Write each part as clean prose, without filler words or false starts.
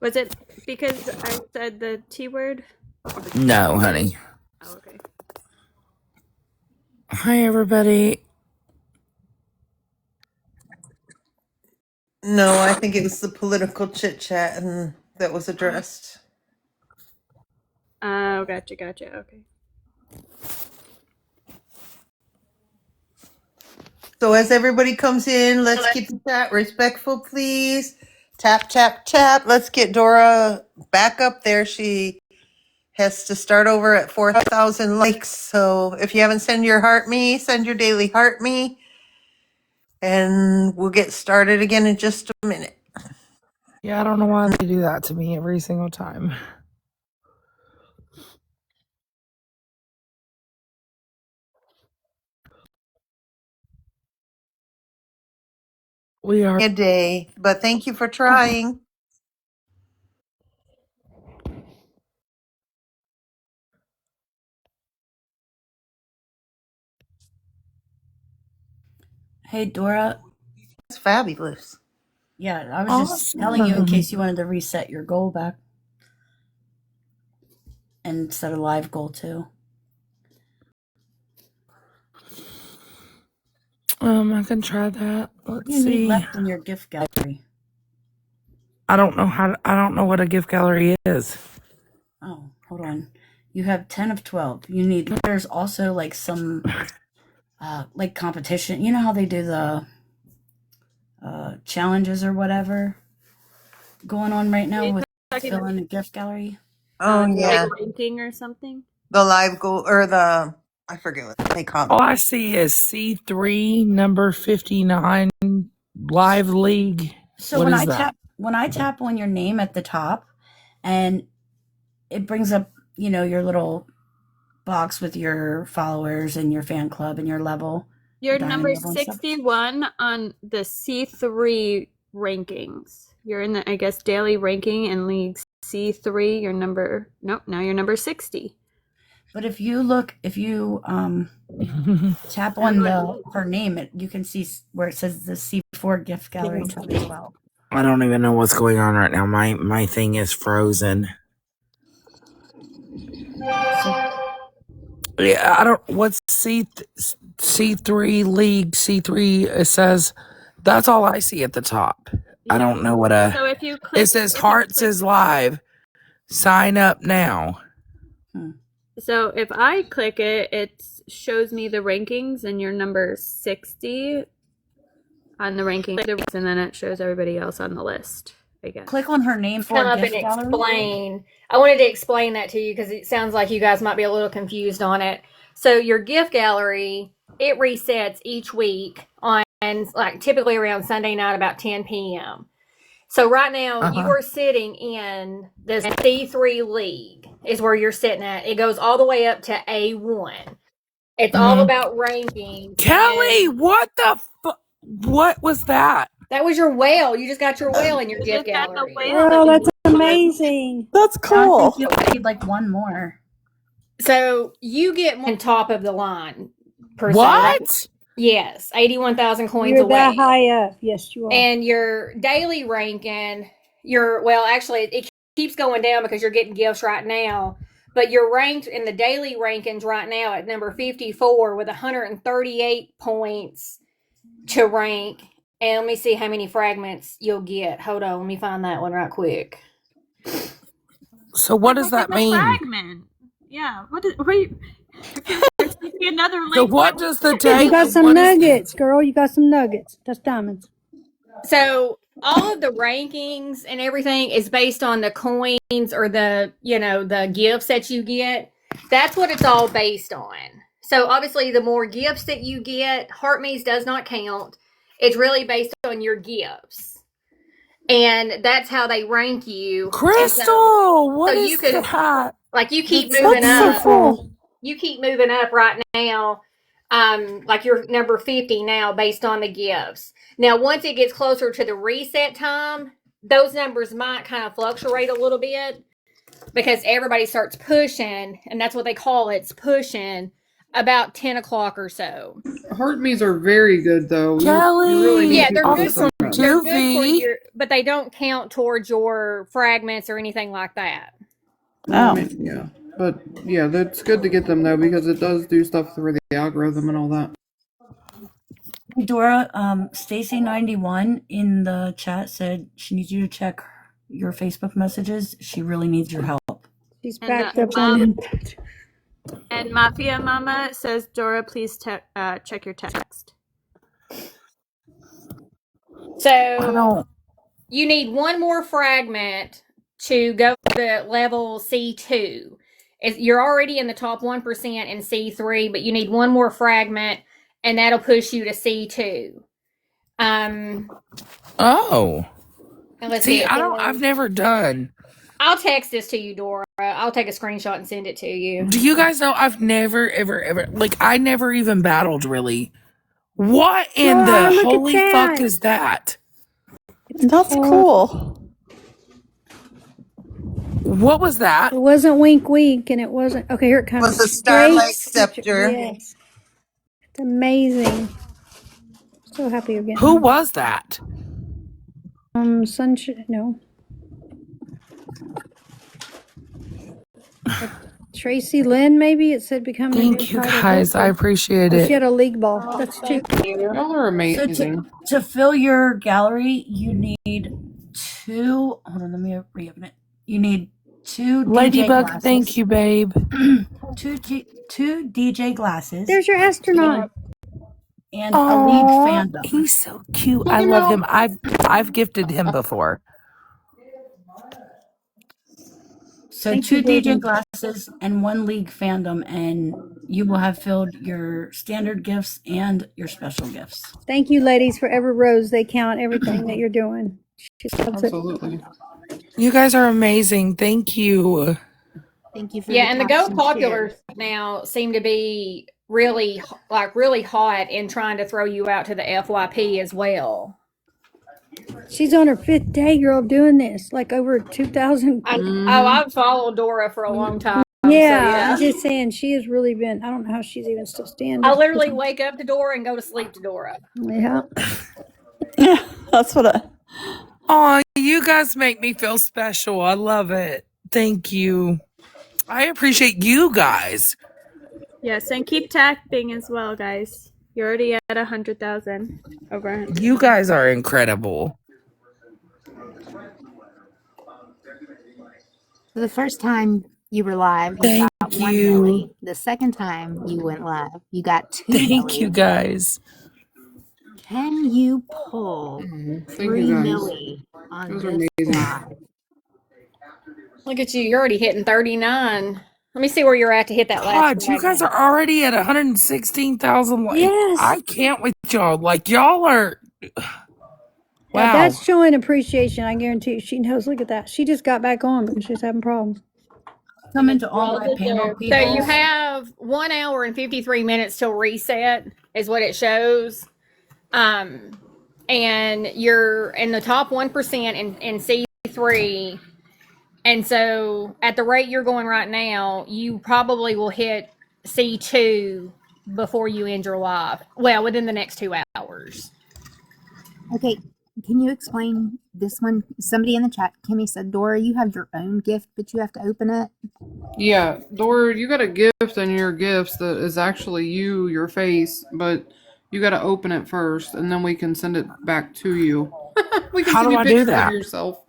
Was it because I said the T word? No, honey. Oh, okay. Hi, everybody. No, I think it was the political chit chat and that was addressed. Oh, gotcha. Okay. So as everybody comes in, let's keep the chat respectful, please. Tap, tap, tap. Let's get Dora back up there. She has to start over at 4,000 likes. So if you haven't sent your heart me, send your daily heart me. And we'll get started again in just a minute. Yeah, I don't know why they do that to me every single time. We are A day, but thank you for trying. Hey, Dora. It's fabulous. Yeah, I was just telling you in case you wanted to reset your goal back and set a live goal too. I can try that. Let's you see. need left in your gift gallery? I don't know what a gift gallery is. Oh, hold on. You have 10 of 12. You need. There's also like some, like competition. You know how they do the challenges or whatever going on right now with filling a gift gallery. Oh, yeah. Like ranking or something? The live goal or I forget what they call it. All I see is C3 number 59 live league. So what when is I that? when I tap on your name at the top, and it brings up, your little box with your followers and your fan club and your level. You're number 61 on the C3 rankings. You're in the, I guess, daily ranking in league C3. Now you're number 60. But if you tap on her name, you can see where it says the C4 gift gallery tab as well. I don't even know what's going on right now. My thing is frozen. Yeah, I don't. What's C3 league C3? It says that's all I see at the top. I don't know what a. So if you click, it says Hearts is live. Sign up now. So if I click it, it shows me the rankings, and you're number 60 on the ranking, and then it shows everybody else on the list. I guess. Click on her name for come up and explain. I wanted to explain that to you because it sounds like you guys might be a little confused on it. So your gift gallery, it resets each week on like typically around Sunday night about 10 p.m. So right now you are sitting in the C3 league is where you're sitting at. It goes all the way up to A1. It's all about ranking. Kelly, what the what was that? That was your whale. You just got your whale in your gift gallery. Oh, that's amazing. That's cool. You need like one more. So you get on top of the line. What? Yes, 81,000 coins You're away. that high up. Yes, you are. And your daily ranking, it keeps going down because you're getting gifts right now. But you're ranked in the daily rankings right now at number 54 with 138 points to rank. And let me see how many fragments you'll get. Hold on, let me find that one right quick. So what does that mean? Fragment. Yeah. Wait. Another link. So what does the day? You got some nuggets, girl. You got some nuggets. That's diamonds. So all of the rankings and everything is based on the coins or the gifts that you get. That's what it's all based on. So obviously the more gifts that you get, Heartme's does not count. It's really based on your gifts. And that's how they rank you. Crystal, what is that? Like you keep moving up. So cool. You keep moving up right now. Like you're number 50 now based on the gifts. Now, once it gets closer to the reset time, those numbers might kind of fluctuate a little bit because everybody starts pushing, and that's what they call it, it's pushing about 10 o'clock or so. Heart me's are very good though. Kelly! You really need Yeah, they're people good to for send those. they're good for Doofy. your, but they don't count towards your fragments or anything like that. Oh. Yeah. But yeah, that's good to get them though because it does do stuff for the algorithm and all that. Dora, Stacy91 in the chat said she needs you to check your Facebook messages. She really needs your help. She's And, backed up on him. And Mafia Mama says, Dora, please check your text. So you need one more fragment to go to level C2. You're already in the top 1% in C3, but you need one more fragment, and that'll push you to C2. Oh. And let's See, see. I've never done. I'll text this to you, Dora. I'll take a screenshot and send it to you. Do you guys know I've never, ever, like, I never even battled really. What in Dora, the look at holy that. fuck is that? That's cool. What was that? It wasn't Wink Wink, and it wasn't. Okay, here it comes. Was the Great Starlight picture. Scepter. Yes. It's amazing. So happy you're getting Who home. was that? Sunshine. No. Tracy Lynn, maybe it said become. Thank you guys. I appreciate She had it. a league ball. That's cheap. Y'all are amazing. To fill your gallery, you need two. Hold on, let me reopen it. You need two DJ Ladybug, glasses. thank you, babe. two DJ glasses. There's your astronaut. And a league fandom. He's so cute. I love him. I've gifted him before. So Thank two you, DJ baby. glasses and one league fandom, and you will have filled your standard gifts and your special gifts. Thank you, ladies, for every rose. They count everything that you're doing. She loves it. Absolutely. You guys are amazing. Thank you. Thank you for And the Go taps and Populars shares. now seem to be really hot in trying to throw you out to the FYP as well. She's on her 5th day, girl, doing this. Like over 2,000. I've followed Dora for a long time. Yeah, I'm just saying she has really been. I don't know how she's even still standing. I literally wake up to Dora and go to sleep to Dora. Yeah. Yeah, that's what I. Oh, you guys make me feel special. I love it. Thank you. I appreciate you guys. Yes, and keep tapping as well, guys. You're already at 100,000. Over 100. You guys are incredible. The first time you were live, you Thank got 1 you. milli. The second time you went live, you got 2 Thank milli. you guys. Can you pull Thank 3 you guys. milli on Those are this amazing. live? Look at you. You're already hitting 39. Let me see where you're at to hit that last God, you guys are already at 116,000. Like, Yes. I can't with y'all. Like, y'all are. Wow. Yeah, that's showing appreciation. I guarantee you. She knows. Look at that. She just got back on because she's having problems. Come into all my panel people. So you have 1 hour and 53 minutes till reset is what it shows. And you're in the top 1% in C3. And so at the rate you're going right now, you probably will hit C2 before you end your live. Well, within the next 2 hours. Okay, can you explain this one? Somebody in the chat, Kimmy said, Dora, you have your own gift, but you have to open it. Yeah, Dora, you got a gift in your gifts that is actually you, your face, but you got to open it first, and then we can send it back to you. We can How send do you I do pictures that? of yourself.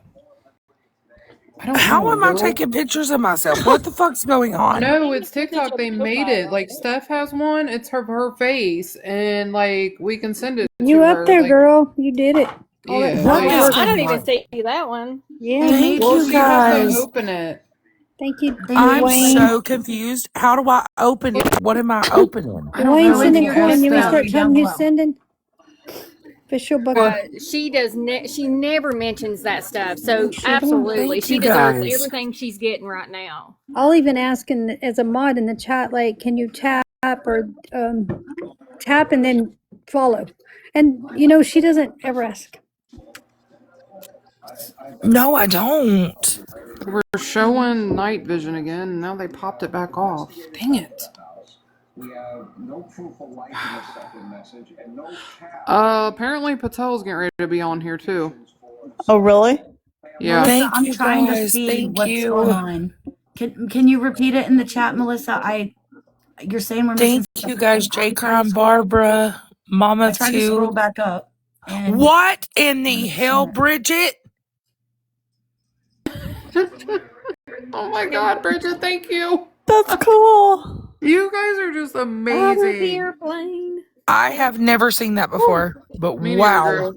I don't How know, am I girl. taking pictures of myself? What the fuck's going on? No, it's TikTok. They made it. Like Steph has one. It's her face, and like we can send it You to up her. there, like, girl. You did it. All that Yeah, What hard is work. I going didn't even on? see that one. Yeah. Thank well, you she has to guys. open it. Thank you, I'm Dwayne. so confused. How do I open it? What am I opening? I don't Dwayne know. sending your coin. You want to Estelle start telling down who's below. sending? Official bucket. She does. She never mentions that stuff. So She don't. absolutely, Thank she you deserves guys. everything she's getting right now. I'll even ask as a mod in the chat, like, can you tap or tap and then follow? And she doesn't ever ask. No, I don't. We're showing night vision again. And now they popped it back off. Dang it! Apparently Patel's getting ready to be on here too. Oh, really? Yeah. Melissa, Thank I'm you trying to guys. see Thank what's going you. on. Can you repeat it in the chat, Melissa? You're saying we're missing Thank stuff. you guys. I J. tried to Crime scroll. Barbara, Mama I tried to scroll 2. back up, and What in I'm the not seeing hell, it. Bridget? Oh my God, Bridget, thank you. That's cool. You guys are just Out of the amazing. airplane. I have never seen that before, but Me neither, wow. girl.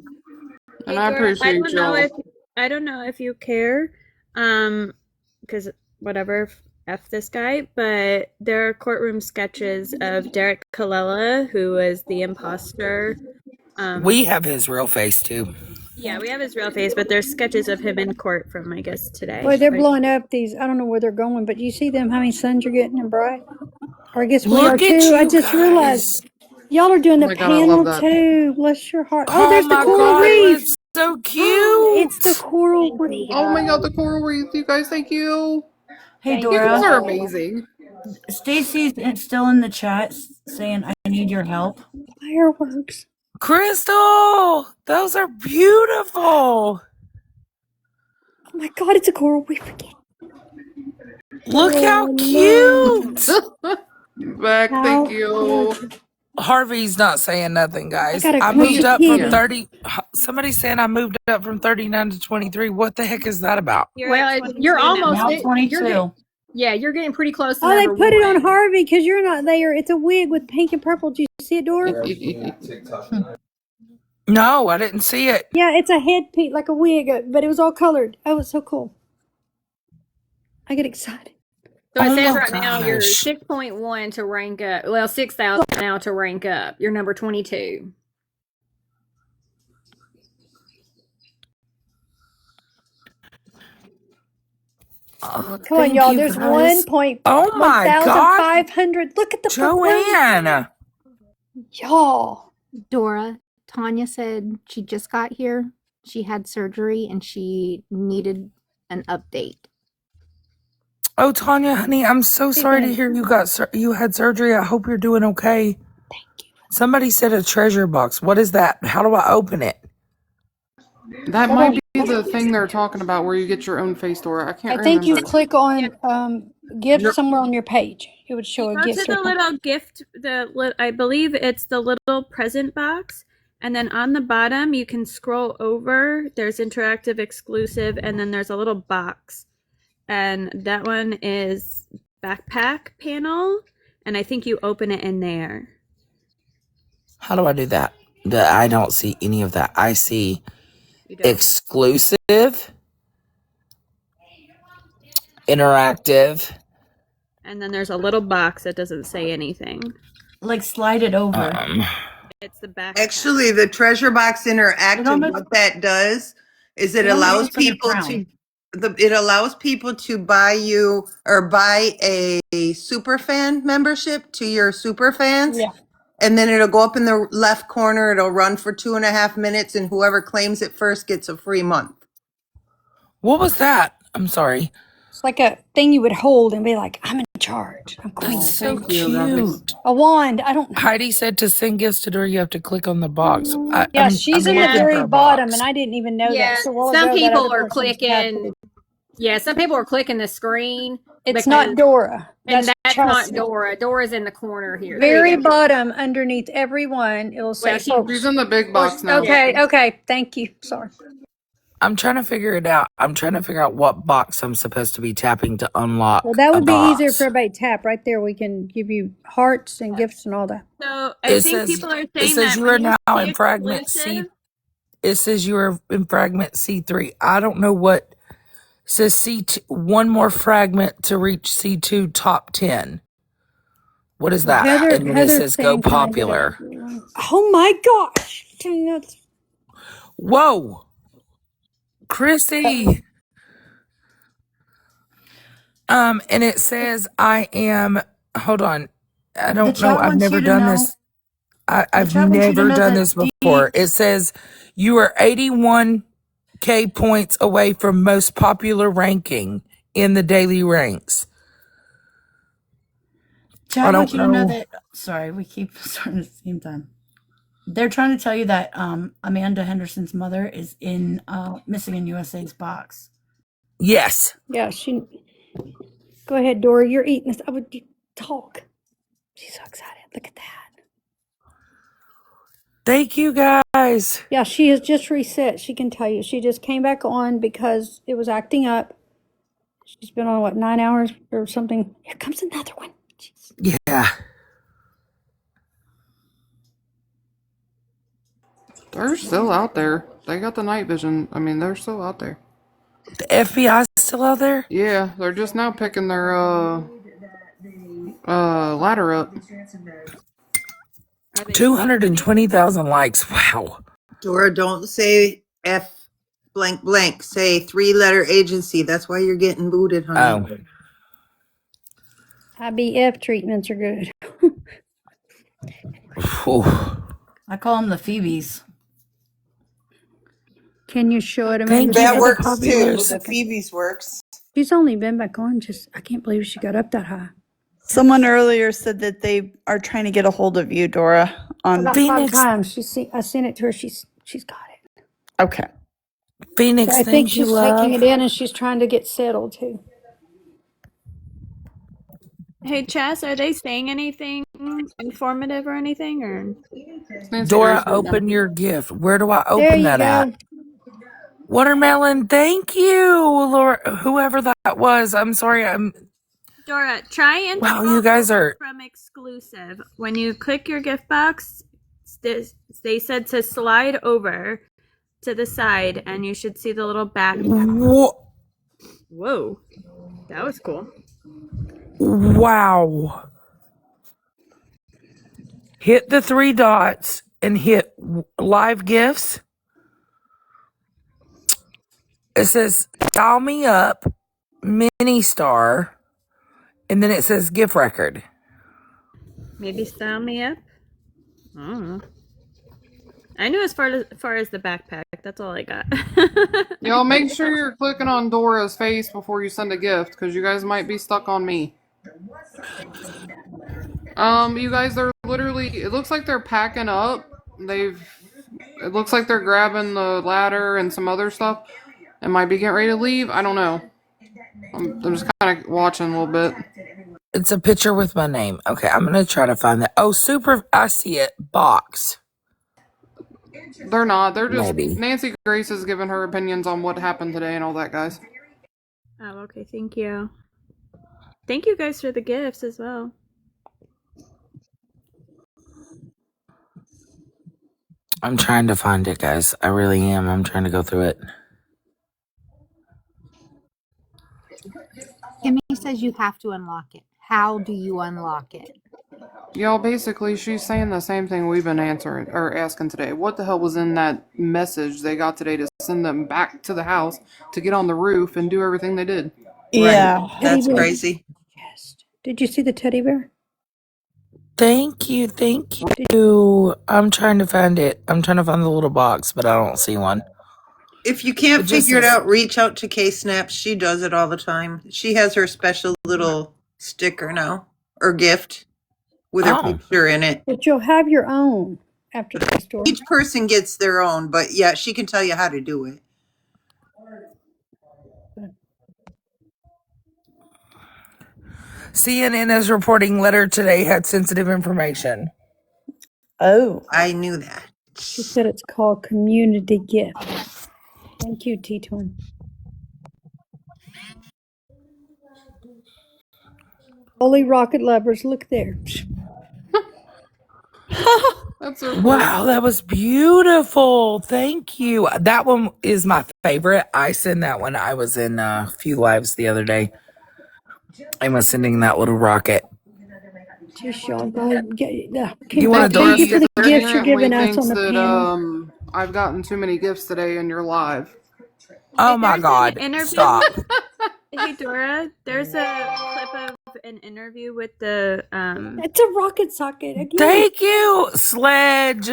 And Hey I Dora, appreciate y'all. I don't know if you care, because whatever, f this guy. But there are courtroom sketches of Derek Colella, who was the imposter. We have his real face too. Yeah, we have his real face, but there's sketches of him in court from, I guess, today. Boy, they're blowing up these. I don't know where they're going, but you see them how many suns you're getting in bright? Or I guess we are Look at too. I you just realized guys. y'all are doing Oh the my God, I love panel that. too. Bless your heart. Oh, Oh there's the my coral God, reef. that's so It's the cute. coral reef. Oh my God, the coral reef. You guys, thank you. Hey, Thank You guys Dora. are you. amazing. Stacy's still in the chat saying, I need your help. Fireworks. Crystal, those are beautiful. Oh my God, it's a coral reef again. Look how Oh, cute. Beck, How thank you. gorgeous. Harvey's not saying nothing, guys. I got a I crunchy moved up from kitty. 30. Somebody saying I moved up from 39 to 23. What the heck is that about? You're Well, at 22 you're now. almost Now it. You're 22. yeah, you're getting pretty close to Oh, they number put it on one. Harvey because you're not there. It's a wig with pink and purple. Did you see it, Dora? No, I didn't see it. Yeah, it's a headpiece, like a wig, but it was all colored. Oh, it's so cool. I get excited. So it Oh says my right now you're gosh. 6.1 to rank up. Well, 6,000 now to rank up. You're number 22. Oh, Come on, thank y'all. you There's guys. Oh my God. 1,500. Look at the Joanne. y'all. Dora, Tanya said she just got here. She had surgery and she needed an update. Oh, Tanya, honey, I'm so sorry to hear you had surgery. I hope you're doing okay. Thank you. Somebody said a treasure box. What is that? How do I open it? That might be the thing they're talking about where you get your own face, Dora. I can't I think you remember. click on gift somewhere on your page. It would show a Go gift. to the little gift, I believe it's the little present box, and then on the bottom you can scroll over. There's interactive, exclusive, and then there's a little box, and that one is backpack panel, and I think you open it in there. How do I do that? I don't see any of that. I see You don't. exclusive, interactive. And then there's a little box that doesn't say anything. Like, slide it over. It's the back. Actually, the treasure box interactive, what that does is it allows people to buy you or buy a super fan membership to your super fans. Yeah. And then it'll go up in the left corner. It'll run for 2.5 minutes, and whoever claims it first gets a free month. What was that? I'm sorry. It's like a thing you would hold and be like, I'm in charge. I'm cool. That's so thank you, that makes- cute. A wand. I don't know. Heidi said to send gifts to Dora, you have to click on the box. Yeah, she's in the looking very for a bottom, box. and I didn't even know Yeah, that. So a while some ago, that people other are person tapped clicking. it. Yeah, some people are clicking the screen. It's not Dora. And that's not Chelsea. Dora. Dora's in the corner here. There Very you go. bottom underneath everyone. It'll say Well, folks. She's in the big box now. Okay. Thank you. Sorry. I'm trying to figure it out. I'm trying to figure out what box I'm supposed to be tapping to unlock. Well, that would a be box. easier for everybody to tap. Right there, we can give you hearts and gifts and all that. So It says you are now in fragment C. It says you are in fragment C3. I don't know what. It says C2, one more fragment to reach C2 top 10. What is that? And then it says go popular. Oh my gosh. Whoa. Chrissy. And it says I am, hold on. I don't know. I've never done this. I've never done this before. It says you are 81K points away from most popular ranking in the daily ranks. Chat, I want you to know that. Sorry, we keep starting at the same time. They're trying to tell you that Amanda Henderson's mother is in Missing in USA's box. Yes. Yeah, she. Go ahead, Dora. You're eating this. I would talk. She's so excited. Look at that. Thank you, guys. Yeah, she has just reset. She can tell you. She just came back on because it was acting up. She's been on, what, 9 hours or something? Here comes another one. Jeez. Yeah. They're still out there. They got the night vision. I mean, they're still out there. The FBI's still out there? Yeah, they're just now picking their ladder up. 220,000 likes. Wow. Dora, don't say F blank blank. Say 3-letter agency. That's why you're getting booted, honey. IBF treatments are good. I call them the Phoebes. Can you show it? That works too. The Phoebes works. She's only been back on. I can't believe she got up that high. Someone earlier said that they are trying to get a hold of you, Dora. On About Phoenix. 5 times. I sent it to her. She's got it. Okay. Phoenix, I think she's taking it in and she's trying to get settled too. Hey, Chess, are they saying anything informative or anything? Or Dora, open your gift. Where do I There open you that go. at? Watermelon, thank you, Laura. Whoever that was. I'm sorry. Dora, try and Wow, you guys are from exclusive. When you click your gift box, they said to slide over to the side, and you should see the little back. Whoa, that was cool. Wow. Hit the 3 dots and hit live gifts. It says dial me up, mini star, and then it says gift record. Maybe style me up. I don't know. I knew as far as the backpack. That's all I got. Y'all make sure you're clicking on Dora's face before you send a gift, because you guys might be stuck on me. You guys are literally, it looks like they're packing up. It looks like they're grabbing the ladder and some other stuff and might be getting ready to leave. I don't know. I'm just kind of watching a little bit. It's a picture with my name. Okay, I'm going to try to find that. Oh, super, I see it. Box. They're not. They're just, Maybe. Nancy Grace is giving her opinions on what happened today and all that, guys. Oh, okay. Thank you. Thank you guys for the gifts as well. I'm trying to find it, guys. I really am. I'm trying to go through it. Kimmy says you have to unlock it. How do you unlock it? Y'all, basically, she's saying the same thing we've been asking today. What the hell was in that message they got today to send them back to the house to get on the roof and do everything they did? Yeah. Right. That's crazy. Yes. Did you see the teddy bear? Thank you. Thank you. I'm trying to find it. I'm trying to find the little box, but I don't see one. If you can't figure it out, reach out to K-Snaps. She does it all the time. She has her special little sticker now, or gift, with her picture in it. But you'll have your own after the store. Each person gets their own, but yeah, she can tell you how to do it. CNN is reporting letter today had sensitive information. Oh. I knew that. She said it's called community gift. Thank you, T-Twin. Holy rocket lovers, look there. That's so cool. Wow, that was beautiful. Thank you. That one is my favorite. I sent that when I was in a few lives the other day. I was sending that little rocket. Sean, you want to thank you for the gifts you're giving us on the that, panel. I've gotten too many gifts today and you're live. Oh my God. Stop. Hey Dora, there's a clip of an interview with the It's a rocket socket again. Thank you, Sledge.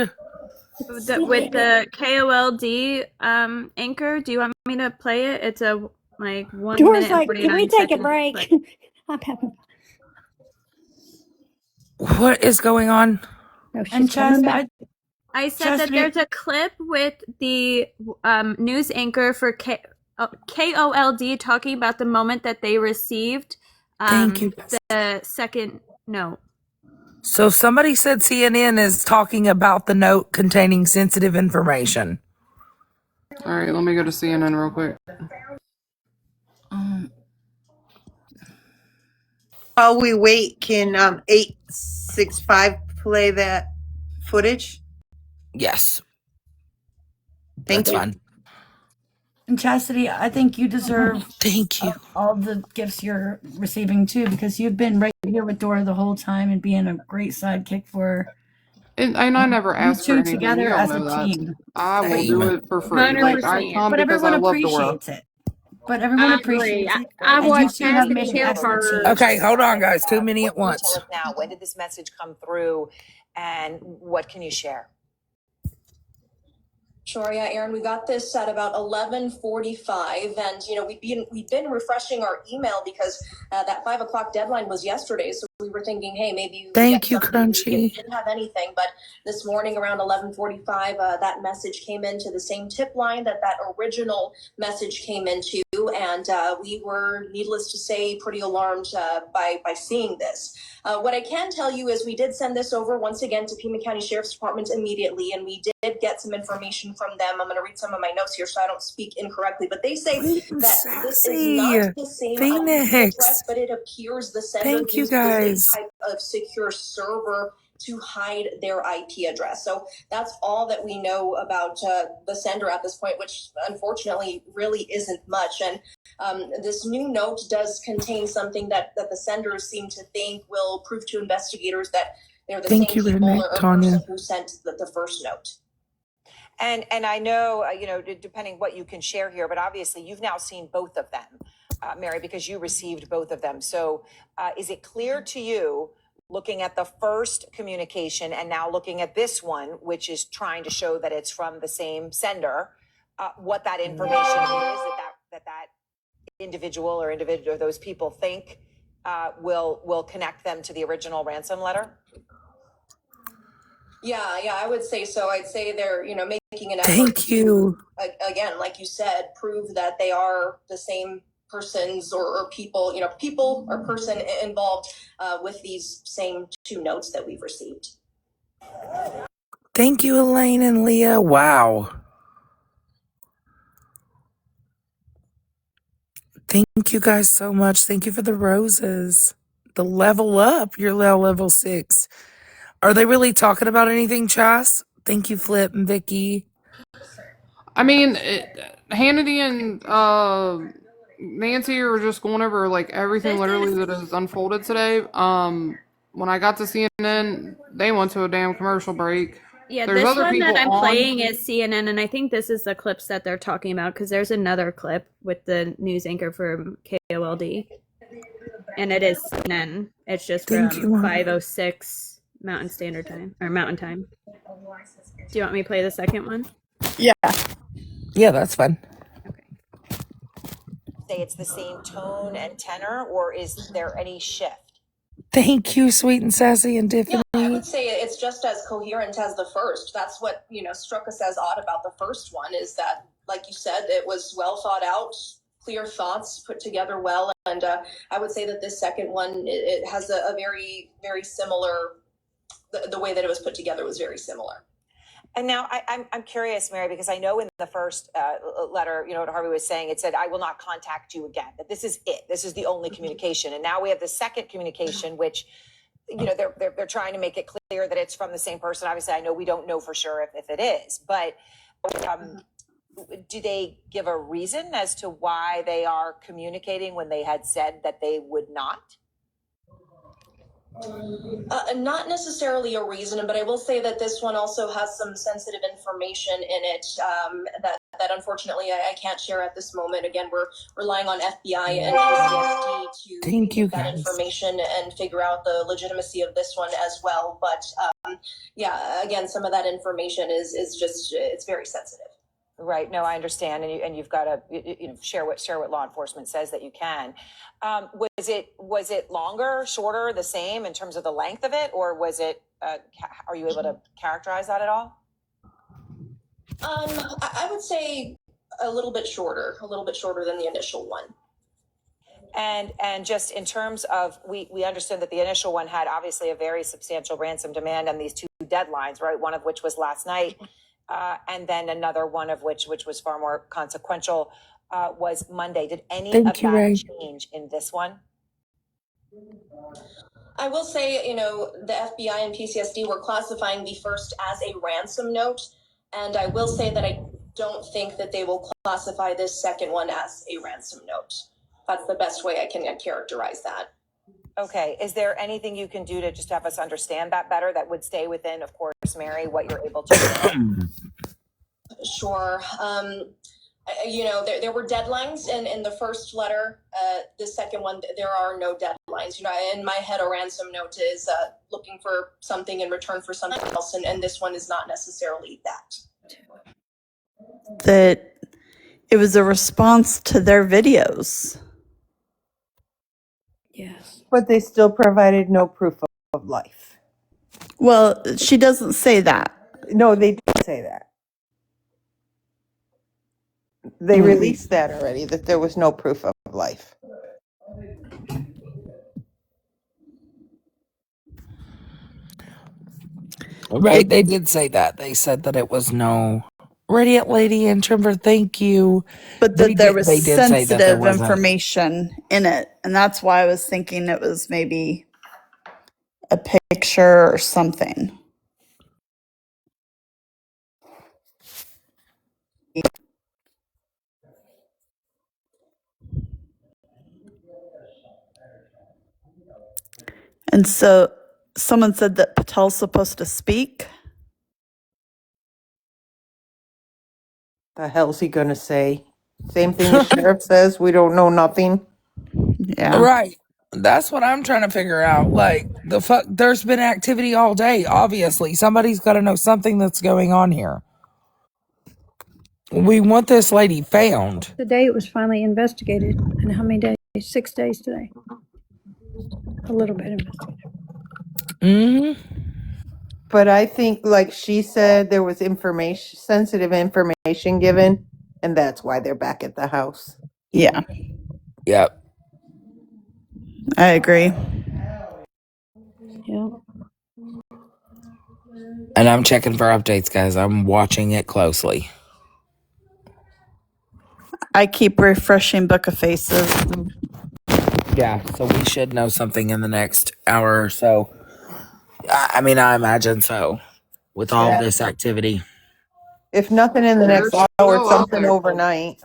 with the KOLD anchor. Do you want me to play it? It's a 1 Dora's minute like, and can we 49 take a second break? clip. I'm having What is going on? No, she's And coming Chastity, back. I said that there's a clip with the news anchor for KOLD talking about the moment that they received Thank you. the second note. So somebody said CNN is talking about the note containing sensitive information. All right, let me go to CNN real quick. While we wait, can 865 play that footage? Yes. Thank That's you. fine. And Chastity, I think you deserve Thank you. all the gifts you're receiving too, because you've been right here with Dora the whole time and being a great sidekick for her. And I never You asked for two anything. together You all as know a that. team. I will do it for free. Like, I come But because everyone I love Dora. appreciates it. But everyone appreciates it. I And you want two have Chastity made an to excellent her. team. Okay, hold on, guys. Too many at once. Tell us now, when did this message come through, and what can you share? Sure, yeah, Aaron, we got this at about 11:45, and we've been refreshing our email because that 5 o'clock deadline was yesterday. So we were thinking, hey, maybe Thank you, Crunchy. We didn't have anything, but this morning around 11:45, that message came into the same tip line that original message came into, and we were, needless to say, pretty alarmed by seeing this. What I can tell you is we did send this over once again to Pima County Sheriff's Department immediately, and we did get some information from them. I'm going to read some of my notes here so I don't speak incorrectly, but they say that this is not the same IP address, but it appears the sender used the same type of secure server to hide their IP address. So that's all that we know about the sender at this point, which unfortunately really isn't much. And this new note does contain something that the senders seem to think will prove to investigators that they're the same people or person who sent the first note. And I know, depending what you can share here, but obviously you've now seen both of them, Mary, because you received both of them. So is it clear to you, looking at the first communication and now looking at this one, which is trying to show that it's from the same sender, what that information is that individual or those people think will connect them to the original ransom letter? Yeah, I would say so. I'd say they're, making an effort Thank you. Again, like you said, prove that they are the same persons or people, people or person involved with these same two notes that we've received. Thank you, Elaine and Leah. Wow. Thank you guys so much. Thank you for the roses. The level up. You're now level 6. Are they really talking about anything, Chas? Thank you, Flip and Vicky. I mean, Hannity and Nancy are just going over like everything literally that has unfolded today. When I got to CNN, they went to a damn commercial break. Yeah, There's this other one people that I'm on. playing is CNN, and I think this is the clips that they're talking about because there's another clip with the news anchor from KOLD, and it is CNN. It's just from 5:06 Mountain Standard Time or Mountain Time. Do you want me to play the second one? Yeah, that's fun. Okay. Say it's the same tone and tenor, or is there any shift? Thank you, Sweet and Sassy and Tiffany. Yeah, I would say it's just as coherent as the first. That's what, struck us as odd about the first one is that, like you said, it was well thought out, clear thoughts put together well. And I would say that this second one, it has a very, very similar, the way that it was put together was very similar. And now I'm curious, Mary, because I know in the first letter, what Harvey was saying, it said, I will not contact you again, that this is it. This is the only communication. And now we have the second communication, which, they're trying to make it clear that it's from the same person. Obviously, I know we don't know for sure if it is, but do they give a reason as to why they are communicating when they had said that they would not? Not necessarily a reason, but I will say that this one also has some sensitive information in it that unfortunately I can't share at this moment. Again, we're relying on FBI and PCSD to get that information and figure out the legitimacy of this one as well. But again, some of that information is just, it's very sensitive. Right. No, I understand, and you've got to share what law enforcement says that you can. Was it longer, shorter, the same in terms of the length of it, or was it? Are you able to characterize that at all? I would say a little bit shorter than the initial one. And just in terms of, we understood that the initial one had obviously a very substantial ransom demand and these two deadlines, right? One of which was last night. And then another one of which was far more consequential, was Monday. Did any of that change in this one? I will say, the FBI and PCSD were classifying the first as a ransom note. And I will say that I don't think that they will classify this second one as a ransom note. That's the best way I can characterize that. Okay. Is there anything you can do to just have us understand that better that would stay within, of course, Mary, what you're able to do? Sure. There were deadlines in the first letter. The second one, there are no deadlines. In my head, a ransom note is looking for something in return for something else, and this one is not necessarily that. That it was a response to their videos. Yes. But they still provided no proof of life. Well, she doesn't say that. No, they did say that. They released that already, that there was no proof of life. Right, they did say that. They said that it was no Radiant Lady and Trimmer, thank you. But that there was they did say that there sensitive wasn't. information in it. And that's why I was thinking it was maybe a picture or something. And so someone said that Patel's supposed to speak. The hell's he gonna say? Same thing the sheriff says, we don't know nothing. Yeah. Right. That's what I'm trying to figure out. Like, the fuck, there's been activity all day, obviously. Somebody's got to know something that's going on here. We want this lady found. The day it was finally investigated, and how many days? 6 days today. A little bit investigated. Mm-hmm. But I think, like she said, there was sensitive information given, and that's why they're back at the house. Yeah. Yep. I agree. Yeah. And I'm checking for updates, guys. I'm watching it closely. I keep refreshing Book of Faces. Yeah, so we should know something in the next hour or so. I mean, I imagine so, with all of this activity. If nothing in the next hour, something overnight.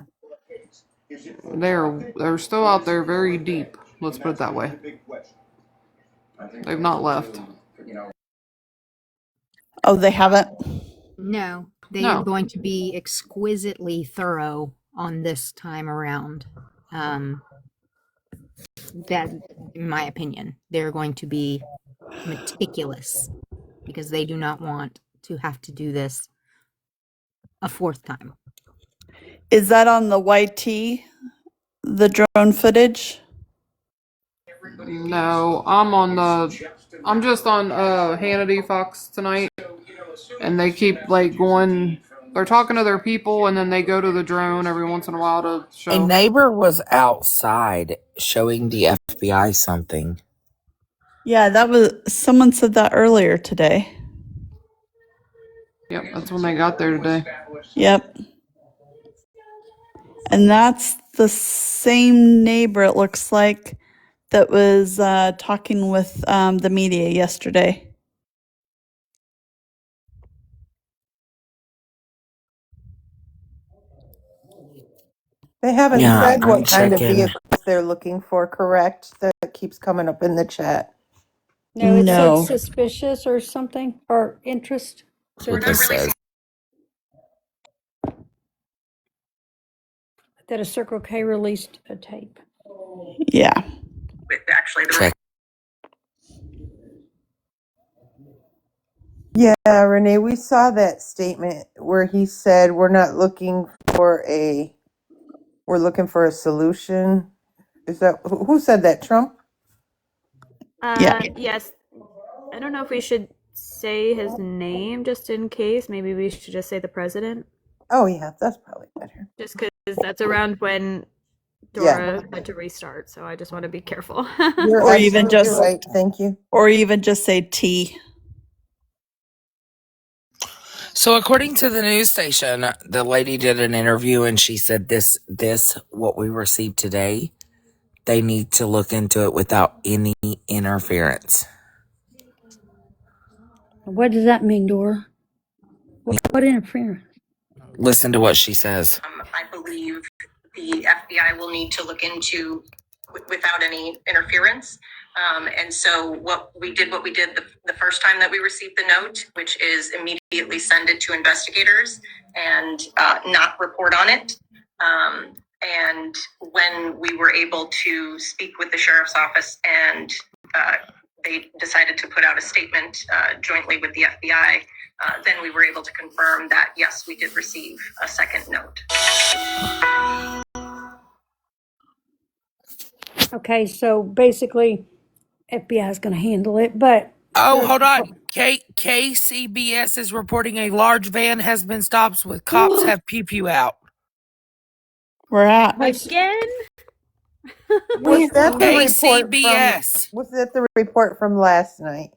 They're still out there very deep. Let's put it that way. They've not left. Oh, they haven't? No, they are going to be exquisitely thorough on this time around. That, in my opinion, they're going to be meticulous because they do not want to have to do this a fourth time. Is that on the YT, the drone footage? No, I'm just on Hannity Fox tonight, and they keep like going. They're talking to their people, and then they go to the drone every once in a while to show. A neighbor was outside showing the FBI something. Yeah, someone said that earlier today. Yep, that's when they got there today. Yep. And that's the same neighbor, it looks like, that was talking with the media yesterday. They haven't said what kind of vehicles they're looking for, correct? That keeps coming up in the chat. No, it said suspicious or something, or interest. What this says. That a Circle K released a tape. Yeah. Check. Yeah, Renee, we saw that statement where he said we're looking for a solution. Is that who said that? Trump? Yeah. Yes. I don't know if we should say his name just in case. Maybe we should just say the president. Oh yeah, that's probably better. Just because that's around when Yeah. Dora had to restart. So I just want to be careful. You're Or even absolutely just right. Thank you. or even just say T. So according to the news station, the lady did an interview and she said this what we received today, they need to look into it without any interference. What does that mean, Dora? What interference? Listen to what she says. I believe the FBI will need to look into without any interference. And so what we did the first time that we received the note, which is immediately send it to investigators and not report on it. And when we were able to speak with the sheriff's office and they decided to put out a statement jointly with the FBI, then we were able to confirm that, yes, we did receive a second note. Okay, so basically, FBI is going to handle it, but Oh, hold on. KCBS is reporting a large van has been stopped with cops have pew out. We're at. Again? Was that the report from? KCBS. Was that the report from last night?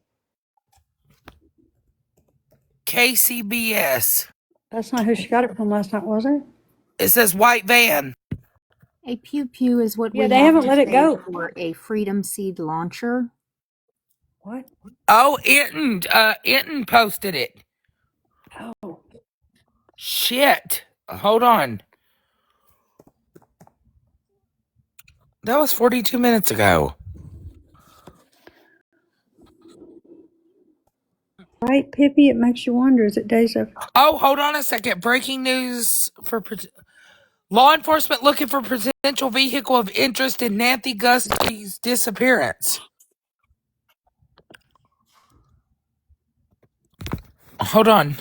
KCBS. that's not who she got it from last night, was it? It says white van. A pew pew is what Yeah, we they have haven't to let it say go. for a Freedom Seed launcher. What? Oh, Enton posted it. Oh, Shit. Hold on. That was 42 minutes ago. right, Pippi. It makes you wonder. Is it days of? Oh, hold on a second. Breaking news for law enforcement looking for potential vehicle of interest in Nancy Gusty's disappearance. Hold on.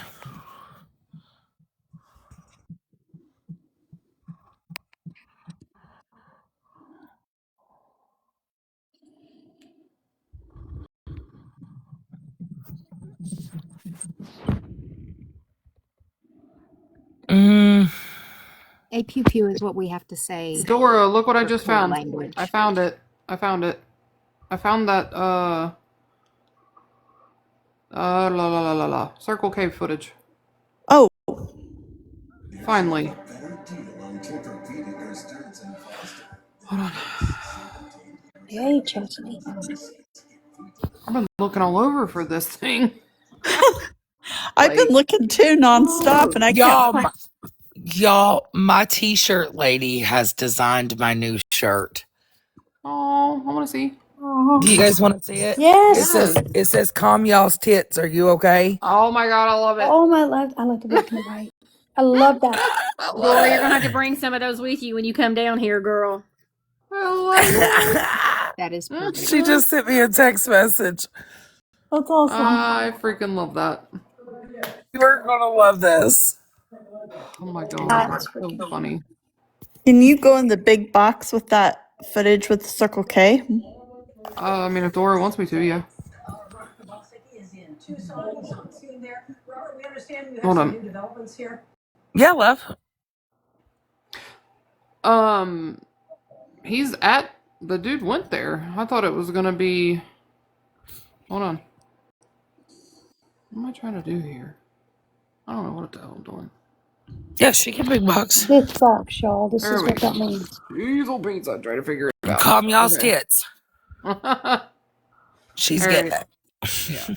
A pew pew is what we have to say. Dora, look what I for just clear found. language. I found it. I found that Circle K footage. Oh, Finally. Hold on. Yay, Chelsea. I've been looking all over for this thing. I've been looking too nonstop, and I can't find. Y'all, my t-shirt lady has designed my new shirt. Oh, I want to see. Do you guys want to see it? Yes. It says calm y'all's tits. Are you okay? Oh my god, I love it. Oh my love! I love the black and white. I love that. Dora, you're gonna have to bring some of those with you when you come down here, girl. I love it. That is perfect. She just sent me a text message. That's awesome. I freaking love that. You're gonna love this. Oh my god, That's so funny. Can you go in the big box with that footage with Circle K? I mean, if Dora wants me to, yeah. Hold on. Yeah, love. He's at the dude went there. I thought it was gonna be. Hold on. What am I trying to do here? I don't know what the hell I'm doing. Yeah, she can big box. This box, y'all. This There is we what that go. means. Diesel beats. I try to figure it out. Calm y'all's Okay. tits. She's All getting right. it. Yeah.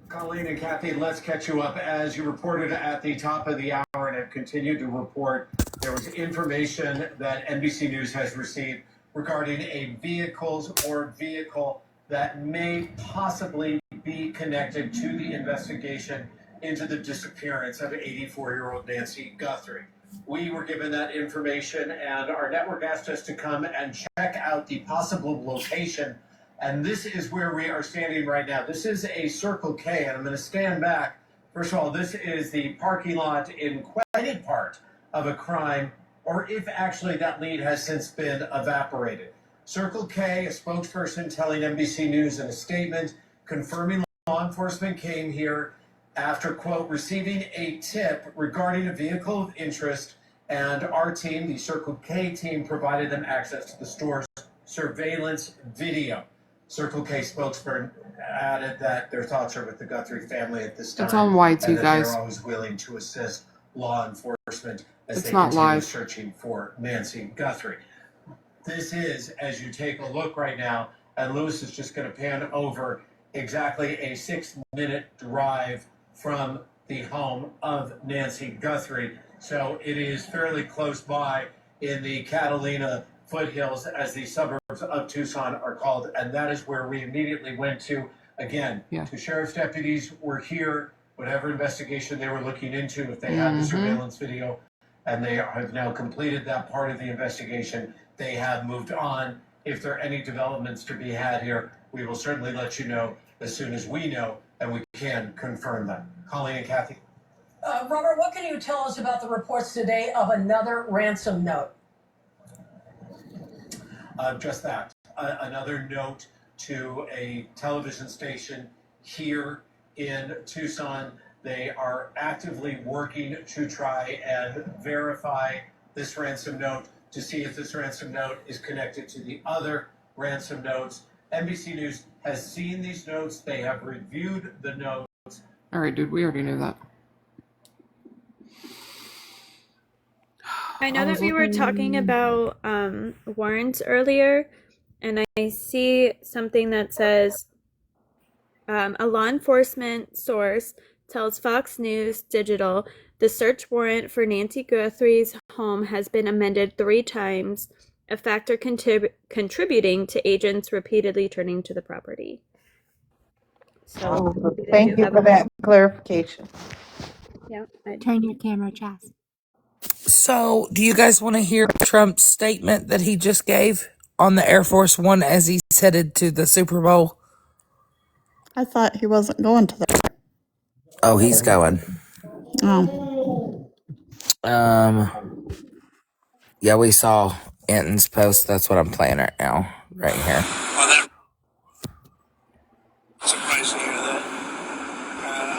Colleen and Kathy, let's catch you up. As you reported at the top of the hour and have continued to report, there was information that NBC News has received regarding a vehicle that may possibly be connected to the investigation into the disappearance of 84-year-old Nancy Guthrie. We were given that information, and our network asked us to come and check out the possible location And this is where we are standing right now. This is a Circle K, and I'm going to stand back. First of all, this is the parking lot in any part of a crime, or if actually that lead has since been evaporated. Circle K, a spokesperson telling NBC News in a statement, confirming law enforcement came here after, quote, receiving a tip regarding a vehicle of interest, and our team, the Circle K team, provided them access to the store's surveillance video. Circle K spokesperson added that their thoughts are with the Guthrie family at this time. It's on YT, and that guys. they're always willing to assist law enforcement as It's they not continue live. searching for Nancy Guthrie. This is, as you take a look right now, and Lewis is just going to pan over, exactly a 6-minute drive from the home of Nancy Guthrie. So it is fairly close by in the Catalina foothills, as the suburbs of Tucson are called. And that is where we immediately went to. Again, two sheriff's deputies were here, whatever investigation they were looking into, if they had the surveillance video, and they have now completed that part of the investigation. They have moved on. If there are any developments to be had here, we will certainly let you know as soon as we know and we can confirm them. Colleen and Kathy. Robert, what can you tell us about the reports today of another ransom note? Just that. Another note to a television station here in Tucson. They are actively working to try and verify this ransom note to see if this ransom note is connected to the other ransom notes. NBC News has seen these notes. They have reviewed the notes. All right, dude, we already knew that. I know that we were talking about warrants earlier, and I see something that says a law enforcement source tells Fox News Digital the search warrant for Nancy Guthrie's home has been amended 3 times, a factor contributing to agents repeatedly turning to the property. So thank you for that clarification. Yeah. Turn your camera, Chas. So, do you guys want to hear Trump's statement that he just gave on the Air Force One as he's headed to the Super Bowl? I thought he wasn't going to that. Oh, he's going. Oh. Yeah, we saw Anton's post. That's what I'm playing right now, right here. Well, that surprised to hear that.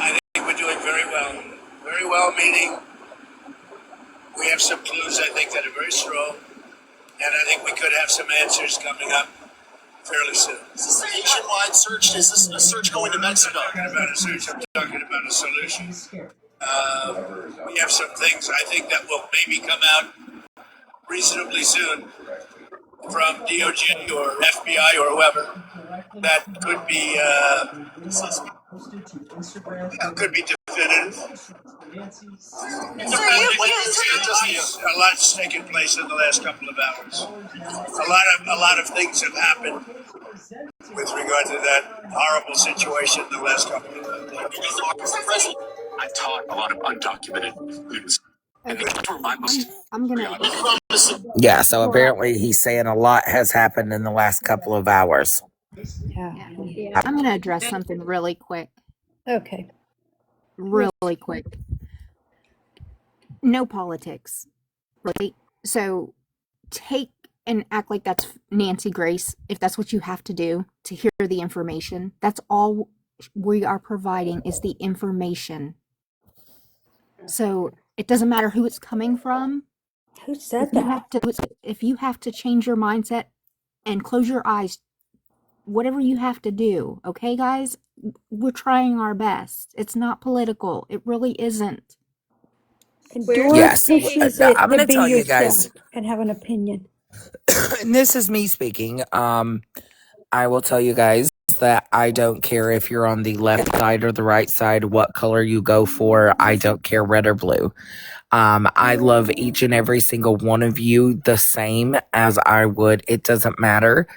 I think we're doing very well. Very well, meaning we have some clues, I think, that are very strong. And I think we could have some answers coming up fairly soon. Is this a nationwide search? Is this a search going to Mexico? I'm talking about a search. I'm talking about a solution. We have some things I think that will maybe come out reasonably soon from DOJ or FBI or whoever that could be definitive. A lot's taken place in the last couple of hours. A lot of things have happened with regard to that horrible situation in the last couple of hours. I've taught a lot of undocumented students. I'm gonna. Yeah, so apparently he's saying a lot has happened in the last couple of hours. Yeah. I'm gonna address something really quick. Okay. Really quick. No politics, right? So take and act like that's Nancy Grace, if that's what you have to do to hear the information. That's all we are providing is the information. So it doesn't matter who it's coming from. Who said that? If you have to change your mindset and close your eyes, whatever you have to do, okay, guys? We're trying our best. It's not political. It really isn't. And Dora Yes, teaches I'm it going to to be tell you yourself guys, and have an opinion. and this is me speaking. I will tell you guys that I don't care if you're on the left side or the right side, what color you go for. I don't care, red or blue. I love each and every single one of you the same as I would. It doesn't matter.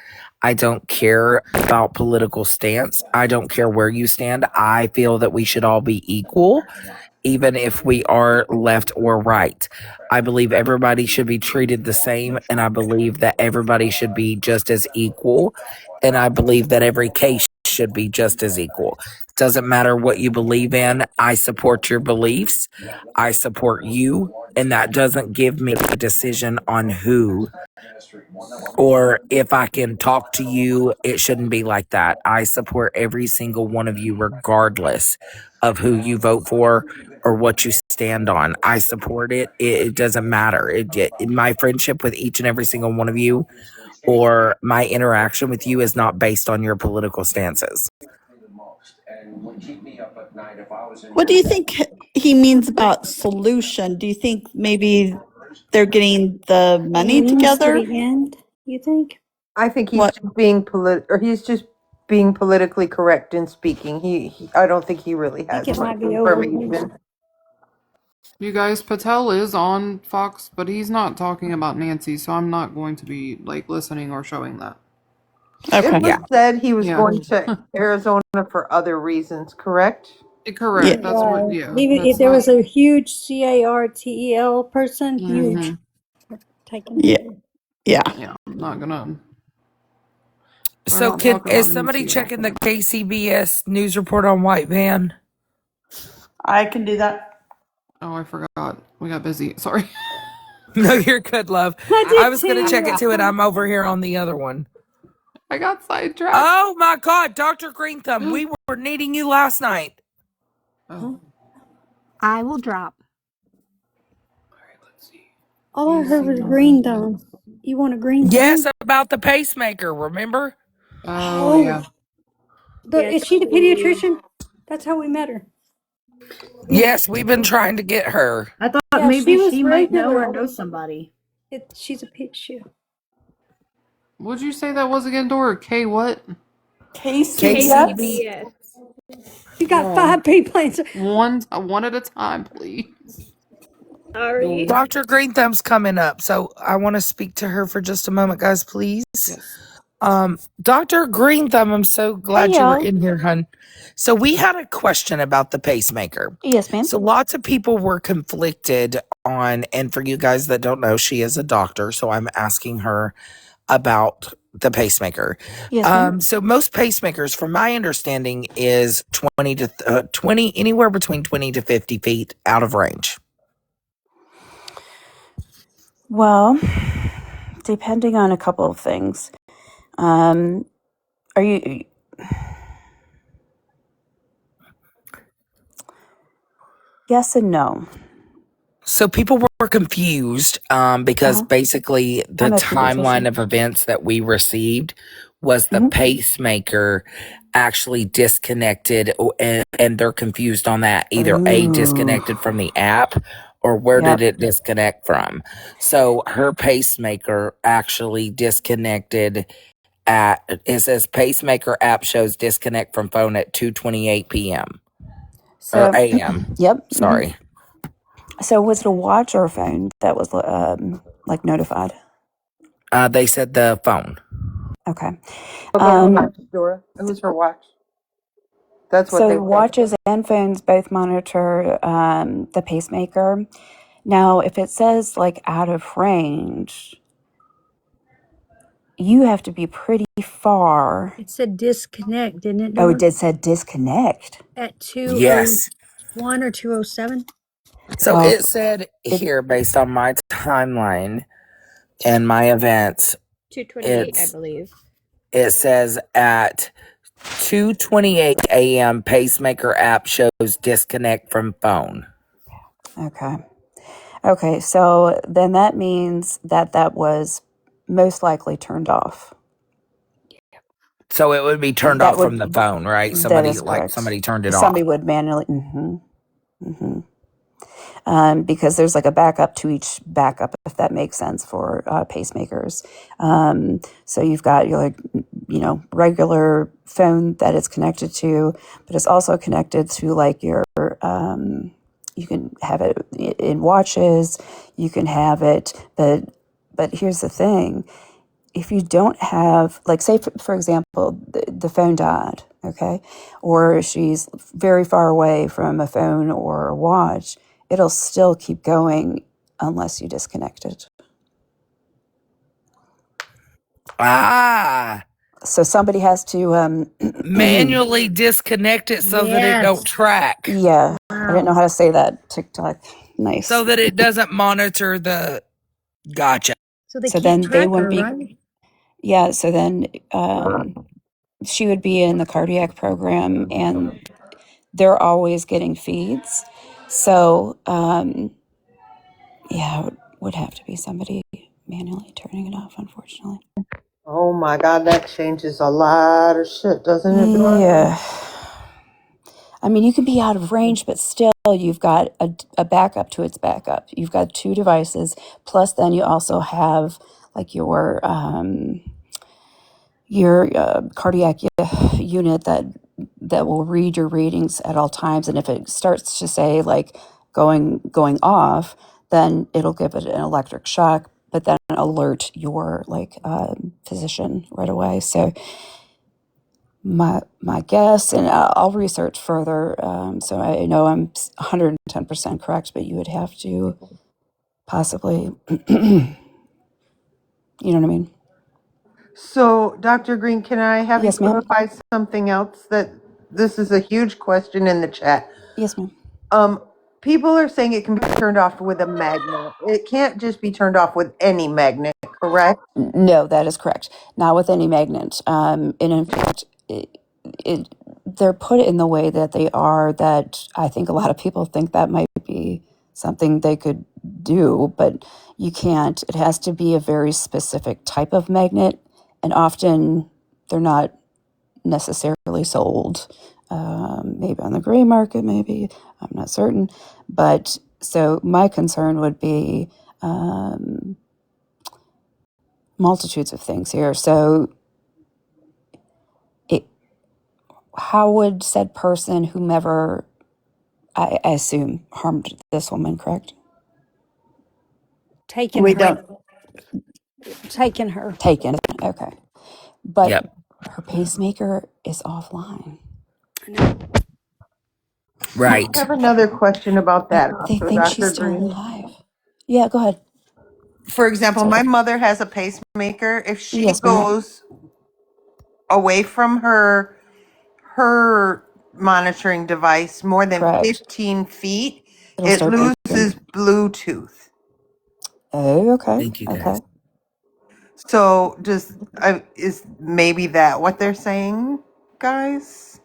I don't care about political stance. I don't care where you stand. I feel that we should all be equal. even if we are left or right. I believe everybody should be treated the same, and I believe that everybody should be just as equal, and I believe that every case should be just as equal. Doesn't matter what you believe in. I support your beliefs. I support you, and that doesn't give me a decision on who or if I can talk to you. It shouldn't be like that. I support every single one of you, regardless of who you vote for or what you stand on. I support it. It doesn't matter. My friendship with each and every single one of you or my interaction with you is not based on your political stances. What do you think he means about solution? Do you think maybe they're getting the money Means to together? the end, you think? I think he's What? just he's just being politically correct in speaking. I don't think he really I has think it much might be over. information. You guys, Patel is on Fox, but he's not talking about Nancy, so I'm not going to be like listening or showing that. Okay. It was said he was Yeah. going to Arizona for other reasons, correct? Correct. Yeah. That's what. Yeah. Even if That's there not. was a huge CARTEL person, huge, Mhm. taking Yeah. over. Yeah. Yeah. I'm not gonna. So, not talk is about somebody Nancy at all. checking the KCBS news report on White Van? I can do that. Oh, I forgot. We got busy. Sorry. No, you're good, love. I was going to check it too, and I'm over here on the other one. I got sidetracked. Oh my God, Dr. Green Thumb, we were needing you last night. Oh. I will drop. All right. Let's see. All I heard was green thumb. You want a green thumb? Yes, about the pacemaker, remember? Oh yeah. Is she the pediatrician? That's how we met her. Yes, we've been trying to get her. I thought Yeah, maybe she was she might know or regular. know somebody. She's a pediatrician. What'd you say that was again, Dora? K what? KCBS? You got 5 people answer. One at a time, please. Sorry. Dr. Green Thumb's coming up, so I want to speak to her for just a moment, guys, please. Yes. Dr. Green Thumb, I'm so glad Hey, you were y'all. in here, hun. So we had a question about the pacemaker. Yes, ma'am. So lots of people were conflicted on, and for you guys that don't know, she is a doctor, so I'm asking her about the pacemaker. Yes, ma'am. So most pacemakers, from my understanding, is 20 anywhere between 20 to 50 feet out of range. Well, depending on a couple of things. Are you yes and no. So people were confused because basically the I'm a timeline pediatrician. of events that we received was the pacemaker actually disconnected, and they're confused on that. Either A, disconnected from the app, or where Yep. did it disconnect from? So her pacemaker actually disconnected at, it says pacemaker app shows disconnect from phone at 2:28 p.m. or So a.m. yep. Sorry. So was it a watch or a phone that was like notified? They said the phone. Okay. Watch, Dora. It was her watch. That's what they So said. watches and phones both monitor the pacemaker. Now, if it says like out of range, you have to be pretty far. It said disconnect, didn't it? Oh, Dawn? it did said disconnect. At Yes. 2:01 or 2:07. So Well, it said here, based on my timeline and my events, 2:28, I believe. it says at 2:28 a.m. pacemaker app shows disconnect from phone. Okay. Okay, so then that means that that was most likely turned off. So it would be turned That off from the would phone, right? that Somebody is correct. somebody turned it Somebody off. would manually. Because there's like a backup to each backup, if that makes sense for pacemakers. So you've got your, regular phone that it's connected to, but it's also connected to like your. You can have it in watches. You can have it, but here's the thing: if you don't have, like, say for example, the phone died, okay, or if she's very far away from a phone or a watch, it'll still keep going unless you disconnect it. So somebody has to manually disconnect it so that it don't track. Yeah, wow. I didn't know how to say that. TikTok, nice. So that it doesn't monitor the. Gotcha. So then they wouldn't be. Right? Yeah. So then she would be in the cardiac program, and they're always getting feeds. So yeah, it would have to be somebody manually turning it off, unfortunately. Oh my God, that changes a lot of shit, doesn't it? Yeah. I mean, you can be out of range, but still you've got a backup to its backup. You've got 2 devices, plus then you also have like your cardiac unit that will read your readings at all times. And if it starts to say like going off, then it'll give it an electric shock, but then alert your physician right away. So my guess, and I'll research further, so I know I'm 110% correct, but you would have to possibly, you know what I mean? So, Dr. Green, can I have Yes, you ma'am. clarify something else? That this is a huge question in the chat. Yes, ma'am. People are saying it can be turned off with a magnet. It can't just be turned off with any magnet, correct? No, that is correct. Not with any magnet. And in fact, they're put in the way that they are, that I think a lot of people think that might be something they could do, but you can't. It has to be a very specific type of magnet, and often they're not necessarily sold. Maybe on the gray market, maybe, I'm not certain. But so my concern would be multitudes of things here. So how would said person, whomever, I assume, harmed this woman, correct? Taken her. Taken, okay. But yep. her pacemaker is offline. Right. I have another question about that. They So, think she's Dr. still Green. alive. Yeah, go ahead. For example, Sorry. my mother has a pacemaker. If she Yes, ma'am. goes away from her monitoring device more than Correct. 15 feet, It'll it start loses Bluetooth. Oh, okay. Thank you, guys. Okay. So is maybe that what they're saying, guys?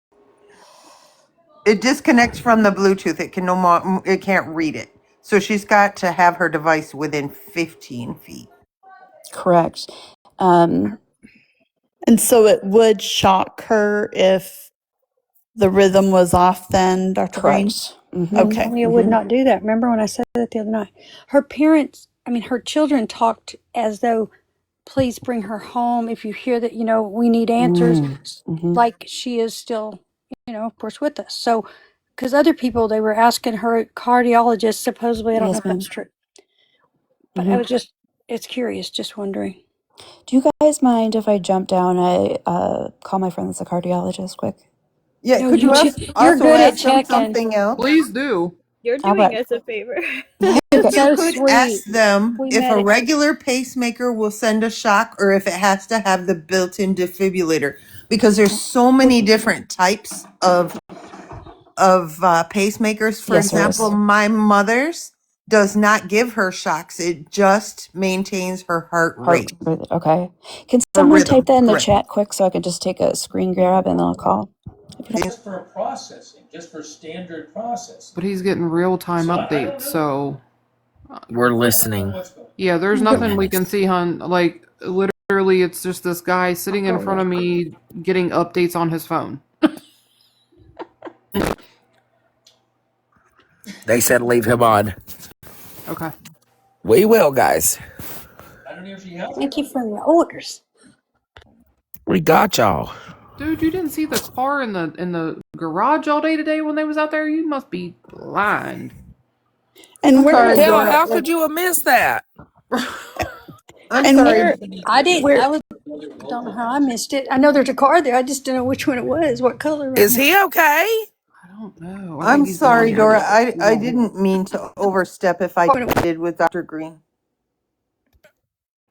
It disconnects from the Bluetooth. It can no more. It can't read it. So she's got to have her device within 15 feet. Correct. And so it would shock her if the rhythm was off then, Dr. Green? Correct. Mm-hmm. Okay. Tanya would not do that. Remember when I said that the other night? Her children talked as though, please bring her home. If you hear that, we need answers. Mm-hmm. Like she is still, of course, with us. So, because other people, they were asking her cardiologist, supposedly, I don't know if that's true. But I was it's curious, just wondering. Do you guys mind if I jump down? I call my friend that's a cardiologist quick. Yeah, No, could you you're good at checking. Something else? Please do. You're doing us a favor. It's so You could sweet. ask them We if met a it. regular pacemaker will send a shock or if it has to have the built-in defibrillator, because there's so many different types of pacemakers. For Yes, there example, is. my mother's does not give her shocks. It just maintains her heart rate. Okay. Can Her someone rhythm, type that in the correct. chat quick so I can just take a screen grab and then I'll call? Just for processing, just for standard processing. But he's getting real time updates, so we're listening. Yeah, there's nothing we can see, hon. Like, literally, it's just this guy sitting in front of me getting updates on his phone. They said leave him on. Okay. We will, guys. Thank you for your orders. We got y'all. Dude, you didn't see the car in the garage all day today when they was out there? You must be blind. And where? How could you have missed that? I'm sorry. I didn't. I don't know how I missed it. I know there's a car there. I just don't know which one it was, what color right Is now. he okay? I don't know. I I'm think he's been on sorry, here Dora. just I too long. didn't mean to overstep if I did with Dr. Green.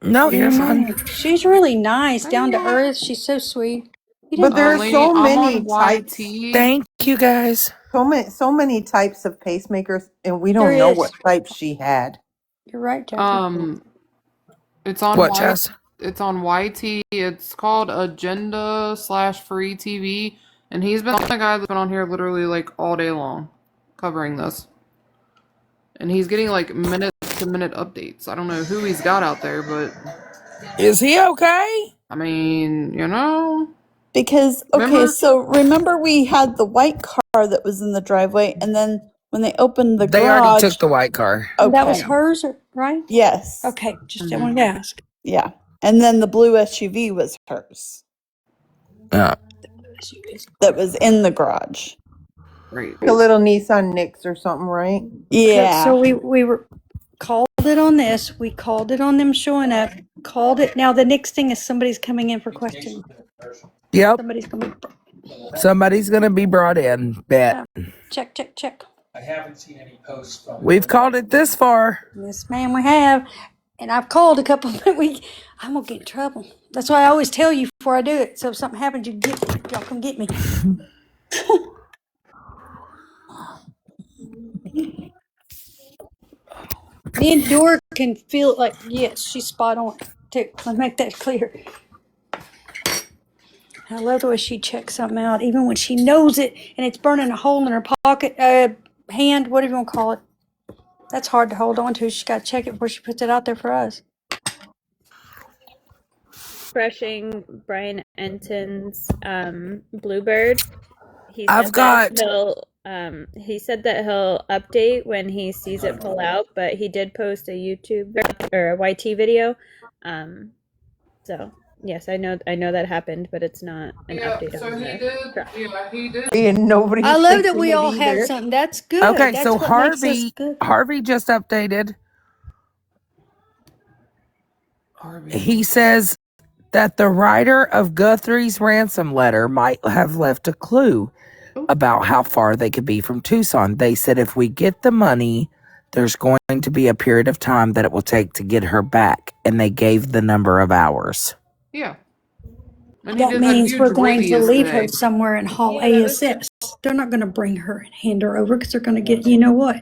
No, you're fine. She's really nice, down to earth. She's so sweet. You But didn't. there are Lainey, so I'm many on types, YT. Thank you guys. so many types of pacemakers, and we There don't know is. what type she had. You're right, Jackie. It's on What, Chess? It's on YT. It's called Agenda/Free TV, and he's been the guy that's been on here literally like all day long, covering this. And he's getting like minute to minute updates. I don't know who he's got out there, but Is he okay? I mean, you know. Because, okay, so remember we had the white car that was in the driveway, and then when they opened the They garage. already took the white car. Okay. That was hers, right? Yes. Okay, just wanted to ask. Yeah. And then the blue SUV was hers. That was in the garage. Right. A little Nissan Nix or something, right? Yeah. So we were called it on this. We called it on them showing up. Called it. Now the next thing is somebody's coming in for questioning. Yep. Somebody's gonna be brought in. Bet. Check. I haven't seen any posts from. We've called it this far. Yes, ma'am, we have. And I've called a couple, but I'm gonna get in trouble. That's why I always tell you before I do it. So if something happens, y'all come get me. Me and Dora can feel like, yes, she's spot on too. Let's make that clear. I love the way she checks something out, even when she knows it and it's burning a hole in her pocket, hand, whatever you want to call it. That's hard to hold on to. She's got to check it before she puts it out there for us. Refreshing Brian Enton's Bluebird. He said I've got. he said that he'll update when he sees it pull out, but he did post a YouTube or a YT video. So yes, I know that happened, but it's not an update. So he did. And nobody. I love that we all have something. That's good. Okay, That's so what makes us good. Harvey just updated. He says that the writer of Guthrie's ransom letter might have left a clue about how far they could be from Tucson. They said if we get the money, there's going to be a period of time that it will take to get her back, and they gave the number of hours. Yeah. And that means we're going to leave her somewhere and haul ASS. They're not going to bring her and hand her over because they're going to get, you know what?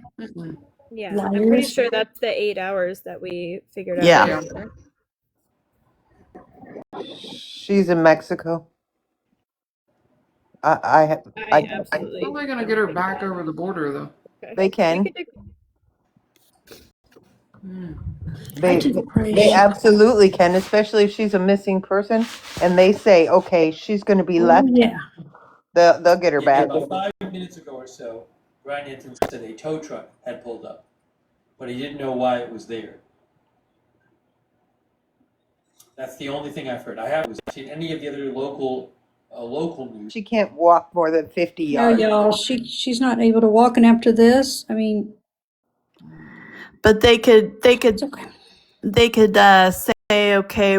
Yeah, I'm pretty sure that's the 8 hours that we figured out. Yeah. She's in Mexico. I absolutely. How are they gonna get her back over the border though? They can. They absolutely can, especially if she's a missing person, and they say, okay, she's going to be left. Yeah. They'll get her back. About 5 minutes ago or so, Brian Anton said a tow truck had pulled up, but he didn't know why it was there. That's the only thing I've heard. I haven't seen any of the other local news. She can't walk more than 50 No, yards. y'all, she's not able to walk, and after this, I mean. But they could say, okay,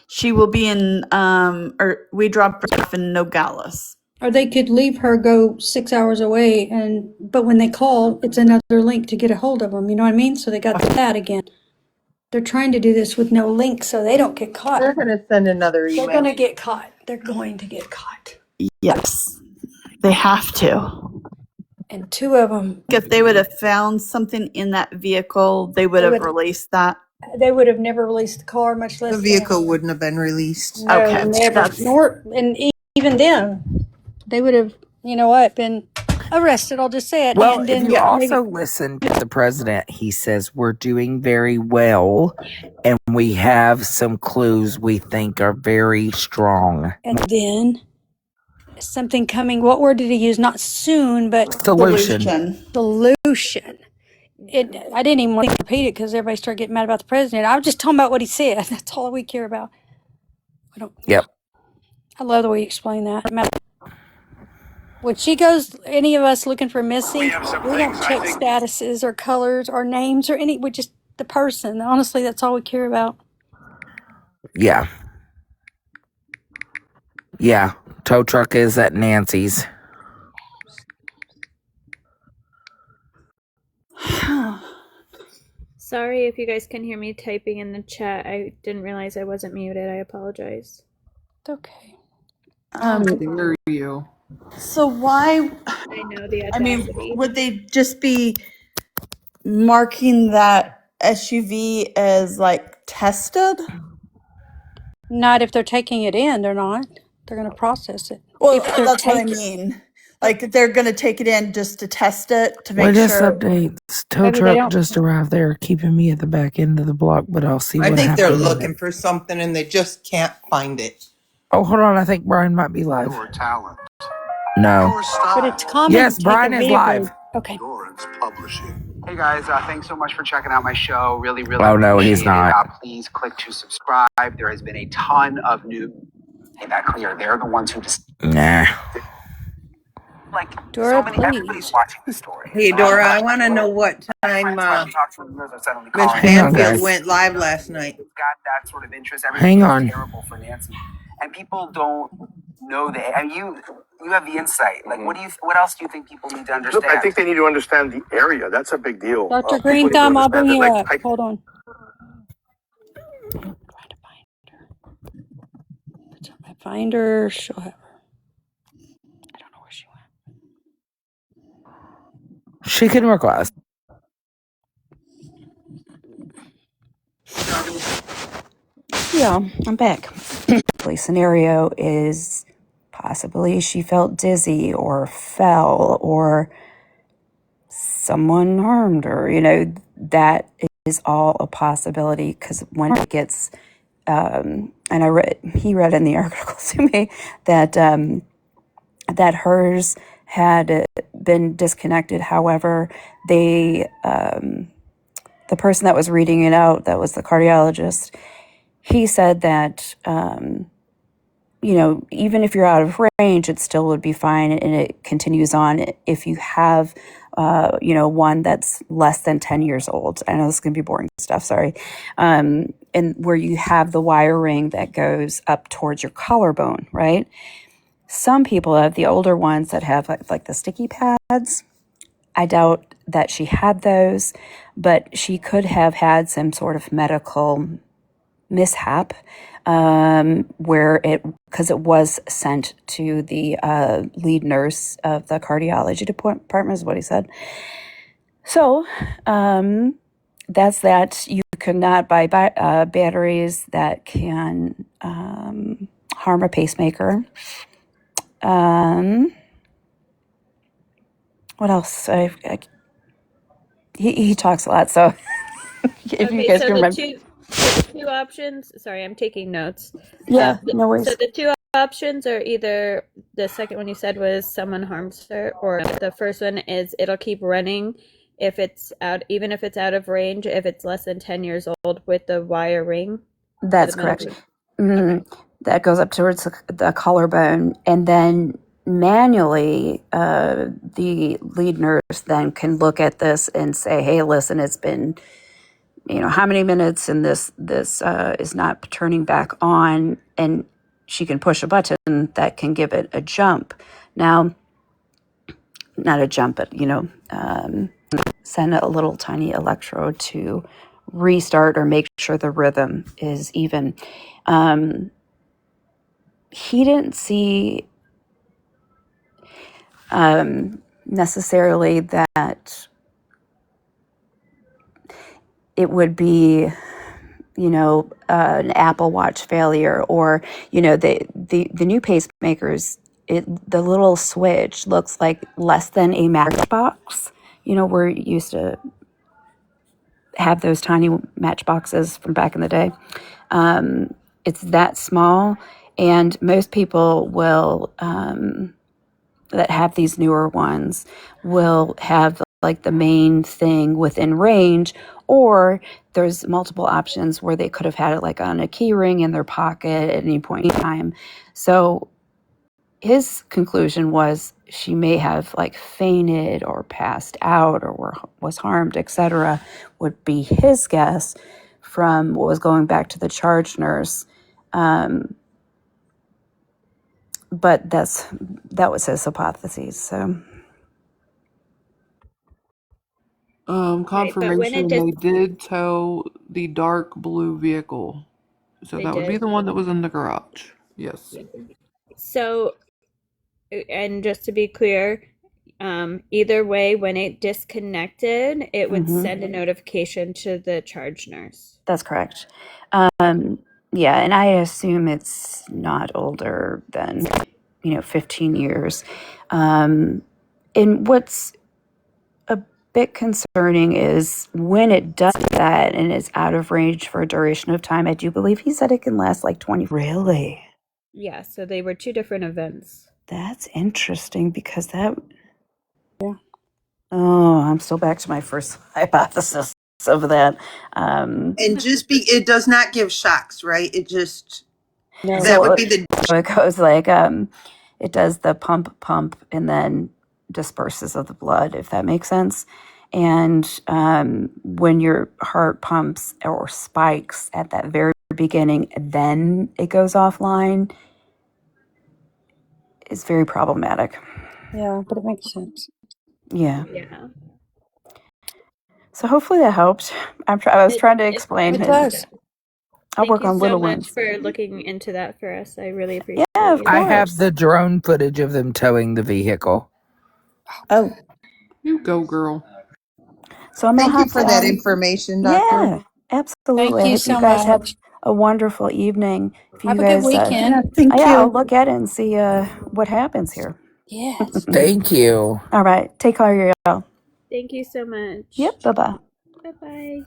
she will be in, or we dropped her off in Nogales. Or they could leave her, go 6 hours away, but when they call, it's another link to get a hold of them. You know what I mean? So they got that again. They're trying to do this with no link so they don't get caught. They're going to send another email. They're going to get caught. They're going to get caught. Yes, they have to. And two of them. If they would have found something in that vehicle, they would have released that. They would have never released the car, much less the vehicle wouldn't have been released. No, Okay, never. And even them, they would have, you know what, been arrested. I'll just say it. Well, and if then you also listen to the president, he says we're doing very well, and we have some clues we think are very strong. And then something coming. What word did he use? Not soon, but Solution. Solution. I didn't even want to repeat it because everybody started getting mad about the president. I was just talking about what he said. That's all we care about. Yep. I love the way you explain that. When she goes, any of us looking for missing, we don't check statuses or colors or names or we just the person. Honestly, that's all we care about. Yeah. Yeah, tow truck is at Nancy's. Sorry if you guys can hear me typing in the chat. I didn't realize I wasn't muted. I apologize. It's okay. How dare you? So why? I know the I mean, audacity. would they just be marking that SUV as like tested? Not if they're taking it in, they're not. They're going to process it. Well, If they're that's what I taking, mean. Like they're going to take it in just to test it to make Latest sure. updates. Tow maybe they truck don't. just arrived. They are keeping me at the back end of the block, but I'll see I what think they're happens. looking for something and they just can't find it. Oh, hold on. I think Brian might be live. Your talent. No. Your style. But it's common Yes, to take Brian a is vehicle. live. Okay. Doran's Publishing. Hey guys, thanks so much for checking out my show. Really Oh, no, he's appreciate it. not. Please click to subscribe. There has been a ton of new. Make that clear. They're the ones who just Nah. like Dora, so many. Everybody's please. watching the story. Hey, Dora, I want to know what time Miss Hang on, Banfield guys. went live last night. It's got that sort of interest. Hang Everything on. is terrible for Nancy, and people don't know that. And you have the insight. Like, what else do you think people need to understand? Look, I think they need to understand the area. That's a big deal. Dr. People Green need to Thumb, I'll understand bring that, you like, up. Hold on. Trying to find her. That's how I find her. She'll have her. I don't know where she went. She can request. Yeah, I'm back. The scenario is possibly she felt dizzy or fell or someone harmed her. You know, that is all a possibility because when it gets, and he read in the article to me that that hers had been disconnected. However, the person that was reading it out, that was the cardiologist, he said that, even if you're out of range, it still would be fine. And it continues on if you have, one that's less than 10 years old. I know this is going to be boring stuff, sorry. And where you have the wiring that goes up towards your collarbone, right? Some people have the older ones that have like the sticky pads. I doubt that she had those, but she could have had some sort of medical mishap because it was sent to the lead nurse of the cardiology department is what he said. So that's that. You cannot buy batteries that can harm a pacemaker. What else? He talks a lot, so if you guys So can the remember. two options. Sorry, I'm taking notes. Yeah, no worries. So the two options are either the second one you said was someone harms her, or the first one is it'll keep running if it's out, even if it's out of range, if it's less than 10 years old with the wiring. That's correct. Okay. That goes up towards the collarbone, and then manually the lead nurse then can look at this and say, hey, listen, it's been how many minutes, and this is not turning back on, and she can push a button that can give it a jump. Now, not a jump, but send a little tiny electrode to restart or make sure the rhythm is even. He didn't see necessarily that it would be an Apple Watch failure, or the new pacemakers. The little switch looks like less than a matchbox. We're used to have those tiny matchboxes from back in the day. It's that small, and most people will that have these newer ones will have like the main thing within range, or there's multiple options where they could have had it like on a key ring in their pocket at any point in time. So his conclusion was she may have like fainted or passed out or was harmed, etc., would be his guess from what was going back to the charge nurse. but that was his hypothesis. So Confirmation, they did tow the dark blue vehicle. So that would be the one that was in the garage. Yes. So, and just to be clear, either way, when it disconnected, it would send a notification to the charge nurse. That's correct. Yeah, and I assume it's not older than 15 years. And what's a bit concerning is when it does that and is out of range for a duration of time. I do believe he said it can last like 20. Really? Yeah, so they were two different events. That's interesting because that. Yeah. Oh, I'm still back to my first hypothesis of that. And it does not give shocks, right? It just No. that would be the. So it goes like it does the pump and then disperses of the blood, if that makes sense. And when your heart pumps or spikes at that very beginning, then it goes offline, is very problematic. Yeah, but it makes sense. Yeah. Yeah. So hopefully that helped. I was trying to explain. It does. I'll work on little Thank you so ones. much for looking into that for us. I really appreciate Yeah, of it. course. I have the drone footage of them towing the vehicle. Oh, You go, girl. So I'm Thank gonna you for that information, Doctor. Yeah, absolutely. Thank I you hope so you guys have much. a wonderful evening. If you Have a guys, good weekend. thank yeah, I'll you. look at it and see what happens here. Yes. Thank you. All right, take care, y'all. Thank you so much. Yep, bye bye. Bye bye.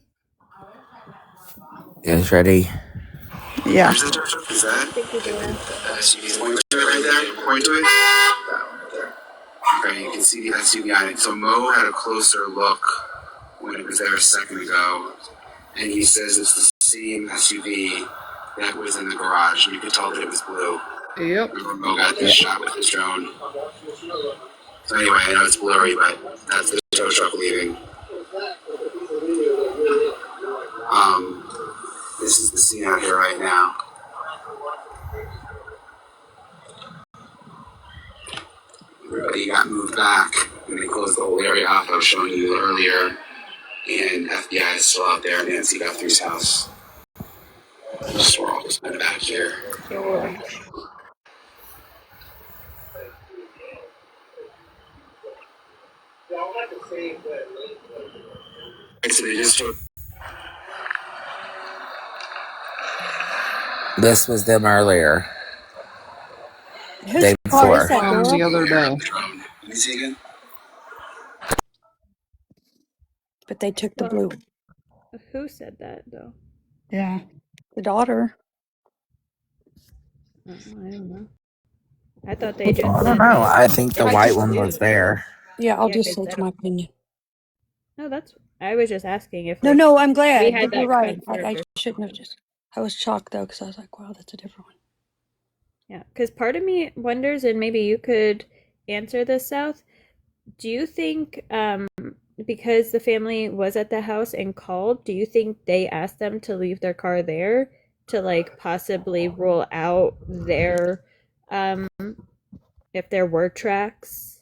You guys ready? Yeah. Is that? Thank you, Dora. SUV point to it right there. Point to it. That one right there. Okay, you can see the SUV on it. So Mo had a closer look when it was there a second ago, and he says it's the same SUV that was in the garage. You could tell that it was blue. Yep. Remember Mo got this shot with his drone. So anyway, I know it's blurry, but that's the tow truck leaving. This is the scene out here right now. Everybody got moved back, and they closed the whole area off. I was showing you earlier, and FBI is still out there. Nancy Guthrie's house. Just we're all just kind of back here. Sure. So they just took. This was them earlier. Whose Day car before. is that, Dora? The other day. Let me see again. But they took the blue. Who said that, though? Yeah. The daughter. I don't know. I thought they just I said don't know. they- I think the they white took one blue. was there. Yeah, I'll Yeah, just 'cause say I it's my opinion. No, I was just asking if. No, I'm glad. We had But you're that right. I confirmed. shouldn't have just. I was shocked though because I was like, wow, that's a different one. Yeah, because part of me wonders, and maybe you could answer this, South. Do you think, because the family was at the house and called, do you think they asked them to leave their car there to like possibly rule out their, if there were tracks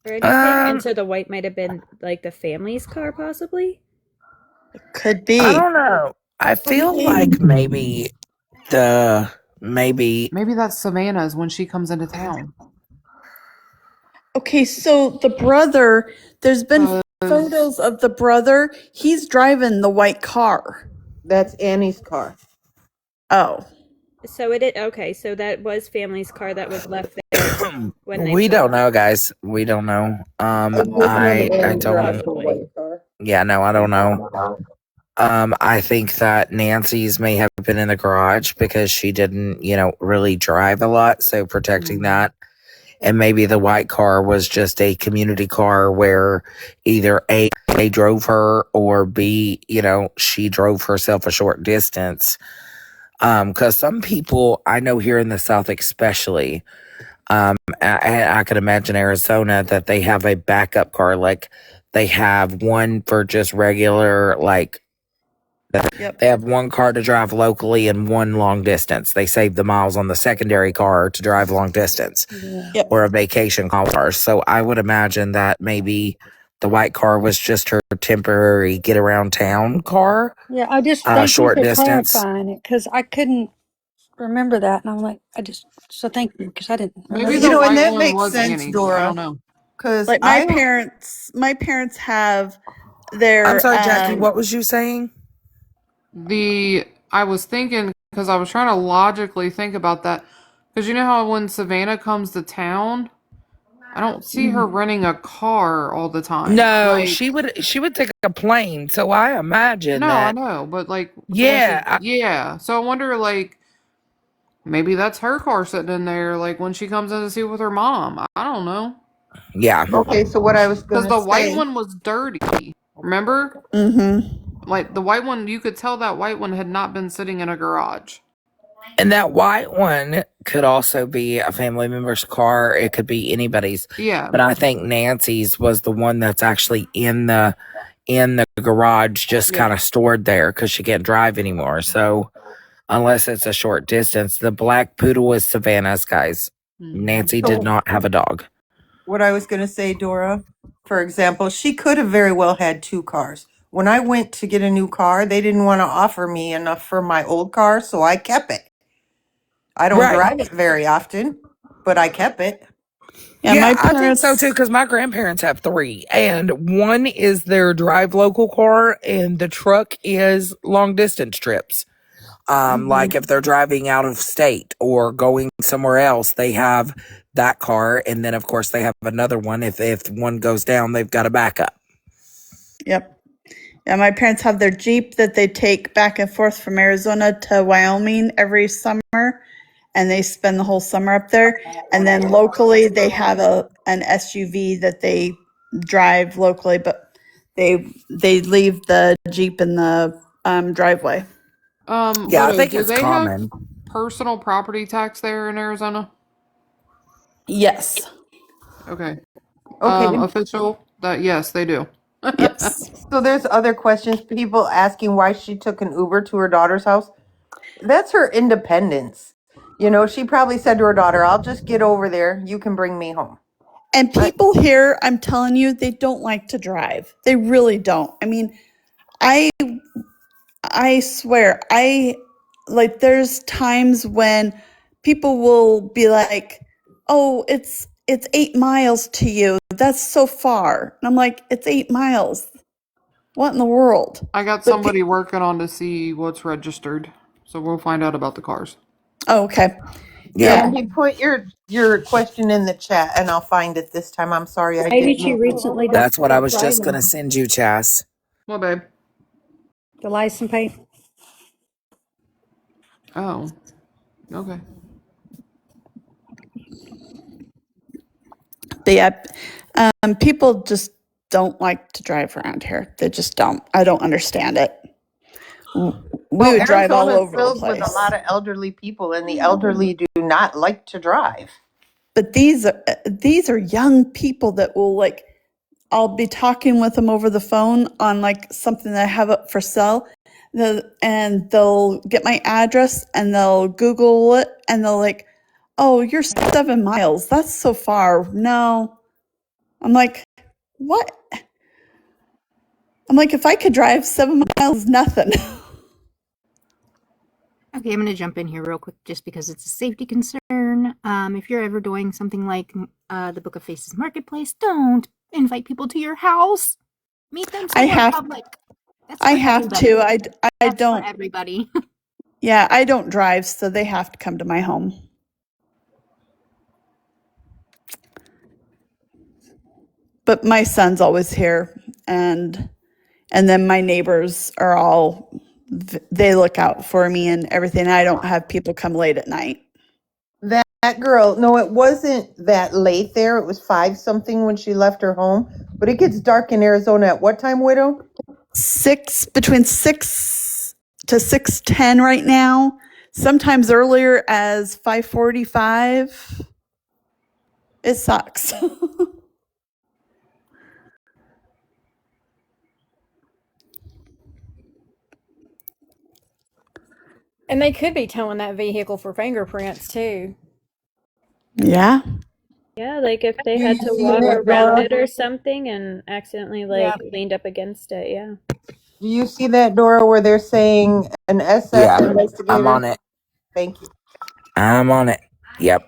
or anything? And so the white might have been like the family's car, possibly? Could be. I don't know. I feel like maybe Maybe that's Savannah's when she comes into town. Okay, so the brother, there's been photos of the brother. He's driving the white car. That's Annie's car. Oh. So it is okay. So that was family's car that was left there when they. we don't know, guys. We don't know. I don't. Yeah, no, I don't know. I think that Nancy's may have been in the garage because she didn't, really drive a lot, so protecting that. And maybe the white car was just a community car where either A, they drove her, or B, she drove herself a short distance. Because some people I know here in the South, especially, I could imagine Arizona, that they have a backup car. Like they have one for just regular, like They have one car to drive locally and one long distance. They save the miles on the secondary car to drive long distance or a vacation car. So I would imagine that maybe the white car was just her temporary get around town car. Yeah, I just thank you Short for distance. clarifying it because I couldn't remember that, and I'm like, so thank you because I didn't remember. Maybe You the know, and white that one makes was sense, Annie. I don't Dora, know. because Like my parents have I'm their sorry, Jackie, what was you saying? I was thinking, because I was trying to logically think about that, because you know how when Savannah comes to town, I don't see her renting a car all the time. No, Like, she would take a plane. So I imagine no, I that. know, but like when she, Yeah, yeah. So I wonder, like, maybe that's her car sitting in there, like when she comes in to see with her mom. I don't know. yeah. okay, so what I was Because gonna the white say, one was dirty. Remember? Like the white one, you could tell that white one had not been sitting in a garage. And that white one could also be a family member's car. It could be anybody's. Yeah. But I think Nancy's was the one that's actually in the garage, just kind of stored there because she can't drive anymore. So unless it's a short distance, the black poodle is Savannah's, guys. Nancy did so not have a dog. what I was gonna say, Dora, for example, she could have very well had two cars. When I went to get a new car, they didn't want to offer me enough for my old car, so I kept it. I don't Right. drive it very often, but I kept it. Yeah, I think so too, because my grandparents have three, and one is their drive local car, and the truck is long distance trips. Like if they're driving out of state or going somewhere else, they have that car, and then of course they have another one. If one goes down, they've got a backup. Yep. Yeah, my parents have their Jeep that they take back and forth from Arizona to Wyoming every summer, and they spend the whole summer up there. And then locally, they have an SUV that they drive locally, but they leave the Jeep in the driveway. Yeah, I Widow, think do it's they have common. personal property tax there in Arizona? Yes. Okay. Okay, Official that yes, they do. Yes. so there's other questions. People asking why she took an Uber to her daughter's house. That's her independence. You know, she probably said to her daughter, I'll just get over there. You can bring me home. And people here, I'm telling you, they don't like to drive. They really don't. I mean, I swear, there's times when people will be like, "Oh, it's 8 miles to you. That's so far." And I'm like, "It's 8 miles. What in the world?" I got somebody working on to see what's registered, so we'll find out about the cars. Oh, okay. Yeah. Andy, put your question in the chat and I'll find it this time. I'm sorry I Maybe didn't. she recently That's what I was just driving. gonna send you, Chas. What, babe? The license plate. Oh, okay. But yeah, people just don't like to drive around here. They just don't. I don't understand it. We would drive all Arizona's over the filled with a place. lot of elderly people, and the elderly do not like to drive. But these are young people that will like. I'll be talking with them over the phone on like something that I have up for sale, and they'll get my address and they'll Google it and they'll like, "Oh, you're 7 miles. That's so far." No, I'm like, what? I'm like, if I could drive 7 miles, nothing. Okay, I'm going to jump in here real quick just because it's a safety concern. If you're ever doing something like the Book of Faces Marketplace, don't invite people to your house. Meet them somewhere public. That's I for have everybody. to. I That's don't. for everybody. Yeah, I don't drive, so they have to come to my home. But my son's always here, and then my neighbors are all, they look out for me and everything. I don't have people come late at night. That girl, no, it wasn't that late there. It was 5 something when she left her home. But it gets dark in Arizona at what time, Widow? Between 6 to 6:10 right now. Sometimes earlier as 5:45. It sucks. And they could be towing that vehicle for fingerprints too. Yeah. Yeah, like if they Do had you to see walk that, around Dora? it or something and accidentally Yeah. leaned up against it, yeah. Do you see that, Dora, where they're saying an SF Yeah, I'm investigator? on it. Thank you. I'm on it. Yep.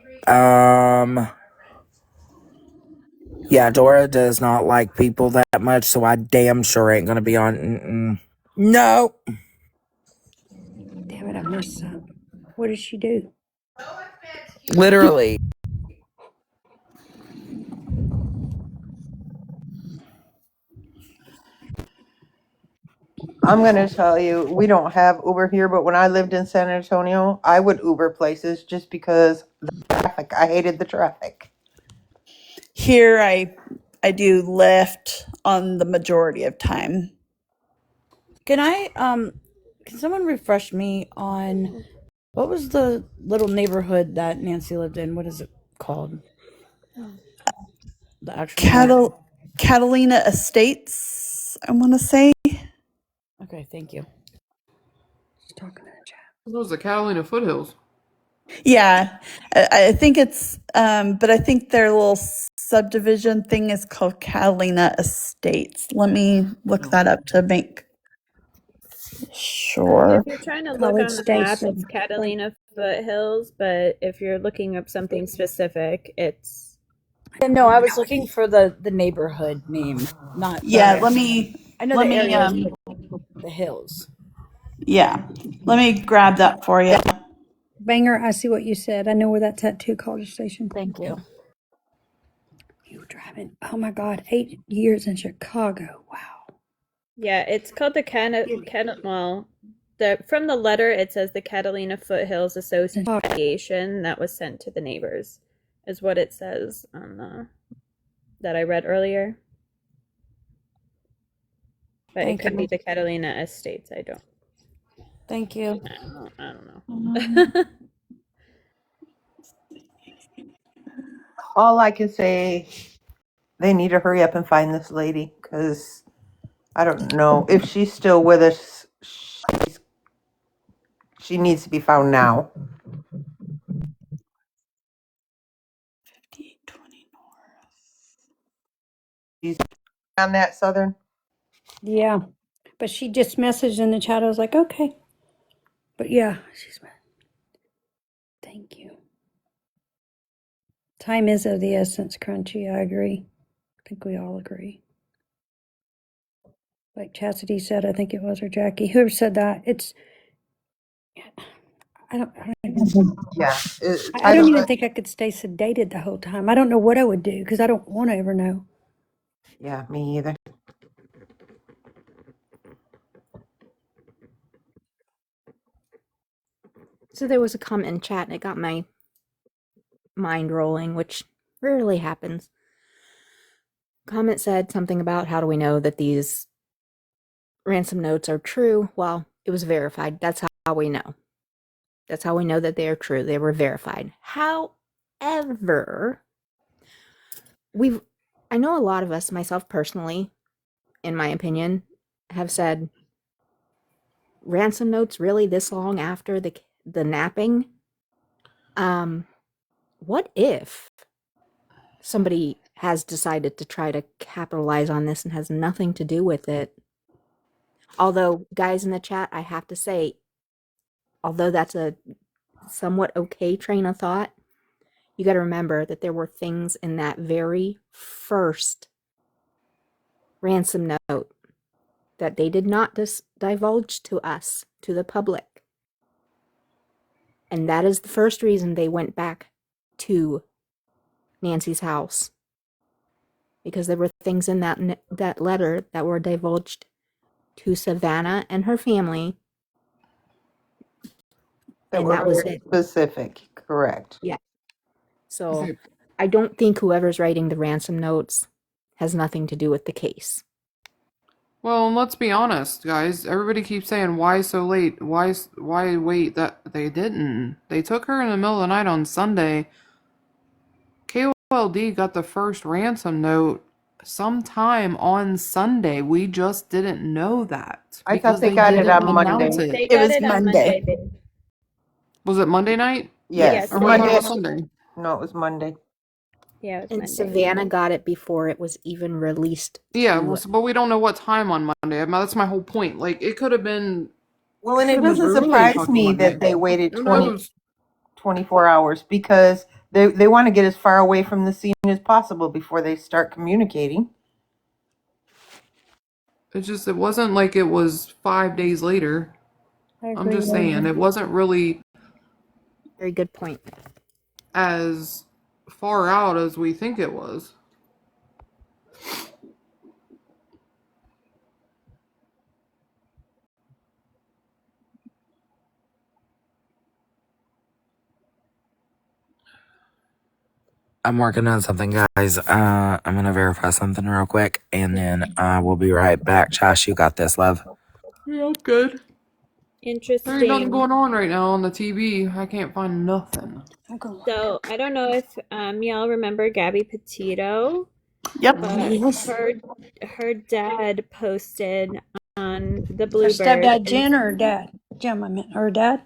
Yeah, Dora does not like people that much, so I damn sure ain't gonna be on. No. Damn it, I missed some. What did she do? Literally. I'm going to tell you, we don't have Uber here, but when I lived in San Antonio, I would Uber places just because the traffic. I hated the traffic. Here I do Lyft on the majority of time. Can can someone refresh me on what was the little neighborhood that Nancy lived in? What is it called? The actual name. Catalina Estates, I want to say. Okay, thank you. She's talking in the chat. Those are the Catalina foothills. Yeah, I think it's, but I think their little subdivision thing is called Catalina Estates. Let me look that up to make sure. If you're trying to look College on the map, it's Station. Catalina Foothills, but if you're looking up something specific, it's No, I was looking for the neighborhood name, not Yeah, the. I know let the me, areas, but the hills. yeah, let me grab that for you. Banger, I see what you said. I know where that's at too, College Station. Thank you. You were driving, oh my God, 8 years in Chicago. Wow. yeah, it's called well, from the letter it says the Catalina Foothills Association that was sent to the neighbors, is what it says on the that I read earlier. But it could be the Catalina Estates. I don't. Thank you. I don't know. All I can say, they need to hurry up and find this lady because I don't know if she's still with us. She needs to be found now. 5820 North. She's on that Southern. Yeah, but she just messaged in the chat. I was like, okay. But yeah, thank you. Time is of the essence, Crunchy. I agree. I think we all agree. Like Chastity said, I think it was, or Jackie, whoever said that. I don't Yeah. I don't even think I could stay sedated the whole time. I don't know what I would do because I don't want to ever know. Yeah, me either. So there was a comment in chat and it got my mind rolling, which rarely happens. Comment said something about how do we know that these ransom notes are true? Well, it was verified. That's how we know. That's how we know that they are true. They were verified. However, I know a lot of us, myself personally, in my opinion, have said ransom notes really this long after the napping. What if somebody has decided to try to capitalize on this and has nothing to do with it? Although, guys in the chat, I have to say, although that's a somewhat okay train of thought, you got to remember that there were things in that very first ransom note that they did not divulge to us, to the public. And that is the first reason they went back to Nancy's house. Because there were things in that letter that were divulged to Savannah and her family. And that was it. Specific, correct. Yeah. So I don't think whoever's writing the ransom notes has nothing to do with the case. Well, and let's be honest, guys. Everybody keeps saying, why so late? Why wait? That they didn't. They took her in the middle of the night on Sunday. KOLD got the first ransom note sometime on Sunday. We just didn't know that. I thought they got it on Monday. They got it on Monday. Was it Monday night? Yes. Or I thought it Monday. was Sunday. No, it was Monday. Yeah, it was And Monday. Savannah got it before it was even released. Yeah, but we don't know what time on Monday. That's my whole point. Like, it could have been. Well, and it Could have been doesn't early surprise fucking me Monday. that they waited Who knows? 24 hours because they want to get as far away from the scene as possible before they start communicating. It wasn't like it was 5 days later. I'm just saying, it wasn't really Very good point. as far out as we think it was. I'm working on something, guys. I'm gonna verify something real quick, and then we'll be right back. Josh, you got this, love. Yeah, good. Interesting. There ain't nothing going on right now on the TV. I can't find nothing. So I don't know if y'all remember Gabby Petito. Yep. But her dad posted on the Her Bluebird. stepdad, Jen, or her dad? Jim, I meant, or dad?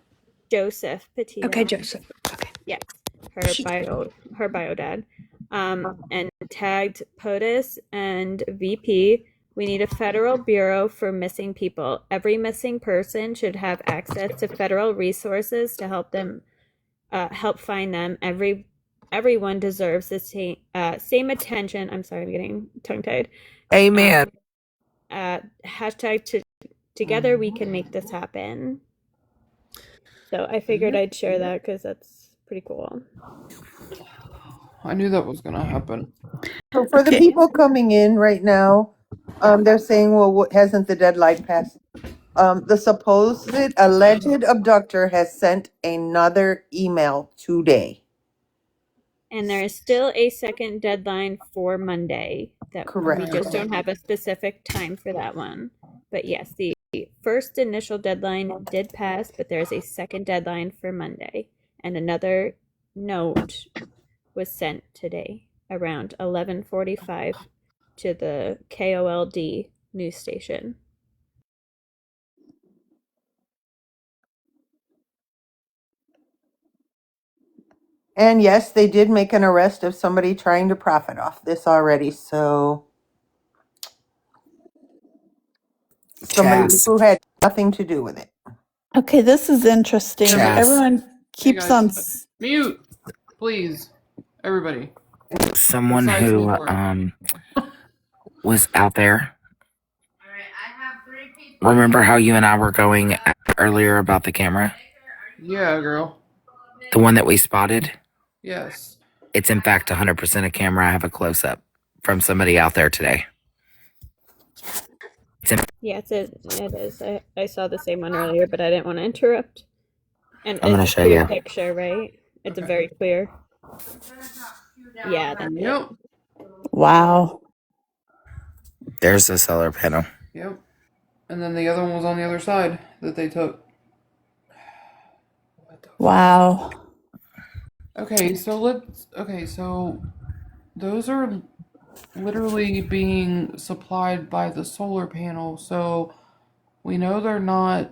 Joseph Petito. Okay, Joseph. Okay. Yes, her bio dad. And tagged POTUS and VP. We need a federal bureau for missing people. Every missing person should have access to federal resources to help them, help find them. Everyone deserves the same attention. I'm sorry, I'm getting tongue-tied. Amen. Hashtag together we can make this happen. So I figured I'd share that because that's pretty cool. I knew that was gonna happen. So for the people coming in right now, they're saying, well, what hasn't the deadline passed? The supposed alleged abductor has sent another email today. And there is still a second deadline for Monday. Correct. We just don't have a specific time for that one. But yes, the first initial deadline did pass, but there's a second deadline for Monday. And another note was sent today around 11:45 to the KOLD news station. And yes, they did make an arrest of somebody trying to profit off this already. So somebody who had nothing to do with it. Okay, this is interesting. Everyone keeps on. Mute, please, everybody. Someone who was out there. Remember how you and I were going earlier about the camera? Yeah, girl. The one that we spotted? Yes. It's in fact 100% a camera. I have a close up from somebody out there today. Yes, it is. I saw the same one earlier, but I didn't want to interrupt. And I'm gonna it's a show clear you. picture, right? It's very clear. Yeah, that's it. Wow. There's the solar panel. Yep. And then the other one was on the other side that they took. Wow. Okay, so those are literally being supplied by the solar panel, so we know they're not.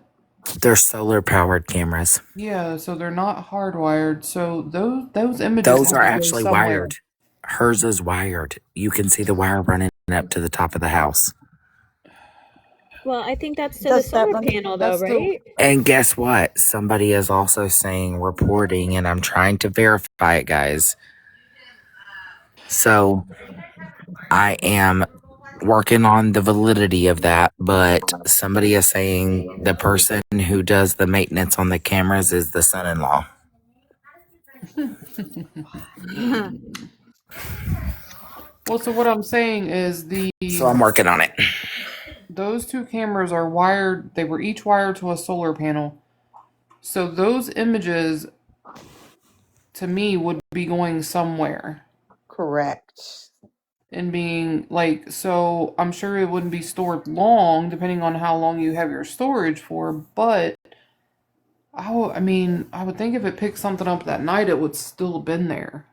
They're solar powered cameras. Yeah, so they're not hardwired. So those images. Those are have to go actually somewhere. wired. Hers is wired. You can see the wire running up to the top of the house. Well, I think that's to the solar panel, though, right? And guess what? Somebody is also saying reporting, and I'm trying to verify it, guys. So I am working on the validity of that, but somebody is saying the person who does the maintenance on the cameras is the son-in-law. Well, so what I'm saying is So I'm working on it. Those two cameras are wired. They were each wired to a solar panel. So those images, to me, would be going somewhere. Correct. And being like, so I'm sure it wouldn't be stored long, depending on how long you have your storage for, but I would think if it picked something up that night, it would still have been there.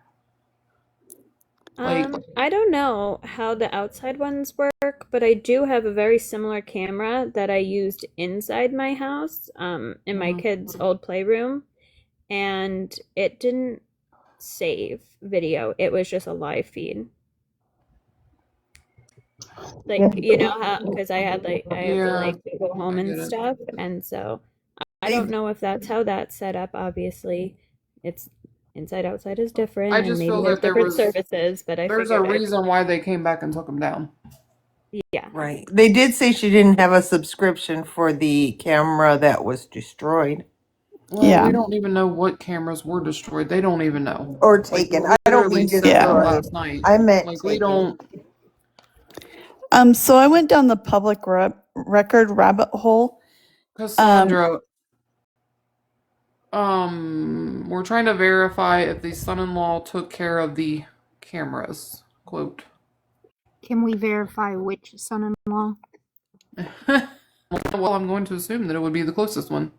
I don't know how the outside ones work, but I do have a very similar camera that I used inside my house, in my kids' old playroom. and it didn't save video. It was just a live feed. Like, you know how, because I have to like go home and stuff, and so I don't know if that's how that's set up. Obviously, it's inside outside is different, I and just maybe feel there's that different services. But I there's a figured reason why they came back and took them down. Yeah. Right. They did say she didn't have a subscription for the camera that was destroyed. Well, we don't even know what cameras were destroyed. They don't even know. Or taken. Like, I don't literally mean set destroyed. them last night. I meant like taken. we don't. So I went down the public record rabbit hole. Cassandra, we're trying to verify if the son-in-law took care of the cameras. Quote. Can we verify which son-in-law? Well, I'm going to assume that it would be the closest one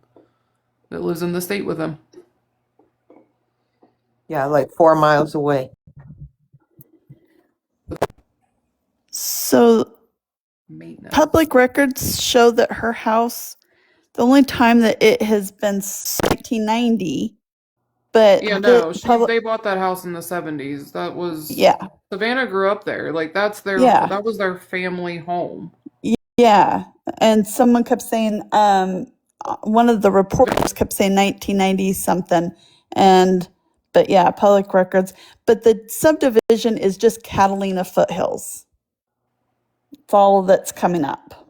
that lives in the state with him. Yeah, like 4 miles away. So public records show that her house, the only time that it has been 1990, but yeah, no, they bought that house in the 70s. That was Savannah grew up there. Like that was their family home. Yeah, and someone kept saying, one of the reporters kept saying 1990 something, but yeah, public records. But the subdivision is just Catalina Foothills. It's all that's coming up.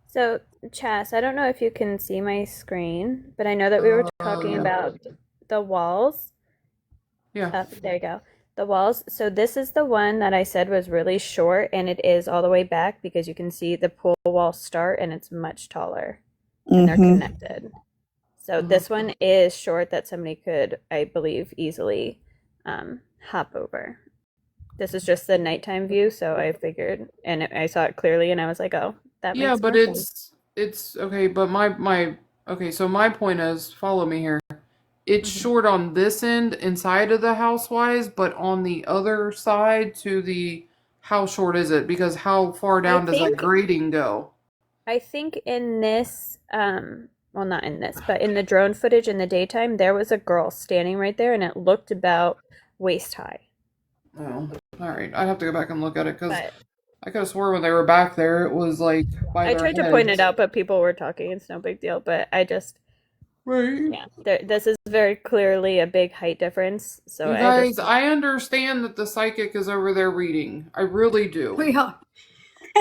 So, Chas, I don't know if you can see my screen, but I know that we were talking about the walls. Yeah. There you go. The walls. So this is the one that I said was really short, and it is all the way back because you can see the pool wall start, and it's much taller, and they're connected. So this one is short that somebody could, I believe, easily hop over. This is just the nighttime view, so I figured, and I saw it clearly, and I was like, oh, that makes but more sense. it's okay. But so my point is, follow me here. It's short on this end inside of the house wise, but on the other side to the how short is it? Because how far down does that grading go? I think in this, well, not in this, but in the drone footage in the daytime, there was a girl standing right there, and it looked about waist high. Oh, all right. I'd have to go back and look at it because I could have swore when they were back there, it was like by I their tried to point it out, but people were talking. It's no big deal. But I just, yeah, this is very clearly a big height difference. So you guys, I understand that the psychic is over there reading. I really do. We are.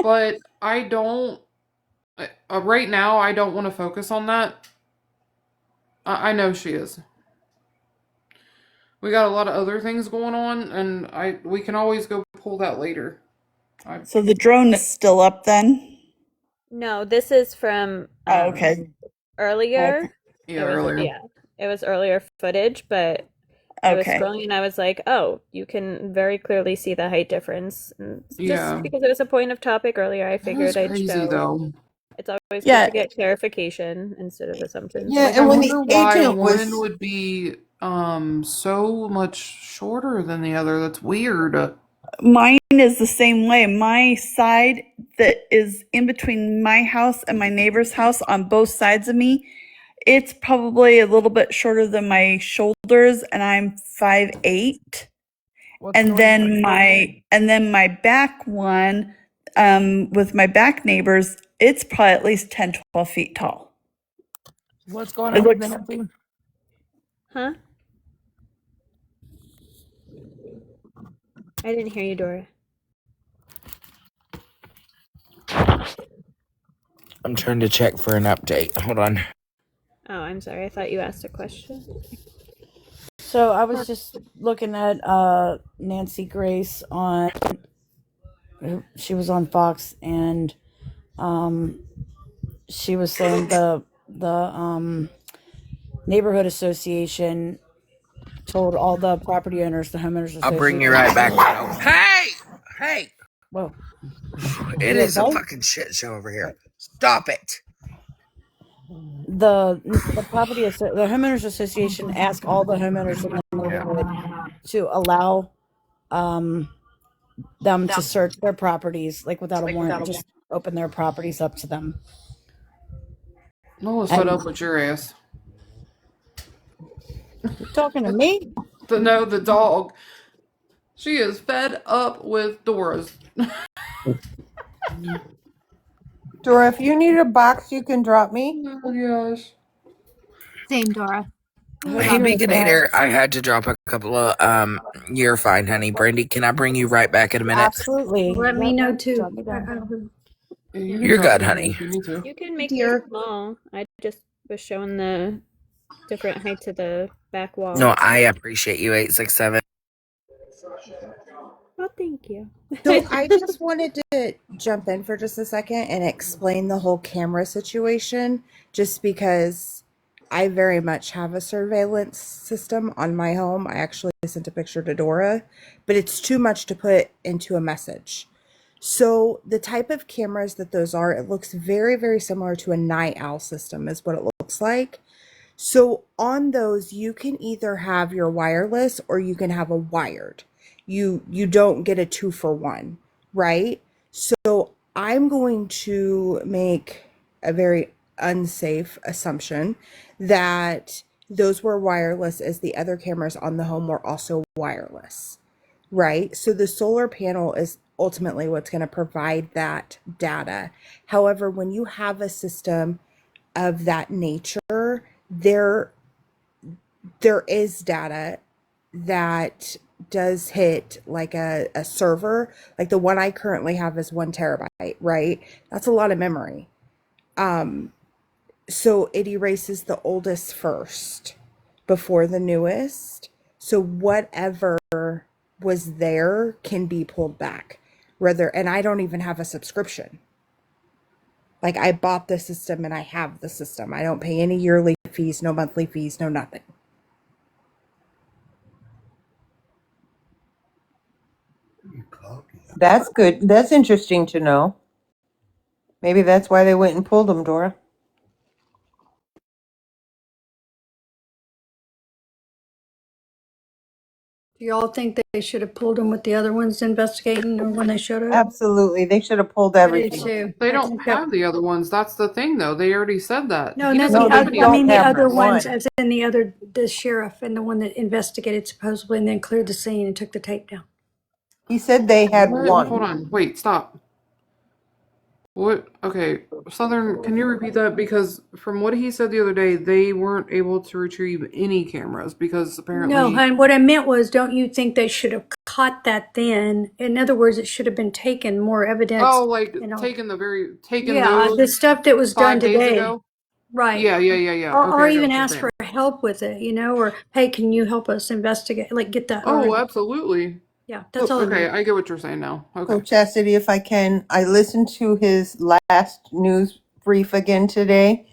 But I don't. Right now, I don't want to focus on that. I know she is. We got a lot of other things going on, and we can always go pull that later. So the drone is still up then? No, this is from earlier. Okay. Yeah, earlier. Yeah, it was earlier footage, but I was scrolling and I was like, oh, you can very clearly see the height difference. And just because it was a point of topic earlier, I figured I'd show. Though. It's always good to get clarification instead of assumptions. Yeah, like, and I when wonder the why agent one was would be so much shorter than the other. That's weird. Mine is the same way. My side that is in between my house and my neighbor's house on both sides of me, it's probably a little bit shorter than my shoulders, and I'm 5'8". And then my back one, with my back neighbors, it's probably at least 10, 12 feet tall. What's going on with Nancy? Huh? I didn't hear you, Dora. I'm trying to check for an update. Hold on. Oh, I'm sorry. I thought you asked a question. So I was just looking at Nancy Grace on. She was on Fox, and she was saying the neighborhood association told all the property owners, the homeowners association. I'll bring you right back. Hey! Whoa! It is a fucking shit show over here. Stop it. The homeowners association asked all the homeowners in the neighborhood to allow them to search their properties without a warrant, just open their properties up to them. No, let's set up with your ass. Talking to me? No, the dog. She is fed up with Dora's. Dora, if you need a box, you can drop me. Oh gosh. Same, Dora. Hey, Beaconator, I had to drop a couple of, you're fine, honey. Brandy, can I bring you right back in a minute? Absolutely. Let me know too. Drop me down. You're good, honey. You can make these small. I just was showing the different heights of the back wall. No, I appreciate you, 867. Well, thank you. So I just wanted to jump in for just a second and explain the whole camera situation, just because I very much have a surveillance system on my home. I actually sent a picture to Dora, but it's too much to put into a message. So the type of cameras that those are, it looks very, very similar to a night owl system is what it looks like. So on those, you can either have your wireless or you can have a wired. You don't get a 2-for-1, right? So I'm going to make a very unsafe assumption that those were wireless, as the other cameras on the home were also wireless, right? So the solar panel is ultimately what's going to provide that data. However, when you have a system of that nature, there is data that does hit like a server. Like the one I currently have is 1 terabyte, right? That's a lot of memory. So it erases the oldest first before the newest. So whatever was there can be pulled back. And I don't even have a subscription. Like I bought the system and I have the system. I don't pay any yearly fees, no monthly fees, no nothing. That's good. That's interesting to know. Maybe that's why they went and pulled them, Dora. Do y'all think they should have pulled them with the other ones investigating or when they showed up? Absolutely. They should have pulled I do everything. too. They I don't think that- have the other ones. That's the thing, though. They already said that. No, He no, doesn't the have other, any I mean the have other one. ones, as in the sheriff and the one that investigated supposedly and then cleared the scene and took the tape down. He said they had What? one. Hold on. Wait, stop. What? Okay. Southern, can you repeat that? Because from what he said the other day, they weren't able to retrieve any cameras because apparently. No, and what I meant was, don't you think they should have caught that then? In other words, it should have been taken more evidence. Oh, like taking those the stuff that was done 5 days today. ago? Right. Yeah. Or Okay, even ask for help with it, or hey, can you help us investigate? Like get that. Oh, absolutely. Yeah, that's all. Okay, I get what you're saying now. Okay. So Chastity, if I can, I listened to his last news brief again today.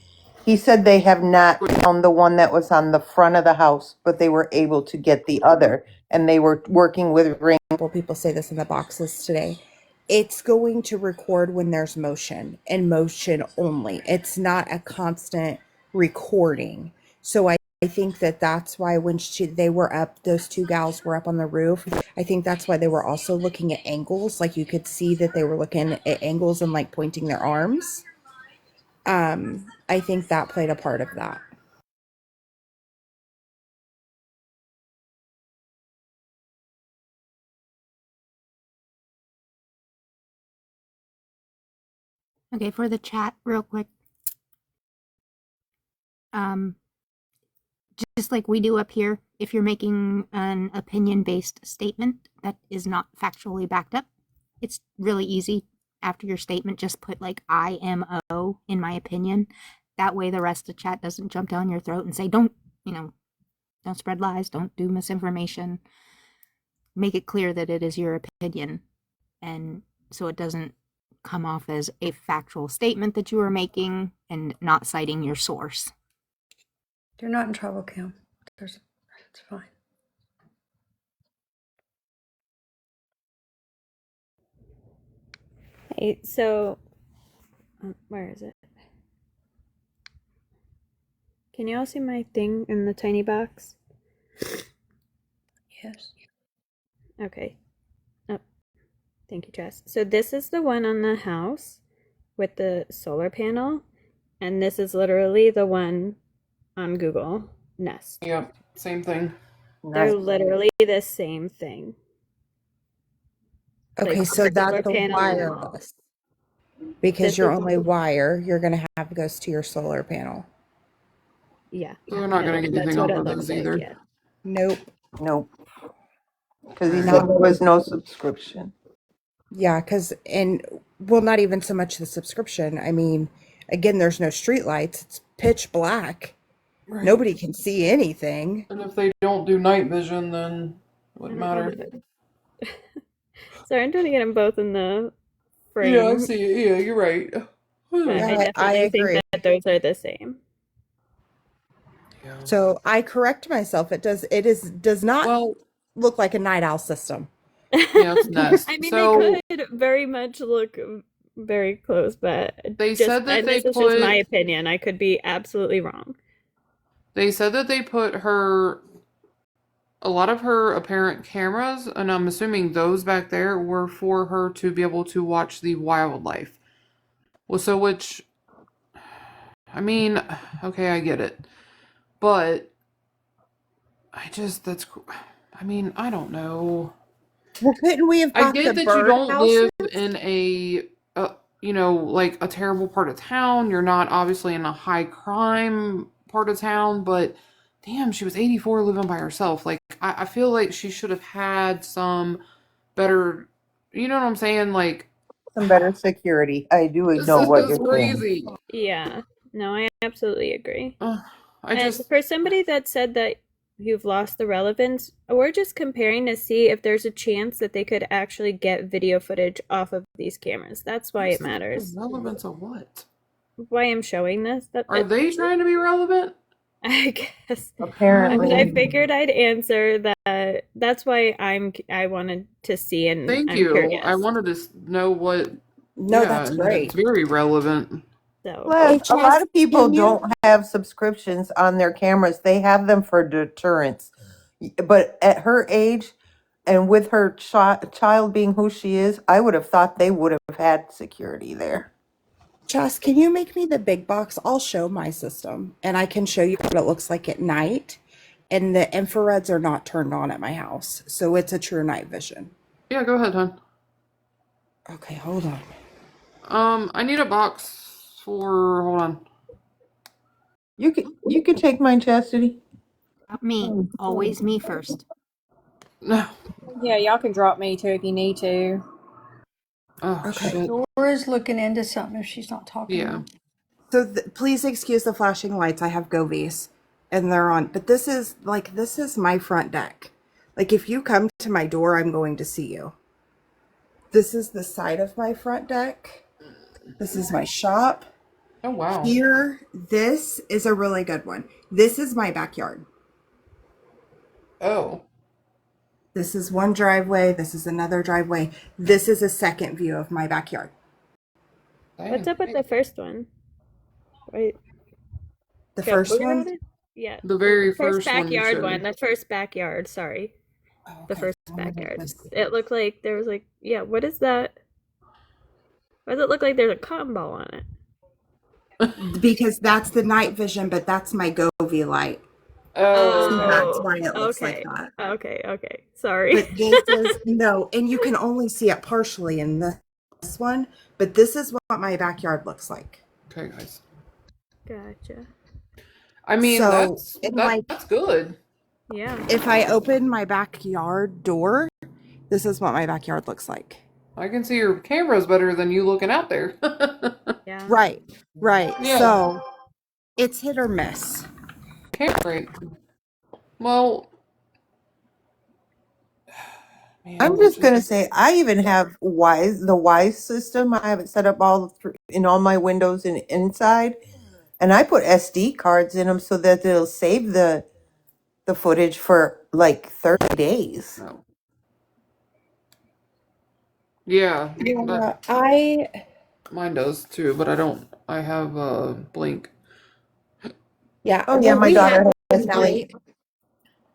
He said they have not found the one that was on the front of the house, but they were able to get the other, and they were working with Ring. People say this in the boxes today. It's going to record when there's motion and motion only. It's not a constant recording. So I think that's why when they were up, those two gals were up on the roof. I think that's why they were also looking at angles. Like you could see that they were looking at angles and like pointing their arms. I think that played a part of that. Okay, for the chat, real quick. Just like we do up here, if you're making an opinion-based statement that is not factually backed up, it's really easy. After your statement, just put like IMO in my opinion. That way the rest of the chat doesn't jump down your throat and say, don't spread lies, don't do misinformation. Make it clear that it is your opinion. And so it doesn't come off as a factual statement that you are making and not citing your source. They're not in trouble, Kim. It's fine. Hey, so where is it? Can you all see my thing in the tiny box? Yes. Okay. Oh, thank you, Jess. So this is the one on the house with the solar panel, and this is literally the one on Google Nest. Yep. Same thing. They're literally the same thing. Okay, Like, so that's solar a panel. wireless. Because This you're is- only wire, you're going to have goes to your solar panel. Yeah. So they're not going to get That's anything what off it of looks those like, either. yeah. Nope. Nope. Because he Alright. said there was no subscription. Yeah, well, not even so much the subscription. I mean, again, there's no street lights. It's pitch black. Right. Nobody can see anything. And if they don't do night vision, then it wouldn't matter. Sorry, I'm trying to get them both in the frame. Yeah, I see it. Yeah, you're right. But Yeah, I definitely agree. think that those are the same. Yeah. So I correct myself. Does not look like a night owl system. Yeah, it's Nest. I mean, So they could very much look very close, but they said that this is just my opinion. I could be absolutely wrong. They said that they put a lot of her apparent cameras, and I'm assuming those back there were for her to be able to watch the wildlife. Well, so which, I mean, okay, I get it. But I mean, I don't know. Well, couldn't we have I bought get the that you don't birdhouses? live in a, like a terrible part of town. You're not obviously in a high crime part of town, but damn, she was 84 living by herself. Like, I feel like she should have had some better, you know what I'm saying? Like, Some better security. I do this know what is you're saying. crazy. Yeah. No, I absolutely agree. I just, for somebody that said that you've lost the relevance, we're just comparing to see if there's a chance that they could actually get video footage off of these cameras. That's why it matters. the relevance of what? Why I'm showing this. Are they trying to be relevant? I guess. Apparently. I figured I'd answer that. That's why I wanted to see, and Thank I'm you. curious. I wanted to know what. No, that's and great. It's very relevant. So, Plus, a lot of people don't have subscriptions on their cameras. They have them for deterrence. But at her age, and with her child being who she is, I would have thought they would have had security there. Jess, can you make me the big box? I'll show my system, and I can show you what it looks like at night. And the infrareds are not turned on at my house, so it's a true night vision. Yeah, go ahead, hon. Okay, hold on. I need a box for. Hold on. You can take mine, Chastity. Not me. Always me first. No. Yeah, y'all can drop me too if you need to. Oh, Okay. shit. Dora's looking into something if she's not talking. Yeah. So please excuse the flashing lights. I have Govies, and they're on. But this is my front deck. Like, if you come to my door, I'm going to see you. This is the side of my front deck. This is my shop. Oh, wow. Here, this is a really good one. This is my backyard. Oh. This is one driveway. This is another driveway. This is a second view of my backyard. what's up with the first one? Right. The first one? Yeah. The very first one you backyard showed. one. The first backyard. Sorry. Oh, the first backyard. It looked like there was what is that? Why does it look like there's a cotton ball on it? Because that's the night vision, but that's my Govee light. Oh. So that's why it looks like that. Okay. Sorry. But this is, no, and you can only see it partially in this one, but this is what my backyard looks like. Okay, guys. Gotcha. I mean, So, that's good. Yeah. If I open my backyard door, this is what my backyard looks like. I can see your cameras better than you looking out there. Yeah. Right. Yeah. So it's hit or miss. Right. Well, man, I'm just gonna say I even have the Wise system. I have it set up in all my windows and inside, and I put SD cards in them so that it'll save the footage for like 30 days. Oh. Yeah. Mine does too, but I don't. I have Blink. Yeah. Oh yeah, my daughter has Blink.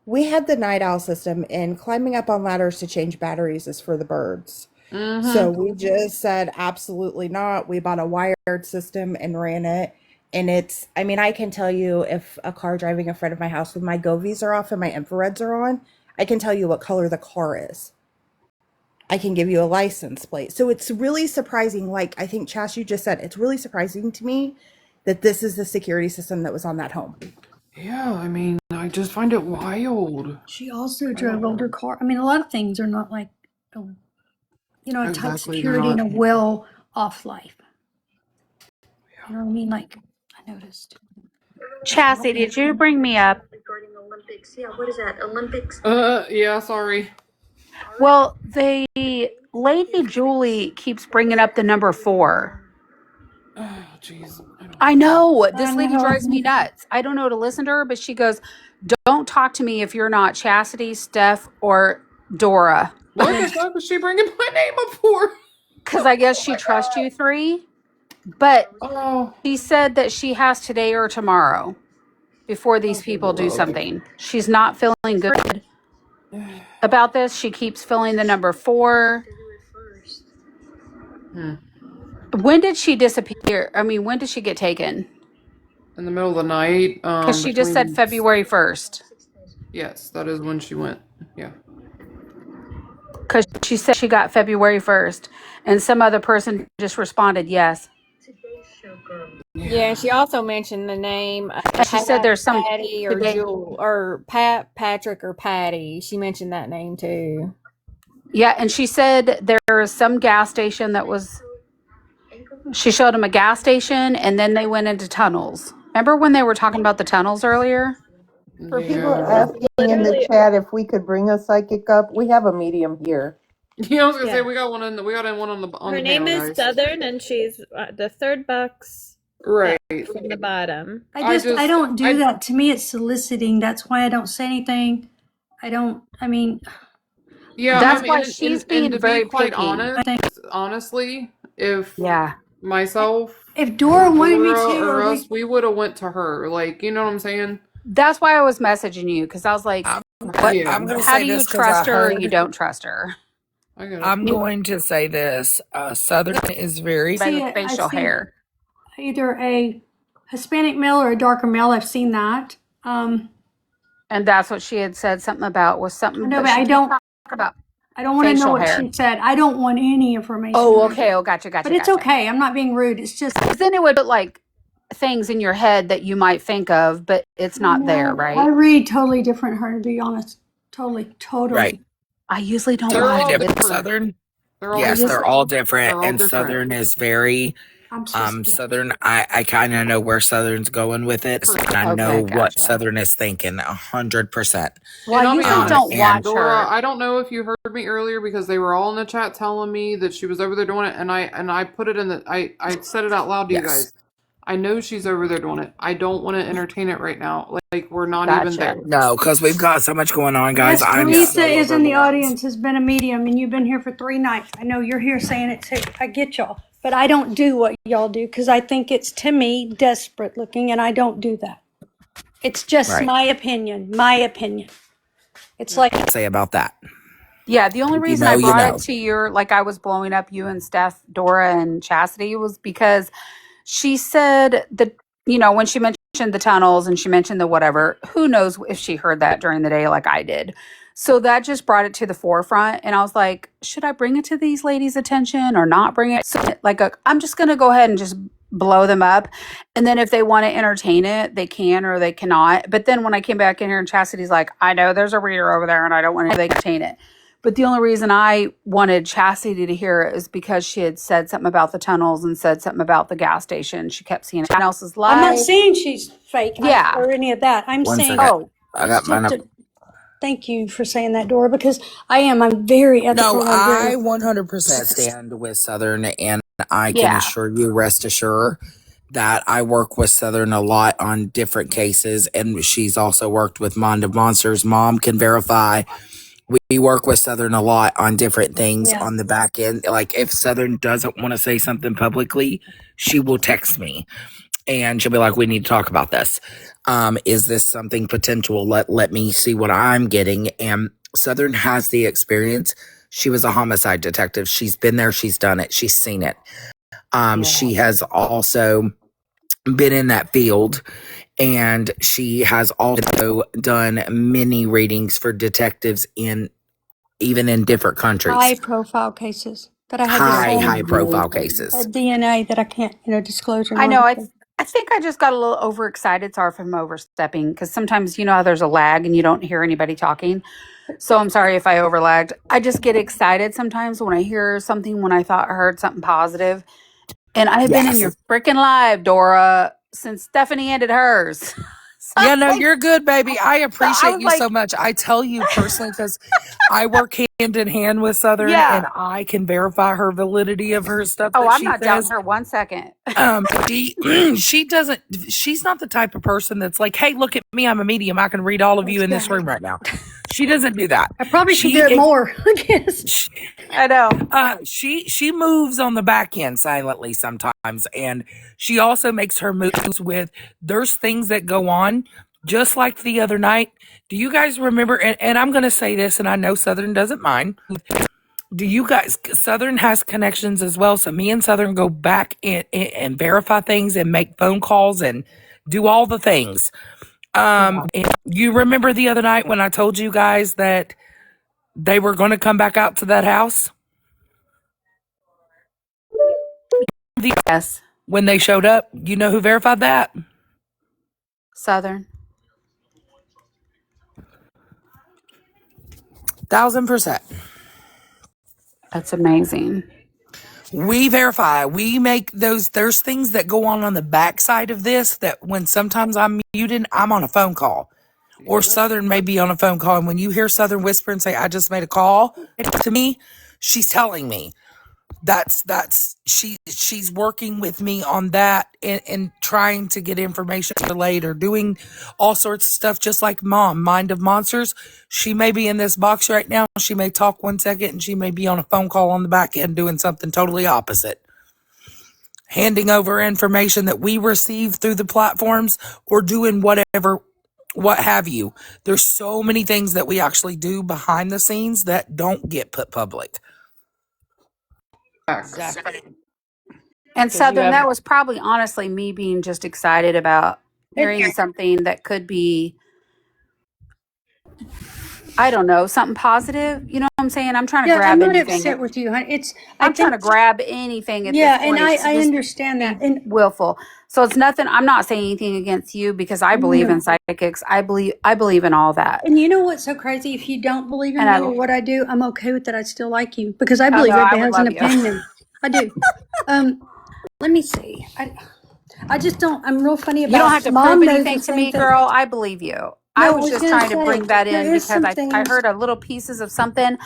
We had the night owl system, and climbing up on ladders to change batteries is for the birds. Mm-hmm. So we just said absolutely not. We bought a wired system and ran it, And it's, I mean, I can tell you if a car driving in front of my house with my govies are off and my infrareds are on, I can tell you what color the car is. I can give you a license plate. So it's really surprising. Like I think Chas, you just said, it's really surprising to me that this is the security system that was on that home. Yeah, I mean, I just find it wild. She also drove older car. I mean, a lot of things are not like, a tight Exactly, security they're and a well off life. You know what I mean? Like, I noticed. Chassie, did you bring me up? Regarding Olympics. Yeah, what is that? Olympics? Yeah, sorry. Well, the lady Julie keeps bringing up the number 4. Oh, jeez. I know. This lady drives me nuts. I don't know to listen to her, but she goes, don't talk to me if you're not Chastity, Steph, or Dora. What the fuck was she bringing my name up for? Because I guess she trusts you 3. But she said that she has today or tomorrow before these people do something. She's not feeling good about this. She keeps filling the number 4. When did she disappear? I mean, when did she get taken? In the middle of the night. Because she just said February 1st. Yes, that is when she went. Yeah. Because she said she got February 1st. And some other person just responded yes. Yeah, she also mentioned the name She said there's some Patty or Jewel or Patrick or Patty. She mentioned that name too. Yeah, and she said there is some gas station that was. She showed them a gas station, and then they went into tunnels. Remember when they were talking about the tunnels earlier? For people asking in the chat if we could bring a psychic up, we have a medium here. Yeah, I was gonna say we got one in the Her name is Southern, and she's the third box right from the bottom. I don't do that. To me, it's soliciting. That's why I don't say anything. Yeah, that's I mean, why she's being to very be quite picky. honestly, if myself, if Dora wanted me to, or us, we would have went to her. Like, you know what I'm saying? That's why I was messaging you, because I was like, I'm going to how say do you this trust her or heard, you don't trust her? I'm going to say this. Southern is very facial hair. Either a Hispanic male or a darker male. I've seen that. And that's what she had said something about was something. No, but I don't talk about. I don't want to know what she said. I don't want any information. Oh, okay. Oh, gotcha. But it's okay. I'm not being rude. It's just. Because then it would put like things in your head that you might think of, but it's not there, right? I read totally different her, to be honest. Totally. Right. I usually don't Totally watch different. Southern. Yes, they're all different, and Southern is very. Southern, I kind of know where Southern's going with it, so I know what Southern is thinking 100%. Well, I usually don't watch Dora, her. I don't know if you heard me earlier because they were all in the chat telling me that she was over there doing it, and I put it in the I said it out loud to you guys. I know she's over there doing it. I don't want to entertain it right now. Like we're not even there. No, because we've got so much going on, guys. Yes, Teresa is in the audience, has been a medium, and you've been here for 3 nights. I know you're here saying it too. I get y'all. But I don't do what y'all do because I think it's, to me, desperate looking, and I don't do that. It's just my opinion. My opinion. It's like say about that. Yeah, the only reason I brought it to your, like I was blowing up you and Steph, Dora, and Chastity was because she said that, when she mentioned the tunnels and she mentioned the whatever, who knows if she heard that during the day like I did. So that just brought it to the forefront. And I was like, should I bring it to these ladies' attention or not bring it? So I'm just going to go ahead and just blow them up. And then if they want to entertain it, they can or they cannot. But then when I came back in here and Chastity's like, I know there's a reader over there and I don't want to entertain it. But the only reason I wanted Chastity to hear it is because she had said something about the tunnels and said something about the gas station. She kept seeing someone else's live. I'm not saying she's fake or any of that. I'm saying, I got mine up. Thank you for saying that, Dora, because I'm very ethical. No, I 100% stand with Southern, and I can assure you, rest assured, that I work with Southern a lot on different cases, and she's also worked with Mind of Monsters. Mom can verify. We work with Southern a lot on different things on the back end. Like if Southern doesn't want to say something publicly, she will text me. And she'll be like, we need to talk about this. Is this something potential? Let me see what I'm getting. And Southern has the experience. She was a homicide detective. She's been there. She's done it. She's seen it. She has also been in that field, and she has also done many readings for detectives even in different countries. High profile cases that I had to High send profile cases. a DNA that I can't, disclose or I know. not. I think I just got a little overexcited. Sorry if I'm overstepping, because sometimes how there's a lag and you don't hear anybody talking. So I'm sorry if I overlagged. I just get excited sometimes when I hear something when I heard something positive. And I've been in your freaking live, Dora, since Stephanie ended hers. Yeah, no, you're good, baby. I appreciate you so much. I tell you personally, because I work hand in hand with Southern, and I can verify her validity of her stuff. Oh, that I'm she not says. doubting her 1 second. She's not the type of person that's like, hey, look at me, I'm a medium, I can read all of you in this room right now. She doesn't do that. I probably should do it more. I guess. I know. She moves on the back end silently sometimes, and she also makes her moves with, there's things that go on, just like the other night. Do you guys remember, and I'm going to say this, and I know Southern doesn't mind, do you guys, Southern has connections as well, so me and Southern go back and verify things and make phone calls and do all the things. And you remember the other night when I told you guys that they were going to come back out to that house? Yes. When they showed up, you know who verified that? Southern. 1000%. That's amazing. We verify. We make those. There's things that go on the backside of this that when sometimes I'm muted, I'm on a phone call. Or Southern may be on a phone call. And when you hear Southern whisper and say, I just made a call to me, she's telling me. She's working with me on that and trying to get information relayed or doing all sorts of stuff, just like Mom, Mind of Monsters. She may be in this box right now. She may talk 1 second and she may be on a phone call on the back end doing something totally opposite. Handing over information that we receive through the platforms or doing whatever, what have you. There's so many things that we actually do behind the scenes that don't get put public. Exactly. And Southern, that was probably honestly me being just excited about hearing something that could be, I don't know, something positive. You know what I'm saying? I'm trying to grab I'm not anything. upset with you. I'm trying to grab anything at this point. And I understand that. And willful. So it's nothing. I'm not saying anything against you because I believe in psychics. I believe in all that. And you know what's so crazy? If you don't believe in me or what I do, I'm okay with that. I still like you because I believe everybody has an opinion. I do. Let me see. I just don't. I'm real funny about. You don't have to Mom prove knows anything the to same me, thing. girl. I believe you. I was just trying to bring that in because I heard a little pieces of something,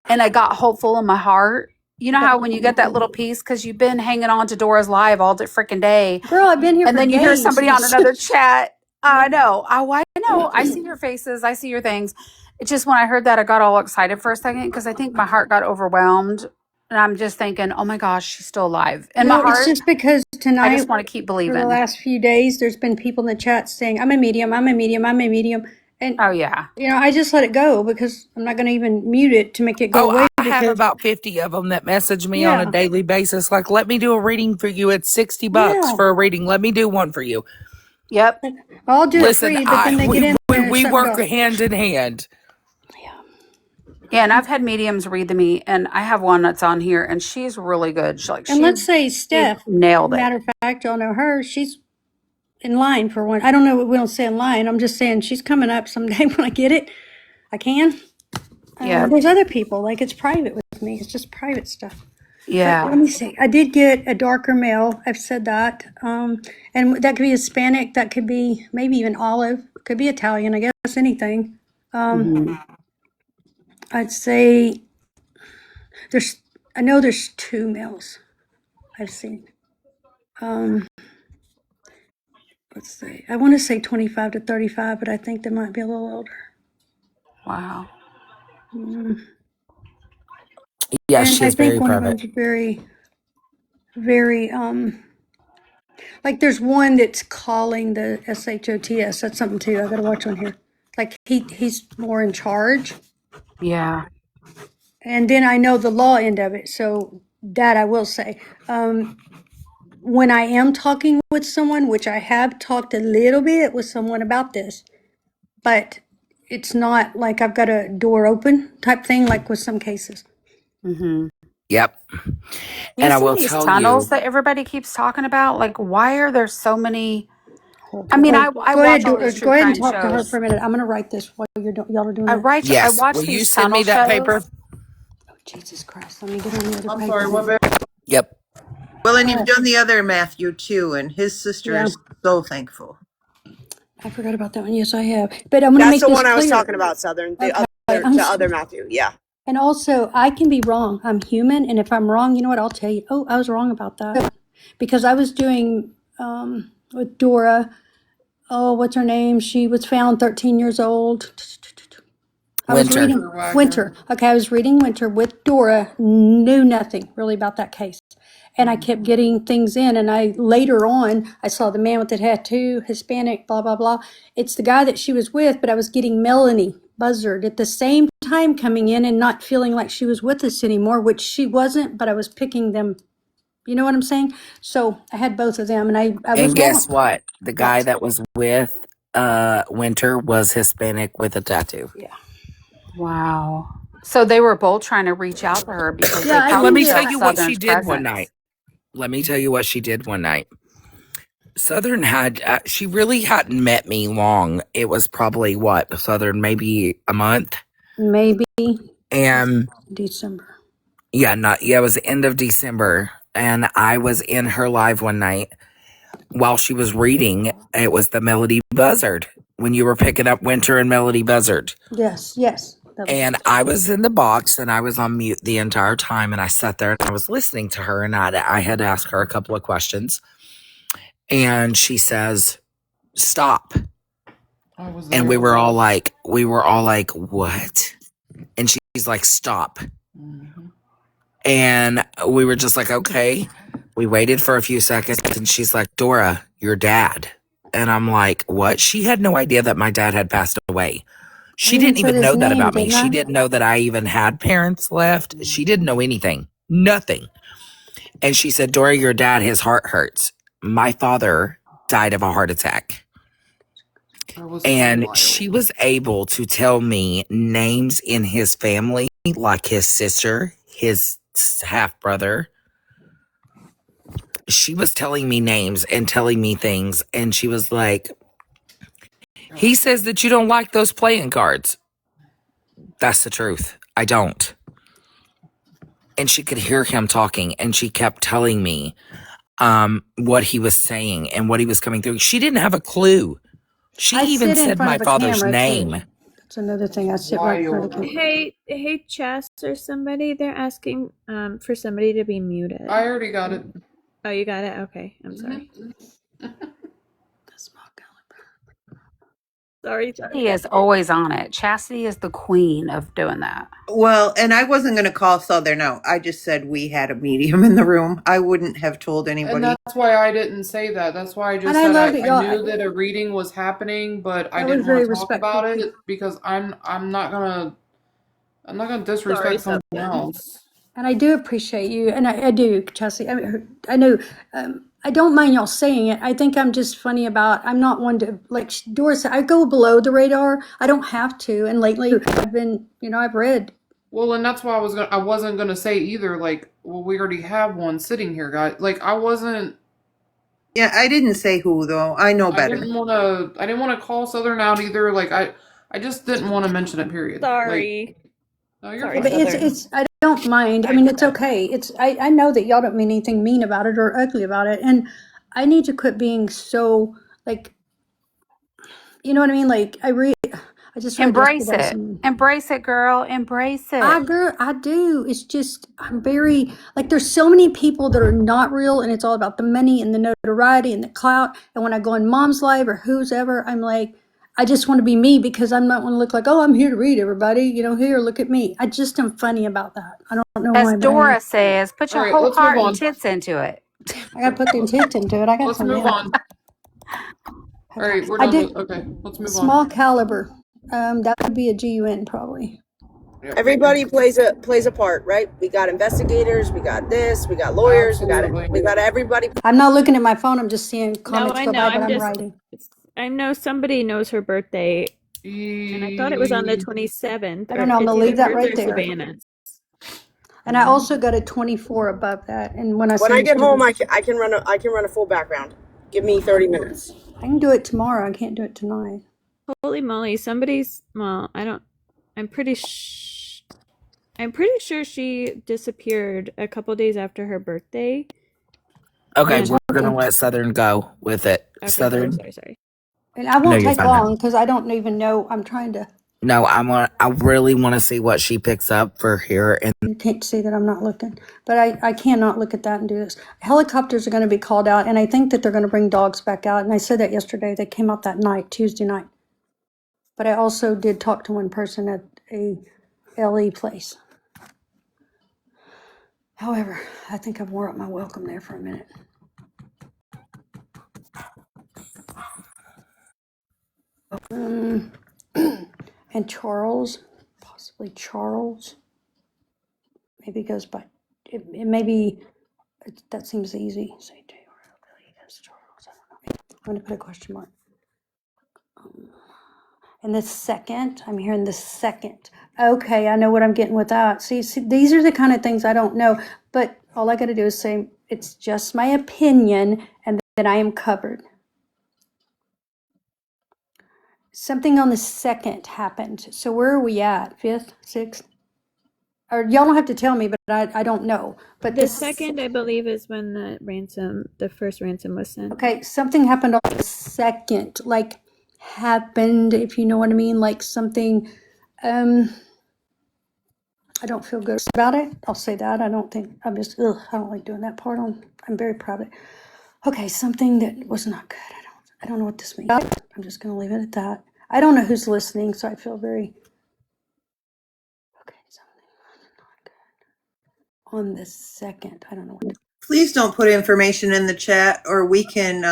and I got hopeful in my heart. You know how when you get that little piece because you've been hanging on to Dora's live all the freaking day, girl. I've been here, and for then you days. hear somebody on another chat. I know. I know. I see your faces. I see your things. It's just when I heard that, I got all excited for a second because I think my heart got overwhelmed. And I'm just thinking, oh my gosh, she's still alive. And my heart, it's just because tonight, I just want to keep believing. For the last few days, there's been people in the chat saying, I'm a medium, I'm a medium, I'm a medium. And oh yeah, I just let it go because I'm not going to even mute it to make it go away. I have about 50 of them that message me on a daily basis. Like, let me do a reading for you. It's $60 for a reading. Let me do one for you. Yep. I'll do it free, but then they get in there and we work else. hand in hand. Yeah, and I've had mediums read me, and I have one that's on here, and she's really good. Let's say Steph nailed it. Matter of fact, y'all know her. She's in line for one. I don't know what we don't say in line. I'm just saying she's coming up someday when I get it. I can. Yeah. There's other people. Like it's private with me. It's just private stuff. Yeah. But let me see. I did get a darker male. I've said that. And that could be Hispanic. That could be maybe even olive. Could be Italian. I guess anything. I'd say I know there's 2 males I've seen. Let's see. I want to say 25 to 35, but I think they might be a little older. Wow. Yeah, and she's I think very one private. of them's very, very like there's one that's calling the SHOTS. That's something too. I gotta watch on here. Like he's more in charge. Yeah. And then I know the law end of it, so that I will say. when I am talking with someone, which I have talked a little bit with someone about this, but it's not like I've got a door open type thing, like with some cases. Mm-hmm. Yep. You And I see will these tell tunnels you, that everybody keeps talking about? Like, why are there so many? I Okay, mean, wait, I go ahead, watch all these true go ahead and crime talk to her for shows. a minute. I'm going to write this while y'all are doing I that. write. I yes. watch Will you these send tunnel me that paper? shows. Oh, Jesus Christ. Let me get on the other I'm paper. sorry, what? Yep. Well, and All you've right. done the other Matthew too, and his sister Yeah, is so thankful. I forgot about that one. Yes, I have. But I'm going to That's make the this one I was clear. talking about, Southern. Okay, The other Matthew. Yeah. and also, I can be wrong. I'm human, and if I'm wrong, you know what? I'll tell you. Oh, I was wrong about that because I was doing with Dora. Oh, what's her name? She was found 13 years old. I was Winter. reading Winter. Okay, I was reading Winter with Dora. Knew nothing really about that case, and I kept getting things in. And I later on, I saw the man with the tattoo, Hispanic, blah blah blah. It's the guy that she was with, but I was getting Melanie Buzzard at the same time coming in and not feeling like she was with us anymore, which she wasn't. But I was picking them. You know what I'm saying? So I had both of them, and I was And guess wrong. what? The guy What? that was with Winter was Hispanic with a tattoo. Yeah. Wow. So they were both trying to reach out to her because Yeah, they I And probably let me think tell felt you what she Southern's did one presence. night. Let me tell you what she did one night. Southern had, she really hadn't met me long. It was probably what, Southern, maybe a month? maybe And December. yeah, it was the end of December. And I was in her live one night while she was reading. It was the Melody Buzzard when you were picking up Winter and Melody Buzzard. Yes, yes. That was And I was in the box and I was on mute the entire time. And I sat there and I was listening to her. And I had asked her a couple of questions. And she says, "Stop." And we were all like, what? And she's like, "Stop." And we were just like, okay. We waited for a few seconds and she's like, "Dora, your dad." And I'm like, what? She had no idea that my dad had passed away. She didn't said even his know that name, about me. didn't She I? didn't know that I even had parents left. She didn't know anything. Nothing. And she said, "Dora, your dad, his heart hurts. My father died of a heart attack." And she was able to tell me names in his family, like his sister, his half brother. She was telling me names and telling me things. And she was like, "He says that you don't like those playing cards." That's the truth. I don't. And she could hear him talking and she kept telling me what he was saying and what he was coming through. She didn't have a clue. She I even sit in said front my of a father's camera name. too. That's another thing. I sit right in front of the camera. Hey, Chess or somebody, they're asking for somebody to be muted. I already got it. Oh, you got it? Okay, I'm sorry. Sorry. Chastity is always on it. Chastity is the queen of doing that. Well, and I wasn't going to call Southern out. I just said we had a medium in the room. I wouldn't have told And anybody. that's why I didn't say that. That's why I just And I said love that I y'all. knew that a reading was happening, but I That was didn't very want to talk respectful. about it because I'm not gonna disrespect someone else. And I do appreciate you, and I do, Chelsea. I know. I don't mind y'all saying it. I think I'm just funny about. I'm not one to like Doris. I go below the radar. I don't have to. And lately, I've been. I've read. Well, and that's why I wasn't gonna say either. Like, well, we already have one sitting here, guys. Like, I wasn't. Yeah, I didn't say who though. I know better. I didn't want to call Southern out either. Like, I just didn't want to mention it. Period. Sorry. No, you're Sorry, fine. But it's. I don't mind. I mean, it's okay. It's. I know that y'all don't mean anything mean about it or ugly about it, and I need to quit being so like. You know what I mean? Like I just read Embrace yesterday it. some. Embrace it, girl. Embrace it. I do. It's just I'm very like there's so many people that are not real, and it's all about the money and the notoriety and the clout. And when I go on Mom's Live or who's ever, I'm like, I just want to be me because I'm not want to look like, oh, I'm here to read everybody. Here, look at me. I just am funny about that. I don't know As why, but I am. Dora says, put All your right, whole let's move heart and on. tits into it. I got to put the intent into it. I got Let's some. move Yeah. on. All right, we're I done did with. Okay, let's move on. small caliber. That would be a GUN probably. Everybody plays a part, right? We got investigators, we got this, we got lawyers, we got everybody. I'm not looking at my phone. I'm just seeing No, comments I go know. by, but I'm writing. I know somebody knows her birthday, and I thought it was on the 27th. I don't know. I'm gonna leave that right there. Savannah's. And I also got a 24 above that. And when I get home, I can run a full background. Give me 30 minutes. I can do it tomorrow. I can't do it tonight. Holy moly! Somebody's. Well, I don't. I'm pretty sure she disappeared a couple days after her birthday. Okay, we're gonna let Southern go with it. Okay, Southern. Sorry. And I won't take fine. long because I don't even know. I'm trying to. No, I really want to see what she picks up for here. And You can't see that I'm not looking, but I cannot look at that and do this. Helicopters are going to be called out, and I think that they're going to bring dogs back out. And I said that yesterday. They came out that night, Tuesday night. But I also did talk to one person at a LE place. However, I think I've wore out my welcome there for a minute. And Charles, possibly Charles, maybe goes by, it may be, that seems easy. Say Charles, I don't know. I'm going to put a question mark. And the second, I'm hearing the second. Okay, I know what I'm getting with that. See, these are the kind of things I don't know, but all I got to do is say, it's just my opinion, and then I am covered. Something on the second happened. So where are we at? 5th, 6th? Or y'all don't have to tell me, but I don't know. But the second, I believe, is when the first ransom was sent. Okay, something happened on the second, like happened, if you know what I mean, like something, I don't feel good about it. I'll say that. I don't think, I don't like doing that part. I'm very proud of it. Okay, something that was not good. I don't know what this means. I'm just going to leave it at that. I don't know who's listening, so I feel very, okay, something not good. On the second, I don't know what. Please don't put information in the chat, or we can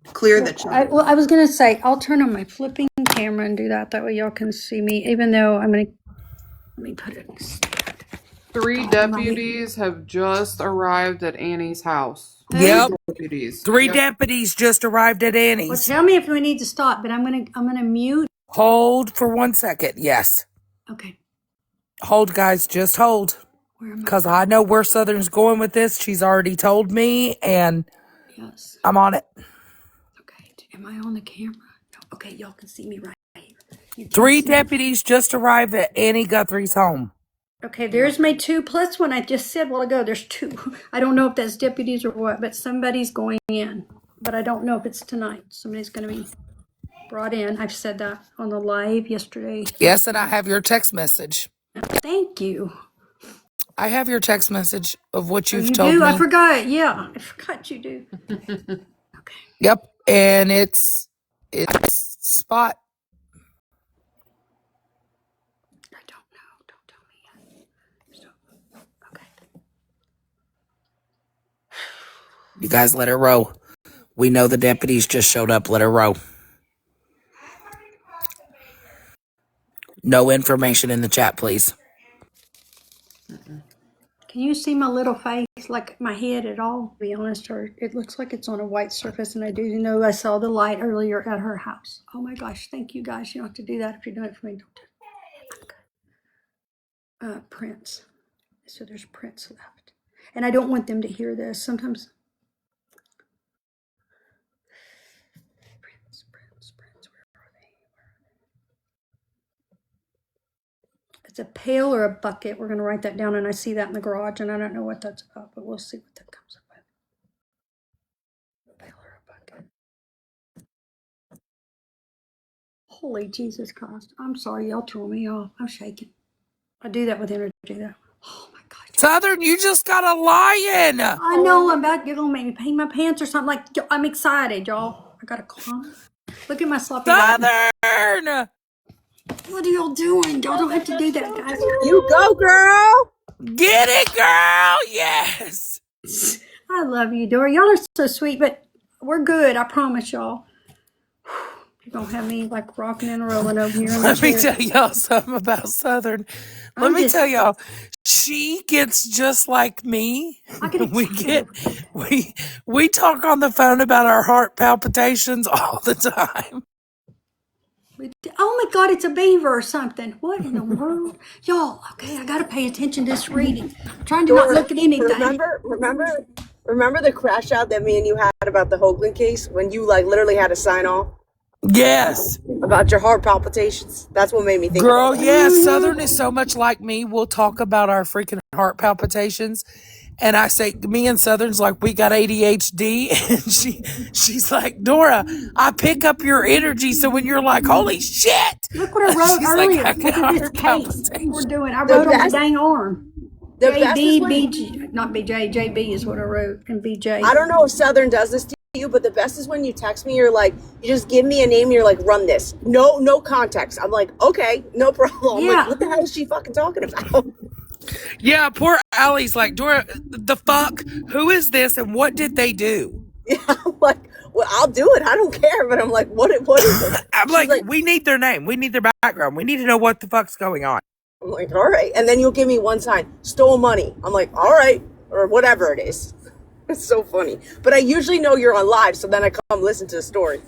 clear the chat. I was going to say, I'll turn on my flipping camera and do that. That way y'all can see me, even though I'm going to, let me put it. 3 deputies have just arrived at Annie's house. Yep. Deputies. Three deputies just arrived at Annie's. Well, tell me if we need to stop, but I'm gonna mute. Hold for 1 second. Yes. Okay. Hold, guys. Just hold. Because I know where Southern's going with this. She's already told me, and yes, I'm on it. Okay. Am I on the camera? No. Okay, y'all can see me right here. 3 deputies just arrived at Annie Guthrie's home. Okay, there's my 2 plus one I just said a while ago. There's 2. I don't know if that's deputies or what, but somebody's going in. But I don't know if it's tonight. Somebody's going to be brought in. I've said that on the live yesterday. Yes, and I have your text message. Thank you. I have your text message of what you've you told do? me. I forgot. Yeah, I forgot you do. Okay. Yep, and it's spot. I don't know. Don't tell me yet. So, okay. You guys let her row. We know the deputies just showed up. Let her row. No information in the chat, please. Can you see my little face, like my head at all? To be honest, or it looks like it's on a white surface, and I do know I saw the light earlier at her house. Oh my gosh, thank you guys. You don't have to do that if you're doing it for me. Don't do it. I'm good. Prints. So there's prints left. And I don't want them to hear this. Sometimes. Prints. Where are they? It's a pail or a bucket. We're going to write that down, and I see that in the garage, and I don't know what that's about, but we'll see what that comes up with. A pail or a bucket. Holy Jesus Christ. I'm sorry, y'all threw me off. I'm shaking. I do that with energy, though. Oh my God. Southern, you just got a lion. I know, I'm about to get on make me paint my pants or something. Like, I'm excited, y'all. I got a clown. Look at my sloppy. Southern! What are y'all doing? Y'all don't have to do that, guys. You go, girl. Get it, girl. Yes. I love you, Dora. Y'all are so sweet, but we're good. I promise y'all. Don't have me like rocking and rolling over here in the Let me chair. tell y'all something about Southern. Let I'm me just, tell y'all, she gets just like me. I get We excited get over things. we talk on the phone about our heart palpitations all the time. Oh my God, it's a beaver or something. What in the world? Y'all, okay, I gotta pay attention to this reading. I'm trying to not Dora, look at anything. remember the crash out that me and you had about the Hoagland case when you like literally had to sign off Yes. about your heart palpitations? That's what made me think about Girl, that. yes. Southern is so much like me. We'll talk about our freaking heart palpitations. And I say, me and Southern's like, we got ADHD. And she's like, Dora, I pick up your energy. So when you're like, holy shit, Look what I wrote she's like, I earlier. Look got at this heart case palpitations. we're doing. I The wrote on my best, dang arm. the best is JB, when BG, not BJ, JB is what I wrote, and BJ. I don't know if Southern does this to you, but the best is when you text me. You're like, you just give me a name. You're like, run this. No context. I'm like, okay, no problem. I'm like, Yeah. what the hell is she fucking talking about? Yeah, poor Allie's like, Dora, the fuck? Who is this and what did they do? Yeah, I'm like, well, I'll do it. I don't care. But I'm like, what is this? I'm She's like, like, we need their name. We need their background. We need to know what the fuck's going on. I'm like, all right. And then you'll give me one sign, stole money. I'm like, all right, or whatever it is. It's so funny. But I usually know you're on live, so then I come listen to the story.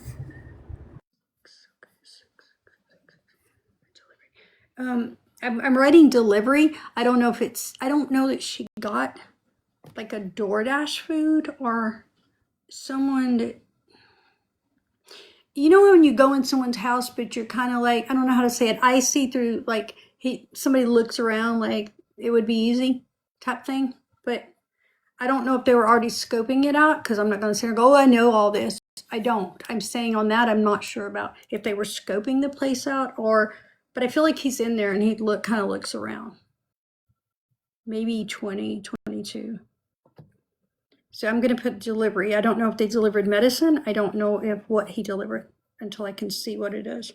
I'm writing delivery. I don't know if it's, I don't know that she got like a DoorDash food or someone that, you know, when you go in someone's house, but you're kind of like, I don't know how to say it. I see through like somebody looks around like it would be easy type thing. But I don't know if they were already scoping it out because I'm not going to sit here and go, oh, I know all this. I don't. I'm saying on that, I'm not sure about if they were scoping the place out or, but I feel like he's in there and he kind of looks around. Maybe 20, 22. So I'm going to put delivery. I don't know if they delivered medicine. I don't know if what he delivered until I can see what it is.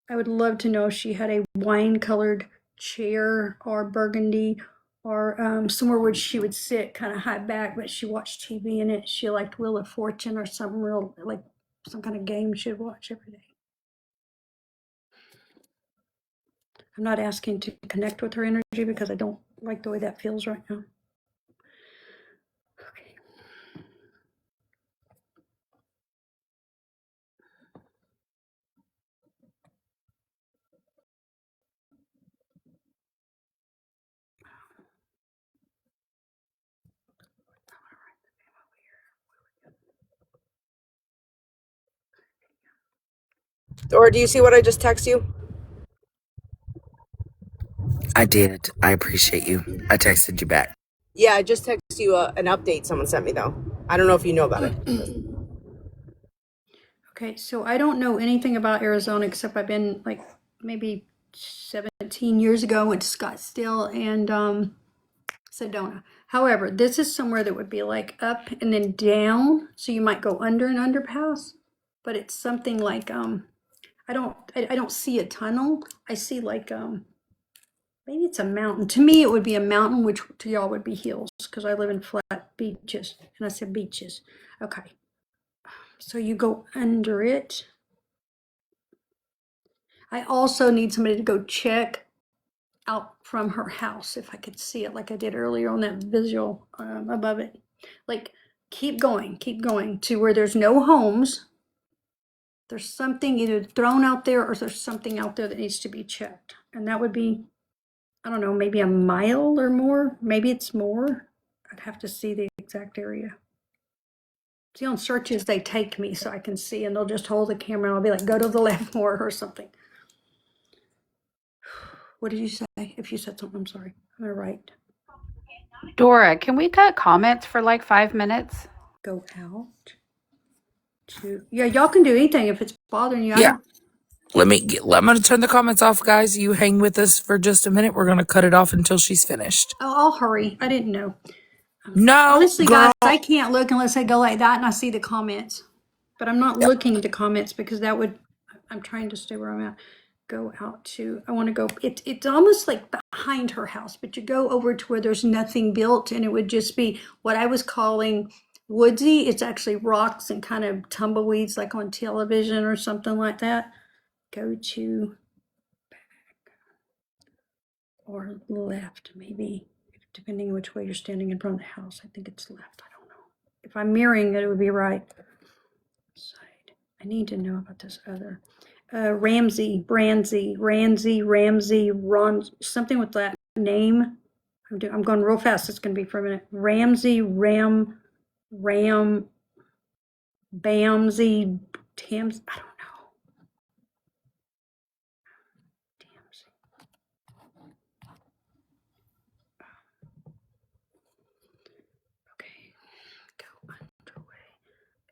I would love to know if she had a wine colored chair or burgundy or somewhere where she would sit kind of high back, but she watched TV in it. She liked Wheel of Fortune or something real, like some kind of game she'd watch every day. I'm not asking to connect with her energy because I don't like the way that feels right now. Okay. Or do you see what I just text you? I did. I appreciate you. I texted you back. Yeah, I just texted you an update someone sent me, though. I don't know if you know about it. Okay, so I don't know anything about Arizona except I've been like maybe 17 years ago, I went to Scottsdale and Sedona. However, this is somewhere that would be like up and then down, so you might go under an underpass, but it's something like I don't see a tunnel. I see like maybe it's a mountain. To me, it would be a mountain, which to y'all would be hills because I live in flat beaches, and I said beaches. Okay, so you go under it. I also need somebody to go check out from her house if I could see it like I did earlier on that visual above it. Like keep going to where there's no homes. There's something either thrown out there or there's something out there that needs to be checked. And that would be, I don't know, maybe a mile or more. Maybe it's more. I'd have to see the exact area. See, on searches, they take me so I can see, and they'll just hold the camera and I'll be like, go to the left more or something. What did you say? If you said something, I'm sorry. I'm going to write. Dora, can we cut comments for like 5 minutes? Go out to, yeah, y'all can do anything if it's bothering you. Yeah. I'm going to turn the comments off, guys. You hang with us for just a minute. We're going to cut it off until she's finished. Oh, I'll hurry. I didn't know. No, honestly, girl. guys, I can't look unless I go like that and I see the comments. But I'm not looking at the comments because that would, I'm trying to stay where I'm at. Go out to, I want to go, it's almost like behind her house, but you go over to where there's nothing built and it would just be what I was calling woodsy. It's actually rocks and kind of tumbleweeds like on television or something like that. Go to back or left, maybe, depending which way you're standing in front of the house. I think it's left. I don't know. If I'm mirroring it, it would be right. Side. I need to know about this other. Ramsey, Ron, something with that name. I'm going real fast. It's going to be for a minute. Ramsey, Bamsey, Tams. I don't know. Tamsy. Okay, go underway.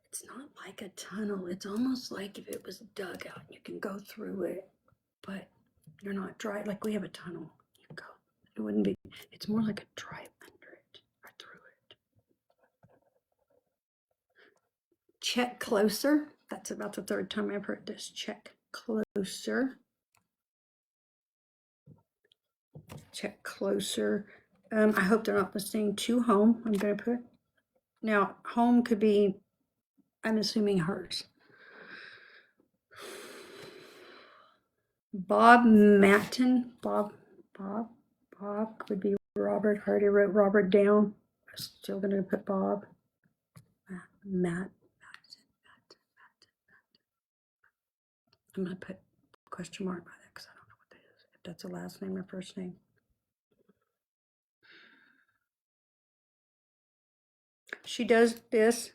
It's not like a tunnel. It's almost like if it was dug out, you can go through it, but you're not dry. Like we have a tunnel. You go. It wouldn't be. It's more like a drive under it or through it. Check closer. That's about the third time I've heard this. Check closer. Check closer. I hope they're not listening to home. I'm going to put. Now, home could be, I'm assuming hers. Bob Matten. Bob could be Robert. I already wrote Robert down. I'm still going to put Bob. Matt. I'm going to put question mark by that because I don't know what that is. If that's a last name or first name. She does this.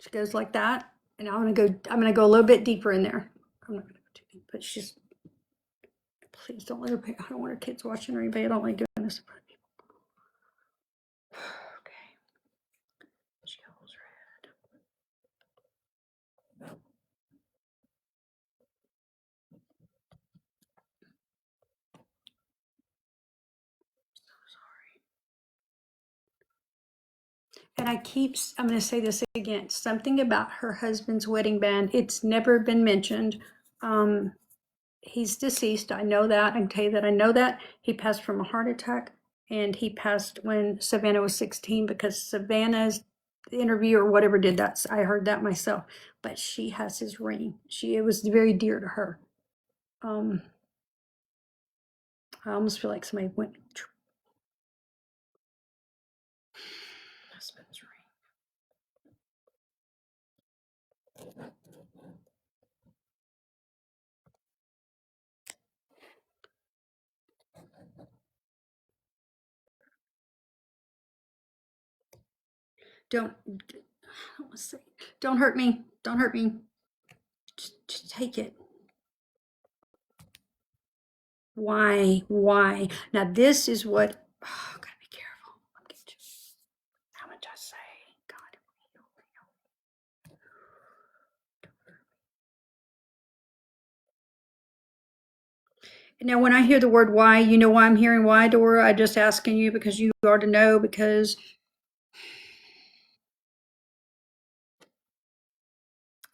She goes like that, and I'm gonna go a little bit deeper in there. I'm not gonna go too deep, but she's. Please don't let her pay. I don't want her kids watching or anybody. I don't like doing this in front of people. Okay. She holds her head. So sorry. And I'm going to say this again. Something about her husband's wedding band. It's never been mentioned. He's deceased. I know that. I can tell you that I know that. He passed from a heart attack, and he passed when Savannah was 16 because Savannah's interview or whatever did that. I heard that myself. But she has his ring. It was very dear to her. I almost feel like somebody went. Husband's ring. Don't want to say. Don't hurt me. Don't hurt me. Just take it. Why? Now this is what. Oh, gotta be careful. I'm getting you. How much I say? God. Now, when I hear the word why, you know why I'm hearing why, Dora? I'm just asking you because you already know, because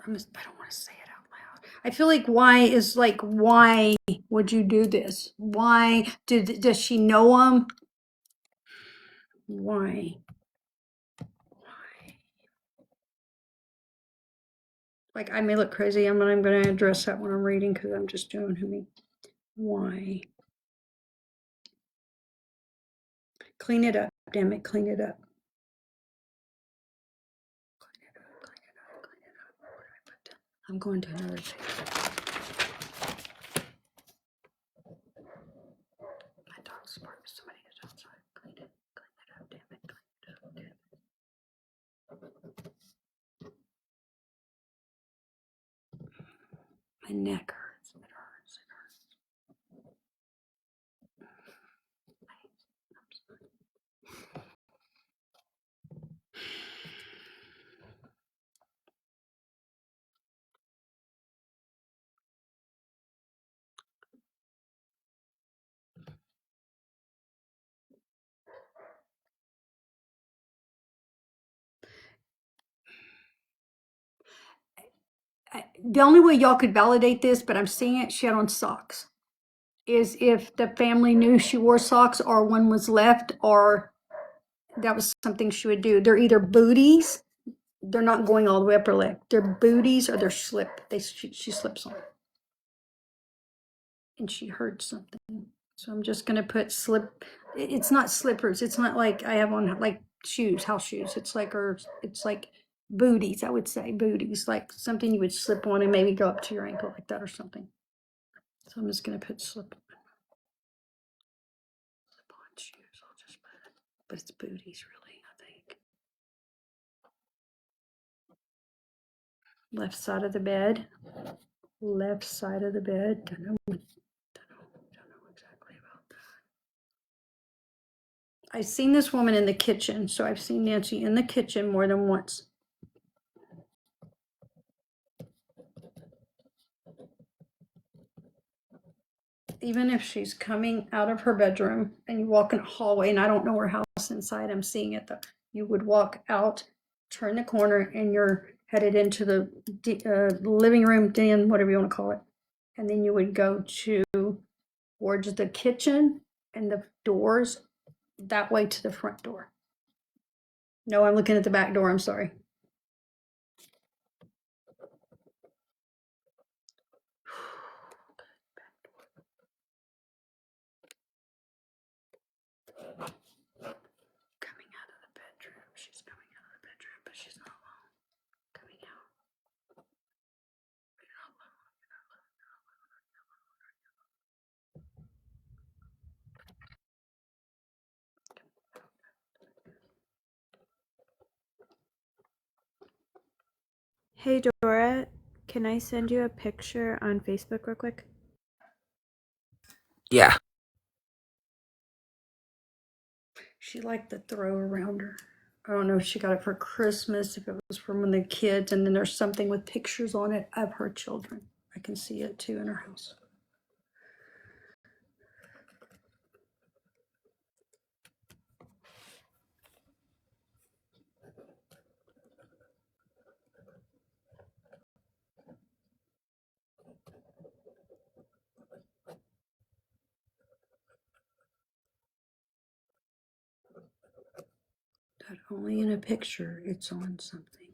I don't want to say it out loud. I feel like why is like, why would you do this? Why does she know him? Why? Like, I may look crazy. I'm going to address that when I'm reading because I'm just doing me. Why? Clean it up, damn it, clean it up. I'm going to another page. My dog's barking. Somebody is outside. Clean it up, damn it, clean it up, damn it. My neck hurts. It hurts. The only way y'all could validate this, but I'm seeing it, she had on socks, is if the family knew she wore socks or one was left, or that was something she would do. They're either booties, they're not going all the way up her leg. They're booties or they're slip. She slips on. And she heard something. So I'm just gonna put slip. It's not slippers. It's not like I have on like shoes, house shoes. It's like booties, I would say booties, like something you would slip on and maybe go up to your ankle like that or something. So I'm just gonna put slip on shoes. I'll just put it, but it's booties really, I think. Left side of the bed. Left side of the bed. Don't know exactly about that. I've seen this woman in the kitchen, so I've seen Nancy in the kitchen more than once. Even if she's coming out of her bedroom and you walk in a hallway, and I don't know her house inside, I'm seeing it though. You would walk out, turn the corner, and you're headed into the living room, den, whatever you want to call it. And then you would go towards the kitchen and the doors that way to the front door. No, I'm looking at the back door. I'm sorry. Coming out of the bedroom. She's coming out of the bedroom, but she's not alone. Coming out. Hey Dora, can I send you a picture on Facebook real quick? Yeah. She liked the throw around her. I don't know if she got it for Christmas, if it was from one of the kids, and then there's something with pictures on it of her children. I can see it too in her house. Not only in a picture, it's on something.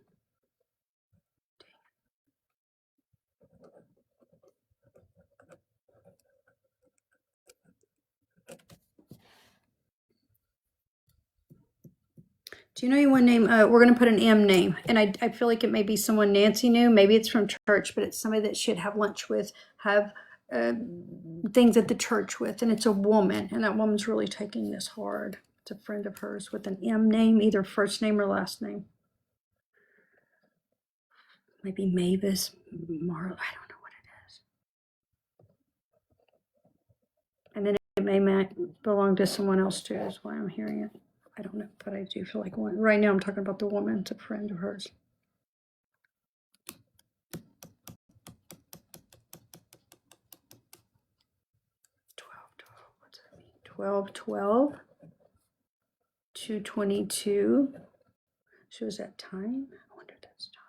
Do you know anyone named, we're going to put an M name, and I feel like it may be someone Nancy knew. Maybe it's from church, but it's somebody that she'd have lunch with, have things at the church with, and it's a woman, and that woman's really taking this hard. It's a friend of hers with an M name, either first name or last name. Maybe Mavis, Marla, I don't know what it is. And then it may belong to someone else too, is why I'm hearing it. I don't know, but I do feel like one. Right now I'm talking about the woman. It's a friend of hers. 12/12, 2/22. Shows that time. I wonder if that's time.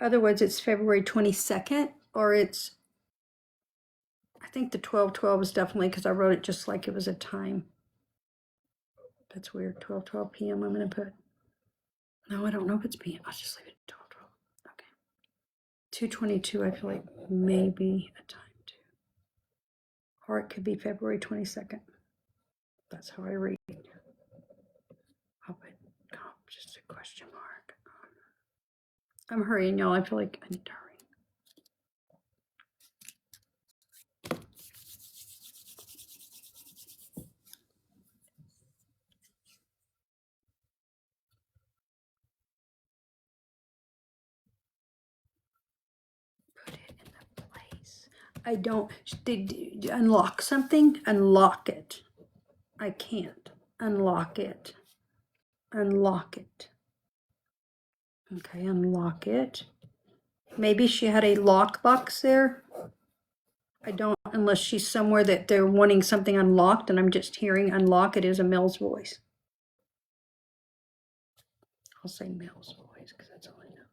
Otherwise, it's February 22nd, or it's, I think the 12/12 is definitely because I wrote it just like it was a time. That's weird. 12/12 p.m. I'm going to put. No, I don't know if it's p.m. I'll just leave it 12/12. Okay. 2/22, I feel like maybe a time too. Or it could be February 22nd. That's how I read. I'll put just a question mark. I'm hurrying, y'all. I feel like I need to hurry. Put it in the place. I don't. Did unlock something? Unlock it. I can't. Unlock it. Unlock it. Okay, unlock it. Maybe she had a lockbox there. I don't, unless she's somewhere that they're wanting something unlocked and I'm just hearing unlock. It is a male's voice. I'll say male's voice because that's all I know.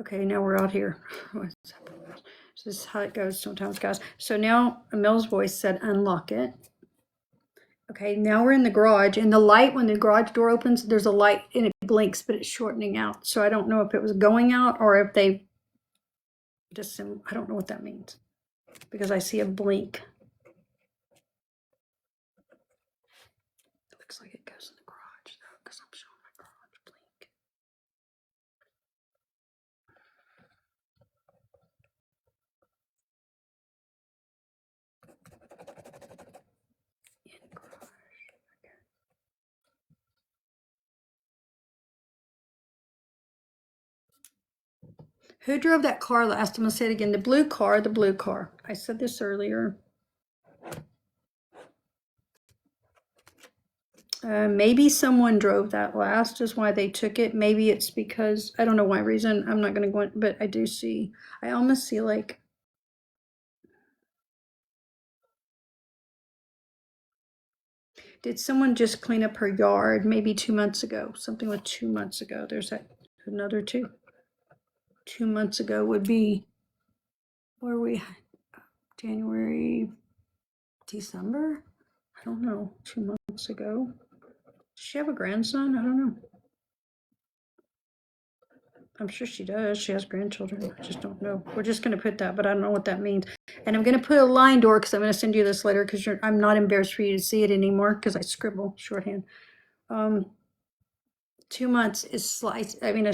Okay, now we're out here. This is how it goes sometimes, guys. So now Emil's voice said unlock it. Okay, now we're in the garage, and the light, when the garage door opens, there's a light and it blinks, but it's shortening out. So I don't know if it was going out or if they just, I don't know what that means because I see a blink. It looks like it goes in the garage though, because I'm showing my garage blink. Who drove that car last? I'm gonna say it again. The blue car, the blue car. I said this earlier. Maybe someone drove that last is why they took it. Maybe it's because, I don't know why reason. I'm not gonna go in, but I do see, I almost see like, did someone just clean up her yard maybe 2 months ago? Something with 2 months ago. There's that another 2. 2 months ago would be, where are we? January, December? I don't know. 2 months ago. Does she have a grandson? I don't know. I'm sure she does. She has grandchildren. I just don't know. We're just going to put that, but I don't know what that means. And I'm going to put a line door because I'm going to send you this later because I'm not embarrassed for you to see it anymore because I scribble shorthand. 2 months is slice. I mean, I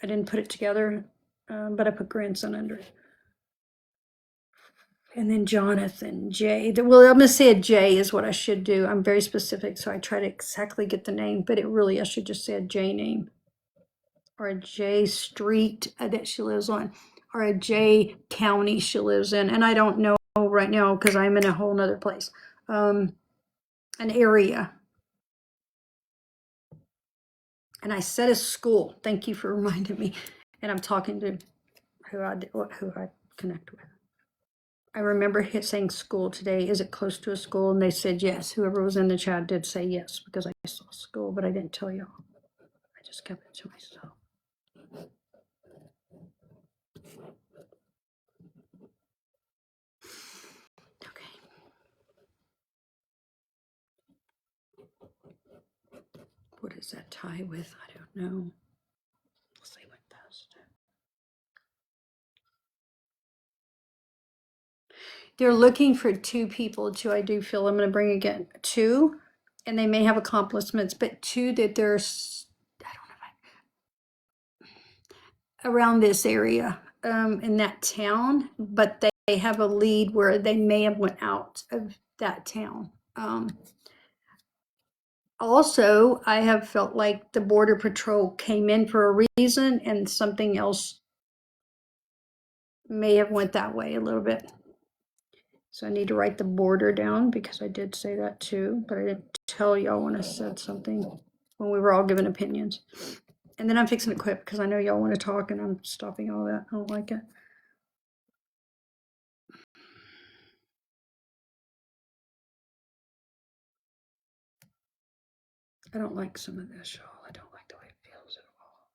didn't put it together, but I put grandson under it. And then Jonathan, J. Well, I'm going to say a J is what I should do. I'm very specific, so I try to exactly get the name, but it really, I should just say a J name. Or a J street that she lives on, or a J county she lives in. And I don't know right now because I'm in a whole nother place. An area. And I said a school. Thank you for reminding me. And I'm talking to who I connect with. I remember saying school today. Is it close to a school? And they said yes. Whoever was in the chat did say yes because I saw school, but I didn't tell y'all. I just kept it to myself. What does that tie with? I don't know. Let's see what does. They're looking for 2 people too. I do feel I'm going to bring again 2, and they may have accomplishments, but 2 that there's, I don't know, around this area, in that town, but they have a lead where they may have went out of that town. Also, I have felt like the Border Patrol came in for a reason and something else may have went that way a little bit. So I need to write the border down because I did say that too, but I didn't tell y'all when I said something when we were all giving opinions. And then I'm fixing to quit because I know y'all want to talk and I'm stopping all that. I don't like it. I don't like some of this, y'all. I don't like the way it feels at all.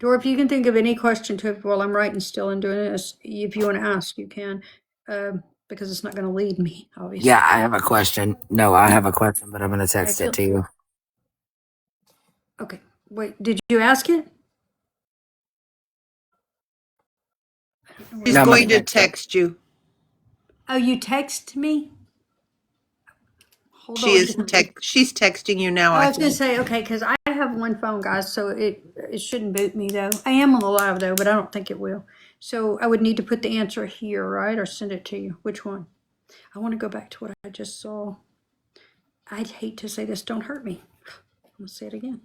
Dora, if you can think of any question to it while I'm writing still and doing this, if you want to ask, you can, because it's not going to lead me, obviously. Yeah, I have a question. No, I have a question, but I'm going to text it to you. Okay. Wait, did you ask it? She's going to text you. Oh, you text me? Hold She on. is she's texting you now. I was going to say, okay, because I have one phone, guys, so it shouldn't boot me, though. I am on the live, though, but I don't think it will. So I would need to put the answer here, right, or send it to you. Which one? I want to go back to what I just saw. I'd hate to say this. Don't hurt me. I'm going to say it again.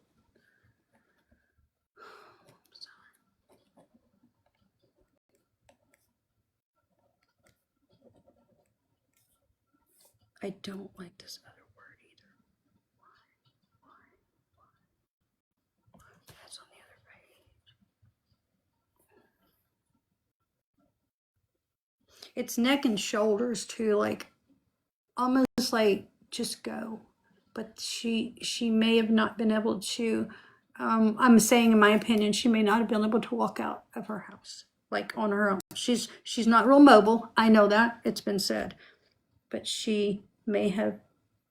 I don't like this other word either. Why? That's on the other page. It's neck and shoulders too, like almost like just go. But she may have not been able to. I'm saying, in my opinion, she may not have been able to walk out of her house like on her own. She's not real mobile. I know that, it's been said, but she may have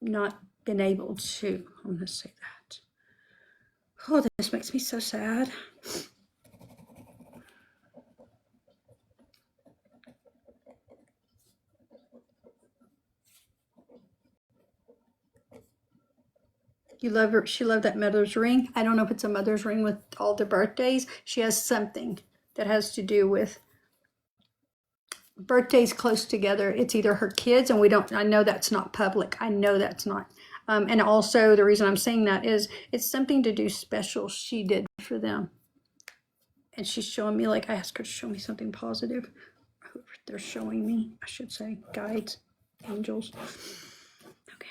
not been able to. I'm going to say that. Oh, this makes me so sad. You love her. She loved that mother's ring. I don't know if it's a mother's ring with all the birthdays. She has something that has to do with birthdays close together. It's either her kids, and I know that's not public. I know that's not. And also the reason I'm saying that is it's something to do special she did for them. And she's showing me, like I asked her to show me something positive. They're showing me, I should say, guides, angels. Okay.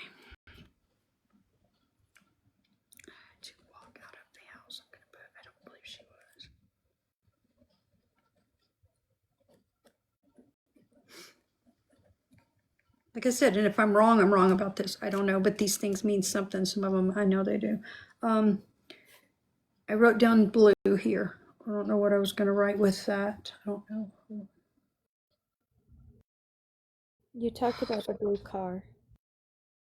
To walk out of the house, I'm gonna put, I don't believe she was. Like I said, and if I'm wrong about this. I don't know, but these things mean something. Some of them, I know they do. I wrote down blue here. I don't know what I was going to write with that. I don't know. You talked about the blue car.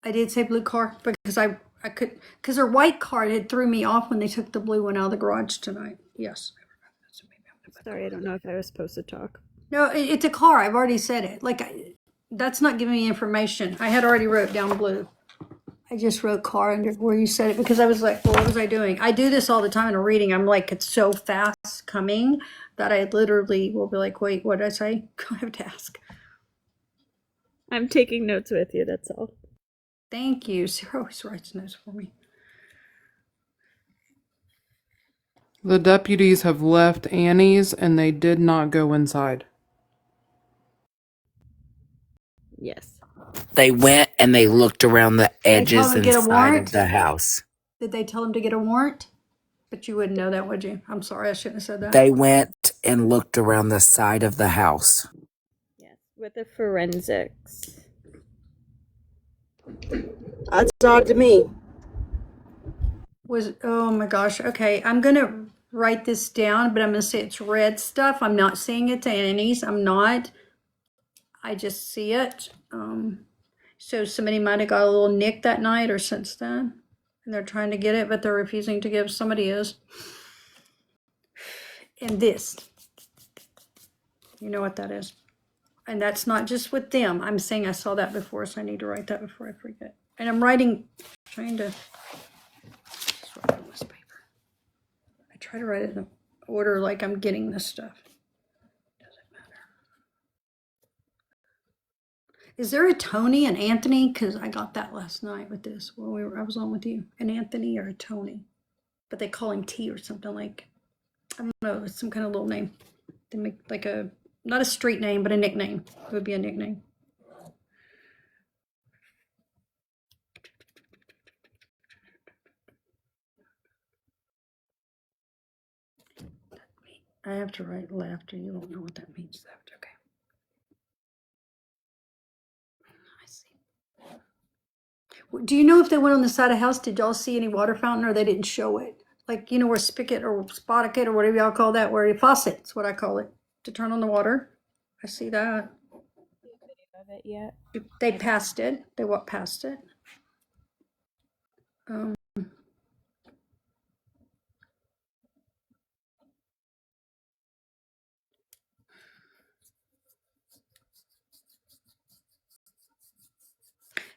I did say blue car because I could, because her white car had threw me off when they took the blue one out of the garage tonight. Yes. Sorry, I don't know if I was supposed to talk. No, it's a car. I've already said it. Like, that's not giving me information. I had already wrote down blue. I just wrote car under where you said it because I was like, well, what was I doing? I do this all the time in a reading. I'm like, it's so fast coming that I literally will be like, wait, what did I say? I have to ask. I'm taking notes with you, that's all. Thank you. Sarah always writes notes for me. The deputies have left Annie's and they did not go inside. Yes. They went and they looked around the Did they tell edges them to and get a side of warrant? the house. Did they tell them to get a warrant? But you wouldn't know that, would you? I'm sorry, I shouldn't have said that. They went and looked around the side of the house. Yes, with the forensics. That's odd to me. Oh my gosh. Okay, I'm gonna write this down, but I'm gonna say it's red stuff. I'm not saying it's Annie's. I'm not. I just see it. So somebody might have got a little nick that night or since then, and they're trying to get it, but they're refusing to give. Somebody is. And this, you know what that is. And that's not just with them. I'm saying I saw that before, so I need to write that before I forget. And I'm trying to just write on this paper. I try to write it in order like I'm getting this stuff. Doesn't matter. Is there a Tony and Anthony? Because I got that last night with this when I was on with you. An Anthony or a Tony, but they call him T or something like. I don't know. It's some kind of little name. They make like not a street name, but a nickname. It would be a nickname. I have to write laughter. You don't know what that means. Laughter. Okay. I see. Do you know if they went on the side of the house? Did y'all see any water fountain, or they didn't show it? Like, you know, where spigot or spoticket or whatever y'all call that, where a faucet, it's what I call it, to turn on the water. I see that. Of it yet? They passed it. They walked past it.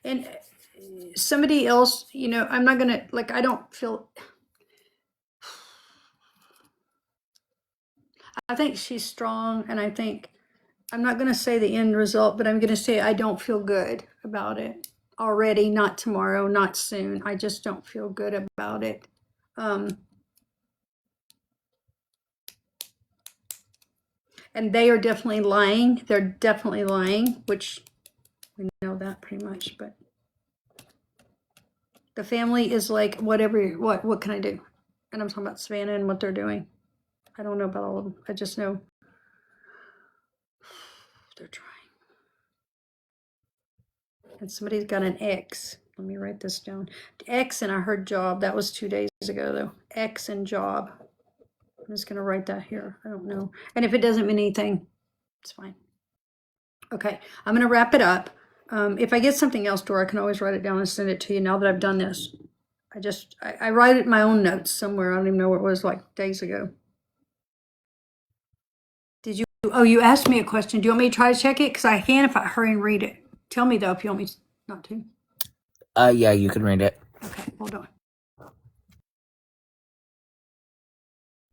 And somebody else, you know, I'm not gonna, like, I don't feel, I think she's strong, and I think, I'm not gonna say the end result, but I'm gonna say I don't feel good about it already, not tomorrow, not soon. I just don't feel good about it. And they are definitely lying. They're definitely lying, which we know that pretty much, but the family is like, whatever, what can I do? And I'm talking about Savannah and what they're doing. I don't know about all of them. I just know they're trying. And somebody's got an X. Let me write this down. X, and I heard job. That was 2 days ago, though. X and job. I'm just going to write that here. I don't know. And if it doesn't mean anything, it's fine. Okay, I'm going to wrap it up. If I get something else, Dora, I can always write it down and send it to you now that I've done this. I write it in my own notes somewhere. I don't even know where it was, like days ago. Did you? Oh, you asked me a question. Do you want me to try to check it? Because I can if I hurry and read it. Tell me, though, if you want me not to. Yeah, you can read it. Okay, hold on.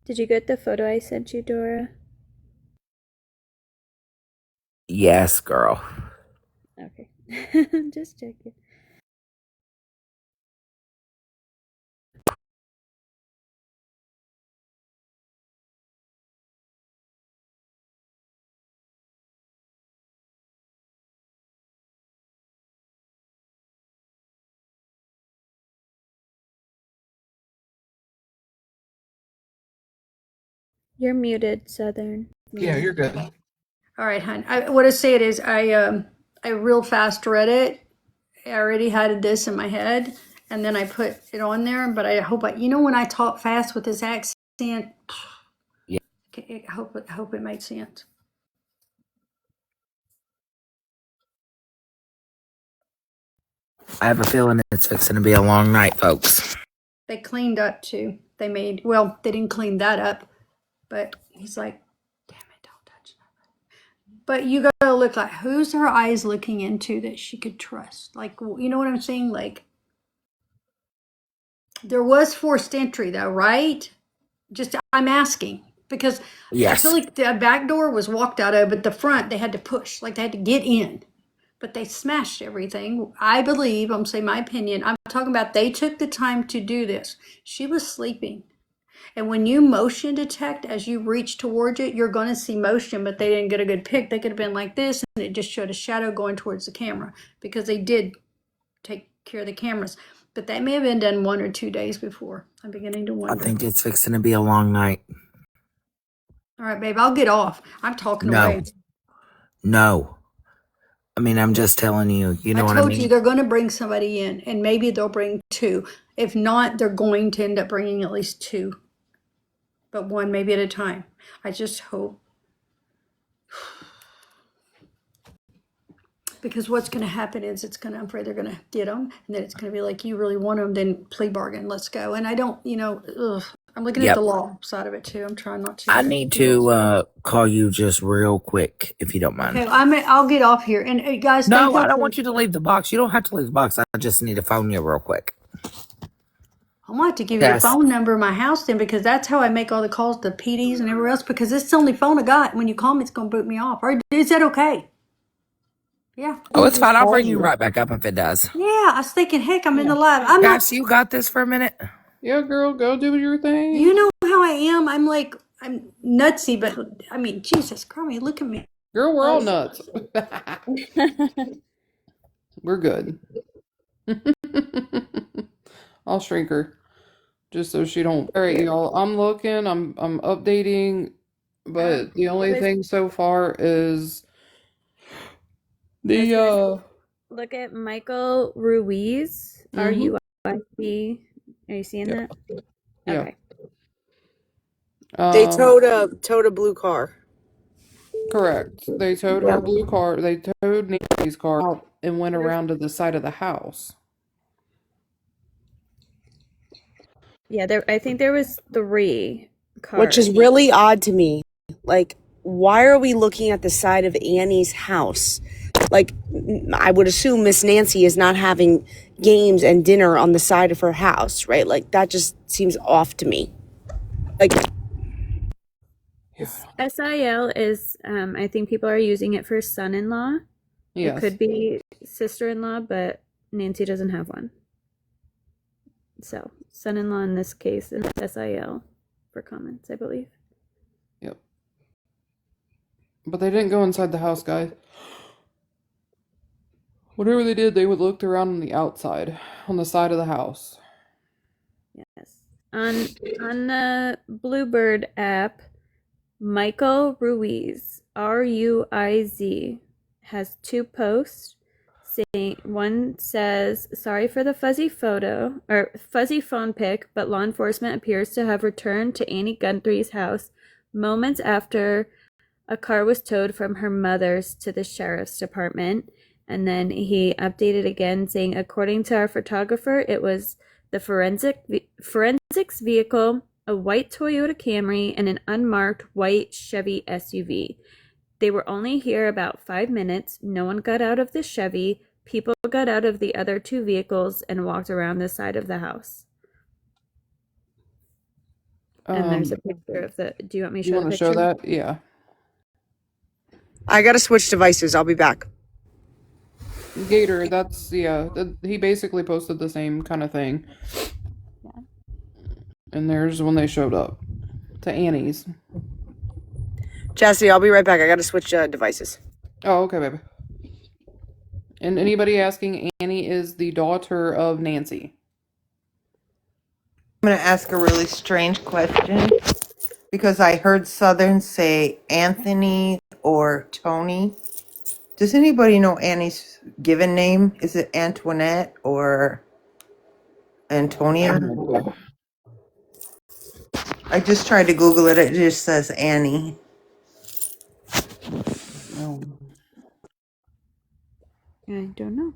Did you get the photo I sent you, Dora? Yes, girl. Okay. Just checking. You're muted, Southern. Yeah, you're good. All right, hon. What I say it is, I real fast read it. I already had this in my head, and then I put it on there. But I hope when I talk fast with this accent, yeah. I hope it made sense. I have a feeling it's fixing to be a long night, folks. They cleaned up too. They didn't clean that up, but he's like, damn it, don't touch that. But you gotta look like, who's her eyes looking into that she could trust? Like, you know what I'm saying? Like, there was forced entry though, right? Just, I'm asking because I feel like the back door was walked out of, but the front they had to push, like they had to get in. But they smashed everything. I believe, I'm saying my opinion, I'm talking about they took the time to do this. She was sleeping. And when you motion detect, as you reach towards it, you're going to see motion, but they didn't get a good pic. They could have been like this, and it just showed a shadow going towards the camera because they did take care of the cameras. But that may have been done 1 or 2 days before. I'm beginning to wonder. I think it's fixing to be a long night. All right, babe, I'll get off. I'm talking away. No. I mean, I'm just telling you, you know what I mean? I told you they're going to bring somebody in, and maybe they'll bring 2. If not, they're going to end up bringing at least 2. But 1 maybe at a time. I just hope. Because what's going to happen is I'm afraid they're going to get them, and then it's going to be like, you really want them, then plea bargain, let's go. And I don't, I'm looking at the law side of it too. I'm trying not to. I need to call you just real quick, if you don't mind. Okay, I'll get off here. And guys, no, I don't want you to leave the box. You don't have to leave the box. I just need to phone you real quick. I'm going to have to give you the phone number of my house then, because that's how I make all the calls to PDs and everywhere else, because it's the only phone I got. When you call me, it's going to boot me off. Or is that okay? Yeah. Oh, it's fine. I'll bring you right back up if it does. Yeah, I was thinking, heck, I'm in the lab. I'm not. You got this for a minute? Yeah, girl, go do your thing. You know how I am. I'm nutsy, but I mean, Jesus Christ, look at me. Girl, we're all nuts. We're good. I'll shrink her just so she don't. All right, y'all. I'm looking. I'm updating, but the only thing so far is the Look at Michael Ruiz. RUIZ. Are you seeing that? Yeah. Okay. They towed a blue car. Correct. They towed her blue car. They towed Nancy's car and went around to the side of the house. Yeah, I think there was 3 cars. Which is really odd to me. Like, why are we looking at the side of Annie's house? Like, I would assume Miss Nancy is not having games and dinner on the side of her house, right? Like, that just seems off to me. Like, SIL is, I think people are using it for son-in-law. Yes. It could be sister-in-law, but Nancy doesn't have one. So, son-in-law in this case is SIL for comments, I believe. Yep. But they didn't go inside the house, guys. Whatever they did, they would look around on the outside, on the side of the house. Yes. On the Bluebird app, Michael Ruiz, RUIZ, has 2 posts One says, sorry for the fuzzy phone pic, but law enforcement appears to have returned to Annie Guthrie's house moments after a car was towed from her mother's to the sheriff's department. And then he updated again saying, according to our photographer, it was the forensics vehicle, a white Toyota Camry, and an unmarked white Chevy SUV. They were only here about 5 minutes. No one got out of the Chevy. People got out of the other two vehicles and walked around the side of the house. And there's a picture of the. Do you want me to show the picture? Show that? Yeah. I gotta switch devices. I'll be back. Gator, he basically posted the same kind of thing. Yeah. And there's when they showed up to Annie's. Chastity, I'll be right back. I gotta switch devices. Oh, okay, baby. And anybody asking, Annie is the daughter of Nancy. I'm going to ask a really strange question because I heard Southern say Anthony or Tony. Does anybody know Annie's given name? Is it Antoinette or Antonia? I just tried to Google it. It just says Annie. No. I don't know.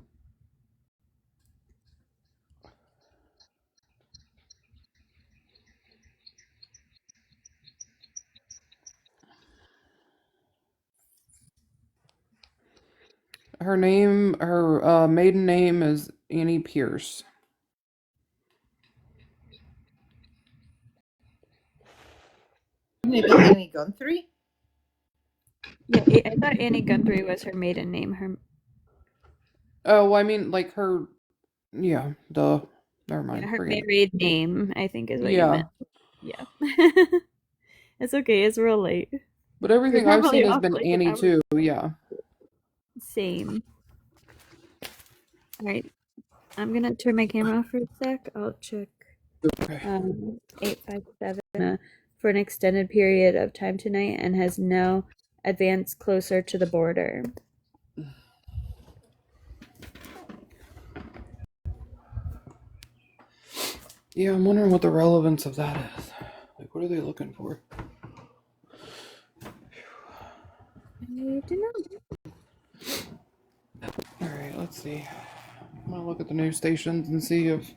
Her maiden name is Annie Pierce. Maybe Annie Guthrie? Yeah, I thought Annie Guthrie was her maiden name. Oh, I mean, like her. Yeah, duh. Never mind. Her married name, I think, is what you Yeah. meant. Yeah. It's okay. It's real late. But everything We're I've seen probably has off, been like, an Annie hour. too. Yeah. Same. All right. I'm gonna turn my camera off for a sec. I'll check. Okay. 857 for an extended period of time tonight and has now advanced closer to the border. Yeah, I'm wondering what the relevance of that is. Like, what are they looking for? I don't know. All right, let's see. I'm gonna look at the news stations and see if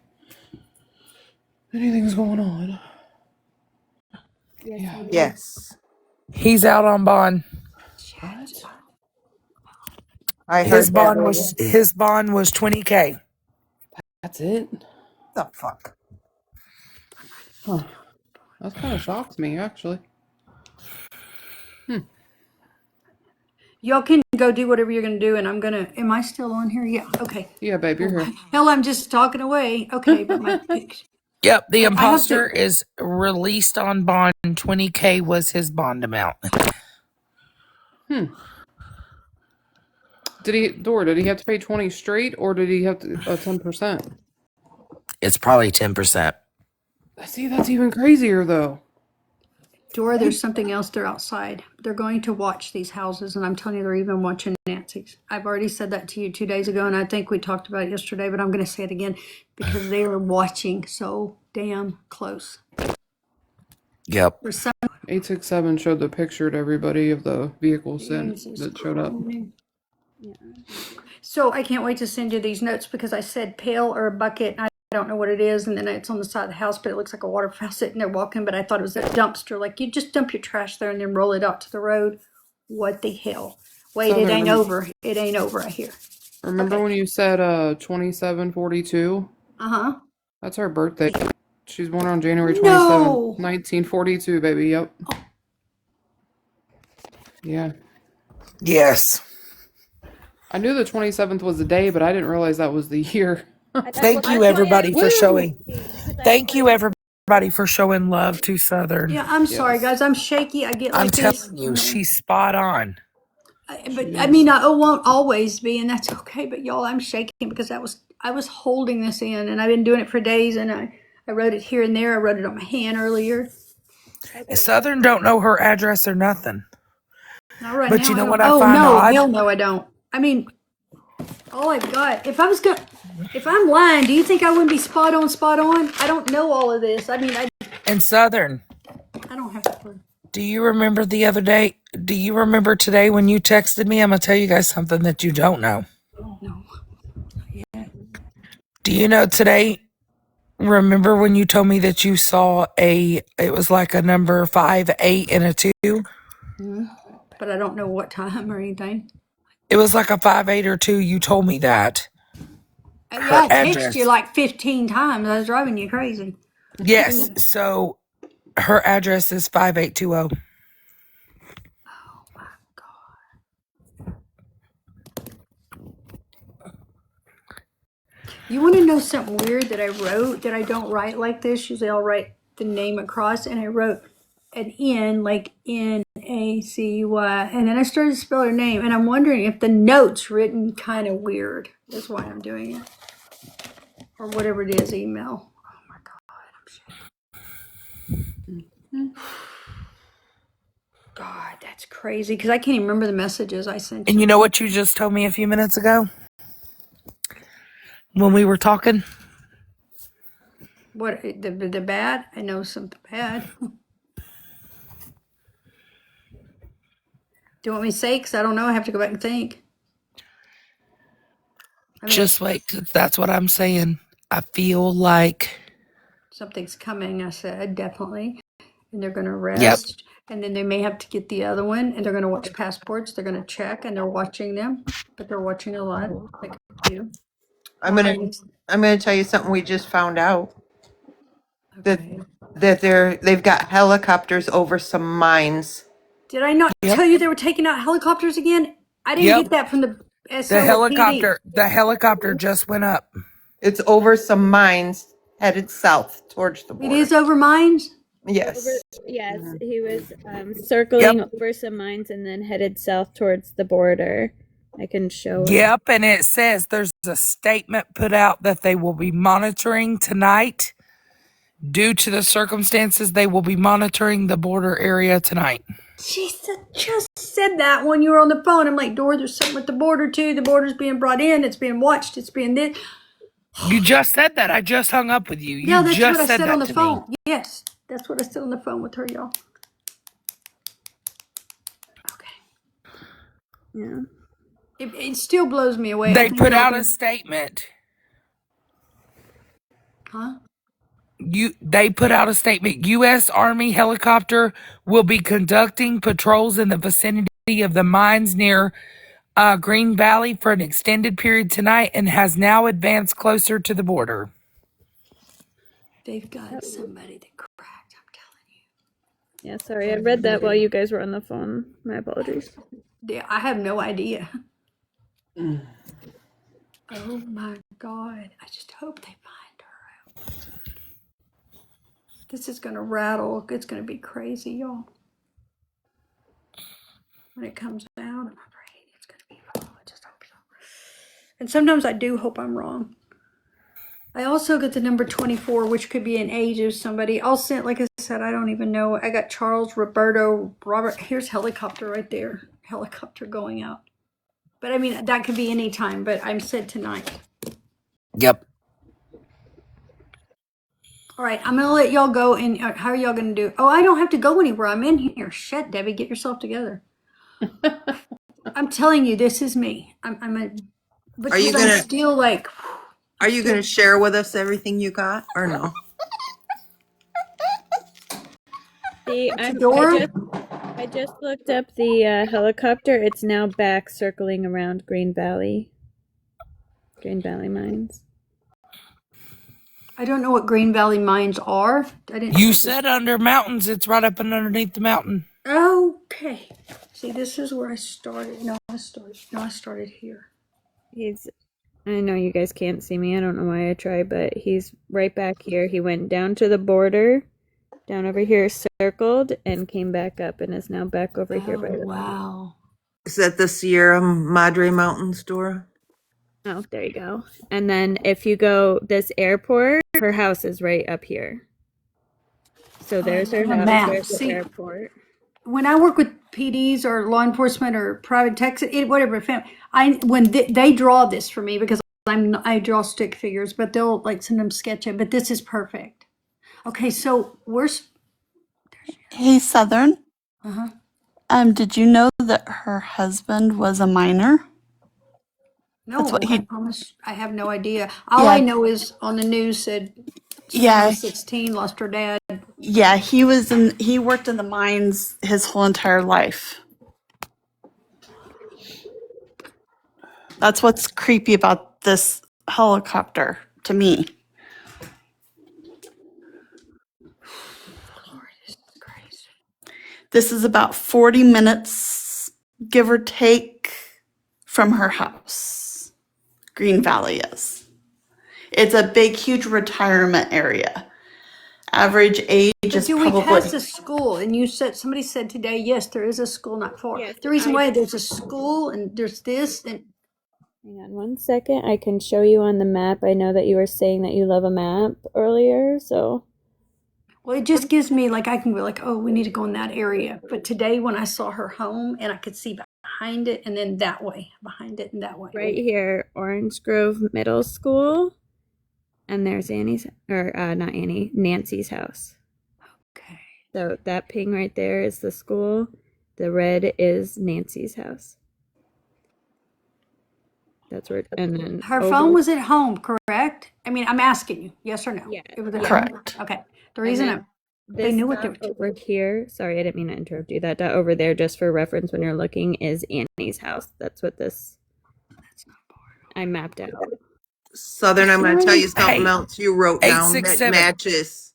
anything's going on. Yeah. Yes. He's out on bond. What? I heard His bond was $20K. That's it? The fuck? Huh. That kind of shocks me, actually. Y'all can go do whatever you're going to do, and am I still on here? Yeah, okay. Yeah, babe, you're here. Hell, I'm just talking away. Okay, but my Yep, the I have imposter to- is released on bond. 20K was his bond amount. Dora, did he have to pay 20 straight, or did he have to 10%? It's probably 10%. See, that's even crazier, though. Dora, there's something else. They're outside. They're going to watch these houses, and I'm telling you, they're even watching Nancy's. I've already said that to you 2 days ago, and I think we talked about it yesterday, but I'm going to say it again because they are watching so damn close. Yep. 867 showed the picture to everybody of the vehicle that showed up. Yeah. So I can't wait to send you these notes because I said pail or a bucket. And I don't know what it is, and then it's on the side of the house, but it looks like a water faucet, and they're walking. But I thought it was a dumpster. Like you just dump your trash there and then roll it out to the road. What the hell? Wait, it ain't over. It ain't over. I hear. Remember when you said 2742? Uh-huh. That's her birthday. She's born on January 27th, No. 1942, baby. Yep. Yeah. Yes. I knew the 27th was the day, but I didn't realize that was the year. Thank you, everybody, for showing. Thank you, everybody, for showing love to Southern. Yeah, I'm sorry, guys. I'm shaky. I get I'm like this. telling you, she's spot on. But I mean, I won't always be, and that's okay. But y'all, I'm shaking because I was holding this in, and I've been doing it for days, and I wrote it here and there. I wrote it on my hand earlier. Southern don't know her address or nothing. Not right But now, you know I what don't. I Oh find no, odd? hell no, I don't. I mean, all I've got. If I'm lying, do you think I wouldn't be spot on, spot on? I don't know all of this. I mean, And Southern. I don't have a clue. Do you remember the other day? Do you remember today when you texted me? I'm going to tell you guys something that you don't know. No. Yeah. Do you know today? Remember when you told me that you saw it was like a number 5, 8, and a 2? Mm-hmm. But I don't know what time or anything. It was like a 5, 8, or 2. You told me that. Yeah, Her I texted you address. like 15 times. I was driving you crazy. Yes. So her address is 5820. Oh my God. You want to know something weird that I wrote that I don't write like this? Usually I'll write the name across, and I wrote an N, like N-A-C-Y, and then I started to spell her name, and I'm wondering if the note's written kind of weird. That's why I'm doing it. Or whatever it is, email. Oh my God, I'm shaking. God, that's crazy, because I can't even remember the messages I sent And you. you know what you just told me a few minutes ago? When we were talking? What, the bad? I know something bad. Do you want me to say? Because I don't know. I have to go back and think. I mean, Just wait, 'cause that's what I'm saying. I feel like... something's coming, I said, definitely. And they're going to Yep. arrest. And then they may have to get the other one. And they're going to watch passports. They're going to check. And they're watching them. But they're watching a lot, like you. I'm gonna tell you something we just found out. Okay. That they've got helicopters over some mines. Did I not tell you they were taking out helicopters again? I didn't get that from the SO or PD. The helicopter just went up. It's over some mines headed south towards the border. It is over mines? Yes. Yes, he was circling over some mines and then headed south towards the border. I can show it. Yep, and it says there's a statement put out that they will be monitoring tonight. Due to the circumstances, they will be monitoring the border area tonight. She just said that when you were on the phone. I'm like, Dora, there's something with the border too. The border's being brought in. It's being watched. It's being this. You just said that. I just hung up with you. Yeah, that's just what I said said that on the to phone. me. Yes, that's what I said on the phone with her, y'all. Okay. Yeah. It still blows me away. They put out a statement. Huh? They put out a statement. U.S. Army helicopter will be conducting patrols in the vicinity of the mines near Green Valley for an extended period tonight and has now advanced closer to the border. They've got somebody that cracked, I'm telling you. Yeah, sorry. I read that while you guys were on the phone. My apologies. Yeah, I have no idea. Oh my God. I just hope they find her out. This is going to rattle. It's going to be crazy, y'all. When it comes out, I'm afraid it's going to be, I just hope so. And sometimes I do hope I'm wrong. I also get the number 24, which could be an age of somebody. I'll send, like I said, I don't even know. I got Charles, Roberto, Robert. Here's helicopter right there. Helicopter going out. But I mean, that could be any time, but I'm said tonight. Yep. All right, I'm going to let y'all go. And how are y'all going to do? Oh, I don't have to go anywhere. I'm in here. Shit, Debbie, get yourself together. I'm telling you, this is me. Are you gonna still like? Are you gonna share with us everything you got or no? See, Dora? I just looked up the helicopter. It's now back circling around Green Valley mines. I don't know what Green Valley mines are. You said under mountains. It's right up and underneath the mountain. Okay. See, this is where I started. No, I started here. I know you guys can't see me. I don't know why I tried, but he's right back here. He went down to the border, down over here, circled, and came back up, and is now back over here by the wow. Is that the Sierra Madre Mountains, Dora? Oh, there you go. And then if you go this airport, her house is right up here. So there's her house. There's the airport. when I work with PDs or law enforcement or private Texas, whatever, they draw this for me because I draw stick figures, but they'll like send them sketch it. But this is perfect. Okay, so where's Hey, Southern. uh-huh. Did you know that her husband was a minor? That's what No, I promise I have no idea. All Yeah. I know is on the news said Yeah. Samantha 16 lost her dad. Yeah, he worked in the mines his whole entire life. That's what's creepy about this helicopter to me. This is about 40 minutes, give or take, from her house. Green Valley is. It's a big, huge retirement area. Average age But is do we probably. pass a school? And somebody said today, yes, there is a school not far. Yes, the reason why there's a school and there's this and hang on one second. I can show you on the map. I know that you were saying that you love a map earlier, so. well, it just gives me like I can be like, oh, we need to go in that area. But today when I saw her home and I could see behind it and then that way, behind it and that way. Right here, Orange Grove Middle School. And there's Annie's, or not Annie, Nancy's house. Okay. So that ping right there is the school. The red is Nancy's house. That's where, and then her phone was at home, correct? I mean, I'm asking you, yes or no? Yeah, it was at correct. Home? Okay. The reason they knew what they were over here. Sorry, I didn't mean to interrupt you. That dot over there, just for reference when you're looking, is Annie's house. That's what this. I mapped out. Southern, I'm going to tell you something else you wrote down that matches.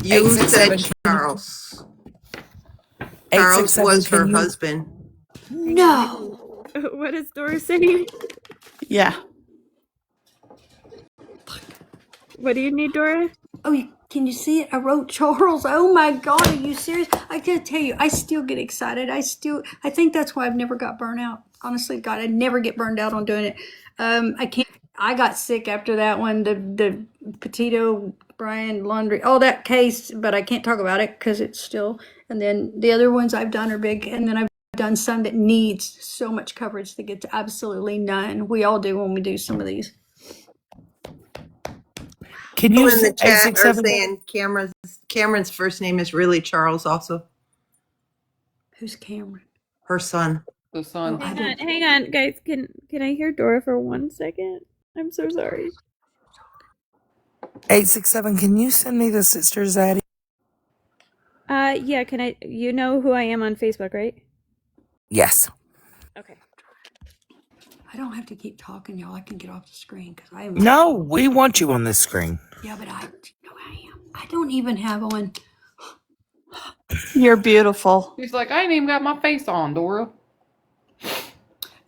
You said Charles. Charles was her husband. No. What is Dora saying? Yeah. What do you need, Dora? Oh, can you see it? I wrote Charles. Oh my God, are you serious? I gotta tell you, I still get excited. I think that's why I've never got burnt out. Honestly, God, I never get burned out on doing it. I got sick after that one, the Petito, Brian, Laundry, all that case, but I can't talk about it because it's still, and then the other ones I've done are big, and then I've done some that needs so much coverage that gets absolutely none. We all do when we do some of these. Can you in the chat are saying Cameron's first name is really Charles also? Who's Cameron? Her son. The son. Hang on, guys. Can I hear Dora for 1 second? I'm so sorry. 867, can you send me the Sister Zaddy? Yeah, can I? You know who I am on Facebook, right? Yes. Okay. I don't have to keep talking, y'all. I can get off the screen because I am. No, we want you on this screen. Yeah, but I am. I don't even have on. You're beautiful. She's like, I ain't even got my face on, Dora.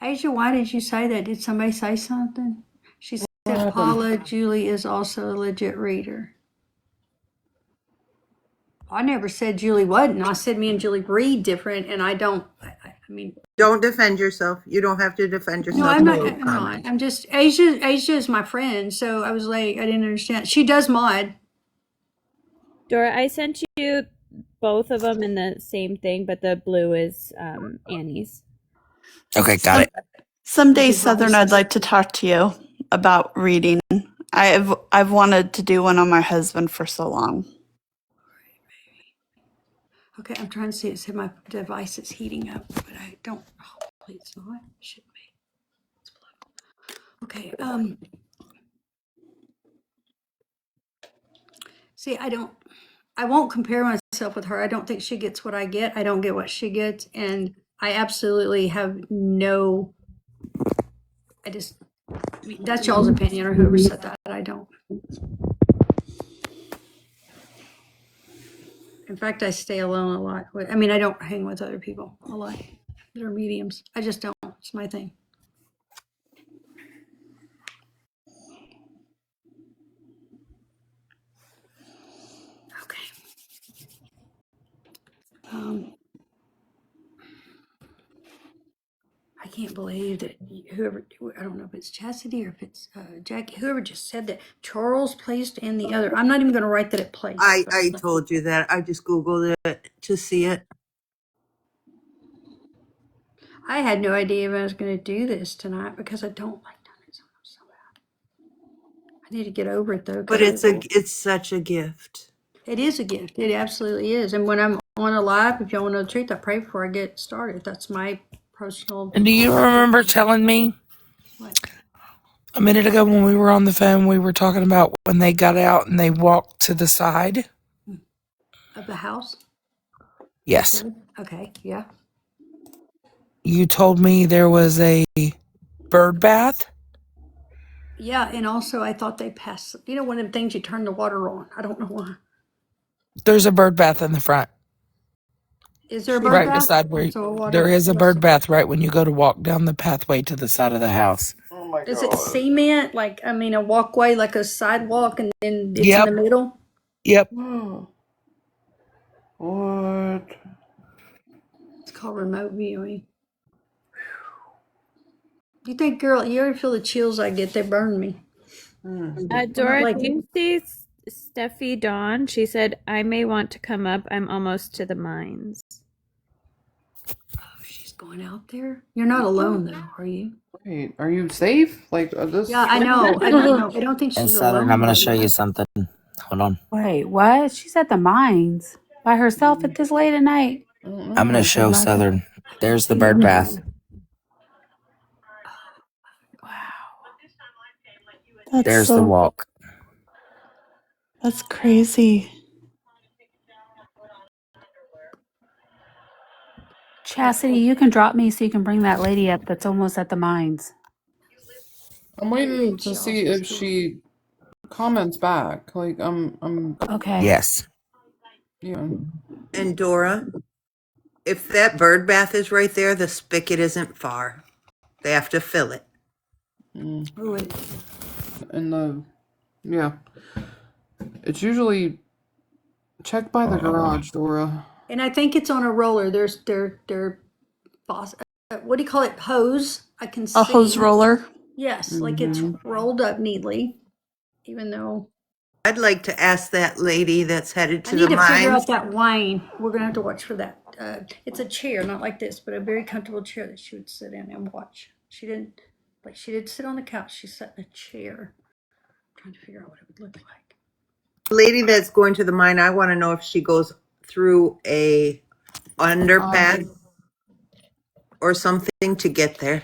Asia, why did you say that? Did somebody say something? She said Paula Julie is also a legit reader. I never said Julie wasn't. I said me and Julie read different, and I don't. I mean, don't defend yourself. You don't have to defend yourself. No, I'm not. I'm just Asia. Asia is my friend, so I was like, I didn't understand. She does mod. Dora, I sent you both of them in the same thing, but the blue is Annie's. Okay, got it. Someday, Southern, I'd like to talk to you about reading. I've wanted to do one on my husband for so long. Okay, I'm trying to see. It said my device is heating up, but I don't. Hopefully, it's not. It should be. It's blue. Okay. See, I won't compare myself with her. I don't think she gets what I get. I don't get what she gets, and I absolutely have no. I mean, that's y'all's opinion, or whoever said that. I don't. In fact, I stay alone a lot. I mean, I don't hang with other people a lot that are mediums. I just don't. It's my thing. Okay. I can't believe that whoever, I don't know if it's Chastity or if it's Jackie, whoever just said that Charles placed in the other. I'm not even going to write that it placed. I told you that. I just Googled it to see it. I had no idea if I was going to do this tonight because I don't like doing it so bad. I need to get over it though. But it's such a gift. It is a gift. It absolutely is. And when I'm on a live, if y'all want to know the truth, I pray before I get started. That's my personal. And do you remember telling me a minute ago when we were on the phone, we were talking about when they got out and they walked to the side Of the house? Yes. Okay, yeah. You told me there was a bird bath. Yeah, and also I thought they passed, one of the things you turn the water on. I don't know why. There's a bird bath in the front. Is there a bird Right bath? beside where So there is a bird bath right when you go to walk down the pathway to the side of the house. Oh my God. Is it cement? A walkway, like a sidewalk, and then it's in the middle? Yep. Oh. What? It's called remote viewing. You think, girl, you ever feel the chills I get? They burn me. Dora, do you see Steffi Dawn? She said, I may want to come up. I'm almost to the mines. Oh, she's going out there? You're not alone, though, are you? Wait, are you safe? Like, this? Yeah, I know. I don't know. I don't think And she's Southern, alone. I'm going to show you something. Hold on. Wait, what? She's at the mines by herself at this late at night. I'm going to show Southern. There's the bird bath. There's the walk. That's crazy. Chastity, you can drop me so you can bring that lady up that's almost at the mines. I'm waiting to see if she comments back. Like, I'm. Okay. Yes. Yeah. And Dora, if that bird bath is right there, the spigot isn't far. They have to fill it. And yeah. It's usually checked by the garage, Dora. And I think it's on a roller. There's their boss. What do you call it? Hose. I can see. A hose roller? Yes, like it's rolled up neatly, even though. I'd like to ask that lady that's headed I to need the to figure mines. out that wine. We're gonna have to watch for that. It's a chair, not like this, but a very comfortable chair that she would sit in and watch. She did sit on the couch. She sat in a chair. I'm trying to figure out what it would look like. The lady that's going to the mine, I want to know if she goes through a underpass or something to get there.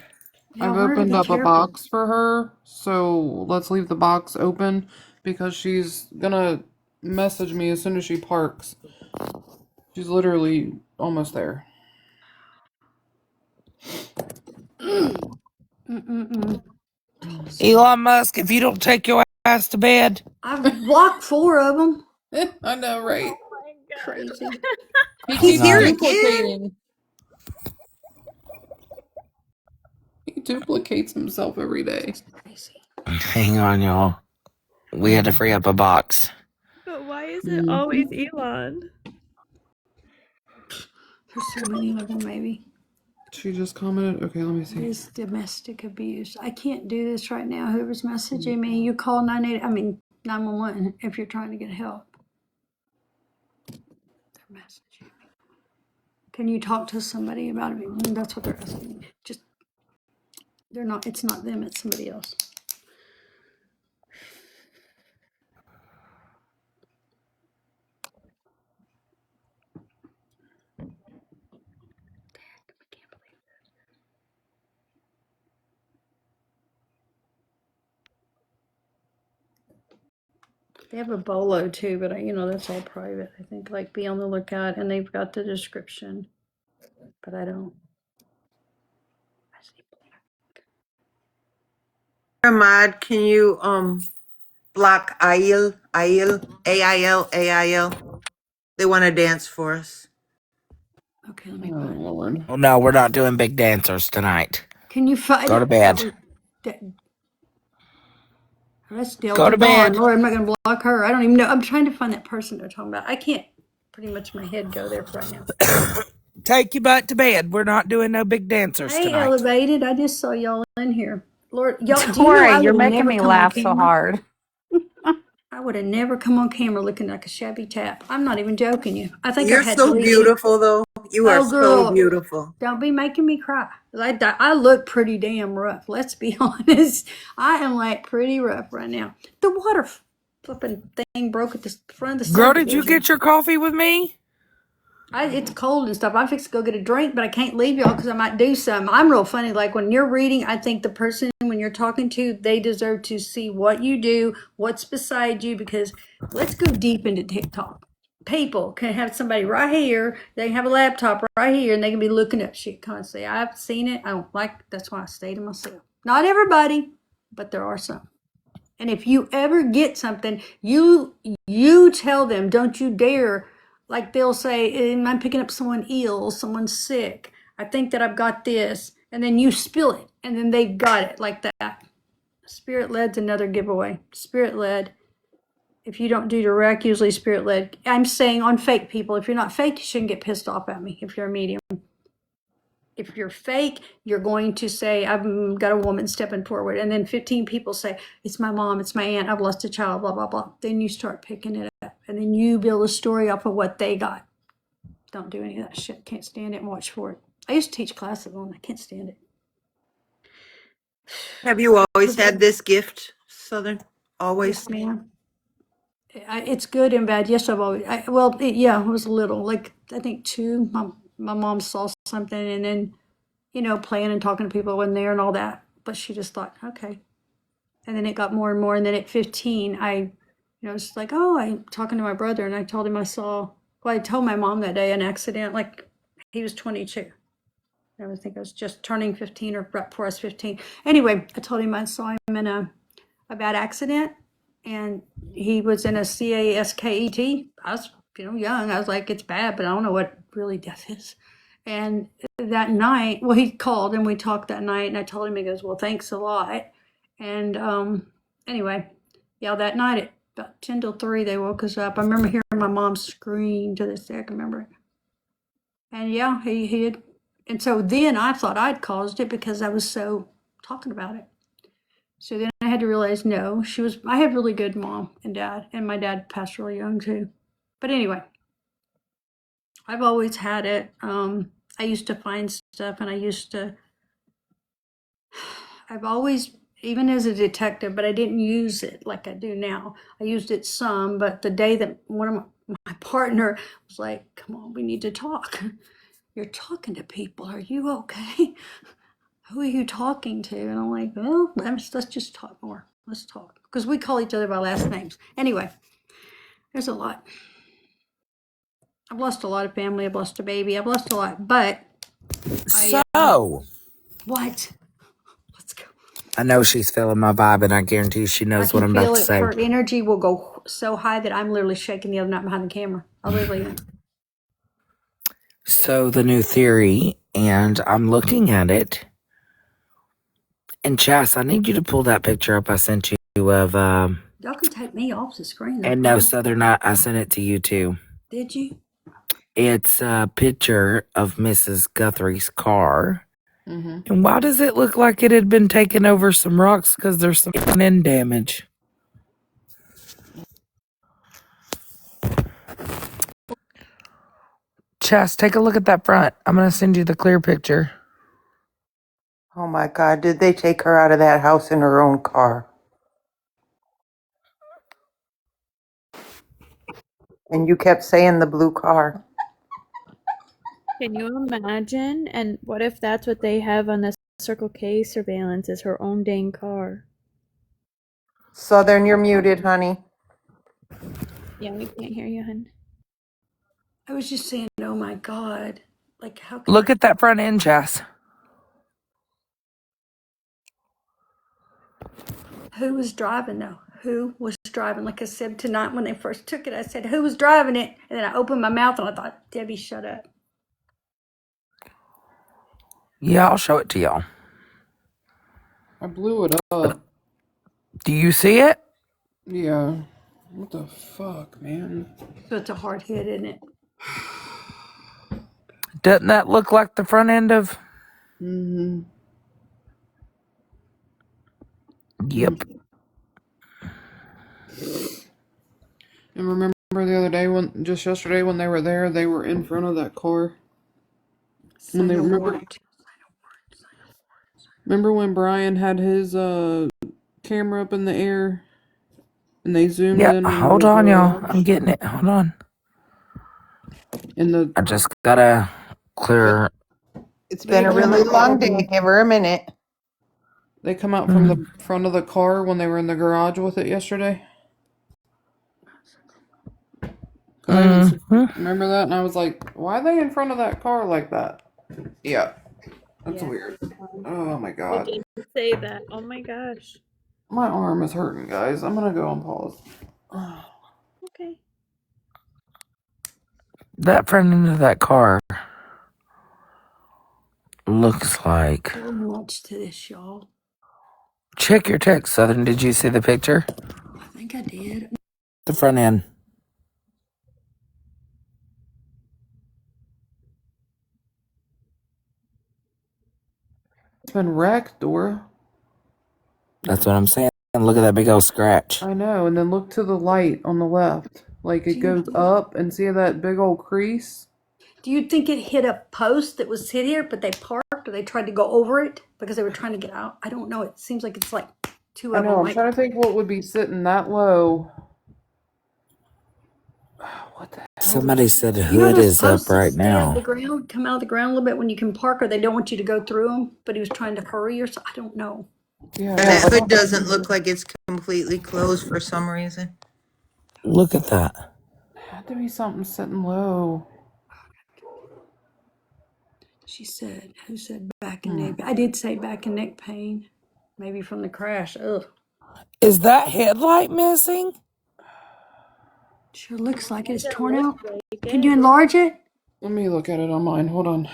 I've opened up a box for her, so let's leave the box open because she's gonna message me as soon as she parks. She's literally almost there. Elon Musk, if you don't take your ass to bed. I've blocked 4 of them. I know, right? Crazy. He keeps duplicating. He duplicates himself every day. Hang on, y'all. We had to free up a box. But why is it always Elon? There's so many of them, maybe. She just commented. Okay, let me see. It is domestic abuse. I can't do this right now. Whoever's messaging me, you call 911 if you're trying to get help. They're messaging me. Can you talk to somebody about it? That's what they're asking me. Just, it's not them, it's somebody else. They have a bolo too, but that's all private. I think be on the lookout, and they've got the description, but I don't. Ahmad, can you block Ail? AIL? They want to dance for us. Okay, let me Lord. Oh no, we're not doing big dancers tonight. Can you find Go to bed. That's Go Delta to Dawn. bed. Lord, I'm not going to block her. I don't even know. I'm trying to find that person they're talking about. I can't pretty much my head go there right now. Take your butt to bed. We're not doing no big dancers Hey, tonight. elevated. I just saw y'all in here. Lord, y'all, Don't do you know worry, I you're would making never me come laugh on so camera? hard. I would have never come on camera looking like a shabby tap. I'm not even joking you. I think You're I've had so 3 beautiful, though. You are Oh, so girl, beautiful. don't be making me cry. I look pretty damn rough. Let's be honest. I am like pretty rough right now. The water flipping thing broke at the front of the Girl, did you subdivision. get your coffee with me? It's cold and stuff. I'm fixing to go get a drink, but I can't leave y'all because I might do something. I'm real funny. Like when you're reading, I think the person when you're talking to, they deserve to see what you do, what's beside you, because let's go deep into TikTok. People can have somebody right here, they can have a laptop right here, and they can be looking up shit constantly. I've seen it. I don't like that's why I stay to myself. Not everybody, but there are some. And if you ever get something, you tell them, don't you dare. Like they'll say, I'm picking up someone ill, someone's sick. I think that I've got this. And then you spill it, and then they've got it like that. Spirit led's another giveaway. Spirit led. If you don't do direct, usually spirit led. I'm saying on fake people. If you're not fake, you shouldn't get pissed off at me if you're a medium. If you're fake, you're going to say, I've got a woman stepping forward. And then 15 people say, it's my mom, it's my aunt, I've lost a child, blah, blah, blah. Then you start picking it up. And then you build a story off of what they got. Don't do any of that shit. Can't stand it and watch for it. I used to teach classes on it. I can't stand it. Have you always had this gift, Southern? Always? Yes, ma'am. It's good and bad. Yes, I've always, it was little. Like, I think two. My mom saw something and then, playing and talking to people wasn't there and all that. But she just thought, okay. And then it got more and more. And then at 15, it's like, I'm talking to my brother. And I told him I told my mom that day an accident, like he was 22. I think I was just turning 15 or right before I was 15. Anyway, I told him I saw him in a bad accident. And he was in a CASKET. I was, young. I was like, it's bad, but I don't know what really death is. And that night, well, he called and we talked that night. And I told him, he goes, well, thanks a lot. And anyway, that night at about 10 till 3, they woke us up. I remember hearing my mom scream to this day. I can remember it. And he had. And so then I thought I'd caused it because I was so talking about it. So then I had to realize, no, I had really good mom and dad, and my dad passed really young too. But anyway, I've always had it. I used to find stuff and I've always, even as a detective, but I didn't use it like I do now. I used it some, but the day that one of my partner was like, come on, we need to talk. You're talking to people. Are you okay? Who are you talking to? And I'm like, well, let's just talk more. Let's talk. Because we call each other by last names. Anyway, there's a lot. I've lost a lot of family. I've lost a baby. I've lost a lot. But what? Let's go. I know she's feeling my vibe, and I guarantee she knows what I'm about to say. Her energy will go so high that I'm literally shaking the other night behind the camera. I literally am. So the new theory, and I'm looking at it. And Chas, I need you to pull that picture up I sent you of Y'all can take me off the screen. and no, Southern, I sent it to you too. Did you? It's a picture of Mrs. Guthrie's car. Mm-hmm. And why does it look like it had been taken over some rocks? Because there's some end damage. Chas, take a look at that front. I'm going to send you the clear picture. Oh my God, did they take her out of that house in her own car? And you kept saying the blue car. Can you imagine? And what if that's what they have on the Circle K surveillance is her own dang car? Southern, you're muted, honey. Yeah, we can't hear you, hun. I was just saying, oh my God. Like, how can Look at that front end, Chas. Who was driving though? Who was driving? Like I said tonight when they first took it, I said, who was driving it? And then I opened my mouth and I thought, Debbie, shut up. Yeah, I'll show it to y'all. I blew it up. Do you see it? Yeah. What the fuck, man? So it's a hard hit, isn't it? Doesn't that look like the front end of? Mm-hmm. Yep. And remember the other day just yesterday when they were there, they were in front of that car. When they remember when Brian had his camera up in the air and they zoomed in. Hold on, y'all. I'm getting it. Hold on. I just gotta clear. It's been a really long day. Give her a minute. They come out from the front of the car when they were in the garage with it yesterday. Remember that? And I was like, why are they in front of that car like that? Yeah. That's weird. Oh my god. I didn't say that. Oh my gosh. My arm is hurting, guys. I'm gonna go on pause. Okay. That front end of that car looks like. Much to this, y'all. Check your text, Southern. Did you see the picture? I think I did. The front end. It's been wrecked, Dora. That's what I'm saying. Look at that big old scratch. I know, and then look to the light on the left. Like it goes up and see that big old crease? Do you think it hit a post that was hit here, but they parked or they tried to go over it because they were trying to get out? I don't know. It seems like it's like two I of them. know, I'm trying to think what would be sitting that low. What the hell? Somebody said hood is up right now. The ground come out of the ground a little bit when you can park, or they don't want you to go through them. But he was trying to hurry, or so I don't know. Yeah, That hood doesn't look like it's completely closed for some reason. Look at that. Had to be something sitting low. She said, "Who said back and neck?" I did say back and neck pain, maybe from the crash. Ugh. Is that headlight missing? Sure looks like it's torn out. Can you enlarge it? Let me look at it on mine. Hold on. Look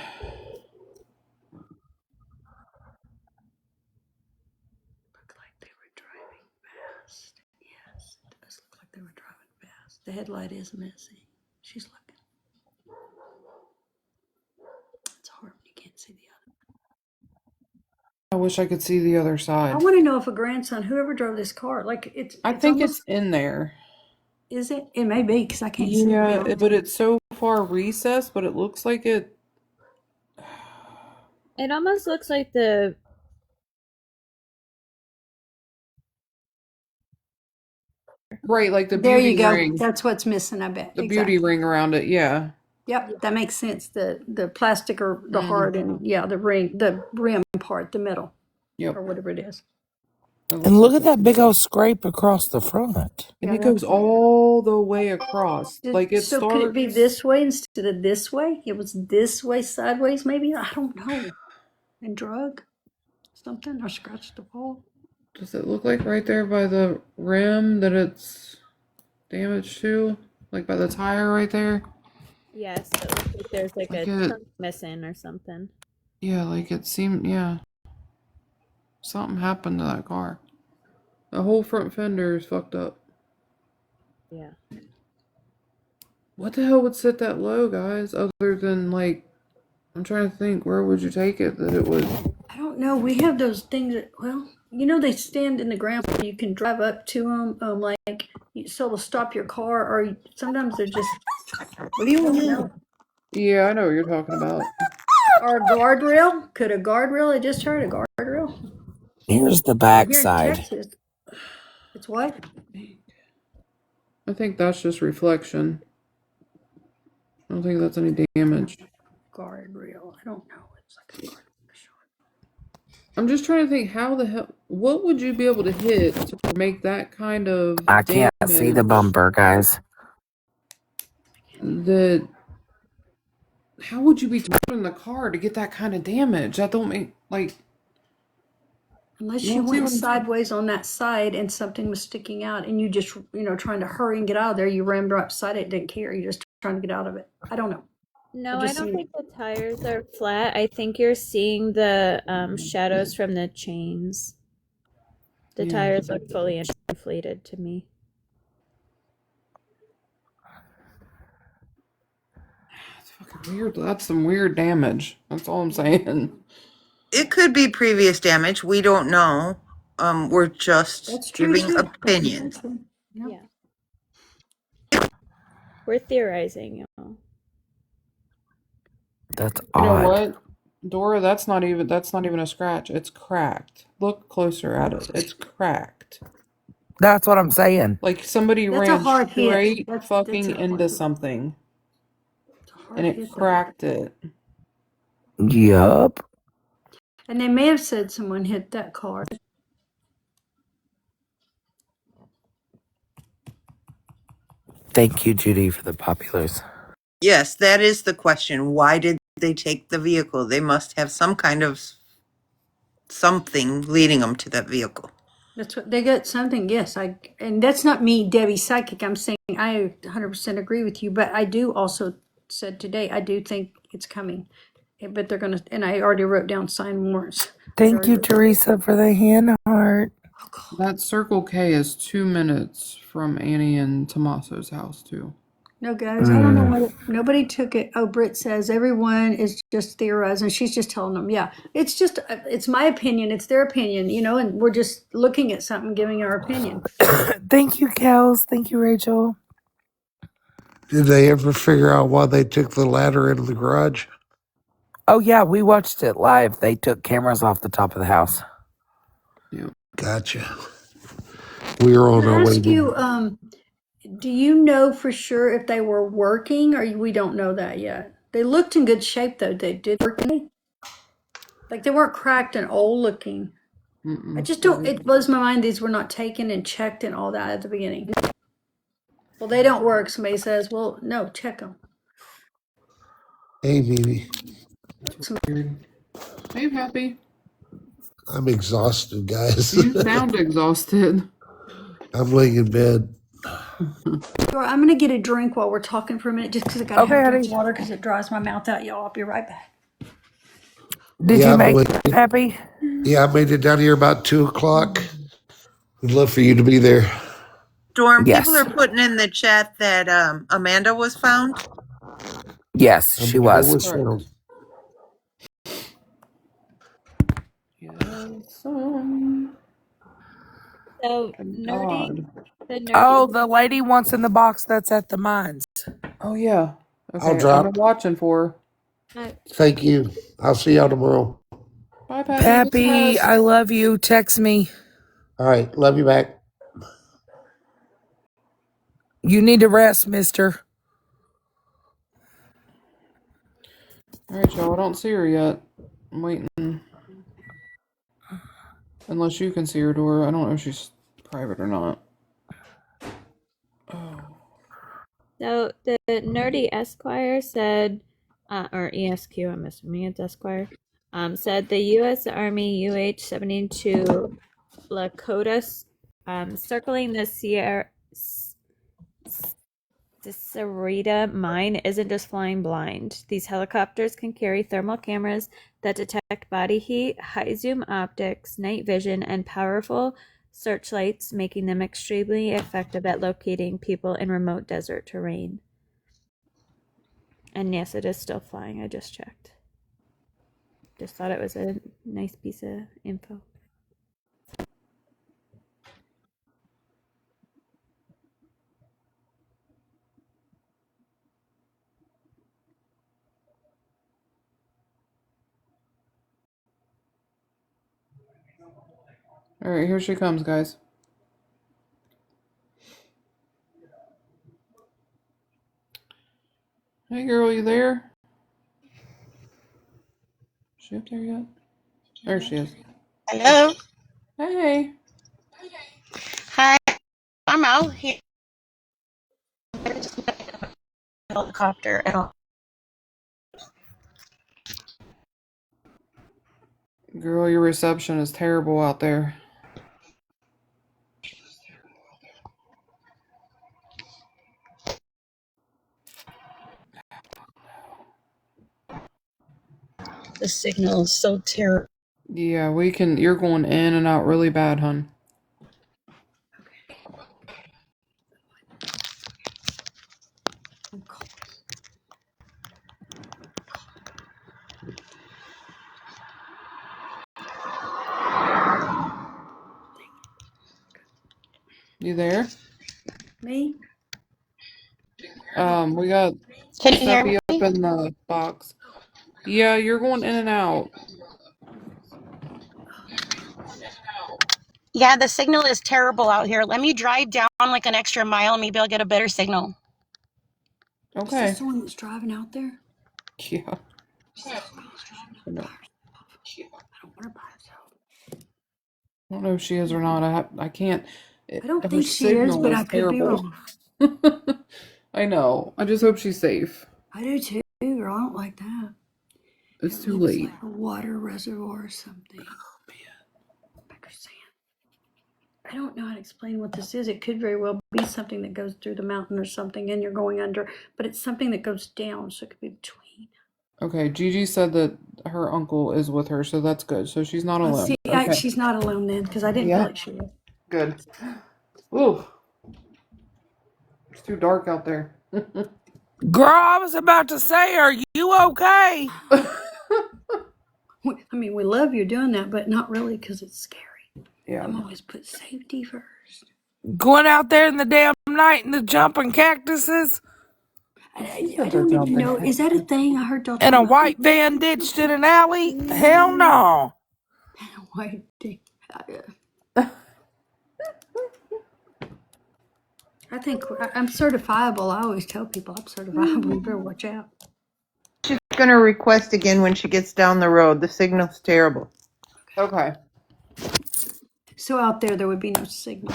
like they were driving fast. Yes, it does look like they were driving fast. The headlight is missing. She's looking. It's hard when you can't see the other. I wish I could see the other side. I want to know if a grandson, whoever drove this car, like I think it's in there. Is it? It may be because I can't see. Yeah, but it's so far recessed, but it looks like it. It almost looks like the. Right, like the There beauty you go. ring. That's what's missing, I bet. The beauty ring around it, yeah. Yep, that makes sense. The plastic or the hard and the ring, the rim part, the metal. Yep. Or whatever it is. And look at that big old scrape across the front. And it goes all the way across. Like it So could it be this way instead of this way? It was this way sideways, maybe? I don't know. And drug something or scratched the pole. Does it look like right there by the rim that it's damaged to? Like by the tire right there? Yes, it looks like there's like a chunk missing or something. Yeah, like it seemed, yeah. Something happened to that car. The whole front fender is fucked up. Yeah. What the hell would sit that low, guys? Other than like, I'm trying to think, where would you take it that it would? I don't know. We have those things that, well, you know, they stand in the ground. You can drive up to them, like, so it'll stop your car, or sometimes they're just. What do you want? Yeah, I know what you're talking about. Or a guardrail? Could a guardrail? I just heard a guardrail. Here's the back side. It's what? I think that's just reflection. I don't think that's any damage. Guardrail. I don't know. It's like a guardrail. I'm just trying to think how the hell. What would you be able to hit to make that kind of? I can't see the bumper, guys. That. How would you be turning the car to get that kind of damage? That don't make like. Unless you went sideways on that side and something was sticking out, and you just, trying to hurry and get out of there, you rammed right beside it, didn't care. You're just trying to get out of it. I don't know. No, I don't think the tires are flat. I think you're seeing the shadows from the chains. The tires look fully inflated to me. That's fucking weird. That's some weird damage. That's all I'm saying. It could be previous damage. We don't know. We're just giving opinions. Yeah. We're theorizing, That's You know odd. what, Dora? That's not even a scratch. It's cracked. Look closer at it. It's cracked. That's what I'm saying. Like somebody That's a ran hard hit. straight That's fucking a hard into hit. something, It's a hard and it hit, though. cracked it. Yup. And they may have said someone hit that car. Thank you, Judy, for the populars. Yes, that is the question. Why did they take the vehicle? They must have some kind of something leading them to that vehicle. That's what they got something. Yes, and that's not me, Debbie Psychic. I'm saying I 100% agree with you, but I do also said today I do think it's coming, but they're gonna. And I already wrote down sign warrants. Thank you, Teresa, for the hand heart. That Circle K is 2 minutes from Annie and Tommaso's house too. No, guys, I don't know what nobody took it. Oh, Britt says everyone is just theorizing. She's just telling them, yeah, it's just, it's my opinion. It's their opinion, and we're just looking at something, giving our opinion. Thank you, Kels. Thank you, Rachel. Did they ever figure out why they took the ladder into the garage? Oh, yeah, we watched it live. They took cameras off the top of the house. Yeah. Gotcha. We were on Can I our way. ask you, do you know for sure if they were working, or we don't know that yet? They looked in good shape, though. They did working. Like they weren't cracked and old looking. I just don't, it blows my mind these were not taken and checked and all that at the beginning. Well, they don't work. Somebody says, well, no, check them. Hey, Mimi. That's weird. Hey, Happy. I'm exhausted, guys. You sound exhausted. I'm laying in bed. Dora, I'm gonna get a drink while we're talking for a minute, just because I gotta have drink water because it dries my mouth out, y'all. I'll be right back. Did you make it, Happy? Yeah, I made it down here about 2:00. We'd love for you to be there. Storm, Yes. people are putting in the chat that Amanda was found. Yes, she was. Correct. Yes. So nerdy. Oh, the lady wants in the box that's at the mines. Oh yeah. Okay. I'll drop. I've been watching for her. Thank you. I'll see y'all tomorrow. Bye, Pappy. Pappy, I love you. Text me. All right. Love you back. You need to rest, mister. All right, y'all. I don't see her yet. I'm waiting. Unless you can see her, Dora. I don't know if she's private or not. Oh. So the Nerdy Esquire said, or ESQ, I'm assuming it's Esquire, said the U.S. Army UH-72 Lakota circling the Sierra Sarita mine isn't just flying blind. These helicopters can carry thermal cameras that detect body heat, high zoom optics, night vision, and powerful searchlights, making them extremely effective at locating people in remote desert terrain. And yes, it is still flying. I just checked. Just thought it was a nice piece of info. All right, here she comes, guys. Hey, girl, you there? Is she up there yet? There she is. Hello. Hey. Hi. I'm out here. Helicopter at all. Girl, your reception is terrible out there. The signal is so terrible. Yeah, we can. You're going in and out really bad, hun. You there? Me? We got Can you hear Seppi me? up in the box. Yeah, you're going in and out. Yeah, the signal is terrible out here. Let me drive down like an extra mile and maybe I'll get a better signal. Is Okay. this the one that's driving out there? Yeah. No. I don't want her by herself. I don't know if she is or not. I can't. I don't Her think she is, signal but I could be terrible. wrong. I know. I just hope she's safe. I do too, girl. I don't like that. It's It too looks late. like a water reservoir or something. Oh man. Becker sand. I don't know how to explain what this is. It could very well be something that goes through the mountain or something and you're going under, but it's something that goes down, so it could be between. Okay, Gigi said that her uncle is with her, so that's good. So she's not alone. See, Okay. she's not alone then, because I didn't feel like she was. Good. Ooh. It's too dark out there. Girl, I was about to say, are you okay? I mean, we love you doing that, but not really because it's scary. Yeah. I'm always put safety first. Going out there in the damn night in the jumping cactuses? I don't even know. Is that a thing? I heard y'all talk And a about white van ditched in an alley? Hell no. white thing. I think I'm certifiable. I always tell people I'm certifiable. You better watch out. She's going to request again when she gets down the road. The signal's terrible. Okay. So out there would be no signal.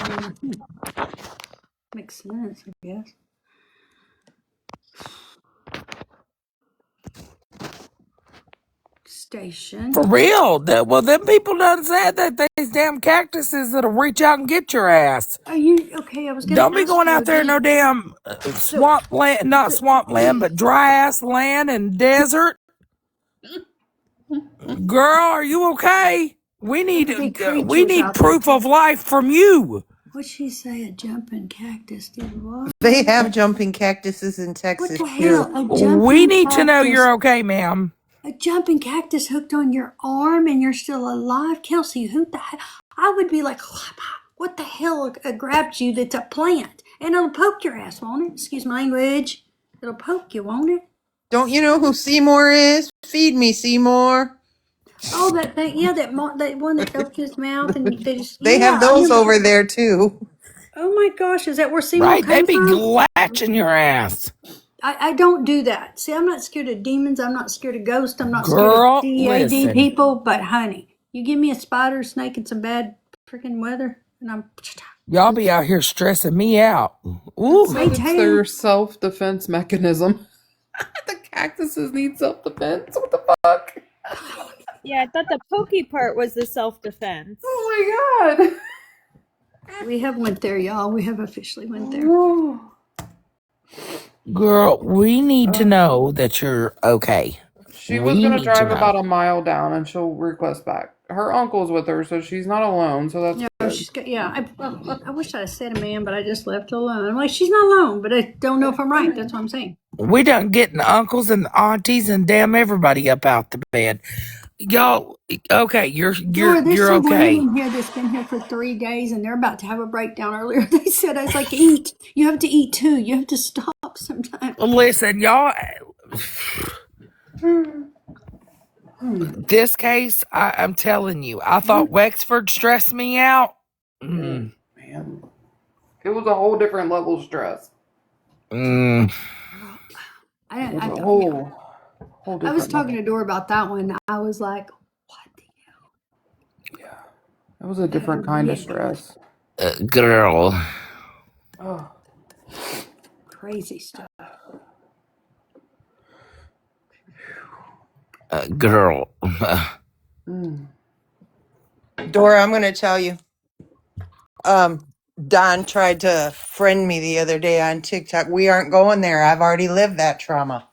Makes sense, I guess. Station. For real. Well, them people done said that these damn cactuses that'll reach out and get your ass. Are you okay? I was going to Don't be going out there in no damn swamp land, not swamp land, but dry ass land and desert. Girl, are you okay? We need proof of life from you. What'd she say? A jumping cactus did what? They have jumping cactuses in Texas. What the hell? We need to know you're okay, ma'am. A jumping cactus hooked on your arm and you're still alive? Kelsey, who the hell? I would be like, what the hell grabbed you that's a plant? And it'll poke your ass, won't it? Excuse my language. It'll poke you, won't it? Don't you know who Seymour is? Feed me, Seymour. Oh, that thing, yeah, that one that opens his mouth and they just... They have those over there, too. Oh my gosh, is that where Seymour Right, they comes be from? glatching your ass. I don't do that. See, I'm not scared of demons. I'm not scared of ghosts. I'm not Girl, scared of DAD listen. people. But honey, you give me a spider, snake, and some bad freaking weather, and I'm... Y'all be out here stressing me out. Ooh. So it's their self-defense mechanism. The cactuses need self-defense. What the fuck? Yeah, I thought the pokey part was the self-defense. Oh my god. We have went there, y'all. We have officially went there. Girl, we need to know that you're okay. She was going to drive about a mile down and she'll request back. Her uncle's with her, so she's not alone, so that's good. She's got, I wish I said a man, but I just left her alone. I'm like, she's not alone, but I don't know if I'm right. That's what I'm saying. We done getting the uncles and the aunties and damn everybody up out the bed. Y'all, okay, you're okay. Women here that's been here for 3 days and they're about to have a breakdown earlier. They said, I was like, eat. You have to eat too. You have to stop sometimes. Listen, y'all, this case, I'm telling you, I thought Wexford stressed me out. Man, it was a whole different level of stress. I was talking to Dora about that one. I was like, what the hell? Yeah, it was a different kind of stress. Girl. Oh. Crazy stuff. Girl. Dora, I'm going to tell you. Don tried to friend me the other day on TikTok. We aren't going there. I've already lived that trauma.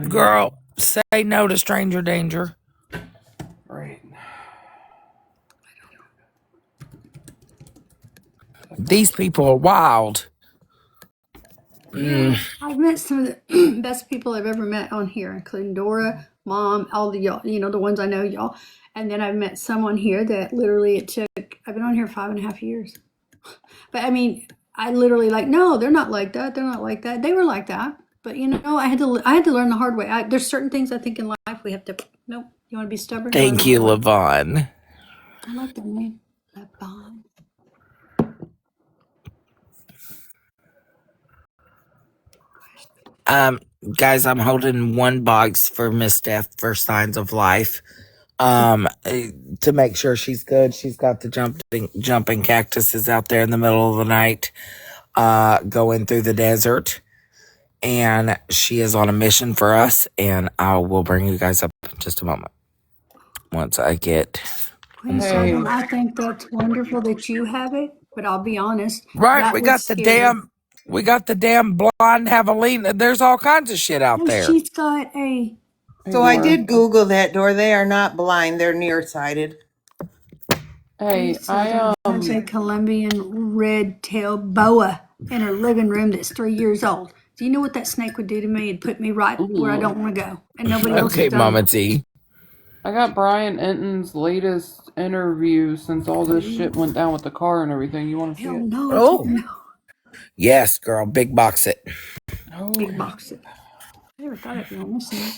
Girl, say no to stranger danger. Right. These people are wild. I've met some of the best people I've ever met on here, including Dora, Mom, all the y'all, the ones I know y'all. And then I've met someone here that literally I've been on here 5.5 years. But I mean, I literally no, they're not like that. They're not like that. They were like that. But I had to learn the hard way. There's certain things I think in life we have to. Nope. You want to be stubborn? Thank you, Levon. I like that name, Levon. Guys, I'm holding one box for Miss Steph for Signs of Life. To make sure she's good. She's got the jumping cactuses out there in the middle of the night, going through the desert. And she is on a mission for us, and I will bring you guys up in just a moment. Once I get... Queen Southern, I think that's wonderful that you have it, but I'll be honest. Right, we got the damn blonde javelina. There's all kinds of shit out there. She's got a... So I did Google that, Dora. They are not blind. They're nearsighted. Hey, has a Colombian red-tailed boa in her living room that's 3 years old. Do you know what that snake would do to me? It'd put me right where I don't want to go, and nobody else. Okay, Mama T. I got Brian Enton's latest interview since all this shit went down with the car and everything. You want to see it? No. Oh, yes, girl. Big box it. Big box it. I never thought I'd be on this thing.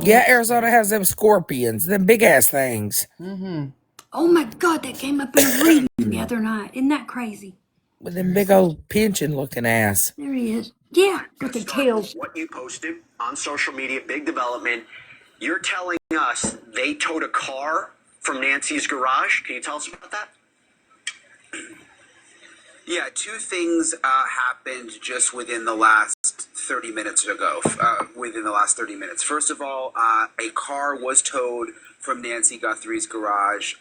Yeah, Arizona has them scorpions, them big ass things. Mm-hmm. Oh my God, that came up in a reading the other night. Isn't that crazy? With them big old pension looking ass. There he is. Yeah, with the tails. What you posted on social media, big development. You're telling us they towed a car from Nancy's garage. Can you tell us about that? Yeah, two things happened just within the last 30 minutes ago. First of all, a car was towed from Nancy Guthrie's garage.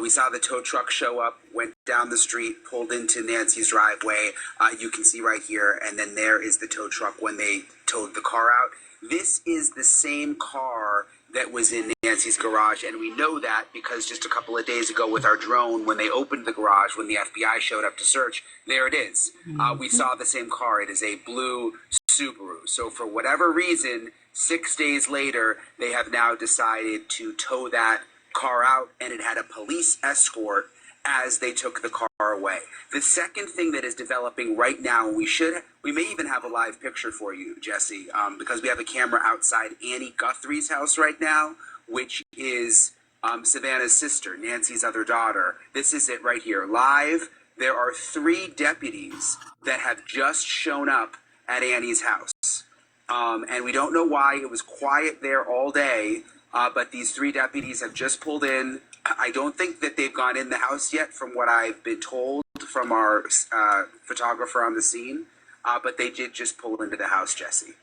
We saw the tow truck show up, went down the street, pulled into Nancy's driveway. You can see right here, and then there is the tow truck when they towed the car out. This is the same car that was in Nancy's garage, and we know that because just a couple of days ago with our drone, when they opened the garage, when the FBI showed up to search, there it is. We saw the same car. It is a blue Subaru. So for whatever reason, 6 days later, they have now decided to tow that car out, and it had a police escort as they took the car away. The second thing that is developing right now, we may even have a live picture for you, Jesse, because we have a camera outside Annie Guthrie's house right now, which is Savannah's sister, Nancy's other daughter. This is it right here, live. There are 3 deputies that have just shown up at Annie's house. And we don't know why. It was quiet there all day, but these 3 deputies have just pulled in. I don't think that they've gone in the house yet, from what I've been told from our photographer on the scene, but they did just pull into the house, Jesse.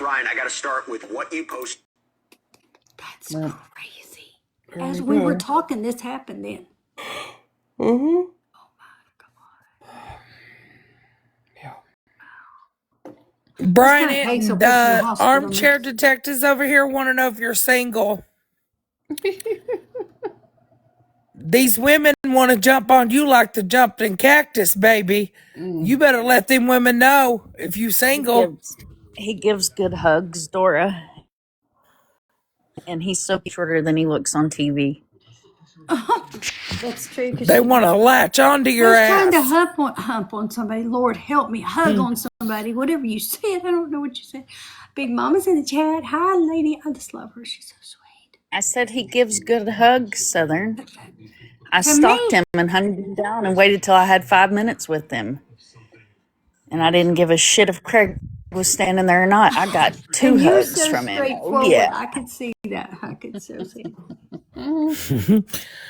Brian, I got to start with what you posted. That's crazy. As we were talking, this happened then. Mm-hmm. Brian, the armchair detectives over here want to know if you're single. These women want to jump on you like the jumping cactus, baby. You better let them women know if you single. He gives good hugs, Dora. And he's so shorter than he looks on TV. That's true. They want to latch onto your ass. Trying to hump on somebody. Lord help me. Hug on somebody. Whatever you said. I don't know what you said. Big Mama's in the chat. Hi, lady. I just love her. She's so sweet. I said he gives good hugs, Southern. I stalked him and hunted him down and waited till I had 5 minutes with him. And I didn't give a shit if Craig was standing there or not. I got 2 hugs from him. Oh, yeah. I could see that. I could so see it.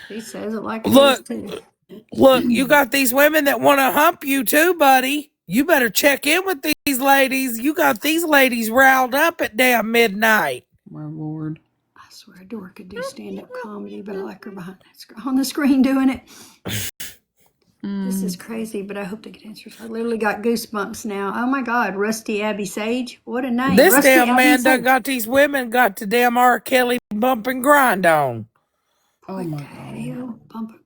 He says it like look, you got these women that want to hump you too, buddy. You better check in with these ladies. You got these ladies riled up at damn midnight. My Lord. I swear Dora could do stand-up comedy, but I like her on the screen doing it. This is crazy, but I hope to get answers. I literally got goosebumps now. Oh my God, Rusty Abby Sage. What a name. This Rusty damn Abby man Sage. done got these women got the damn R. Kelly bump and grind on. Oh my God. Bumper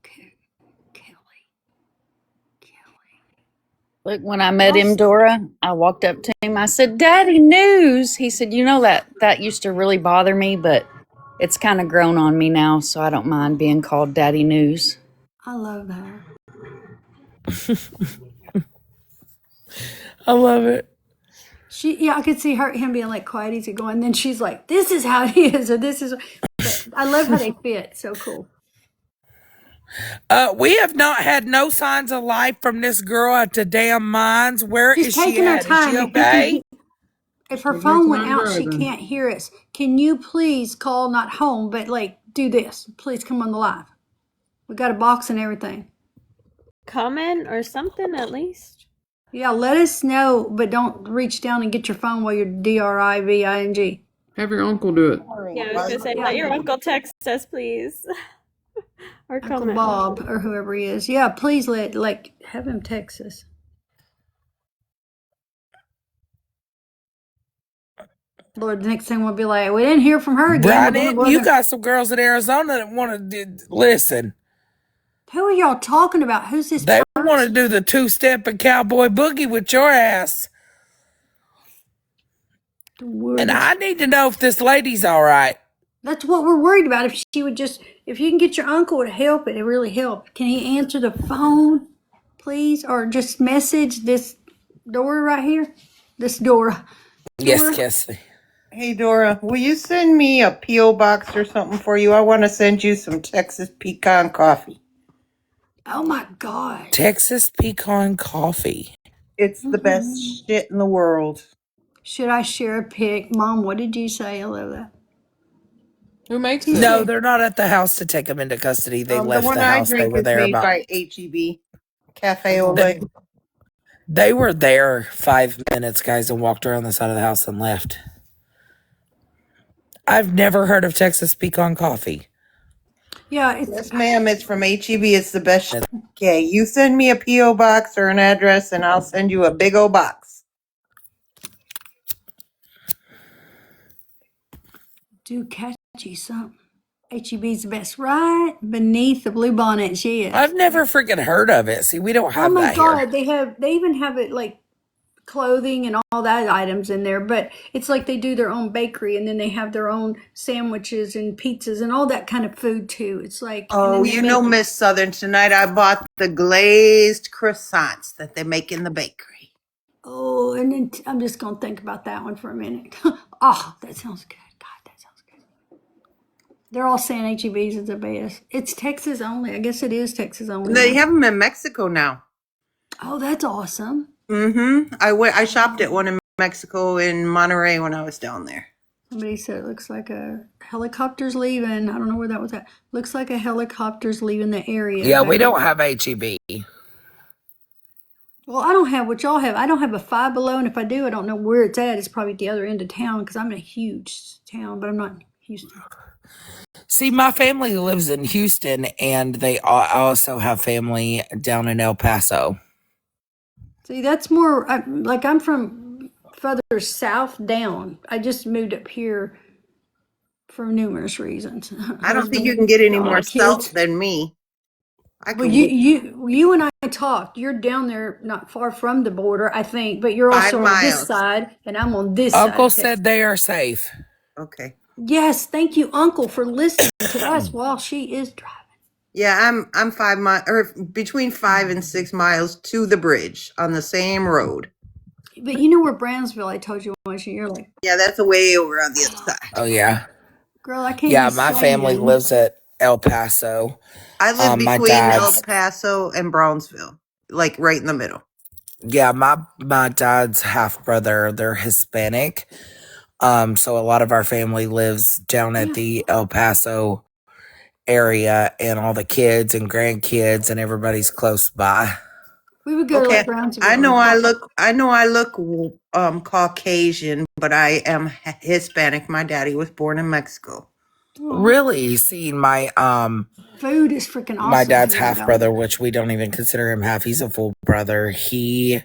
Look, when I met him, Dora, I walked up to him. I said, Daddy News. He said, you know, that used to really bother me, but it's kind of grown on me now, so I don't mind being called Daddy News. I love that. I love it. I could see him being like quiet, easy going. And then she's like, "This is how it is," or "This is." But I love how they fit. So cool. We have not had no signs of life from this girl at the damn mines. Where She's is she taking her at? Is she time. okay? If her phone went out, she can't hear us. Can you please call not home, but like do this? Please come on the live. We got a box and everything. Comment or something at least. Yeah, let us know, but don't reach down and get your phone while you're driving. Have your uncle do it. Yeah, I was gonna say, let your uncle text us, please. Or Uncle comment. Bob or whoever he is. Yeah, please have him text us. Lord, the next thing we'll be like, we didn't hear from her again. Brian, you got some girls in Arizona that want to listen. Who are y'all talking about? Who's this They person? want to do the two-step and cowboy boogie with your ass. And I need to know if this lady's all right. That's what we're worried about. If she would just, if you can get your uncle to help, it really help. Can he answer the phone, please? Or just message this Dora right here? This Dora. Yes, Cassie. Hey, Dora, will you send me a P.O. box or something for you? I want to send you some Texas pecan coffee. Oh, my God. Texas pecan coffee. It's the best shit in the world. Should I share a pic? Mom, what did you say? I love that. Who makes it? No, they're not at the house to take them into custody. They The left one the I house. They drink were is there made about. by HEB Cafe au lait. They were there 5 minutes, guys, and walked around the side of the house and left. I've never heard of Texas pecan coffee. Yeah, yes, ma'am. It's from HEB. It's the best. Okay, you send me a P.O. box or an address, and I'll send you a big old box. Do catch you something. HEB's the best, right beneath the blue bonnet. She is. I've never freaking heard of it. See, we don't have that here. Oh my God, they even have it like clothing and all that items in there, but it's like they do their own bakery and then they have their own sandwiches and pizzas and all that kind of food too. It's like, oh, you know, Miss Southern, tonight I bought the glazed croissants that they make in the bakery. Oh, and then I'm just gonna think about that one for a minute. Oh, that sounds good. God, that sounds good. They're all saying HEB's is the best. It's Texas only. I guess it is Texas only. They have them in Mexico now. Oh, that's awesome. Mm-hmm. I shopped at one in Mexico in Monterey when I was down there. Somebody said it looks like a helicopter's leaving. I don't know where that was at. Looks like a helicopter's leaving the area. Yeah, we don't have HEB. Well, I don't have what y'all have. I don't have a Five Below, and if I do, I don't know where it's at. It's probably at the other end of town because I'm in a huge town, but I'm not in Houston. See, my family lives in Houston, and they also have family down in El Paso. See, that's more like I'm from further south down. I just moved up here for numerous reasons. I don't think you can get any more south than me. Well, you and I talked. You're down there, not far from the border, I think, but you're also on this side, and I'm on this side. Uncle said they are safe. Okay. Yes, thank you, Uncle, for listening to us while she is driving. Yeah, I'm 5 miles, or between 5 and 6 miles to the bridge on the same road. But you know where Brownsville? I told you once. You're like, yeah, that's way over on the other side. Oh yeah. Girl, I can't. Yeah, my family lives at El Paso. I live between El Paso and Brownsville, like right in the middle. Yeah, my dad's half brother, they're Hispanic. So a lot of our family lives down at the El Paso area, and all the kids and grandkids and everybody's close by. We would go to like Brownsville. I know I look Caucasian, but I am Hispanic. My daddy was born in Mexico. Really? See, my food is freaking awesome. My dad's half brother, which we don't even consider him half. He's a full brother. He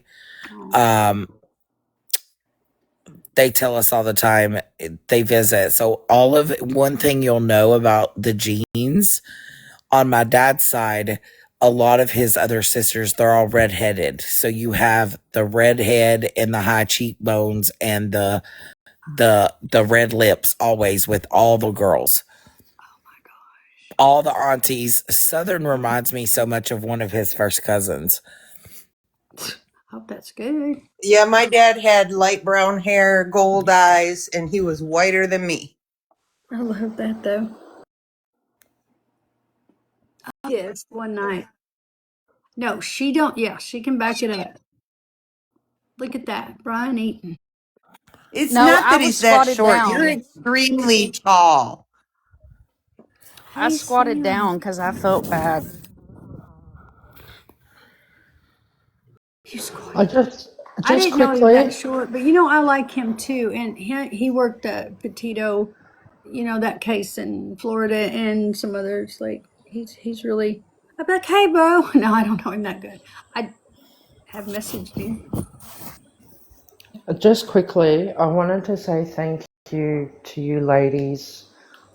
they tell us all the time they visit. So one thing you'll know about the genes on my dad's side, a lot of his other sisters, they're all redheaded. So you have the redhead and the high cheekbones and the red lips always with all the girls. Oh my gosh. All the aunties. Southern reminds me so much of one of his first cousins. Hope that's good. Yeah, my dad had light brown hair, gold eyes, and he was whiter than me. I love that though. Yes, one night. No, she don't. Yeah, she can back it up. Look at that, Brian Eaton. It's No, not I that was he's that squatted short. You're down. extremely tall. I Hey, squatted Sam. down because I felt bad. You squat. I just I just didn't know he was that quickly, short, but you know I like him too. And he worked Petito, you know that case in Florida and some others. Like he's really. I'm like, hey, bro. No, I don't know him that good. I have messaged him. just quickly, I wanted to say thank you to you ladies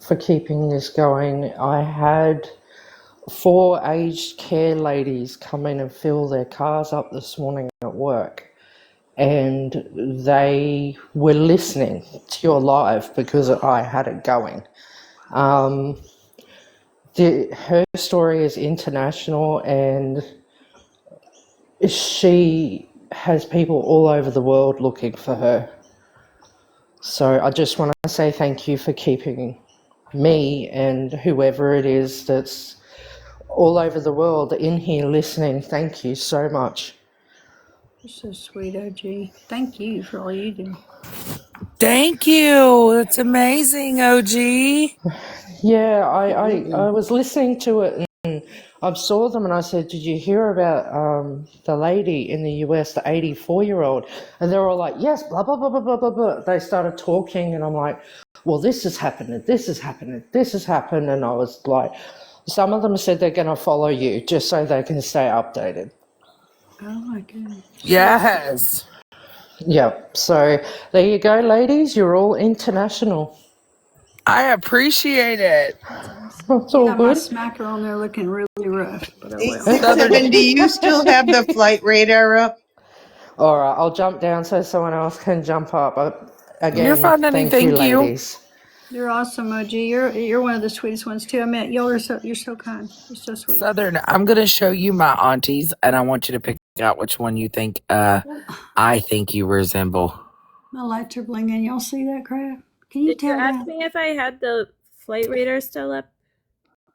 for keeping this going. I had 4 aged care ladies come in and fill their cars up this morning at work, and they were listening to your live because I had it going. Her story is international, and she has people all over the world looking for her. So I just want to say thank you for keeping me and whoever it is that's all over the world in here listening. Thank you so much. You're so sweet, OG. Thank you for all you do. Thank you. That's amazing, OG. Yeah, I was listening to it and I saw them and I said, did you hear about the lady in the US, the 84-year-old? And they were all like, yes, blah, blah, blah, blah, blah, blah, blah. They started talking and I'm like, well, this has happened and this has happened and this has happened. And I was like, some of them said they're going to follow you just so they can stay updated. Oh my goodness. Yes. Yep. So there you go, ladies. You're all international. I appreciate it. That's all Got my good. smacker on there looking really rough, but oh well. 867, do you still have the flight radar up? All right, I'll jump down so someone else can jump up. You're Again, fine, honey. thank you, Thank you. ladies. You're awesome, OG. You're one of the sweetest ones too. I met y'all are you're so kind. You're so sweet. Southern, I'm going to show you my aunties, and I want you to pick out which one you think I think you resemble. My lights are blinking. Y'all see that crap? Can you Did you tell ask that? me if I had the flight radar still up?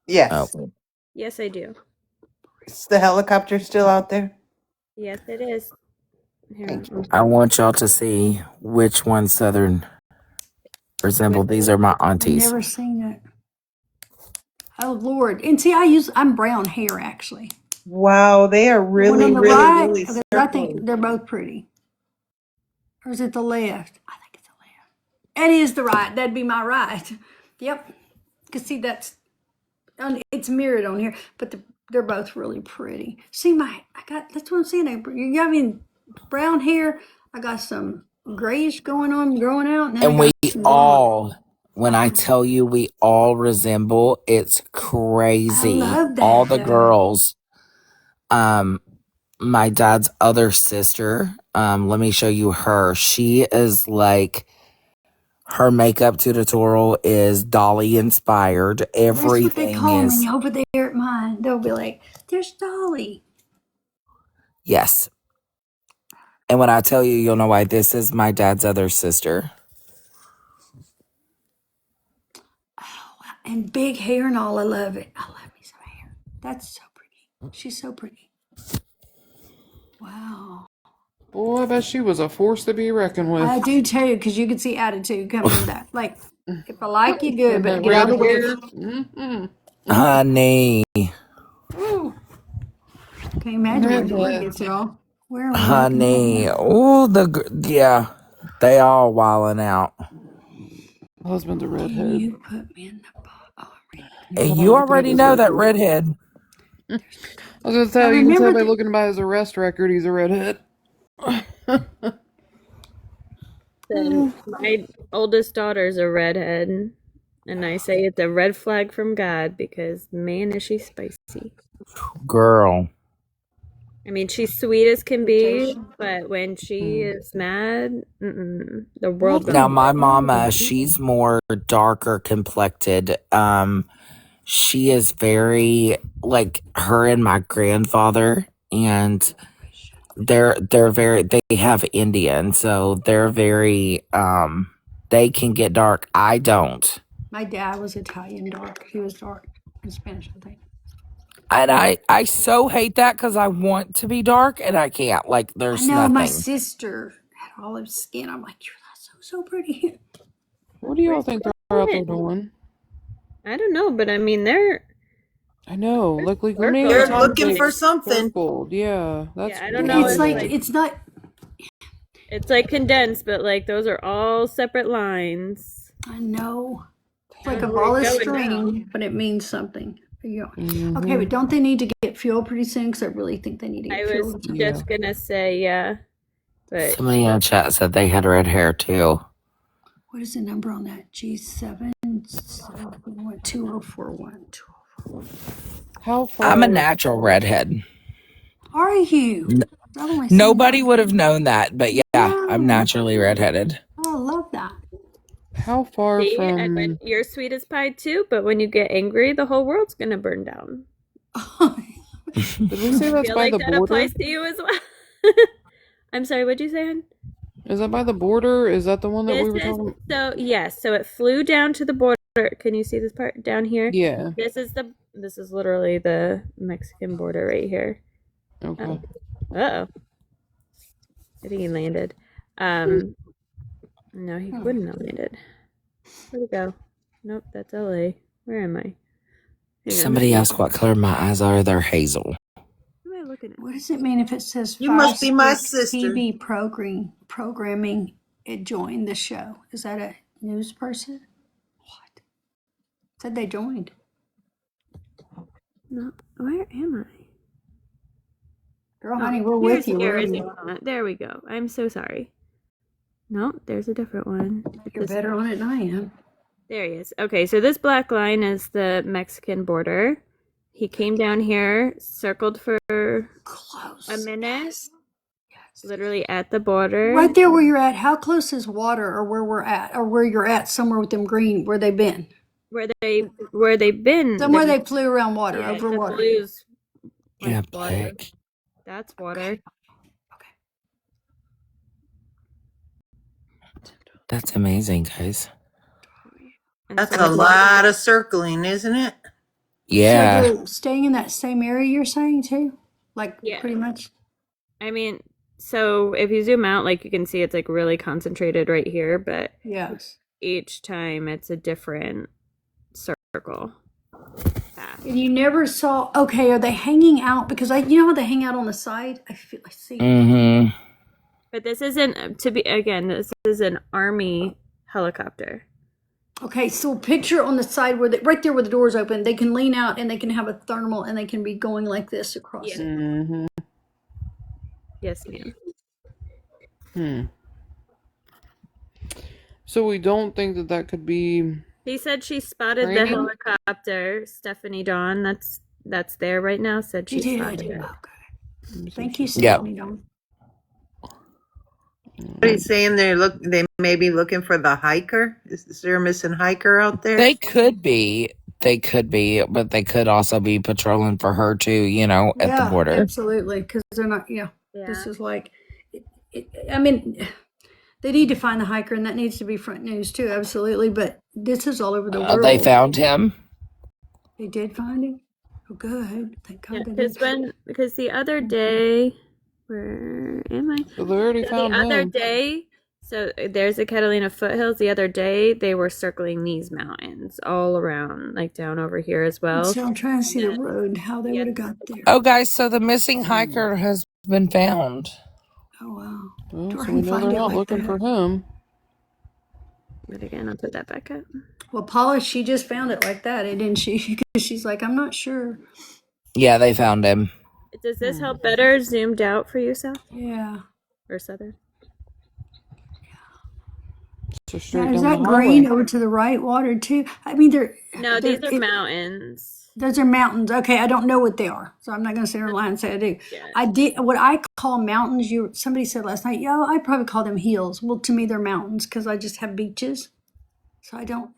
Yes. Oh. Yes, I do. Is the helicopter still out there? Yes, it is. Here, I want y'all to see which one Southern resemble. These are my I've aunties. never seen it. Oh Lord! And see, I'm brown hair actually. Wow, they are The one really, on the really, right, really because I think circling. they're both pretty. Or is it the left? I think it's the left. It is the right. That'd be my right. Yep. Cause see, it's mirrored on here, but they're both really pretty. See that's what I'm saying. You got me brown hair. I got some grayish going on, growing out, and then And I we got some blonde. all, when I tell you we all resemble, it's crazy. I love that. All the girls. My dad's other sister, let me show you her. She is like, her makeup tutorial is Dolly inspired. That's what they Everything call is, me over there at mine. They'll be like, "There's Dolly." yes. And when I tell you, you'll know why. This is my dad's other sister. And big hair and all. I love it. I love me some hair. That's so pretty. She's so pretty. Wow. Boy, I bet she was a force to be reckoned with. I do too, because you can see attitude coming in that. Like, if I like you, good, And but that get out red of the way. hair. Mm-hmm. Honey. Ooh. Can you imagine where Dora gets it all? Where are we Honey. looking at? Oh, yeah. They all wilding out. Husband's a Can redhead. you put me in the box? Hey, Hold you on, looking at already his know that record. redhead. I was gonna tell you can tell by looking by his arrest record he's a redhead. Then my oldest daughter's a redhead, and I say it's a red flag from God because man, is she spicy. Girl. I mean, she's sweet as can be, but when she is mad, the world goes. Now, my mama, she's more darker complected. She is very, like, her and my grandfather, and they have Indian, so they're very they can get dark. I don't. My dad was Italian dark. He was dark in Spanish, I think. And I so hate that because I want to be dark and I can't. Like there's I know my nothing. sister had olive skin. I'm like, you're so pretty. What do y'all think they're out there doing? I don't know, but I mean, they're. I know. Like how many They're times looking they for something. circled. Yeah, that's. Yeah, I don't know. It's like it's not. It's like condensed, but like those are all separate lines. I know. It's I like don't a know where ball of it's going string, now. but it means something. Yeah. Mm-hmm. Okay, but don't they need to get fuel pretty soon? Because I really think they need to get I fuel. was just gonna say, yeah, but Somebody in the chat said they had red hair too. What is the number on that? G7 2041. How far? I'm a natural redhead. Are you? Nobody would have known that, but yeah, I'm naturally redheaded. Oh, I love that. How far see, from? and when you're sweet as pie too, but when you get angry, the whole world's gonna burn down. Did we say that's feel by like the that border? applies to you as well. I'm sorry, what'd you say, hon? Is that by the border? Is that the one that we were talking about? So yes, so it flew down to the border. Can you see this part down here? Yeah. This is literally the Mexican border right here. Okay. Uh-oh. I think he landed. No, he wouldn't have landed. Where'd he go? Nope, that's LA. Where am I? Somebody asked what color my eyes are. They're hazel. What am I looking at? What does it mean if it says You must be my Fire Stick sister. TV programming? It joined the show. Is that a news person? What? Said they joined. No, where am I? Girl, honey, we're with you. Here Where are is you? it. There we go. I'm so sorry. No, there's a different one. You're better on it than I am. There he is. Okay, so this black line is the Mexican border. He came down here, circled for a minute. Literally at the border. Right there where you're at. How close is water, or where we're at, or where you're at? Somewhere with them green. Where they been? Where they've been. Somewhere they flew around water, Yeah, over the water. blues. Yeah, water. black. That's water. That's amazing, guys. That's a lot of circling, isn't it? Yeah. So they're staying in that same area you're saying too? Like pretty much? I mean, so if you zoom out, like you can see it's like really concentrated right here, but yes, each time it's a different circle. And you never saw, okay, are they hanging out? Because you know how they hang out on the side? I see. Mm-hmm. But this isn't, this is an Army helicopter. Okay, so picture on the side where right there where the door's open, they can lean out and they can have a thermal and they can be going like this across it. Mm-hmm. Yes, ma'am. So we don't think that could be. He said she spotted Training? the helicopter. Stephanie Dawn, that's there right now, said she spotted it. Okay. Thank you, Stephanie Dawn. What are you saying? They may be looking for the hiker. Is there a missing hiker out there? They could be, but they could also be patrolling for her too, at the border. Absolutely, because they're not, this is like, I mean, they need to find the hiker, and that needs to be front news too, absolutely, but this is all over the world. They found him. They did find him? Oh, good. Thank God. Because the other day, where am I? So they already found the other him. day, so there's the Catalina foothills. The other day, they were circling these mountains all around, like down over here as well. So I'm trying to see the road, how they would have got there. Oh, guys, so the missing hiker has been found. Oh, wow. Well, Dora so we can know find they're it not like looking that. for him. But again, I'll put that back up. Well, Paula, she just found it like that, didn't she? Because she's like, I'm not sure. Yeah, they found him. Does this help better zoomed out for you, South? Yeah. Or Southern? So straight Now, is down that the green highway. over to the right water too? I mean, No, these are mountains. Those are mountains. Okay, I don't know what they are, so I'm not going to sit here and lie and say I do. Yeah. I did what I call mountains. Somebody said last night, yeah, I probably call them hills. Well, to me, they're mountains because I just have beaches, so I don't.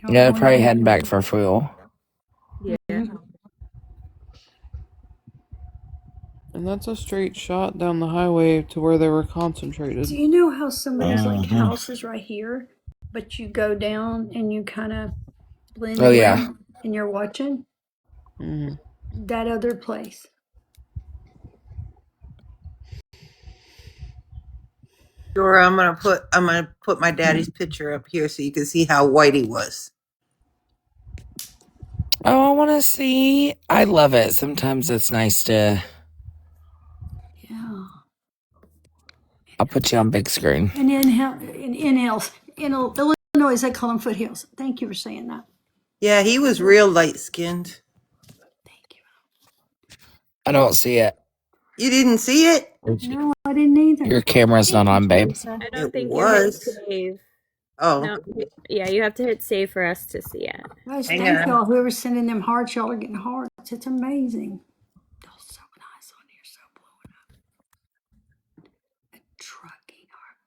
Yeah, they're probably heading back for fuel. Yeah. And that's a straight shot down the highway to where they were concentrated. Do you know how somebody's like house is right here, but you go down and you kind of blend Oh, in yeah. and you're watching that other place? Dora, I'm gonna put my daddy's picture up here so you can see how white he was. Oh, I want to see. I love it. Sometimes it's nice to. Yeah. I'll put you on big screen. And inhales. In Illinois, they call them foothills. Thank you for saying that. Yeah, he was real light skinned. I don't see it. You didn't see it? No, I didn't either. Your camera's not on, babe. I don't It think you was. hit save. Oh. No, yeah, you have to hit save for us to see it. Guys, Hang thank on. y'all. Whoever's sending them hearts, y'all are getting hearts. It's amazing. They're so nice on here, so blowing up. A trucking heart.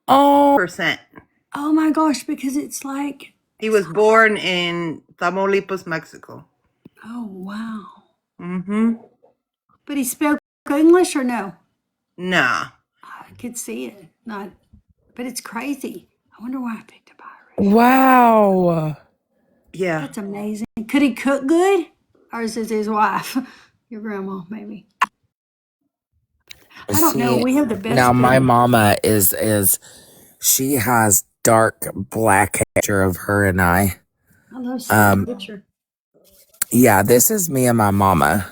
Oh. Percent. Oh my gosh, because it's like. He was born in Tamaulipas, Mexico. Oh wow. Mm-hmm. But he spoke English or no? Nah. I could see it. Not, but it's crazy. I wonder why I picked up Irish. Wow. Yeah. That's amazing. Could he cook good? Or is it his wife? Your grandma, maybe. I don't know. We have the best. Now my family. mama is she has dark black hair of her and I. I love seeing the picture. Yeah, this is me and my mama.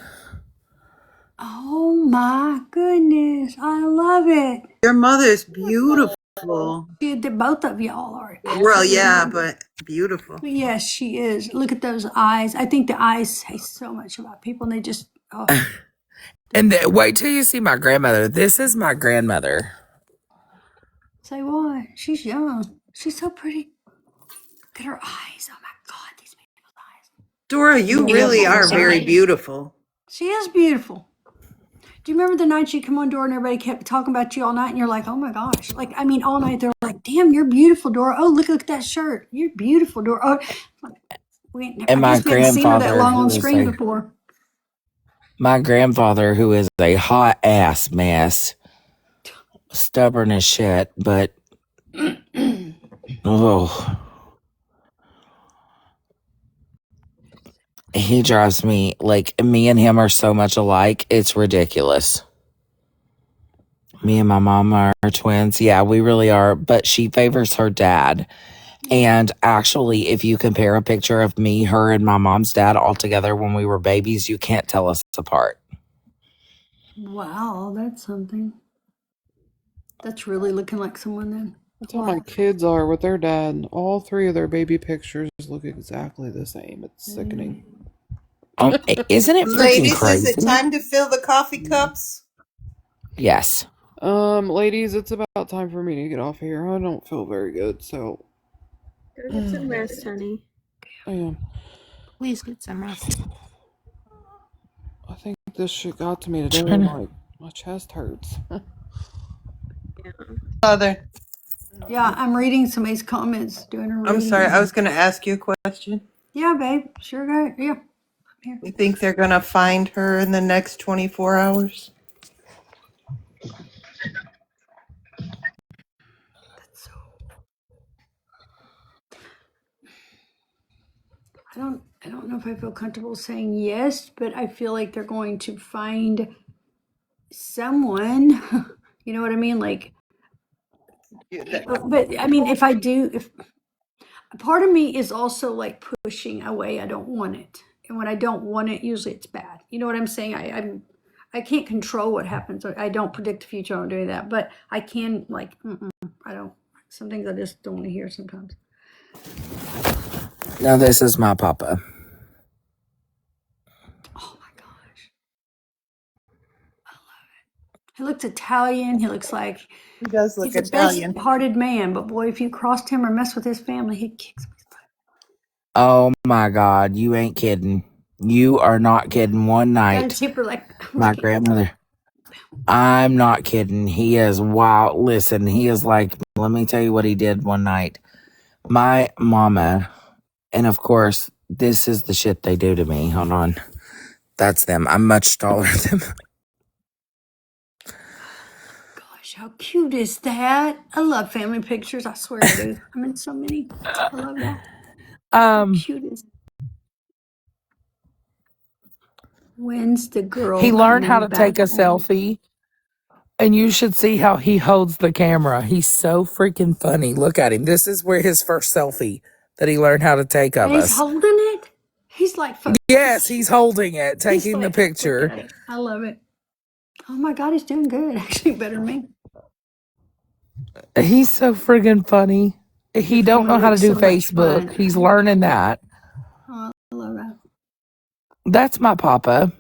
Oh my goodness. I love it. Your mother's beautiful. Both of y'all are. Well, yeah, but beautiful. Yes, she is. Look at those eyes. I think the eyes say so much about people, and they just. Oh. And wait till you see my grandmother. This is my grandmother. Say what? She's young. She's so pretty. Look at her eyes. Oh my God, these people's eyes. Dora, you really are very beautiful. She is beautiful. Do you remember the night you come on, Dora, and everybody kept talking about you all night, and you're like, oh my gosh. Like, I mean, all night they're like, damn, you're beautiful, Dora. Oh, look at that shirt. You're beautiful, Dora. Oh, And my grandfather, that long on screen before. My grandfather, who is a hot ass mess, stubborn as shit, but oh, he drives me like me and him are so much alike. It's ridiculous. Me and my mom are twins. Yeah, we really are. But she favors her dad. And actually, if you compare a picture of me, her, and my mom's dad all together when we were babies, you can't tell us apart. Wow, that's something. That's really looking like someone then. That's how my kids are with their dad. All three of their baby pictures look exactly the same. It's sickening. Isn't it freaking Ladies, crazy? is it time to fill the coffee cups? Yes. Ladies, it's about time for me to get off of here. I don't feel very good, so. Go get some rest, honey. I am. Please get some rest. I think this shit got to me today. Like, my chest hurts. Father. Yeah, I'm reading somebody's comments, doing a reading. I'm sorry, I was going to ask you a question. Yeah, babe. Sure, go. Yeah. Here. You think they're going to find her in the next 24 hours? I don't know if I feel comfortable saying yes, but I feel like they're going to find someone. You know what I mean? Like, but I mean, if part of me is also like pushing away, I don't want it, and when I don't want it, usually it's bad. You know what I'm saying? I can't control what happens. I don't predict the future. I don't do that, but I can like, I don't. Some things I just don't want to hear sometimes. Now this is my papa. Oh my gosh. I love it. He looks Italian. He looks like he does look he's Italian. A best-hearted man, but boy, if you crossed him or mess with his family, he'd kick somebody's butt. Oh my God, you ain't kidding. You are not kidding. One night, my grandmother. I'm not kidding. He is wild. Listen, he is like, let me tell you what he did one night. My mama, and of course, this is the shit they do to me. Hold on. That's them. I'm much taller than them. Gosh, how cute is that? I love family pictures. I swear I do. I'm in so many. I love that. How cute is When's the girl He learned how coming to back take a home? selfie, and you should see how he holds the camera. He's so freaking funny. Look at him. This is where his first selfie that he learned how to take And of he's us. holding it. He's like, Yes, he's holding it, he's taking the like, look picture. at it. I love it. Oh my God, he's doing good. Actually, better than me. He's so friggin' funny. He Your don't know family how to looks do so much Facebook. fun. He's learning that. Oh, I love that. That's my papa.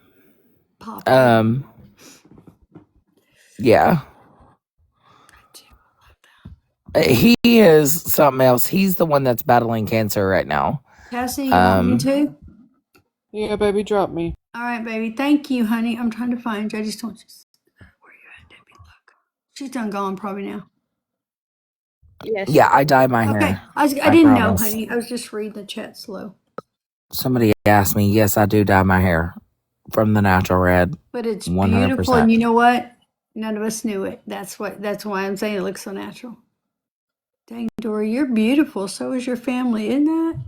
Papa. Yeah. He is something else. He's the one that's battling cancer right now. Cassie, you want me to? Yeah, baby, drop me. All right, baby. Thank you, honey. I'm trying to find you. I just don't. Where you at, Debbie? Look. She's done gone probably now. Yeah, I dye my Okay. hair. I I didn't know, promise. honey. I was just reading the chat slow. Somebody asked me. Yes, I do dye my hair from the natural red. But it's 100%. beautiful, and you know what? None of us knew it. That's why I'm saying it looks so natural. Dang, Dora, you're beautiful. So is your family, isn't that?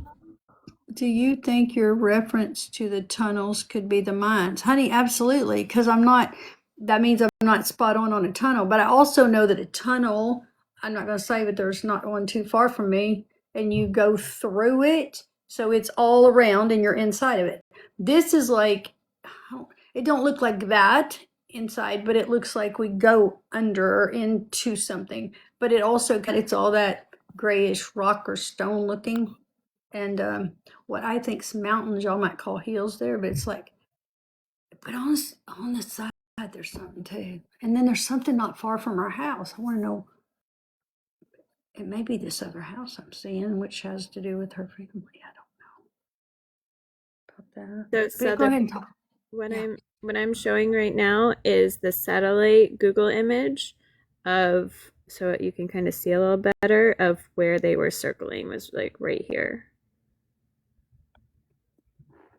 Do you think your reference to the tunnels could be the mines? Honey, absolutely, because that means I'm not spot on a tunnel, but I also know that a tunnel, I'm not going to say that there's not one too far from me, and you go through it, so it's all around and you're inside of it. This is like, it don't look like that inside, but it looks like we go under or into something, but it also, it's all that grayish rock or stone looking. And what I think's mountains, y'all might call hills there, but it's like, but on the side there's something too. And then there's something not far from our house. I want to know. It may be this other house I'm seeing, which has to do with her family. I don't know about that. So But go ahead and talk. what I'm showing right now is the satellite Google image of, so you can kind of see a little better of where they were circling, was like right here.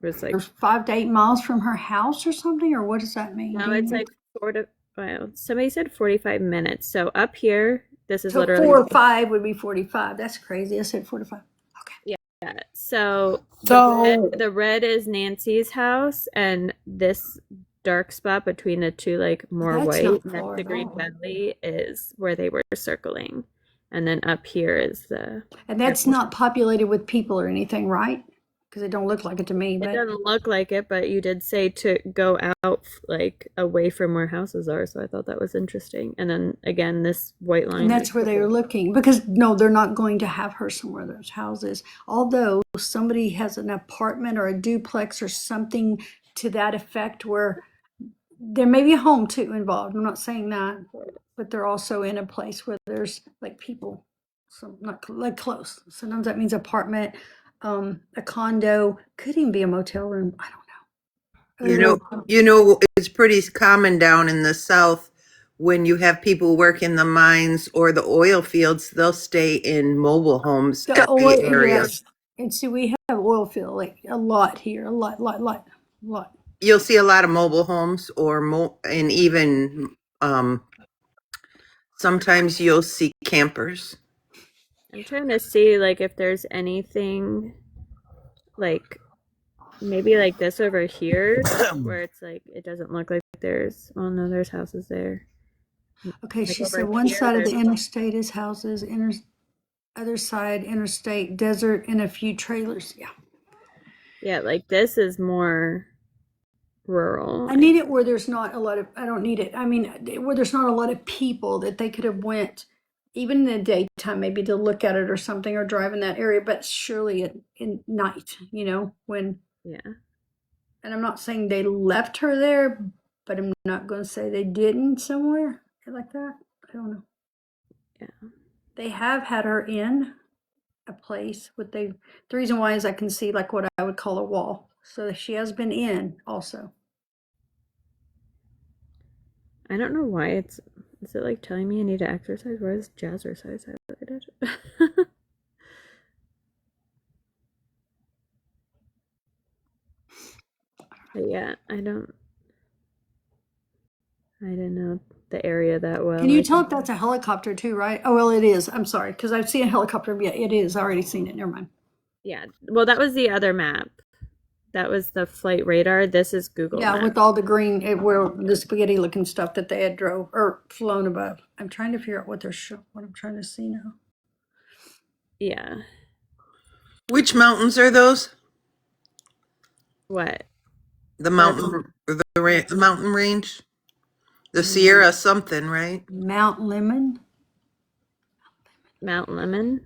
It was like There's 5 to 8 miles from her house or something, or what does that mean? no, it's like somebody said 45 minutes. So up here, this is So literally 4 or 5 would be 45. That's crazy. I said 45. Yeah. So the red is Nancy's house, and this dark spot between the two, like more That's white, not next far to at Green all. Valley, is where they were circling. And then up here is the. And that's not populated with people or anything, right? Because it don't look like it to me. It But doesn't look like it, but you did say to go out like away from where houses are, so I thought that was interesting. And then again, this white line. and that's where they are looking, because no, they're not going to have her somewhere there's houses. Although somebody has an apartment or a duplex or something to that effect, where there may be a home too involved. I'm not saying that, but they're also in a place where there's like people, so not like close. Sometimes that means apartment, a condo, could even be a motel room. I don't know. You know, it's pretty common down in the South when you have people work in the mines or the oil fields, they'll stay in mobile homes The at oil, the area. yes. And see, we have oil field, like a lot here, a lot. You'll see a lot of mobile homes and even sometimes you'll see campers. I'm trying to see like if there's anything like maybe like this over here where it's like it doesn't look like there's, well no, there's houses there. Okay, Like she over said one here, side of the there's interstate is houses, other side interstate, desert, and a few trailers. yeah, like this is more rural. I need it where there's not a lot of, I don't need it. I mean, where there's not a lot of people that they could have went, even in the daytime, maybe to look at it or something, or drive in that area, but surely in night, when. Yeah. And I'm not saying they left her there, but I'm not going to say they didn't somewhere like that. I don't know. Yeah. They have had her in a place with the reason why is I can see like what I would call a wall. So she has been in also. I don't know why is it like telling me I need to exercise? Why is jazzercise highlighted? But yeah, I didn't know the area that well. Can you tell if that's a helicopter too, right? Oh, well, it is. I'm sorry, because I've seen a helicopter. Yeah, it is. I already seen it. Never mind. Yeah. Well, that was the other map. That was the flight radar. This is Google Yeah, Maps. with all the green, where the spaghetti looking stuff that they had drove or flown above. I'm trying to figure out what what I'm trying to see now. Yeah. Which mountains are those? What? The mountain, the mountain range? The Sierra something, right? Mount Lemon. Mount Lemon?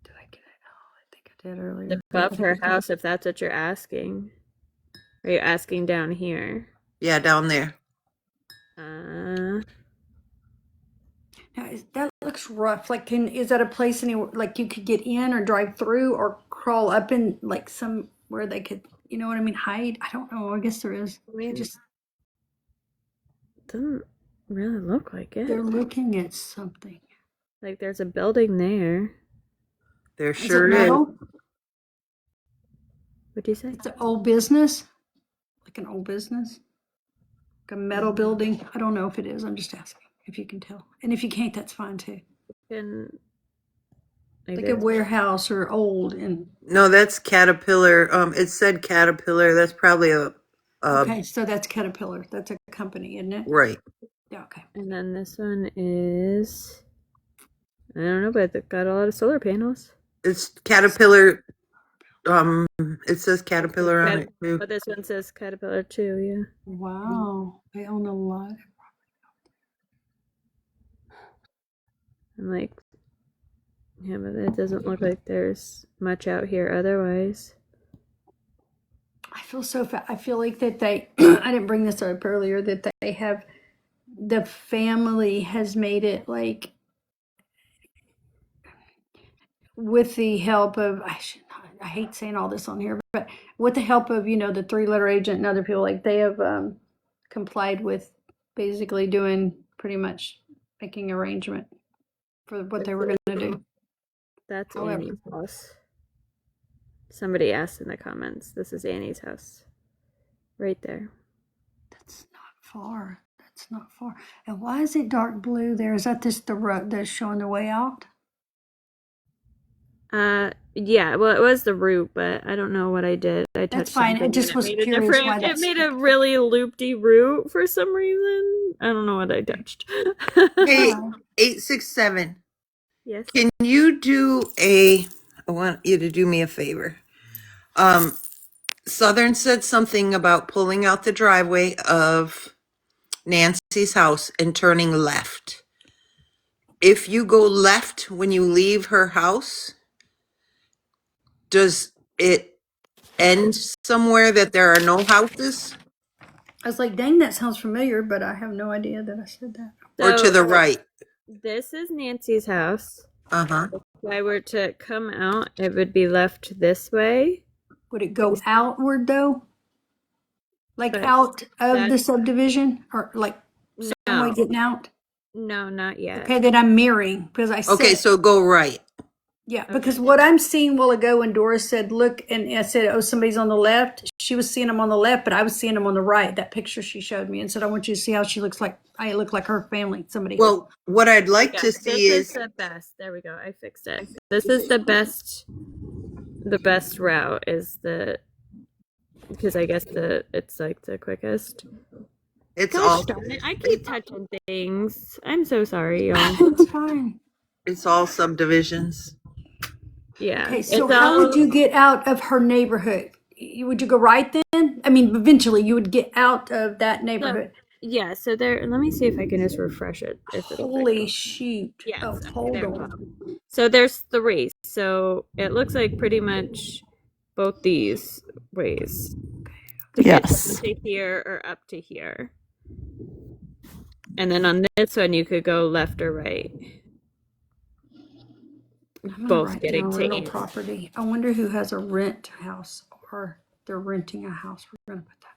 Did I get it? Oh, I think I did earlier. Above her house, if that's what you're asking. Are you asking down here? Yeah, down there. Now, that looks rough. Like, is that a place anywhere like you could get in or drive through or crawl up in, like somewhere they could, you know what I mean, hide? I don't know. I guess there is. I mean, It just doesn't really look like it. they're looking at something. Like there's a building there. There Is sure it is. metal? What'd you say? It's an old business, like an old business, like a metal building. I don't know if it is. I'm just asking if you can tell, and if you can't, that's fine too. And Like a warehouse or old and. No, that's Caterpillar. It said Caterpillar. That's probably a Okay, so that's Caterpillar. That's a company, isn't it? right. Yeah. Okay. And then this one is, I don't know, but they've got a lot of solar panels. It's Caterpillar. It says Caterpillar on it too. But this one says Caterpillar too, yeah. Wow, they own a lot. I'm like, yeah, but it doesn't look like there's much out here otherwise. I feel so I feel like that they, I didn't bring this up earlier, that they have, the family has made it like, with the help of, I hate saying all this on here, but with the help of, the 3-letter agent and other people, like they have complied with basically doing pretty much making arrangement for what they were going to do. That's However. Annie's house. Somebody asked in the comments, this is Annie's house. Right there. That's not far. That's not far. And why is it dark blue there? Is that just the road that's showing the way out? Yeah, well, it was the route, but I don't know what I did. I touched That's fine. I something just and was it made curious why it that's. made a really loopy route for some reason. I don't know what I touched. Hey, 867. Yes. Can you do I want you to do me a favor. Southern said something about pulling out the driveway of Nancy's house and turning left. If you go left when you leave her house, does it end somewhere that there are no houses? I was like, dang, that sounds familiar, but I have no idea that I said that. Or to the right? This is Nancy's house. Uh-huh. If I were to come out, it would be left this way. Would it go outward though? Like out of the subdivision, or like some way getting out? No, not yet. Okay, then I'm mirroring because I said. Okay, so go right. Yeah, because what I'm seeing a while ago when Dora said, look, and I said, oh, somebody's on the left. She was seeing them on the left, but I was seeing them on the right. That picture she showed me and said, I want you to see how she looks like. I look like her family. Somebody. Well, what I'd like to see is the best. There we go. I fixed it. This is the best. The best route is because I guess it's like the quickest. It's Gosh, all. darn it. I keep touching things. I'm so sorry, y'all. It's fine. It's all subdivisions. Yeah. Okay, so how would you get out of her neighborhood? Would you go right then? I mean, eventually you would get out of that neighborhood. Yeah, so there, let me see if I can just refresh it. Holy shoot. Yes, Oh, hold on. So there's 3. So it looks like pretty much both these ways. To get to here or up to here. And then on this one, you could go left or right. Both getting to real property. I wonder who has a rent house or they're renting a house. We're going to put that.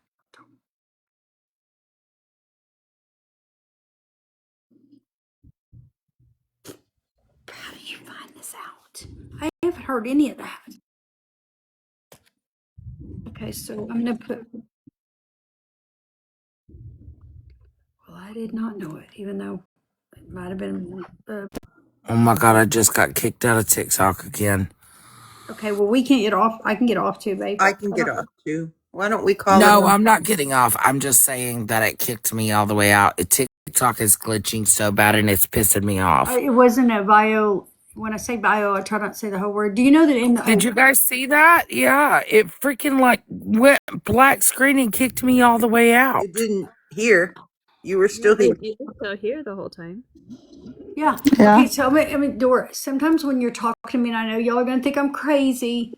How do you find this out? I haven't heard any of that. Okay, so I'm going to put I did not know it, even though it might have been. Oh my God, I just got kicked out of TikTok again. Okay, well, we can't get off. I can get off too, babe. I can get off too. Why don't we call it? No, I'm not getting off. I'm just saying that it kicked me all the way out. TikTok is glitching so bad and it's pissing me off. It wasn't a bio. When I say bio, I try not to say the whole word. Do you know that in the. Did you guys see that? Yeah, it freaking went black screen and kicked me all the way out. It didn't hear. You were still here. You were still here the whole time. Yeah. Yeah. Okay, so I mean, Dora, sometimes when you're talking to me, and I know y'all are going to think I'm crazy,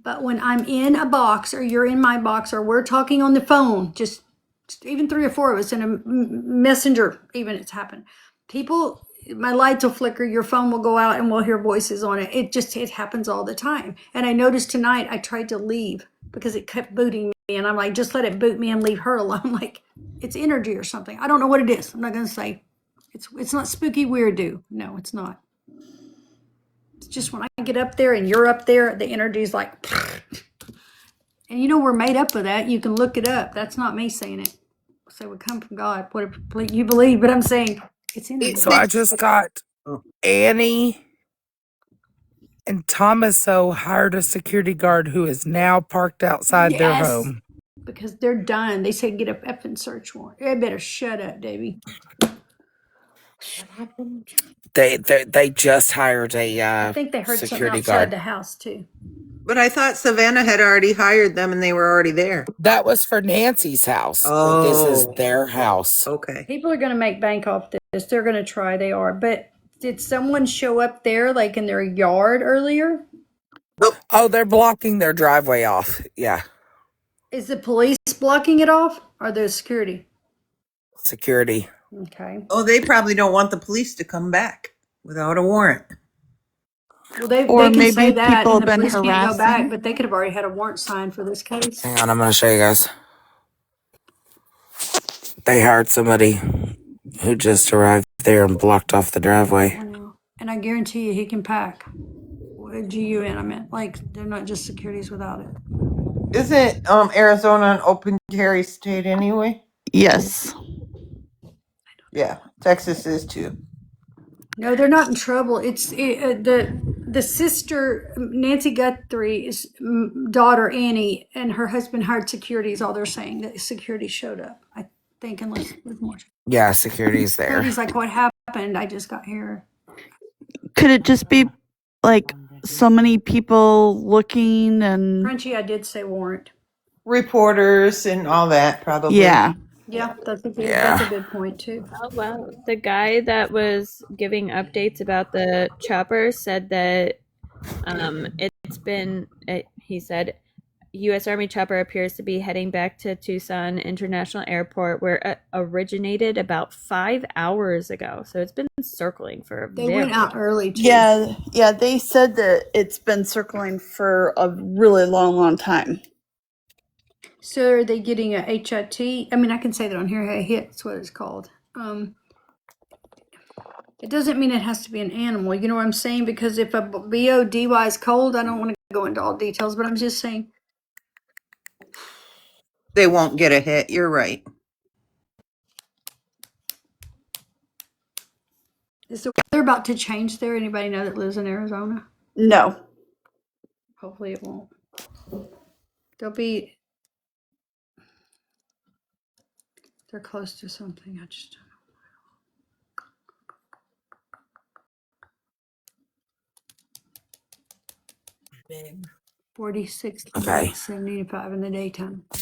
but when I'm in a box or you're in my box or we're talking on the phone, just even 3 or 4 of us in a messenger, even it's happened. People, my lights will flicker, your phone will go out and we'll hear voices on it. It happens all the time. And I noticed tonight I tried to leave because it kept booting me. And I'm like, just let it boot me and leave her alone. Like it's energy or something. I don't know what it is. I'm not going to say. It's not spooky weirdo. No, it's not. It's just when I get up there and you're up there, the energy's like, and you know we're made up of that. You can look it up. That's not me saying it. So we come from God. Whatever you believe, but I'm saying it's energy. So I just got Annie and Thomaso hired a security guard who is now parked outside their home. Because they're done. They said get a effing search warrant. They better shut up, Davey. They just hired a I think they heard something security outside guard. the house too. But I thought Savannah had already hired them and they were already there. That was for Nancy's house. Oh. This is their house. Okay. People are going to make bank off this. They're going to try. They are. But did someone show up there like in their yard earlier? Oh, they're blocking their driveway off. Yeah. Is the police blocking it off or the security? Security. Okay. Oh, they probably don't want the police to come back without a warrant. Well, they Or can say maybe that people and have the been police can't go back, harassing. but they could have already had a warrant signed for this case. Hang on, I'm going to show you guys. They hired somebody who just arrived there and blocked off the driveway. And I guarantee you he can pack. GUN, I meant. Like, they're not just securities without it. Isn't Arizona an open carry state anyway? Yes. Yeah, Texas is too. No, they're not in trouble. It's the sister, Nancy Guthrie's daughter, Annie, and her husband hired security is all they're saying. That security showed up, I think, unless there's more. Yeah, security's there. Security's like, what happened? I just got here. Could it just be like so many people looking and Frenchie, I did say warrant. Reporters and all that, probably. Yeah. Yeah, that's a good point too. Oh well, the guy that was giving updates about the chopper said that he said U.S. Army chopper appears to be heading back to Tucson International Airport, where it originated about 5 hours ago. So it's been circling for a They went out early too. Yeah, they said that it's been circling for a really long time. So are they getting a HIT? I mean, I can say that on here. A hit, that's what it's called. It doesn't mean it has to be an animal. You know what I'm saying? Because if a BODY is cold, I don't want to go into all details, but I'm just saying. They won't get a hit. You're right. Is the weather about to change there? Anybody know that lives in Arizona? No. Hopefully it won't. They're close to something. I just don't know. 46, Okay. 75 in the daytime. Wow.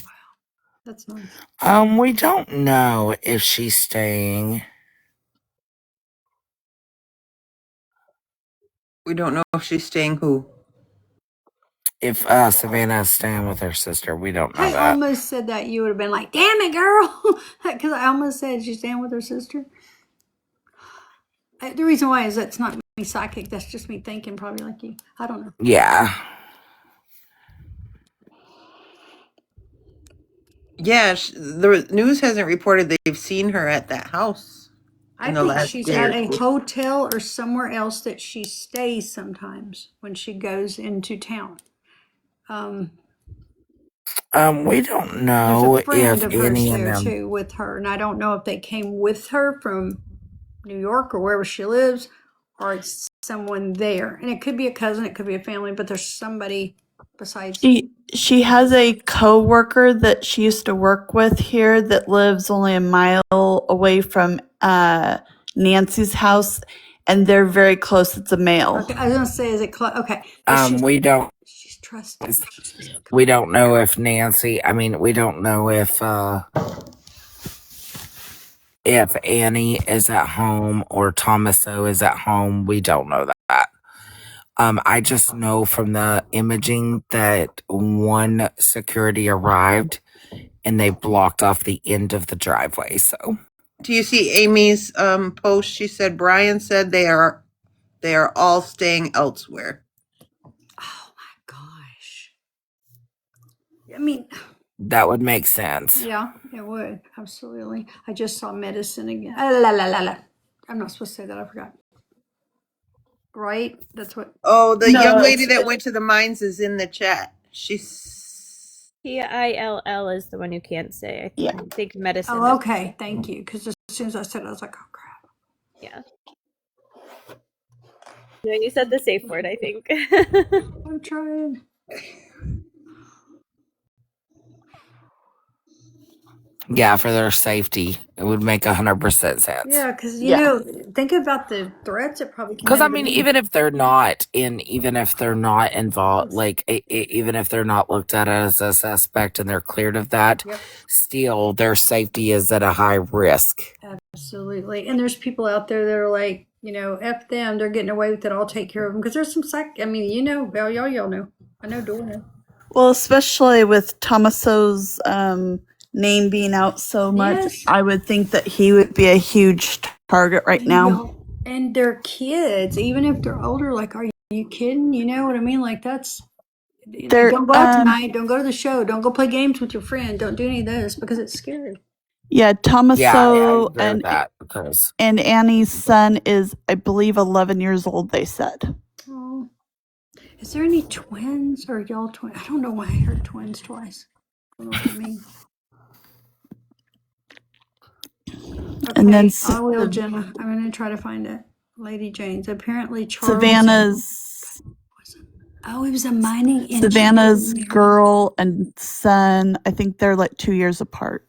That's nice. We don't know if she's staying. We don't know if she's staying who? If Savannah's staying with her sister, we don't know I that. almost said that. You would have been like, damn it, girl. Because I almost said she's staying with her sister. The reason why is that's not me psychic. That's just me thinking probably like you. I don't know. Yeah. Yeah, the news hasn't reported they've seen her at that house. I think she's at a hotel or somewhere else that she stays sometimes when she goes into town. We don't There's know a friend if of hers any of there them. too with her, and I don't know if they came with her from New York or wherever she lives, or it's someone there. And it could be a cousin, it could be a family, but there's somebody besides. She has a coworker that she used to work with here that lives only a mile away from Nancy's house, and they're very close. It's a male. Okay, I was gonna say, is it okay? We don't. She's trusted. We don't know if Nancy. I mean, we don't know if Annie is at home or Thomaso is at home. We don't know that. I just know from the imaging that one security arrived and they blocked off the end of the driveway. So, do you see Amy's post? She said Brian said they are all staying elsewhere. Oh my gosh! I mean, that would make sense. Yeah, it would absolutely. I just saw medicine again. I'm not supposed to say that. I forgot. Right? That's what. Oh, the young lady that went to the mines is in the chat. She's PILL is the one you can't say. I think medicine. Oh, okay. Thank you. Because as soon as I said it, I was like, oh crap. Yeah. Yeah, you said the safe word, I think. I'm trying. Yeah, for their safety, it would make 100% sense. Yeah, because you know, think about the threats it probably. Because I mean, even if they're not involved, like even if they're not looked at as a suspect and they're cleared of that, still their safety is at a high risk. Absolutely, and there's people out there that are like, F them, they're getting away with it. I'll take care of them because there's some I mean, y'all know. I know Dora. Well, especially with Tomaso's name being out so much, I would think that he would be a huge target right now. And their kids, even if they're older, like, are you kidding? You know what I mean? Like, that's. Don't go out tonight. Don't go to the show. Don't go play games with your friend. Don't do any of this because it's scary. Yeah, Tomaso and Annie's son is, I believe, 11 years old, they said. Oh. Is there any twins or y'all twins? I don't know why I heard twins twice. I don't know what that means. Okay, And then I will, Jenna. I'm going to try to find it. Lady Jane's. Apparently, Charles. Savannah's. Oh, he was a mining engineer. Savannah's girl and son, I think they're like 2 years apart.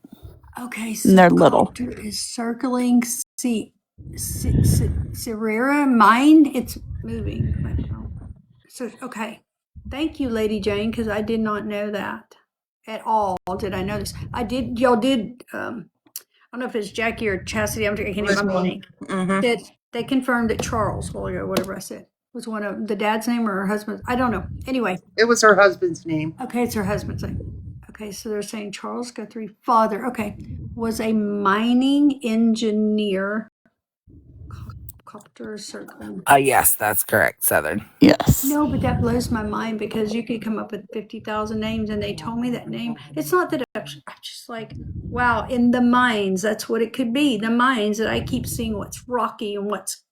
Okay, so and they're little. Is circling Serrera mine. It's moving. So, okay. Thank you, Lady Jane, because I did not know that at all. Did I know this? I did. Y'all did. I don't know if it's Jackie or Chastity. I can't remember my name. That they confirmed that Charles, or whatever I said, was one of the dad's name or her husband's. I don't know. Anyway, it was her husband's name. Okay, it's her husband's name. Okay, so they're saying Charles Guthrie, father. Okay, was a mining engineer. Copter circling. Yes, that's correct, Southern. Yes. No, but that blows my mind because you could come up with 50,000 names, and they told me that name. It's not that I'm just like, wow, in the mines, that's what it could be. The mines that I keep seeing what's rocky and what's,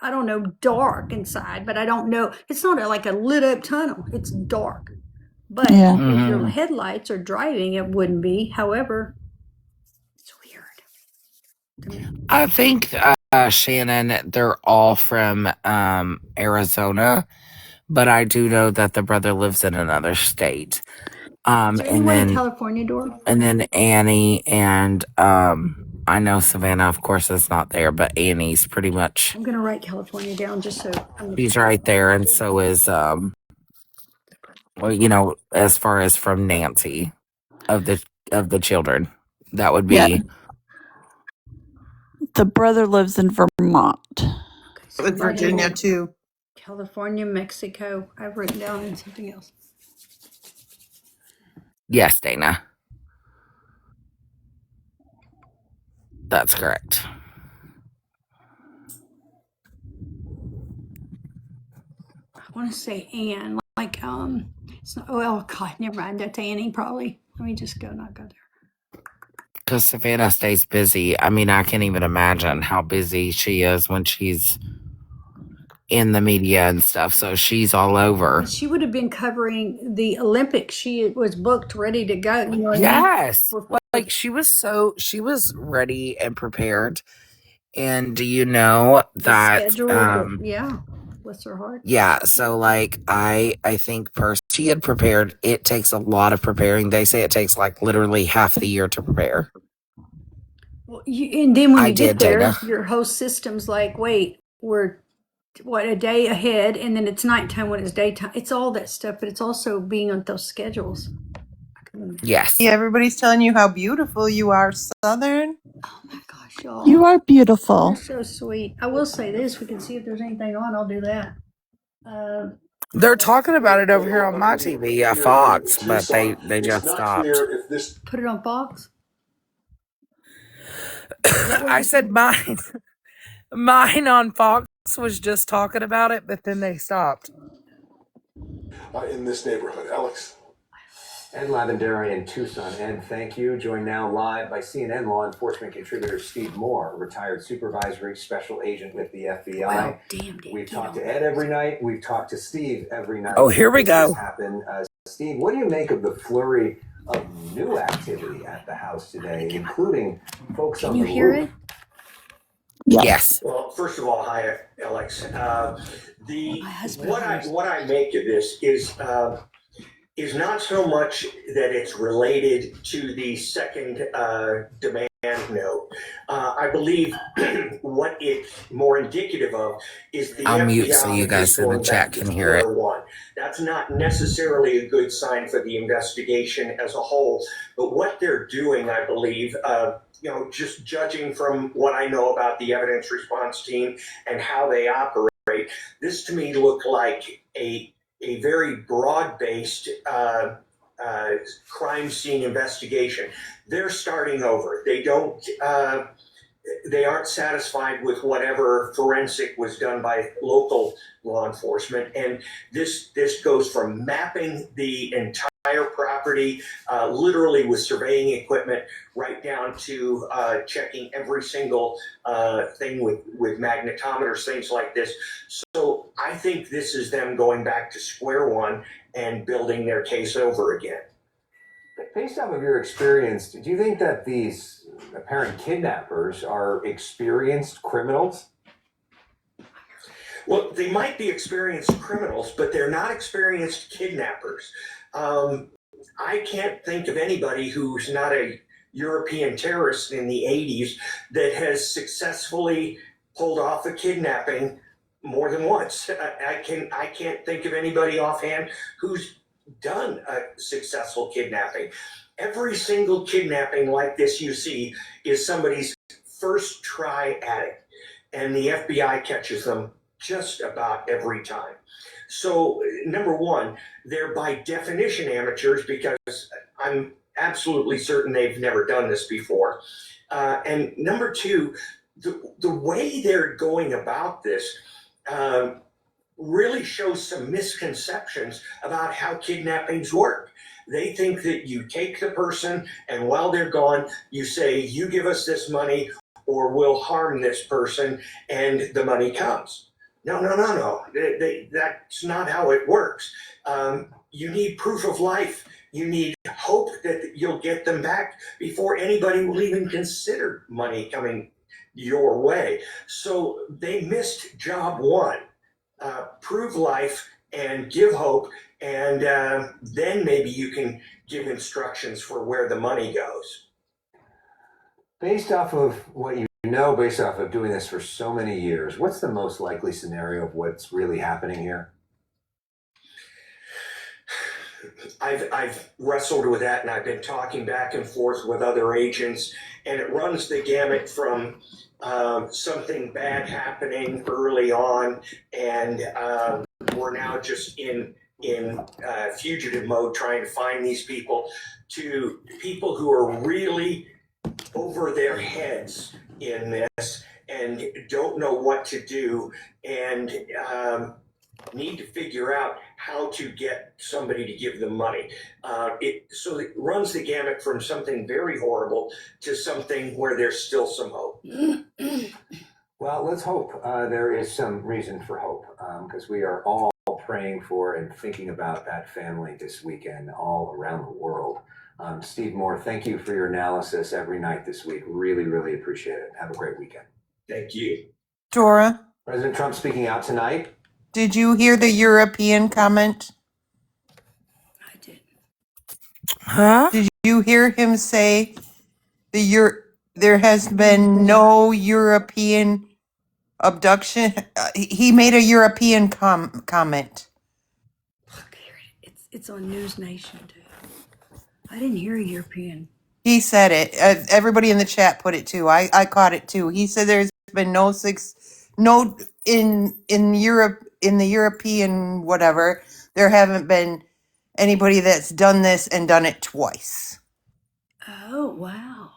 I don't know, dark inside, but I don't know. It's not like a lit up tunnel. It's dark. But if your headlights are driving, it wouldn't be. However, it's weird. I think, Shannon, they're all from Arizona, but I do know that the brother lives in another state. Is there anyone in California, Dora? And then Annie and I know Savannah, of course, is not there, but Annie's pretty much. I'm gonna write California down just so. She's right there, and so is well, as far as from Nancy, of the children, that would be. Yeah. The brother lives in Vermont. Okay, so with Virginia too. California, Mexico. I've written down in something else. Yes, Dana. That's correct. I want to say Anne, like it's not. Oh God, never mind. That's Annie probably. Let me just not go there. Because Savannah stays busy. I mean, I can't even imagine how busy she is when she's in the media and stuff. So she's all over. She would have been covering the Olympics. She was booked, ready to go. You know what Yes. I mean? Like she was ready and prepared. And do you know that Schedule, yeah, bless her heart. yeah, so like I think she had prepared. It takes a lot of preparing. They say it takes like literally half the year to prepare. Well, and then when I you get did, there, Dana. your whole system's like, wait, we're a day ahead, and then it's nighttime when it's daytime. It's all that stuff, but it's also being on those schedules. Yes. Yeah, everybody's telling you how beautiful you are, Southern. Oh my gosh, y'all. You are beautiful. You're so sweet. I will say this: we can see if there's anything on. I'll do that. They're talking about it over here on my TV, Fox, but they just stopped. Put it on Fox. I said mine. Mine on Fox was just talking about it, but then they stopped. In this neighborhood, Alex. Ed Lavendera in Tucson. Ed, thank you. Joined now live by CNN law enforcement contributor Steve Moore, retired supervisory special agent with the FBI. Wow, We've talked to Ed every night. We've talked to Steve every night. Oh, here we go. Steve, what do you make of the flurry of new activity at the house today, including folks on the roof? Can you hear it? Yes. Well, first of all, hi, Alex. What I make of this is not so much that it's related to the second demand note. I believe what it's more indicative of is the I'll FBI mute so you guys in the chat can hear it. One. That's not necessarily a good sign for the investigation as a whole, but what they're doing, I believe, just judging from what I know about the evidence response team and how they operate, this to me looked like a very broad-based crime scene investigation. They're starting over. They aren't satisfied with whatever forensic was done by local law enforcement, and this goes from mapping the entire property, literally with surveying equipment, right down to checking every single thing with magnetometers, things like this. So I think this is them going back to square one and building their case over again. Based off of your experience, do you think that these apparent kidnappers are experienced criminals? Well, they might be experienced criminals, but they're not experienced kidnappers. I can't think of anybody who's not a European terrorist in the 80s that has successfully pulled off a kidnapping more than once. I can't think of anybody offhand who's done a successful kidnapping. Every single kidnapping like this you see is somebody's first try at it, and the FBI catches them just about every time. So, number one, they're by definition amateurs because I'm absolutely certain they've never done this before. And number two, the way they're going about this really shows some misconceptions about how kidnappings work. They think that you take the person and while they're gone, you say, you give us this money or we'll harm this person, and the money comes. No. That's not how it works. You need proof of life. You need hope that you'll get them back before anybody will even consider money coming your way. So they missed job one. Prove life and give hope, and then maybe you can give instructions for where the money goes. Based off of what you know, based off of doing this for so many years, what's the most likely scenario of what's really happening here? I've wrestled with that, and I've been talking back and forth with other agents, and it runs the gamut from something bad happening early on, and we're now just in fugitive mode trying to find these people, to people who are really over their heads in this and don't know what to do, and need to figure out how to get somebody to give them money. So it runs the gamut from something very horrible to something where there's still some hope. Well, let's hope there is some reason for hope, because we are all praying for and thinking about that family this weekend all around the world. Steve Moore, thank you for your analysis every night this week. Really, really appreciate it. Have a great weekend. Thank you. Dora, President Trump speaking out tonight. did you hear the European comment? I did. Huh? Did you hear him say there has been no European abduction? He made a European comment. Look here, it's on News Nation too. I didn't hear European. He said it. Everybody in the chat put it too. I caught it too. He said there's been no in Europe, in the European whatever, there haven't been anybody that's done this and done it twice. Oh wow.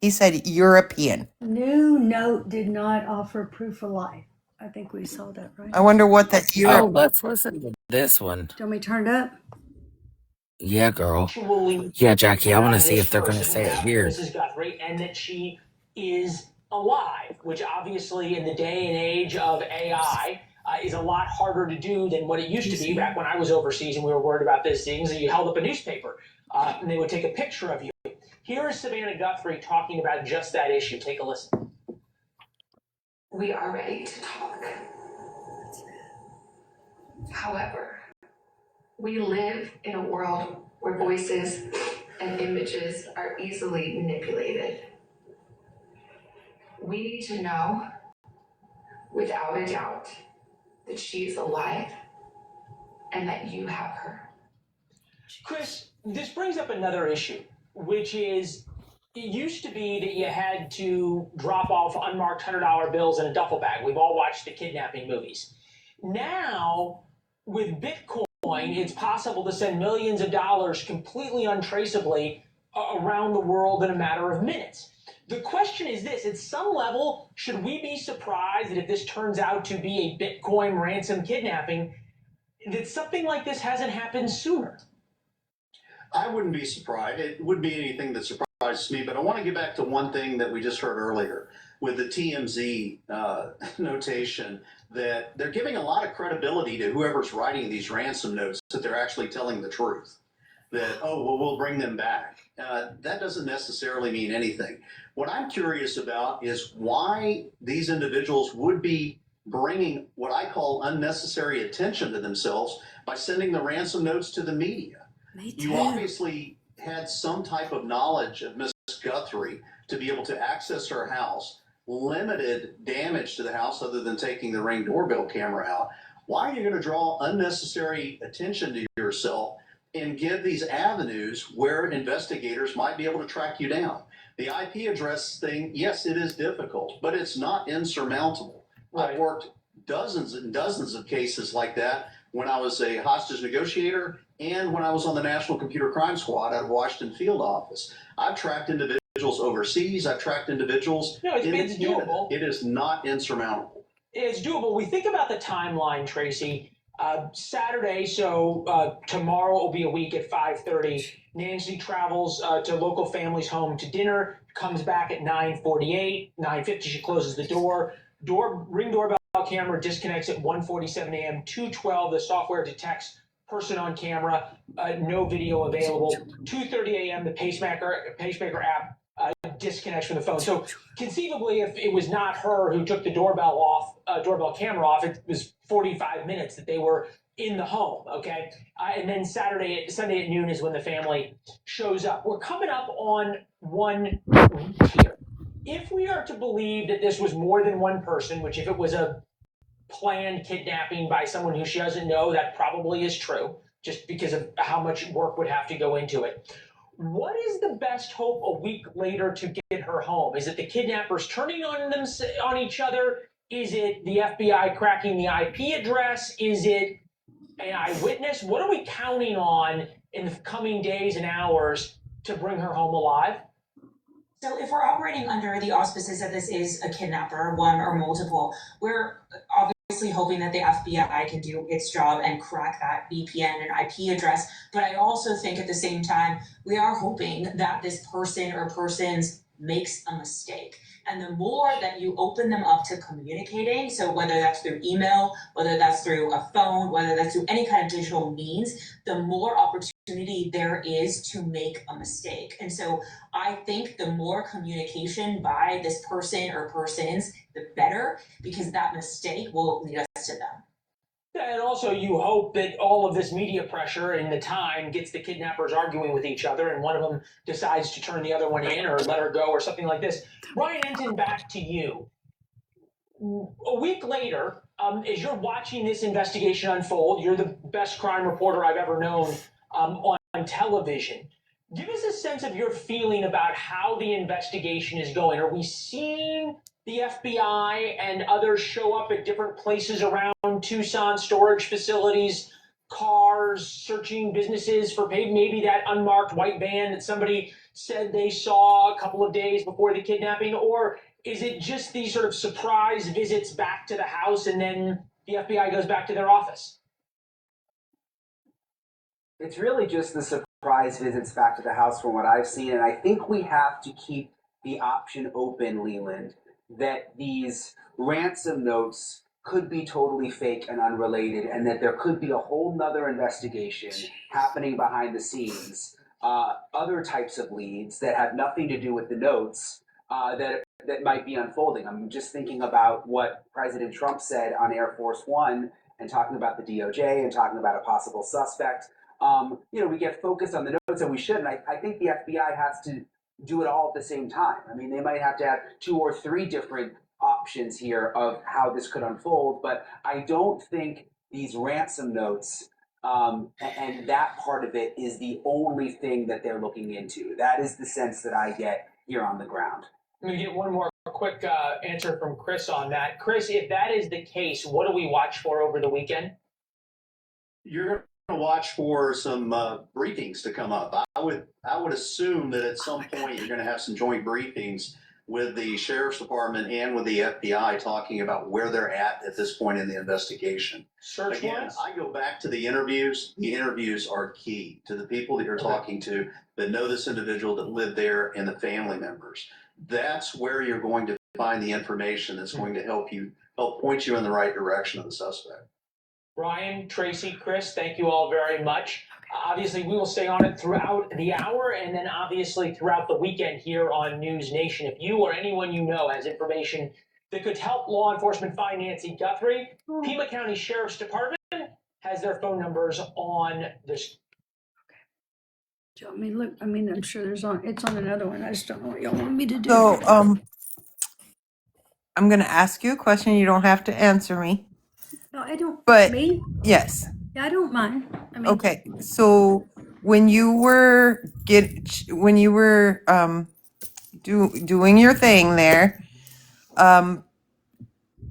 He said European. New note did not offer proof of life. I think we saw that, right? I wonder what that Oh, Europe. let's listen to this one. Do you want me turned up? Yeah, girl. Yeah, Jackie, I want to see if they're going to say it here. Mrs. Guthrie, and that she is alive, which obviously in the day and age of AI is a lot harder to do than what it used to be back when I was overseas and we were worried about these things. And you held up a newspaper and they would take a picture of you. Here is Savannah Guthrie talking about just that issue. Take a listen. We are ready to talk. However, we live in a world where voices and images are easily manipulated. We need to know, without a doubt, that she is alive and that you have her. Chris, this brings up another issue, which is it used to be that you had to drop off unmarked $100 bills in a duffel bag. We've all watched the kidnapping movies. Now, with Bitcoin, it's possible to send millions of dollars completely untraceably around the world in a matter of minutes. The question is this: at some level, should we be surprised that if this turns out to be a Bitcoin ransom kidnapping, that something like this hasn't happened sooner? I wouldn't be surprised. It wouldn't be anything that surprises me, but I want to get back to one thing that we just heard earlier with the TMZ notation, that they're giving a lot of credibility to whoever's writing these ransom notes, that they're actually telling the truth. That, oh, well, we'll bring them back. That doesn't necessarily mean anything. What I'm curious about is why these individuals would be bringing what I call unnecessary attention to themselves by sending the ransom notes to the media. You obviously had some type of knowledge of Miss Guthrie to be able to access her house, limited damage to the house other than taking the Ring doorbell camera out. Why are you going to draw unnecessary attention to yourself and give these avenues where investigators might be able to track you down? The IP address thing, yes, it is difficult, but it's not insurmountable. Right. I've worked dozens and dozens of cases like that when I was a hostage negotiator and when I was on the National Computer Crime Squad out of Washington Field Office. I've tracked individuals overseas. I've tracked individuals in it's Canada. doable. It is not insurmountable. It's doable. We think about the timeline, Tracy. Saturday, so tomorrow will be a week at 5:30. Nancy travels to local family's home to dinner, comes back at 9:48. 9:50, she closes the door. Ring doorbell camera disconnects at 1:47 a.m. 2:12, the software detects person on camera, no video available. 2:30 a.m., the pacemaker app disconnects from the phone. So conceivably, if it was not her who took the doorbell camera off, it was 45 minutes that they were in the home, okay? And then Sunday at noon is when the family shows up. We're coming up on 1 week here. If we are to believe that this was more than one person, which if it was a planned kidnapping by someone who she doesn't know, that probably is true, just because of how much work would have to go into it. What is the best hope a week later to get her home? Is it the kidnappers turning on each other? Is it the FBI cracking the IP address? Is it an eyewitness? What are we counting on in the coming days and hours to bring her home alive? So if we're operating under the auspices that this is a kidnapper, one or multiple, we're obviously hoping that the FBI can do its job and crack that VPN and IP address. But I also think at the same time, we are hoping that this person or persons makes a mistake. And the more that you open them up to communicating, so whether that's through email, whether that's through a phone, whether that's through any kind of digital means, the more opportunity there is to make a mistake. And so I think the more communication by this person or persons, the better, because that mistake will lead us to them. And also, you hope that all of this media pressure and the time gets the kidnappers arguing with each other, and one of them decides to turn the other one in or let her go or something like this. Ryan Enton, back to you. A week later, as you're watching this investigation unfold, you're the best crime reporter I've ever known on television. Give us a sense of your feeling about how the investigation is going. Are we seeing the FBI and others show up at different places around Tucson, storage facilities, cars, searching businesses for maybe that unmarked white van that somebody said they saw a couple of days before the kidnapping? Or is it just these sort of surprise visits back to the house and then the FBI goes back to their office? It's really just the surprise visits back to the house from what I've seen. And I think we have to keep the option open, Leland, that these ransom notes could be totally fake and unrelated, and that there could be a whole nother investigation happening behind the scenes, other types of leads that have nothing to do with the notes that might be unfolding. I'm just thinking about what President Trump said on Air Force One and talking about the DOJ and talking about a possible suspect. We get focused on the notes, and we shouldn't. I think the FBI has to do it all at the same time. I mean, they might have to have 2 or 3 different options here of how this could unfold, but I don't think these ransom notes and that part of it is the only thing that they're looking into. That is the sense that I get here on the ground. Let me get one more quick answer from Chris on that. Chris, if that is the case, what do we watch for over the weekend? You're going to watch for some briefings to come up. I would assume that at some point you're going to have some joint briefings with the Sheriff's Department and with the FBI talking about where they're at this point in the investigation. Search Again, warrants? I go back to the interviews. The interviews are key to the people that you're talking to that know this individual, that live there, and the family members. That's where you're going to find the information that's going to help point you in the right direction of the suspect. Ryan, Tracy, Chris, thank you all very much. Obviously, we will stay on it throughout the hour and then obviously throughout the weekend here on News Nation. If you or anyone you know has information that could help law enforcement find Nancy Guthrie, Pima County Sheriff's Department has their phone numbers on this. Do you want me to look? I mean, I'm sure it's on another one. I just don't know what y'all want me to do. So, I'm going to ask you a question. You don't have to answer me. No, I don't. But Me? yes. Yeah, I don't mind. I mean, Okay. So when you were doing your thing there,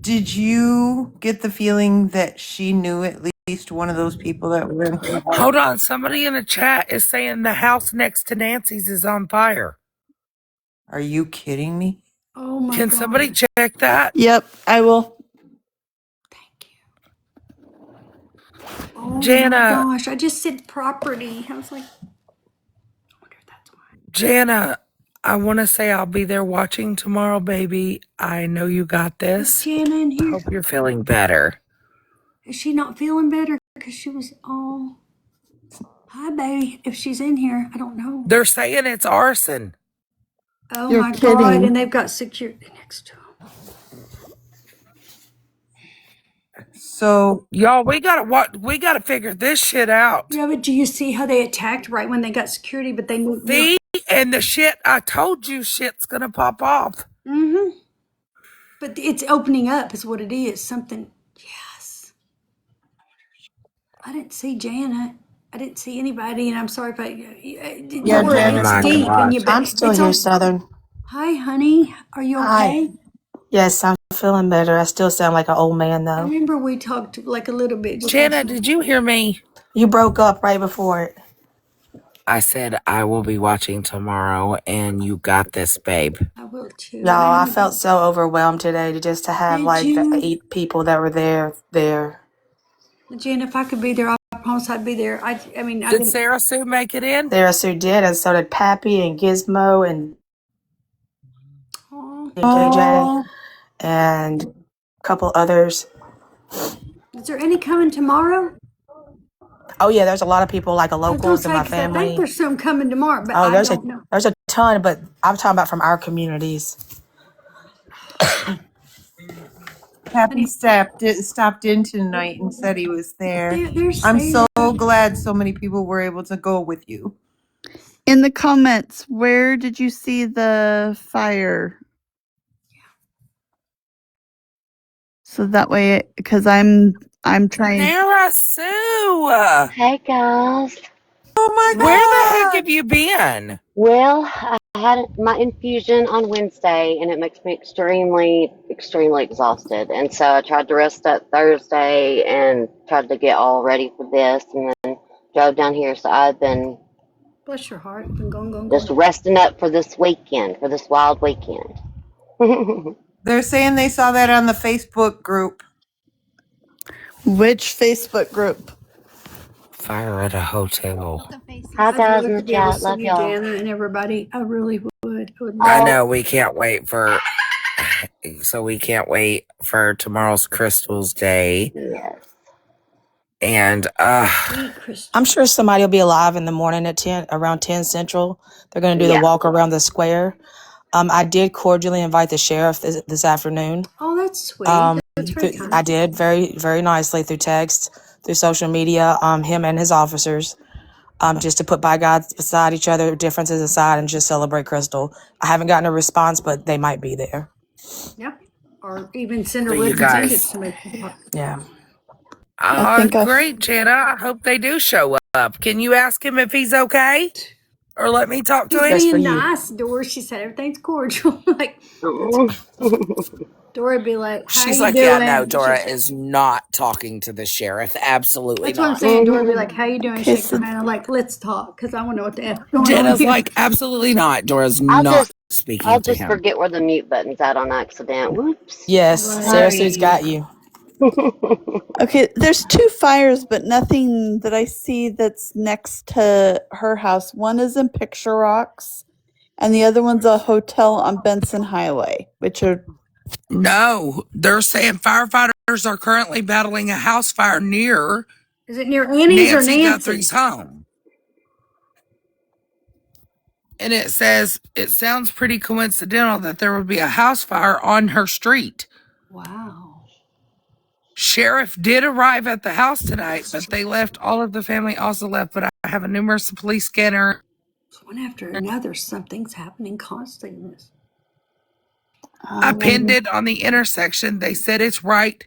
did you get the feeling that she knew at least one of those people that were in her house? Hold on. Somebody in the chat is saying the house next to Nancy's is on fire. Are you kidding me? Oh my Can God. somebody check that? Yep, I will. Oh Jana. my gosh. I just said property. I was like, I wonder if that's why. Jana, I want to say I'll be there watching tomorrow, baby. I know you got this. Jana in I here. hope you're feeling better. Is she not feeling better? Because she was all, hi, baby. If she's in here, I don't know. They're saying it's arson. Oh You're my kidding. God. And they've got security next to them. So y'all, we gotta figure this shit out. Yeah, but do you see how they attacked right when they got security? But they moved. See? And the shit, I told you shit's gonna pop off. Mm-hmm. But it's opening up is what it is. Something. Yes. I didn't see Jana. I didn't see anybody, and I'm sorry if Yeah, Jen. it's Oh my deep, and you. gosh. I'm still here, Southern. Hi, honey. Are you okay? Hi. Yes, I'm feeling better. I still sound like an old man, I though. remember we talked like a little bit. Jana, did you hear me? You broke up right before it. I said I will be watching tomorrow, and you got this, babe. I will too. Y'all, I felt so overwhelmed today just to have Did you? the 8 people that were there. Jen, if I could be there, I promise I'd be there. I mean, Did Sarah Sue make it in? Sarah Sue did, and so did Pappy and Gizmo and KJ, and a couple others. Is there any coming tomorrow? Oh yeah, there's a lot of people like locals in my I think family. there's some coming tomorrow, but Oh, I don't know. there's a ton, but I'm talking about from our communities. Happy stopped in tonight and said he was there. They're I'm saying so glad so many people were able to go with you. In the comments, where did you see the fire? So that way, because I'm trying. Sarah Sue! Hey guys. Oh my God! Where the heck have you been? Well, I had my infusion on Wednesday and it makes me extremely, extremely exhausted. And so I tried to rest up Thursday and tried to get all ready for this and then drove down here. So I've been bless your heart. Been going. just resting up for this weekend, for this wild weekend. They're saying they saw that on the Facebook group. Which Facebook group? Fire at a hotel. Hi guys in the To be able to chat. see Love you, y'all. Jana, and everybody. I really would. I know we can't wait for tomorrow's Crystal's Day. Yes. And I'm sure somebody will be alive in the morning at around 10 Central. They're going to do the walk around the square. I did cordially invite the sheriff this afternoon. Oh, that's sweet. That's very kind. I did very, very nicely through text, through social media, him and his officers, just to put bygones beside each other, differences aside, and just celebrate Crystal. I haven't gotten a response, but they might be there. Yep. Or even send a So you guys- representative. Yeah. Great, Jenna. I hope they do show up. Can you ask him if he's okay? Or let me talk to him? He's being nice, Dora. She said everything's cordial. Like, Dora would be like, how She's you like, doing? yeah, no, Dora is not talking to the sheriff. Absolutely That's not. what I'm saying. Dora would be like, how you doing? Shake her hand. I'm like, let's talk, because I want to know what the F going on Jenna's here. like, absolutely not. Dora's I'll not just speaking I'll to just him. forget where the mute button's at on accident. Whoops. Yes, Sarah Sorry. Sue's got you. Okay, there's two fires, but nothing that I see that's next to her house. One is in Picture Rocks, and the other one's a hotel on Benson Highway, which are. No, they're saying firefighters are currently battling a house fire near Is it near Annie's or Nancy Nancy's? Guthrie's home. And it says it sounds pretty coincidental that there would be a house fire on her street. Wow. Sheriff did arrive at the house tonight, but they left. All of the family also left, but I have a numerous police scanner. One after another, something's happening constantly in this. I pinned it on the intersection. They said it's right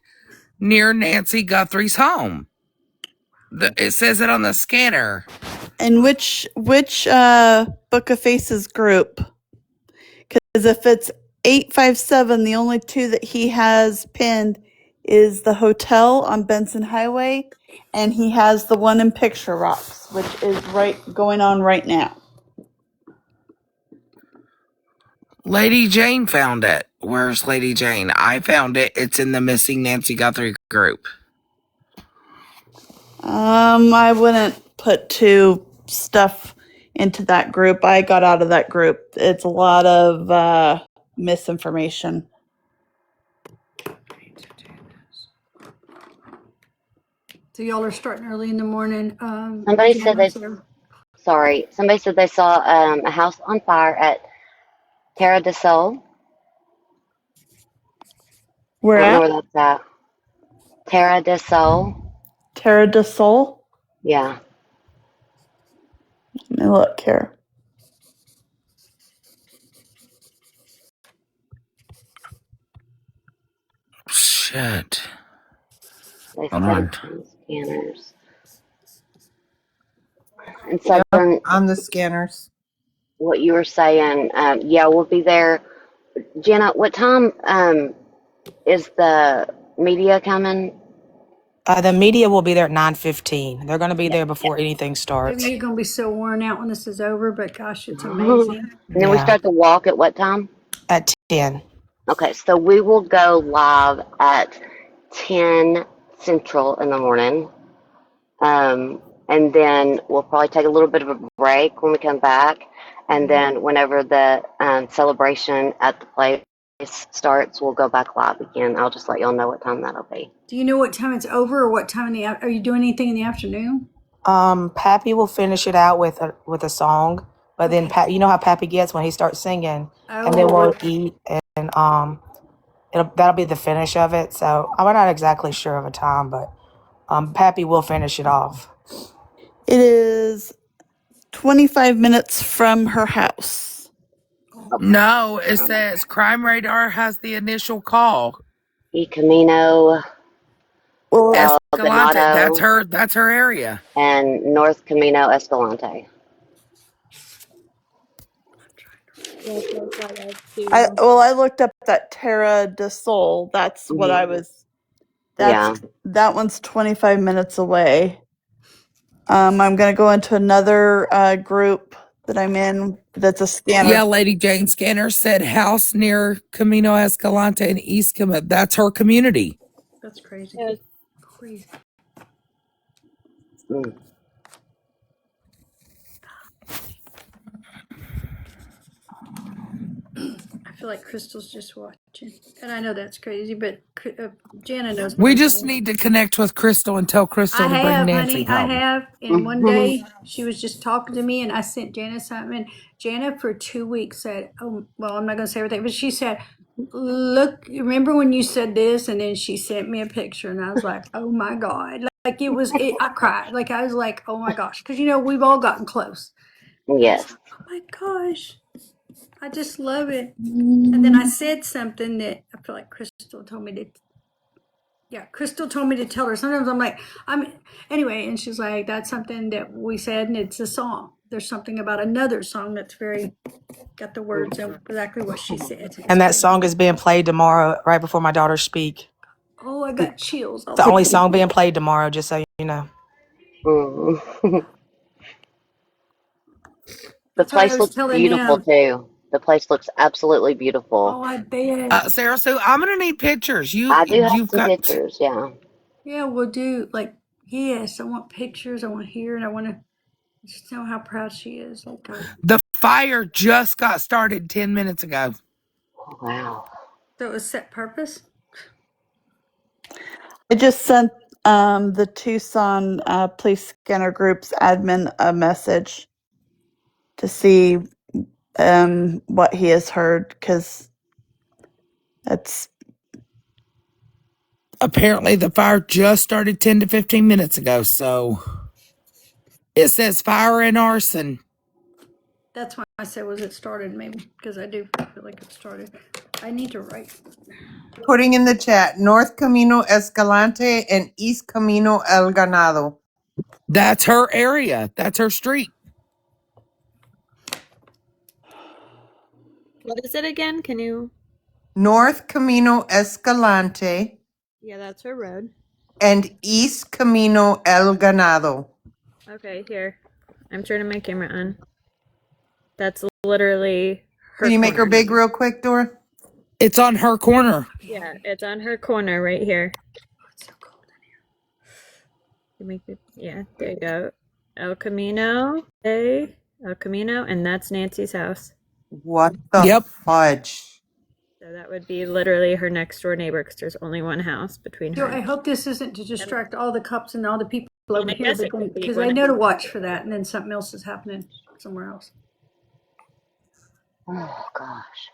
near Nancy Guthrie's home. It says it on the scanner. And which Book of Faces group? Because if it's 857, the only two that he has pinned is the hotel on Benson Highway, and he has the one in Picture Rocks, which is going on right now. Lady Jane found it. Where's Lady Jane? I found it. It's in the Missing Nancy Guthrie group. I wouldn't put too stuff into that group. I got out of that group. It's a lot of misinformation. So y'all are starting early in the morning. Somebody said they saw a house on fire at Terra del Sol. Where I don't know at? where that's at. Terra del Sol. Terra del Sol? Yeah. Let me look here. Shit. They Hold sent on. some scanners. And Southern, on the scanners. what you were saying, yeah, we'll be there. Jenna, what time is the media coming? The media will be there at 9:15. They're going to be there before anything starts. Maybe you're going to be so worn out when this is over, but gosh, it's amazing. And then we start the walk at what time? At 10. Okay, so we will go live at 10 Central in the morning. And then we'll probably take a little bit of a break when we come back. And then whenever the celebration at the place starts, we'll go back live again. I'll just let y'all know what time that'll be. Do you know what time it's over or what time are you doing anything in the afternoon? Pappy will finish it out with a song, but then you know how Pappy gets when he starts singing, and then we'll eat, and that'll be the finish of it. So I'm not exactly sure of a time, but Pappy will finish it off. It is 25 minutes from her house. No, it says Crime Radar has the initial call. Y Camino, Escalante, Ganado, that's her area. and North Camino Escalante. I looked up that Terra del Sol. That's what I was. That one's 25 minutes away. I'm gonna go into another group that I'm in. That's a scanner. Yeah, Lady Jane Scanner said house near Camino Escalante and East Camino. That's her community. That's crazy. Crazy. I feel like Crystal's just watching, and I know that's crazy, but Jana knows. We just need to connect with Crystal and tell Crystal to bring Nancy home. I have. And one day she was just talking to me, and I sent Jana something. Jana for 2 weeks said, "Oh, well, I'm not going to say everything," but she said, "Look, remember when you said this?" And then she sent me a picture, and I was like, "Oh my God!" Like I cried. Like I was like, "Oh my gosh," because we've all gotten close. Yes. Oh my gosh. I just love it. And then I said something that I feel like Crystal told me to tell her. Sometimes I'm like, anyway, and she's like, that's something that we said, and it's a song. There's something about another song that's got the words of exactly what she said. And that song is being played tomorrow, right before my daughters speak. Oh, I got chills. The only song being played tomorrow, just so you know. The place looks beautiful too. The place looks absolutely beautiful. Oh, I bet. Sarah Sue, I'm gonna need pictures. I do have some pictures, yeah. Yeah, we'll do yes, I want pictures, I want to hear, and I want to just know how proud she is. The fire just got started 10 minutes ago. Wow. So it was set purpose? I just sent the Tucson police scanner group's admin a message to see what he has heard, because that's apparently the fire just started 10 to 15 minutes ago. So it says fire and arson. That's why I said, was it started, maybe, because I do feel like it started. I need to write. Putting in the chat, North Camino Escalante and East Camino El Ganado. That's her area. That's her street. What is it again? Can you? North Camino Escalante. Yeah, that's her road. And East Camino El Ganado. Okay, here. I'm turning my camera on. That's literally her. Can you make her big real quick, Dora? It's on her corner. Yeah, it's on her corner right here. Oh, it's so cold in here. You make it, yeah, there you go. El Camino, El Camino, and that's Nancy's house. What the fudge? So that would be literally her next door neighbor, because there's only one house between her. I hope this isn't to distract all the cops and all the people over here, because I know to watch for that, and then something else is happening somewhere else. Oh gosh.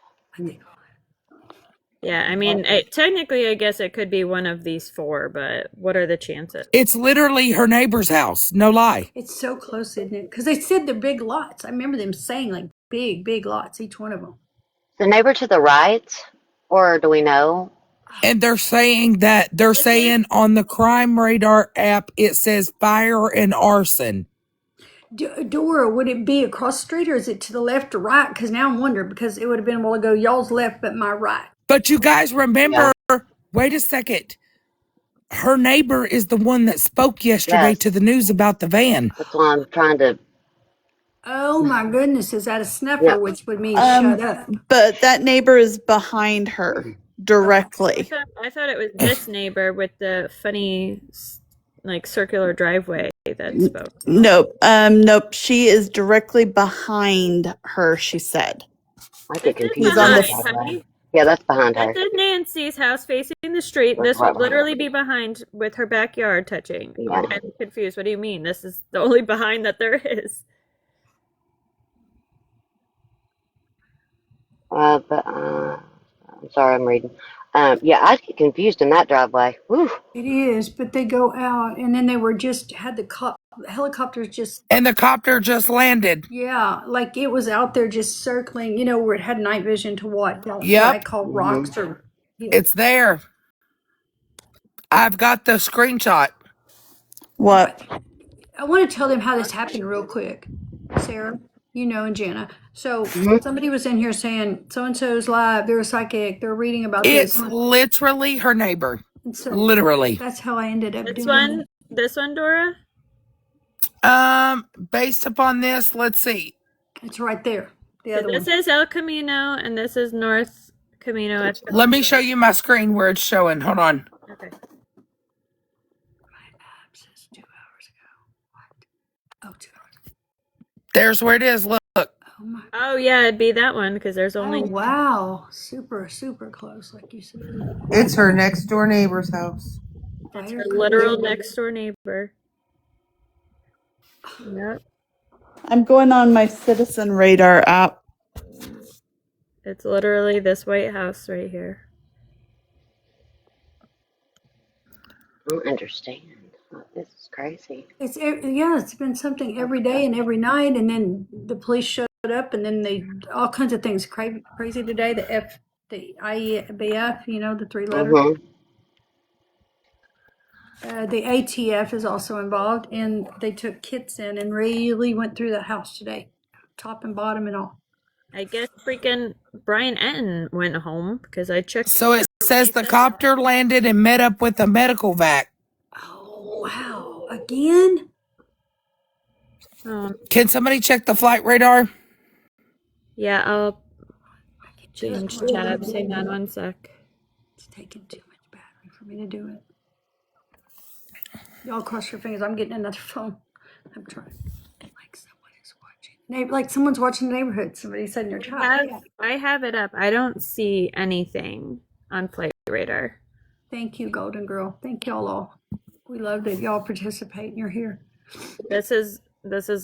Yeah, I mean, technically, I guess it could be one of these four, but what are the chances? It's literally her neighbor's house. No lie. It's so close, isn't it? Because they said they're big lots. I remember them saying like big lots, each one of them. The neighbor to the right, or do we know? And they're saying on the Crime Radar app, it says fire and arson. Dora, would it be across the street, or is it to the left or right? Because now I'm wondering, because it would have been a while ago, y'all's left, but my right. But you guys remember, wait a second. Her neighbor is the one that spoke yesterday to the news about the van. That's why I'm trying to. Oh my goodness, is that a snuffer, which would mean shut up? But that neighbor is behind her directly. I thought it was this neighbor with the funny, like, circular driveway that spoke. Nope. She is directly behind her, she said. I get confused. He's on the Yeah, that's behind That's her. at Nancy's house facing the street. That's This right would behind her. literally be behind with her backyard touching. Yeah. I'm confused. What do you mean? This is the only behind that there is. I'm sorry, I'm reading. Yeah, I'd get confused in that driveway. Whew. It is, but they go out, and then they were just had the helicopters just. And the copter just landed. Yeah, like it was out there just circling. You know where it had night vision to what I Yep. call rocks or. Yeah. It's there. I've got the screenshot. What? I want to tell them how this happened real quick, Sarah. You know, and Jana. So somebody was in here saying so and so's live. They're a psychic. They're reading about It's this. literally her neighbor. So Literally. that's how I ended up This doing one, it. this one, Dora. Based upon this, let's see. It's right there. The So other this one. is El Camino, and this is North Camino. Let me show you my screen where it's showing. Hold on. Okay. My app says 2 hours ago. What? Oh, 2 hours. There's where it is. Look. Oh my. Oh yeah, it'd be that one because there's only. Oh wow, super close, like you said. It's her next door neighbor's house. It's her literal next door neighbor. Yep. I'm going on my Citizen Radar app. It's literally this White House right here. I don't understand. This is crazy. It's been something every day and every night, and then the police showed up, and then they all kinds of things crazy today. The IEBF, you know, the 3 letter. The ATF is also involved, and they took kits in and really went through the house today, top and bottom and all. I guess freaking Brian Etten went home because I checked. So it says the copter landed and met up with a medical vac. Oh wow! Again? Can somebody check the flight radar? Yeah, I'll change tabs. Hang on 1 sec. It's taking too much battery for me to do it. Y'all cross your fingers. I'm getting another phone. I'm trying. Like someone is watching. Like someone's watching the neighborhood. Somebody said in your chat. I have it up. I don't see anything on Flight Radar. Thank you, Golden Girl. Thank y'all all. We love that y'all participate and you're here. This is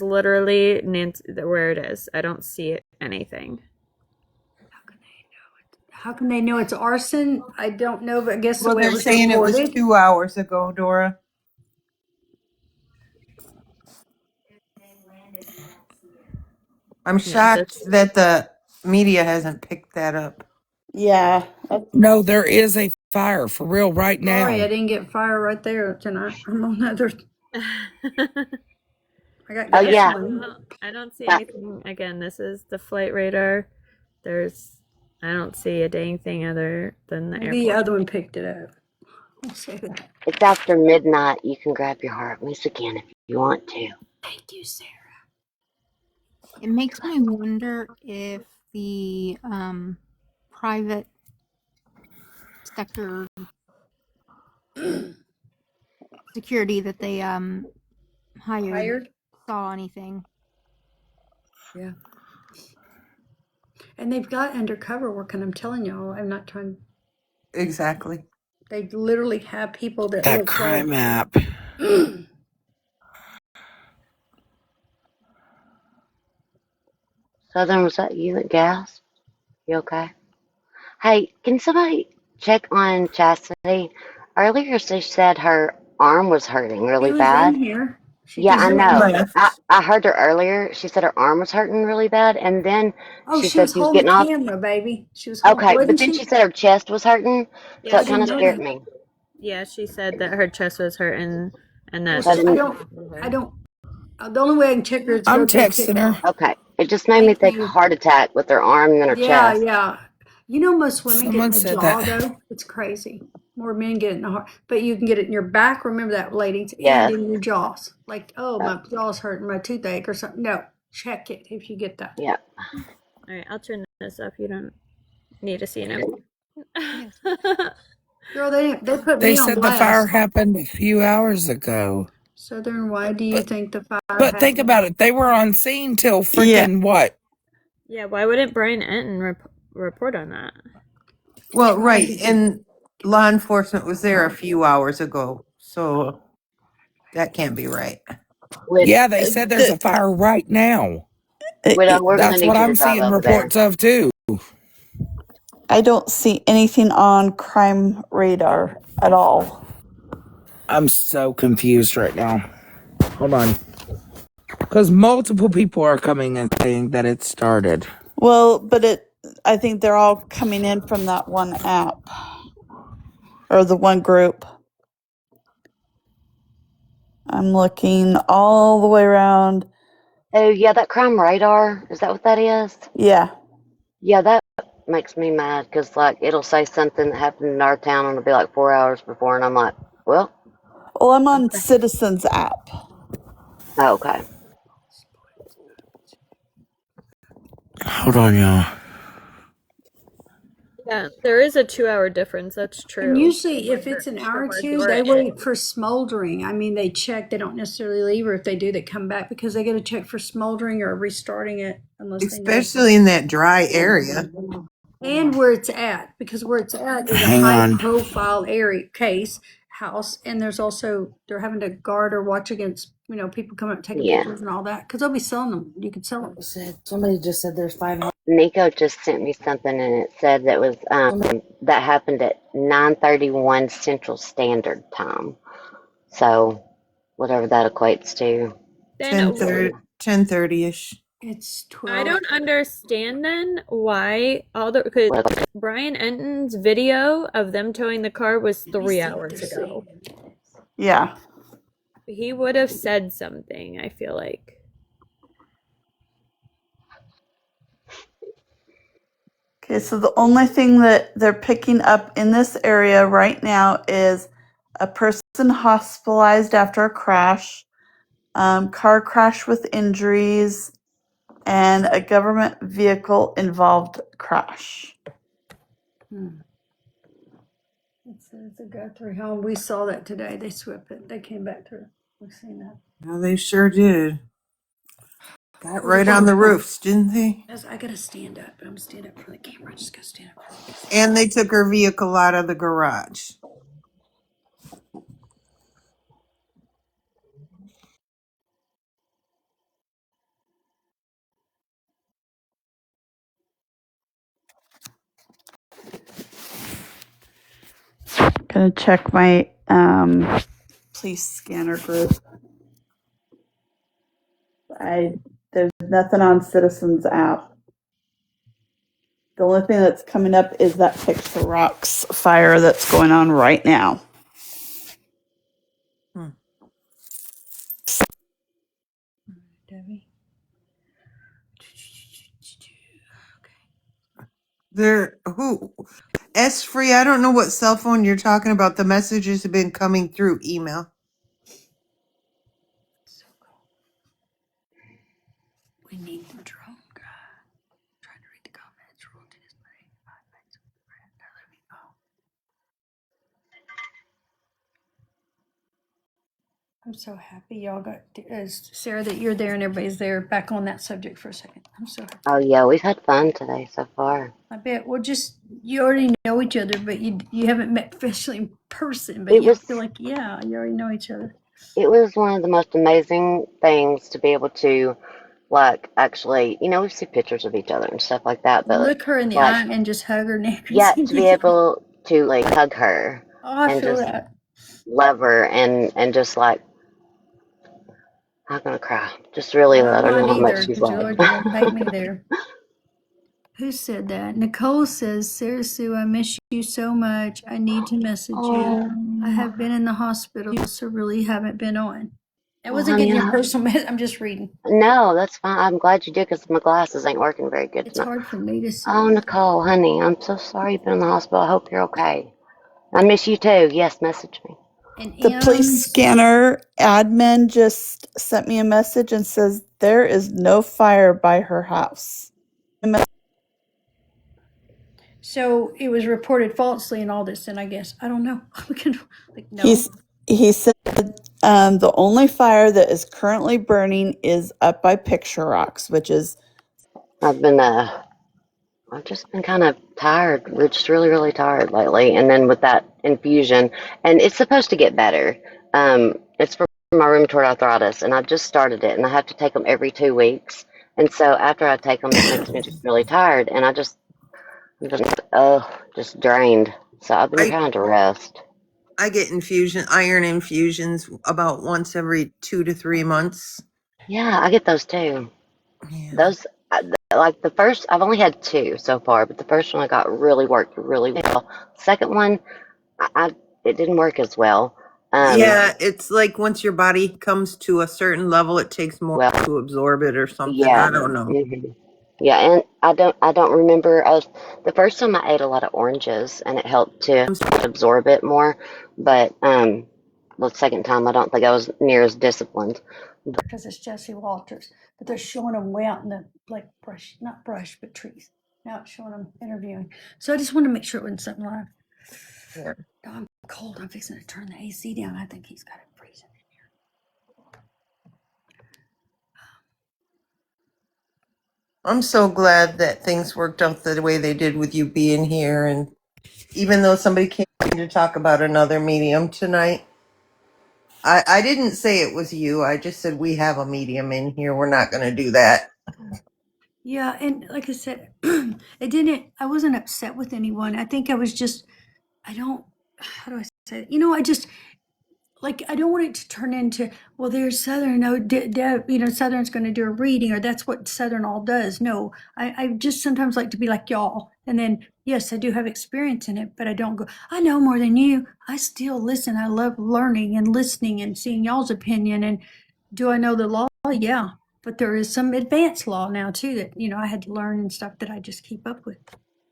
literally Nancy, where it is. I don't see anything. How can they know it's arson? I don't know, but I guess the way they're saying it was 2 hours ago, Dora. I'm shocked that the media hasn't picked that up. Yeah. No, there is a fire for real right now. Sorry, I didn't get fire right there tonight. I'm on other. I got Oh, yeah. I don't see anything. Again, this is the Flight Radar. I don't see a dang thing other than the airport. The other one picked it up. I'll say that. It's after midnight. You can grab your heart miss again if you want to. Thank you, Sarah. It makes me wonder if the private sector security that they hired saw anything. Yeah. And they've got undercover work, and I'm telling y'all, I'm not trying. Exactly. They literally have people that That look crime like, app. Southern, was that you at gas? You okay? Hey, can somebody check on Chastity? Earlier she said her arm was hurting really She was bad. in here. Yeah, I know. left. I heard her earlier. She said her arm was hurting really bad, and then Oh, she she said was she was holding getting the off. camera, baby. She was holding. Okay, but Wasn't then she? she said her chest was hurting, so Yeah, it kind of scared me. Yeah, she said that her chest was hurting and that. I don't. The only way I can check her is to I'm go to the texting her. Okay, it just made me think a heart attack with her arm and then her Yeah, chest. yeah. You know, most women Someone get in the said jaw, that. though. It's crazy. More men get it in the heart. But you can get it in your back. Remember that, ladies. Yes. And in your jaws. Like, oh, my jaw's hurting, my toothache or something. No, check it if you get that. Yeah. All right, I'll turn this off. You don't need to see it. Girl, they put They me on said the blast. fire happened a few hours ago. Southern, why do you think the fire But think about it. They were on scene till freaking what? Yeah, why wouldn't Brian Enton report on that? Well, right, and law enforcement was there a few hours ago, so that can't be right. Yeah, they said there's a fire right now. Widow, we're going to That's what need you to I'm drive seeing over there. reports of too. I don't see anything on crime radar at all. I'm so confused right now. Hold on. Because multiple people are coming and saying that it started. Well, but I think they're all coming in from that one app or the one group. I'm looking all the way around. Oh, yeah, that crime radar. Is that what that is? Yeah. Yeah, that makes me mad because, like, it'll say something that happened in our town and it'll be like 4 hours before, and I'm like, well. Well, I'm on Citizens app. Oh, okay. Hold on, y'all. Yeah, there is a 2-hour difference. That's true. And usually, if it's an hour or two, they wait for smoldering. I mean, they check. They don't necessarily leave, or if they do, they come back because they got to check for smoldering or restarting it, unless they know. Especially in that dry area. And where it's at, because where it's at is a Hang on. high-profile area case house, and there's also they're having to guard or watch against people coming up taking pictures and all that because they'll be selling them. You can sell them. Somebody just said there's 500. Nico just sent me something and it said that was that happened at 9:31 Central Standard Time. So whatever that equates to. 10:30ish. It's 12. I don't understand then why because Brian Enton's video of them towing the car was 3 hours ago. Yeah. He would have said something, I feel like. Okay, so the only thing that they're picking up in this area right now is a person hospitalized after a crash, car crash with injuries, and a government vehicle involved crash. It says the Guthrie home. We saw that today. They swept it. They came back through. We've seen that. Well, they sure did. Got right on the roofs, didn't they? I gotta stand up. I'm gonna stand up for the camera. I just gotta stand up. And they took her vehicle out of the garage. Gonna check my police scanner group. There's nothing on Citizens app. The only thing that's coming up is that Picture Rocks fire that's going on right now. Debbie. There, who? S free. I don't know what cell phone you're talking about. The messages have been coming through email. We need the drone guy. Trying to read the comments. Royalty is money. I'm so happy y'all got Sarah that you're there and everybody's there. Back on that subject for a second. I'm so happy. Oh yeah, we've had fun today so far. I bet. Well, just you already know each other, but you haven't met officially in person. But It you was feel like you already know each other. it was one of the most amazing things to be able to like actually, we see pictures of each other and stuff like that, but Look her in the like eye and just hug her neck. yeah, to be able to like hug her I and feel just that. love her and just like I'm gonna cry. Just really let her know how much she's loved. Georgia won't take me there. Who said that? Nicole says, Sarah Sue, I miss you so much. I need to message you. I have been in the hospital, so really haven't been on. I wasn't honey, getting your personal message. I'm just reading. No, that's fine. I'm glad you did because my glasses ain't working very good It's tonight. hard for me to see. Oh, Nicole, honey, I'm so sorry you've been in the hospital. I hope you're okay. I miss you too. Yes, message me. The police scanner admin just sent me a message and says there is no fire by her house. So it was reported falsely and all this, and I guess I don't know. No. He said the only fire that is currently burning is up by Picture Rocks, which is I've been I've just been kind of tired. We're just really, really tired lately. And then with that infusion, and it's supposed to get better. It's for my rheumatoid arthritis, and I've just started it, and I have to take them every 2 weeks. And so after I take them, it makes me just really tired, and I'm just drained. So I've been I trying to rest. I get iron infusions about once every 2 to 3 months. Yeah, I get those too. Yeah. Those, like the first, I've only had 2 so far, but the first one I got really worked really well. Second one, it didn't work as well. Yeah, it's like once your body comes to a certain level, it takes more Well, to absorb it or something. yeah. I don't know. Yeah, and I don't remember. The first time I ate a lot of oranges, and it helped to absorb it more. But the second time, I don't think I was near as disciplined. Because it's Jesse Walters, but they're showing them way out in the like brush, not brush, but trees. Now it's showing them interviewing. So I just wanted to make sure it wasn't something live. Yeah. No, I'm cold. I'm fixing to turn the AC down. I think he's got it freezing. I'm so glad that things worked out the way they did with you being here. And even though somebody came to talk about another medium tonight, I didn't say it was you. I just said we have a medium in here. We're not going to do that. Yeah, and like I said, I wasn't upset with anyone. I think I was just, how do I say it? I just, like, I don't want it to turn into, well, there's Southern, Southern's going to do a reading, or that's what Southern all does. No, I just sometimes like to be like y'all. And then, yes, I do have experience in it, but I don't go, I know more than you. I still listen. I love learning and listening and seeing y'all's opinion. And do I know the law? Yeah. But there is some advanced law now, too, that, I had to learn and stuff that I just keep up with.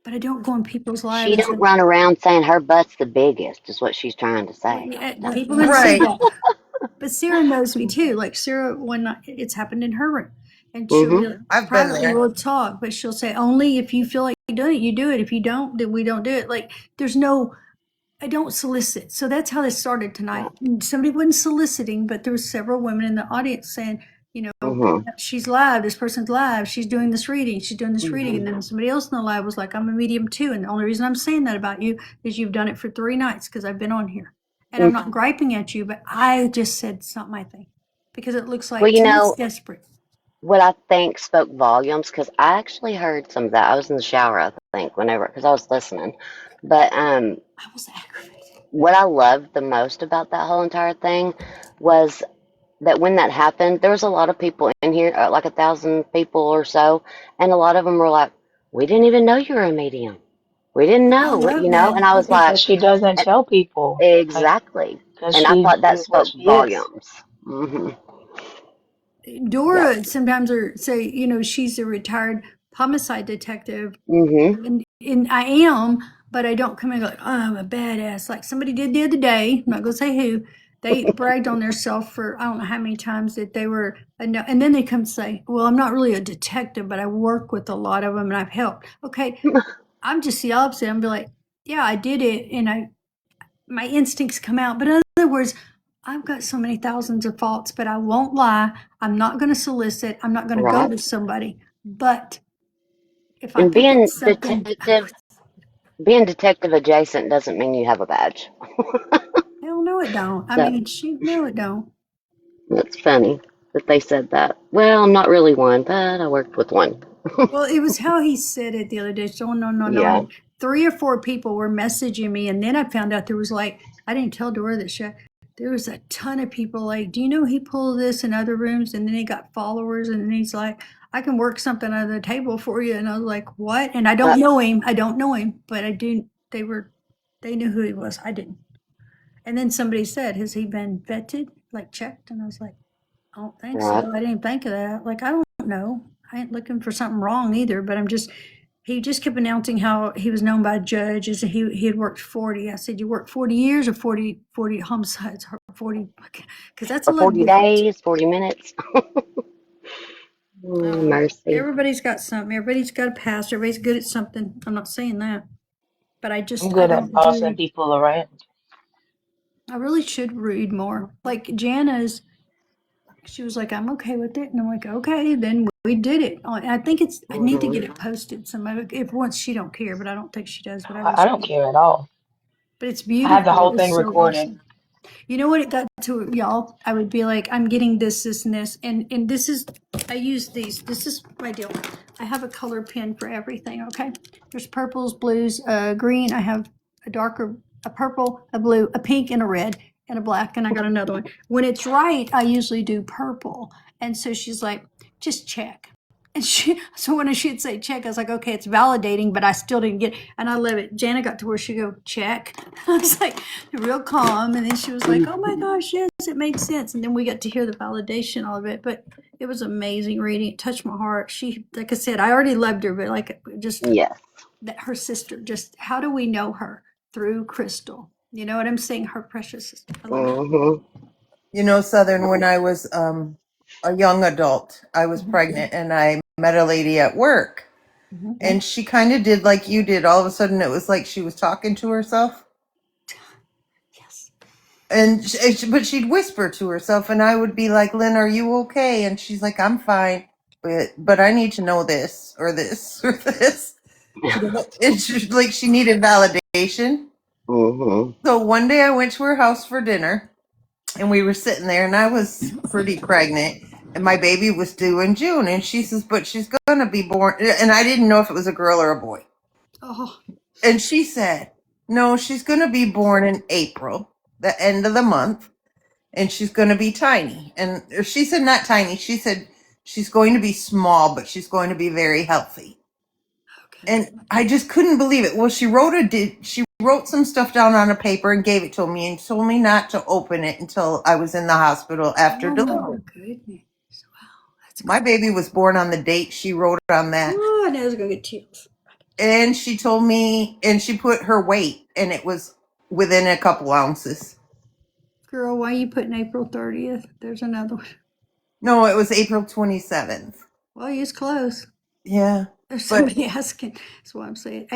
But I don't go in people's She lives don't and run around saying her butt's the biggest, is what she's trying to say. people didn't say that. But Sarah knows me too. Like Sarah, when it's happened in her room, and she'll be like, I've been privately there. we'll talk, but she'll say only if you feel like doing it, you do it. If you don't, then we don't do it. Like there's no, I don't solicit. So that's how this started tonight. Somebody wasn't soliciting, but there was several women in the audience saying, she's live. This person's live. She's doing this reading. She's doing this reading. And then somebody else in the live was like, I'm a medium too. And the only reason I'm saying that about you is you've done it for 3 nights because I've been on here. And I'm not griping at you, but I just said it's not my thing because it looks Well, like to me it's desperate. what I think spoke volumes, because I actually heard some of that. I was in the shower, I think, because I was listening. But I was aggravated. what I loved the most about that whole entire thing was that when that happened, there was a lot of people in here, like 1,000 people or so, and a lot of them were like, "We didn't even know you were a medium. We didn't I know," love that. And I was like, Because she doesn't tell people. exactly. Because And I she thought that is what spoke she is. volumes. Hmm. Dora sometimes say, she's a retired homicide detective. And I am, but I don't come in like, oh, I'm a badass. Like somebody did the other day. I'm not going to say who. They bragged on themselves for I don't know how many times that they were, and then they come say, well, I'm not really a detective, but I work with a lot of them and I've helped. Okay, I'm just the opposite. I'm be like, yeah, I did it, and my instincts come out. But in other words, I've got so many thousands of faults, but I won't lie. I'm not going to solicit. I'm not going to go to somebody. But if I And think it's something, being detective adjacent doesn't mean you have a badge. hell no, it don't. I So mean, shoot, no, it don't. that's funny that they said that. Well, I'm not really one, but I worked with one. Well, it was how he said it the other day. So no. Yeah. And 3 or 4 people were messaging me, and then I found out there was like, I didn't tell Dora this shit. There was a ton of people like, do you know he pulled this in other rooms? And then he got followers, and then he's like, I can work something under the table for you. And I was like, what? And I don't know him. But I do. They knew who he was. I didn't. And then somebody said, has he been vetted, like checked? And I was like, I don't think so. I didn't think of that. Like, I don't know. I ain't looking for something wrong either, but he just kept announcing how he was known by judges. He had worked 40. I said, you worked 40 years or 40 homicides, 40, because that's a For lot 40 days, 40 minutes. Mercy. Everybody's got something. Everybody's got a past. Everybody's good at something. I'm not saying that, but I I'm I good at don't bossing people around. I really should read more. Like Jana's, she was like, I'm okay with it. And I'm like, okay, then we did it. I think it's. I need to get it posted. Somebody, if once she don't care, but I don't think she does. But I will. I don't care at all. But it's I have the beautiful. whole It's thing so recorded. awesome. You know what it got to, y'all? I would be like, I'm getting this, and this, and this is. I use these. This is my deal. I have a color pen for everything. Okay, there's purples, blues, green. I have a darker, a purple, a blue, a pink, and a red, and a black, and I got another one. When it's right, I usually do purple. And so she's like, just check. And so when she'd say check, I was like, okay, it's validating, but I still didn't get. And I love it. Jana got to where she go check. I was like, real calm, and then she was like, oh my gosh, yes, it made sense. And then we got to hear the validation of it. But it was amazing reading. It touched my heart. She, like I said, I already loved her, but like just Yes. that her sister. Just how do we know her? Through Crystal. You know what I'm saying? Her precious sister. I love her. You know, Southern, when I was a young adult, I was pregnant and I met a lady at work. And she kind of did like you did. All of a sudden, it was like she was talking to herself. Yes. And but she'd whisper to herself, and I would be like, "Lynn, are you okay?" And she's like, "I'm fine, but I need to know this or this or this." It's just like she needed validation. So one day I went to her house for dinner, and we were sitting there, and I was pretty pregnant, and my baby was due in June, and she says, "But she's gonna be born," and I didn't know if it was a girl or a boy. Oh, And she said, "No, she's going to be born in April, the end of the month, and she's going to be tiny." And she said, not tiny. She said, she's going to be small, but she's going to be very healthy. okay. And I just couldn't believe it. Well, she wrote some stuff down on a paper and gave it to me and told me not to open it until I was in the hospital after Oh my delivery. goodness. Wow, that's My cool. baby was born on the date she wrote on that. Oh, I know I was gonna get chills. And she told me, and she put her weight, and it was within a couple ounces. Girl, why are you putting April 30th? There's another one. No, it was April 27th. Well, it's close. Yeah. There's But, somebody asking. That's what I'm saying.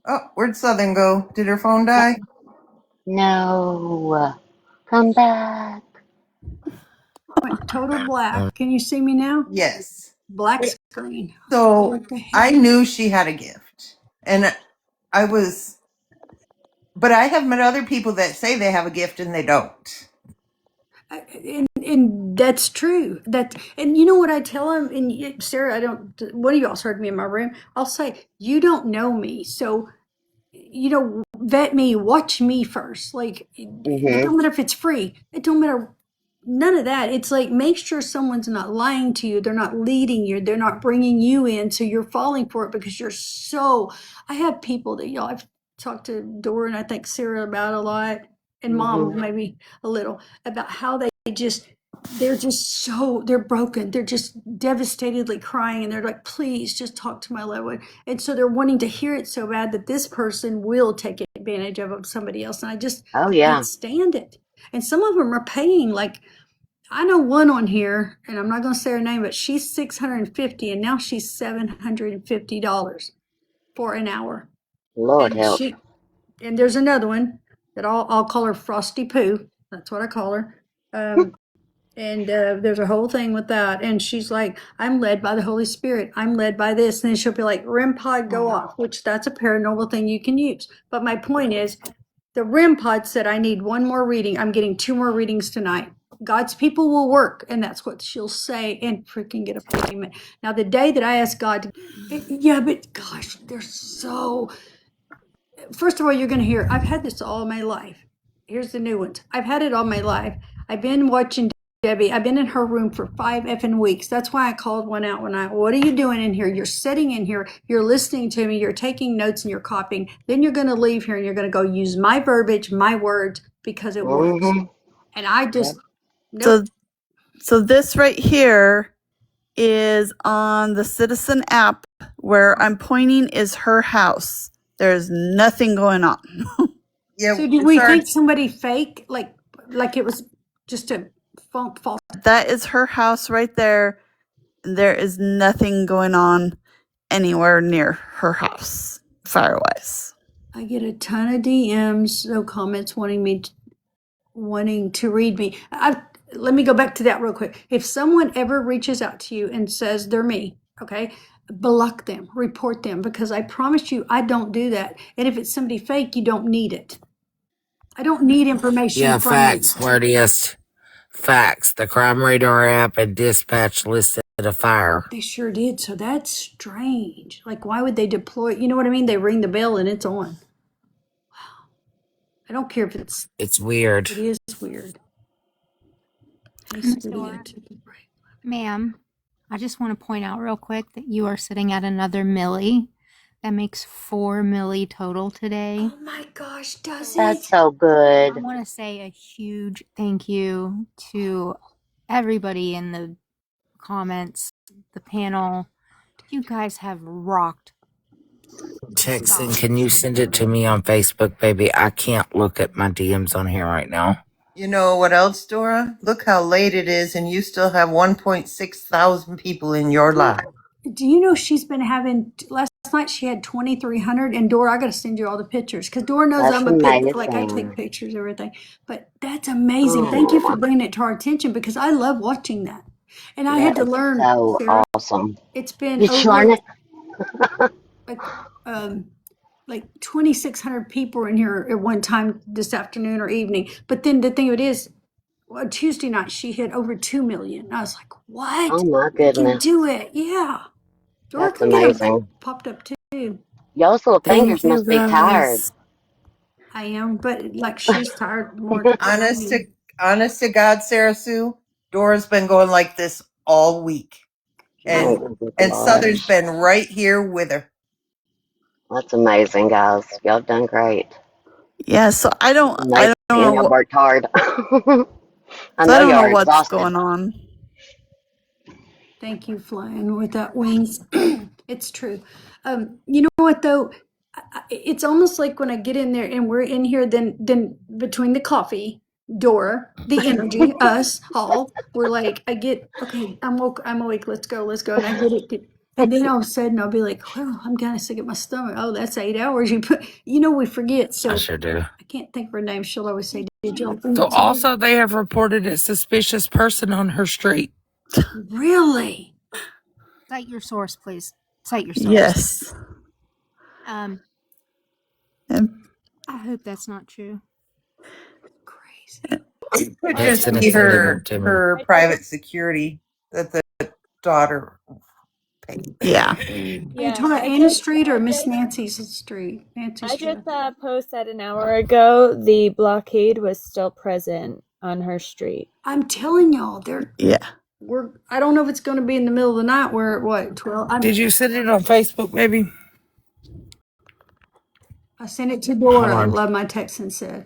oh, where'd Southern go? Did her phone die? No. Come back. Went total black. Can you see me now? Yes. Black screen. So What the I heck? knew she had a gift. And I was, but I have met other people that say they have a gift and they don't. And that's true. And you know what I tell them? And Sarah, I don't. One of y'all heard me in my room. I'll say, you don't know me, so vet me, watch me first. Like it don't matter if it's free. It don't matter. None of that. It's like make sure someone's not lying to you. They're not leading you. They're not bringing you in. So you're falling for it because you're so. I have people that I've talked to Dora and I think Sarah about a lot, and Mom maybe a little about how they're just so they're broken. They're just devastatedly crying, and they're like, please just talk to my loved one. And so they're wanting to hear it so bad that this person will take advantage of somebody else. And I just Oh, can't yeah. stand it. And some of them are paying like I know one on here, and I'm not going to say her name, but she's $650, and now she's $750 for an hour. Lord And help. and there's another one that I'll call her Frosty Poo. That's what I call her. And there's a whole thing with that. And she's like, I'm led by the Holy Spirit. I'm led by this. And then she'll be like, REM pod go off, which that's a paranormal thing you can use. But my point is, the REM pod said, I need one more reading. I'm getting 2 more readings tonight. God's people will work. And that's what she'll say and freaking get a payment. Now, the day that I asked God to, yeah, but gosh, they're so, first of all, you're going to hear, I've had this all my life. Here's the new ones. I've had it all my life. I've been watching Debbie. I've been in her room for 5 effing weeks. That's why I called one out what are you doing in here? You're sitting in here, you're listening to me, you're taking notes and you're copying. Then you're going to leave here and you're going to go use my verbiage, my words, because it works. And I just, nope. So this right here is on the Citizen app where I'm pointing is her house. There's nothing going on. Yeah. So do we think somebody fake, like it was just a false? That is her house right there. There is nothing going on anywhere near her house, fire-wise. I get a ton of DMs, no comments wanting to read me. let me go back to that real quick. If someone ever reaches out to you and says they're me, okay, block them, report them, because I promise you, I don't do that. And if it's somebody fake, you don't need it. I don't need information Yeah, from you. facts, Wordiest. Facts. The crime radar app and dispatch listed a fire. They sure did. So that's strange. Like, why would they deploy? You know what I mean? They ring the bell and it's on. Wow. I don't care if it's. It's weird. It is weird. Miss Dora, ma'am, I just want to point out real quick that you are sitting at another milli. That makes 4 milli total today. Oh my gosh, does it? That's so good. I want to say a huge thank you to everybody in the comments, the panel. You guys have rocked. Texan, can you send it to me on Facebook, baby? I can't look at my DMs on here right now. You know what else, Dora? Look how late it is, and you still have 1.6 thousand people in your life. Do you know she's been having, last night she had 2,300, and Dora, I got to send you all the pictures, because Dora knows That's I'm a pic, like I amazing. take pictures, everything. But that's amazing. Thank you for bringing it to our attention, because I love watching that. And I had to That is learn, so Sarah, awesome. it's been Did you learn over it? like 2,600 people in here at one time this afternoon or evening. But then the thing of it is, well, Tuesday night she hit over 2 million. I was like, what? Oh my We can goodness. do it. Yeah. Dora That's can get them amazing. popped up too. Y'all's little fingers Thank you, must be tired. guys. I am, but like she's tired more. Honest to God, Sarah Sue, Dora's been going like this all week. And Oh, good and Lord. Southern's been right here with her. That's amazing, guys. Y'all done great. Yeah, so I don't Nice know seeing y'all what, worked hard. I so I know don't y'all know are what's exhausted. going on. Thank you, flying with that wings. It's true. You know what though? It's almost like when I get in there and we're in here, then between the coffee, Dora, the energy, us all, we're like, I get okay. I'm awake. Let's go. And I get it. And then all of a sudden I'll be like, oh, I'm kind of sick at my stomach. Oh, that's 8 hours. We forget. I So sure do. I can't think of her name. She'll always say, "Did y'all?" So also they have reported a suspicious person on her street. Really? Cite your source, please. Cite your source. Yes. Um, And I hope that's not true. Crazy. It could Texan just is be sending them to me. her private security that the daughter paid. yeah. Are you Yeah, talking about Annie's street or Miss Nancy's street? Nancy's I street. just posted an hour ago. The blockade was still present on her street. I'm telling y'all, Yeah. I don't know if it's going to be in the middle of the night. We're at what, 12? Did you send it on Facebook, baby? I sent it to Hold Dora. on. Love my Texan said.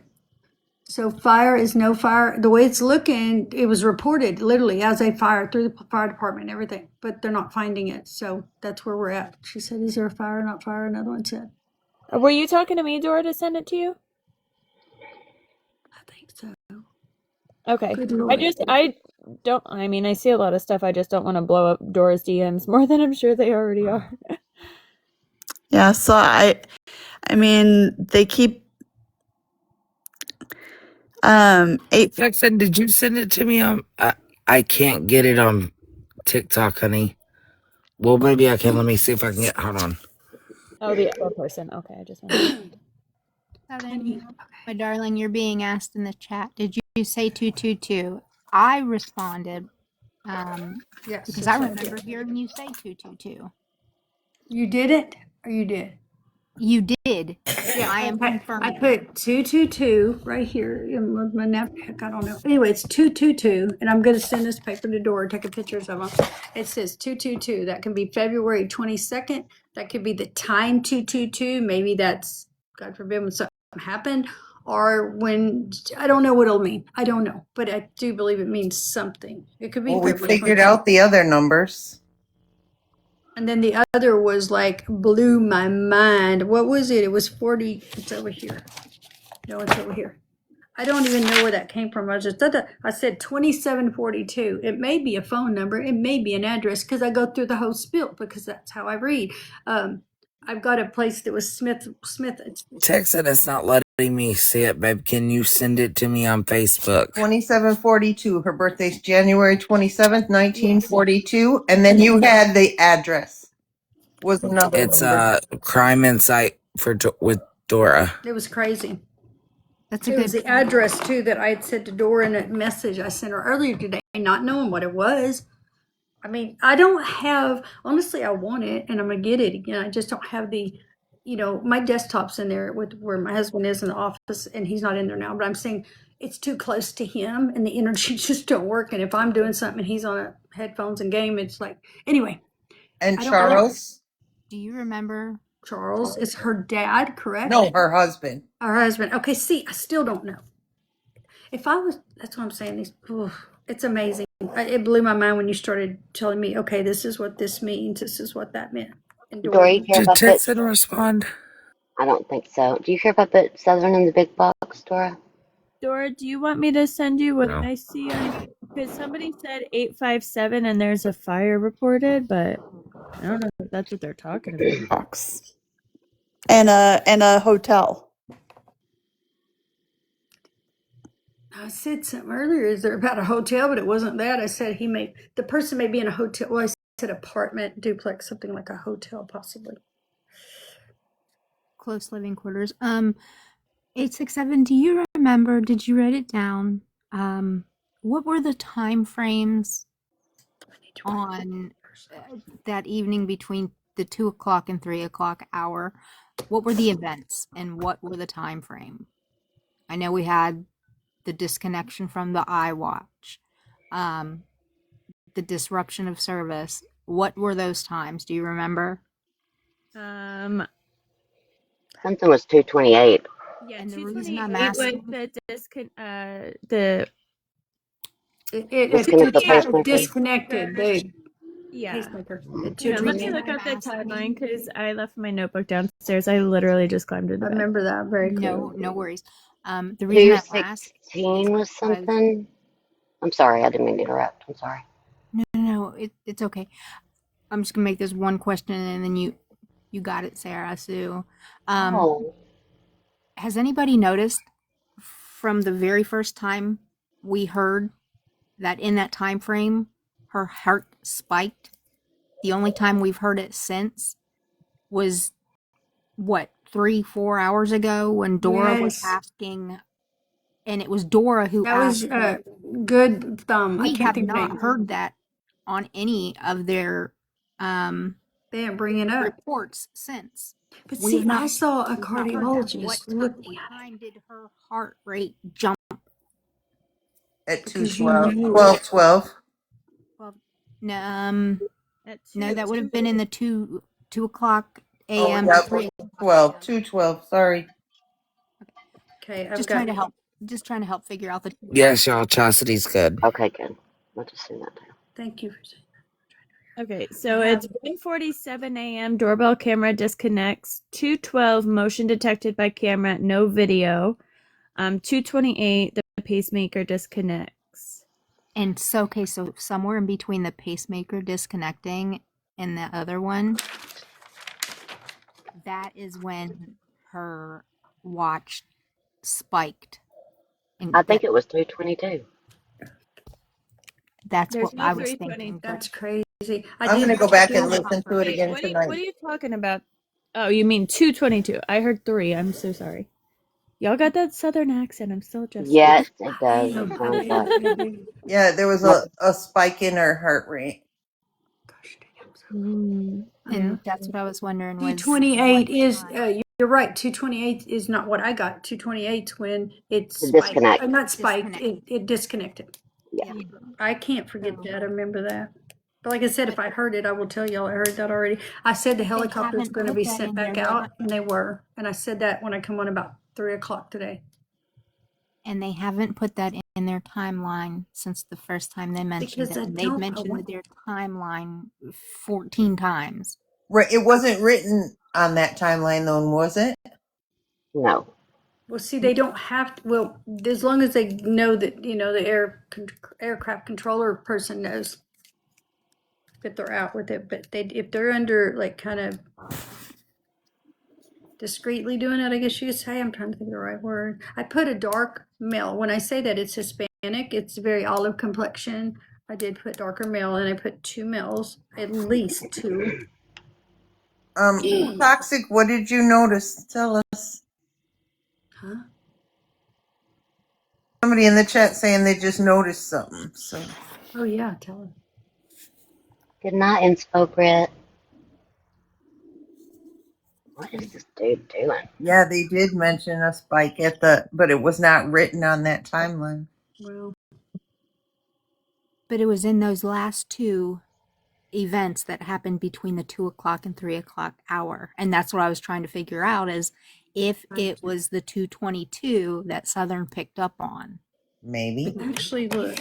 So fire is no fire. The way it's looking, it was reported literally as a fire through the fire department and everything, but they're not finding it. So that's where we're at. She said, is there a fire, not fire? Another one said. Were you talking to me, Dora, to send it to you? I think so. Okay. Good Lord. I see a lot of stuff. I just don't want to blow up Dora's DMs more than I'm sure they already are. Yeah, so I mean, they keep Texan, did you send it to me on? I can't get it on TikTok, honey. Well, maybe I can. Let me see if I can get. Hold on. Oh, the other person. Okay, I just want Southern, my darling, you're being asked in the chat. Did you say 222? I responded Yes. because I remember hearing you say 222. You did it, or you did? You did. Yeah, I am confirming. I put 222 right here in my heck, I don't know. Anyway, it's 222, and I'm going to send this paper to Dora, taking pictures of them. It says 222. That can be February 22nd. That could be the time 222. Maybe that's, God forbid, when something happened, or when, I don't know what it'll mean. I don't know, but I do believe it means something. It could be Well, we February figured 22nd. out the other numbers. And then the other was like blew my mind. What was it? It was 40. It's over here. No, it's over here. I don't even know where that came from. I said 2742. It may be a phone number. It may be an address because I go through the whole spiel because that's how I read. I've got a place that was Smith. Texan is not letting me see it, babe. Can you send it to me on Facebook? 2742. Her birthday's January 27th, 1942. And then you had the address. Was another It's number. Crime Insight with Dora. It was crazy. That's a It was good the address too that I had said to Dora in a message I sent her earlier today, not knowing what it was. I mean, I don't have, honestly, I want it and I'm gonna get it again. I just don't have the, my desktop's in there with where my husband is in the office and he's not in there now, but I'm saying it's too close to him and the energy just don't work. And if I'm doing something and he's on a headphones and game, it's like, anyway. And Charles? Do you remember? Charles is her dad, correct? No, her husband. Her husband. Okay, see, I still don't know. If I was, that's what I'm saying. It's amazing. It blew my mind when you started telling me, okay, this is what this means. This is what that meant. Dora, you care Did about text that? and respond? I don't think so. Do you care about the Southern and the big box, Dora? Dora, do you want me to send you what I see on? Because somebody said 857 and there's a fire reported, but I don't know if that's what they're talking about. Box. And a hotel. I said something earlier. Is there about a hotel? But it wasn't that. I said the person may be in a hotel. Well, I said apartment, duplex, something like a hotel, possibly. Close living quarters. 867. Do you remember? Did you write it down? What were the time frames on that evening between the 2 o'clock and 3 o'clock hour? What were the events and what were the time frame? I know we had the disconnection from the iWatch, the disruption of service. What were those times? Do you remember? Something was 228. Yeah, And the reason 228 I'm was asking, the Disconnect the pacemaker. disconnected. yeah. Pacemaker. Hang on, let me look up the timeline because I left my notebook downstairs. I literally just climbed into bed. I remember that very clearly. No worries. The reason I'm asking 216 was something. I'm sorry, I didn't mean to interrupt. I'm sorry. No, it's okay. I'm just gonna make this one question and then you got it, Sarah Sue. Has anybody noticed from the very first time we heard that in that time frame her heart spiked? The only time we've heard it since was 3-4 hours ago when Dora was asking, and it was Dora who asked. That was good thumb. We have not heard that on any of their they didn't bring it up reports since. But see, I saw a cardiologist. What time did her heart rate jump? At 2:12. 12:12. No, that would have been in the 2 o'clock a.m. to 3 12. 2:12. Sorry. Okay, just trying to help figure out the. Yes, y'all. Chastity's good. Okay, good. I'll just send that down. Thank you for saying that. Okay, so it's 1:47 a.m. Doorbell camera disconnects. 2:12 motion detected by camera, no video. 2:28 the pacemaker disconnects. And so somewhere in between the pacemaker disconnecting and the other one, that is when her watch spiked. And I think it was 222. That's what I was thinking. That's crazy. I'm going to go back and listen to it again tonight. What are you talking about? Oh, you mean 222. I heard 3. I'm so sorry. Y'all got that southern accent. I'm still adjusting. Yes, it does. It sounds like. Yeah, there was a spike in her heart rate. And that's what I was wondering. 228 is, you're right, 228 is not what I got. 228 when it spiked. Not spiked, it disconnected. Yeah. I can't forget that. I remember that. But like I said, if I heard it, I will tell y'all I heard that already. I said the helicopter is going to be sent back out, and they were. And I said that when I come on about 3 o'clock today. And they haven't put that in their timeline since the first time they mentioned it. They've mentioned their timeline 14 times. Right. It wasn't written on that timeline, though, was it? No. Well, see, they don't have to. Well, as long as they know that, the aircraft controller person knows that they're out with it. But if they're under, like, kind of discreetly doing it, I guess you could say. I'm trying to think of the right word. I put a dark male. When I say that it's Hispanic, it's very olive complexion. I did put darker male, and I put 2 males, at least 2. Toxic, what did you notice? Tell us. Huh? Somebody in the chat saying they just noticed something. So. Oh yeah, tell us. Good night, Inspo Grit. What is this dude doing? Yeah, they did mention a spike but it was not written on that timeline. Well, But it was in those last 2 events that happened between the 2 o'clock and 3 o'clock hour. And that's what I was trying to figure out is if it was the 222 that Southern picked up on. Maybe. Actually, look.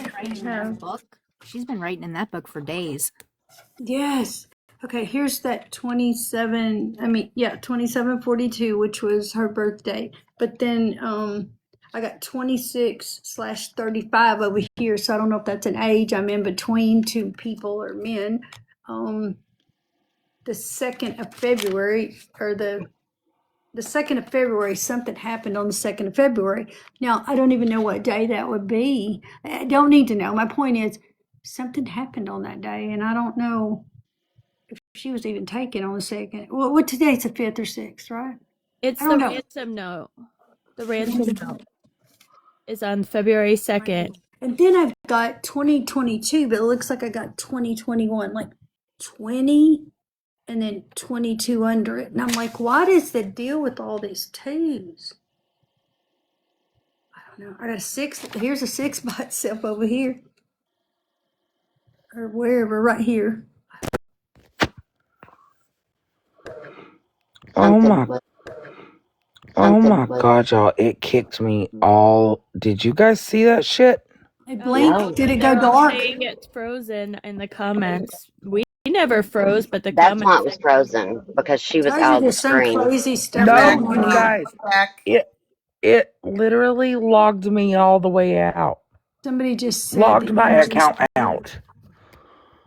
She's been writing in that book for days. Yes. Okay, here's that 2742, which was her birthday. But then I got 26/35 over here, so I don't know if that's an age. I'm in between 2 people or men. The 2nd of February, or the 2nd of February, something happened on the 2nd of February. Now, I don't even know what day that would be. I don't need to know. My point is, something happened on that day, and I don't know if she was even taken on the 2nd. Well, what today's the 5th or 6th, right? It's I don't the know. ransom note. The ransom note is on February 2nd. And then I've got 2022, but it looks like I got 2021, like 20 and then 22 under it. And I'm like, what is the deal with all these 2s? I don't know. I got a 6. Here's a 6 by itself over here. Or wherever, right here. Oh my God, y'all. It kicked me all. Did you guys see that shit? Hey, Blink, did it go dark? Saying it's frozen in the comments. We never froze, but the That's why it comments. was frozen, because she was Tells out you of the there's some screen. crazy stuff No, going you on. guys. It literally logged me all the way out. Somebody just said Logged my account out.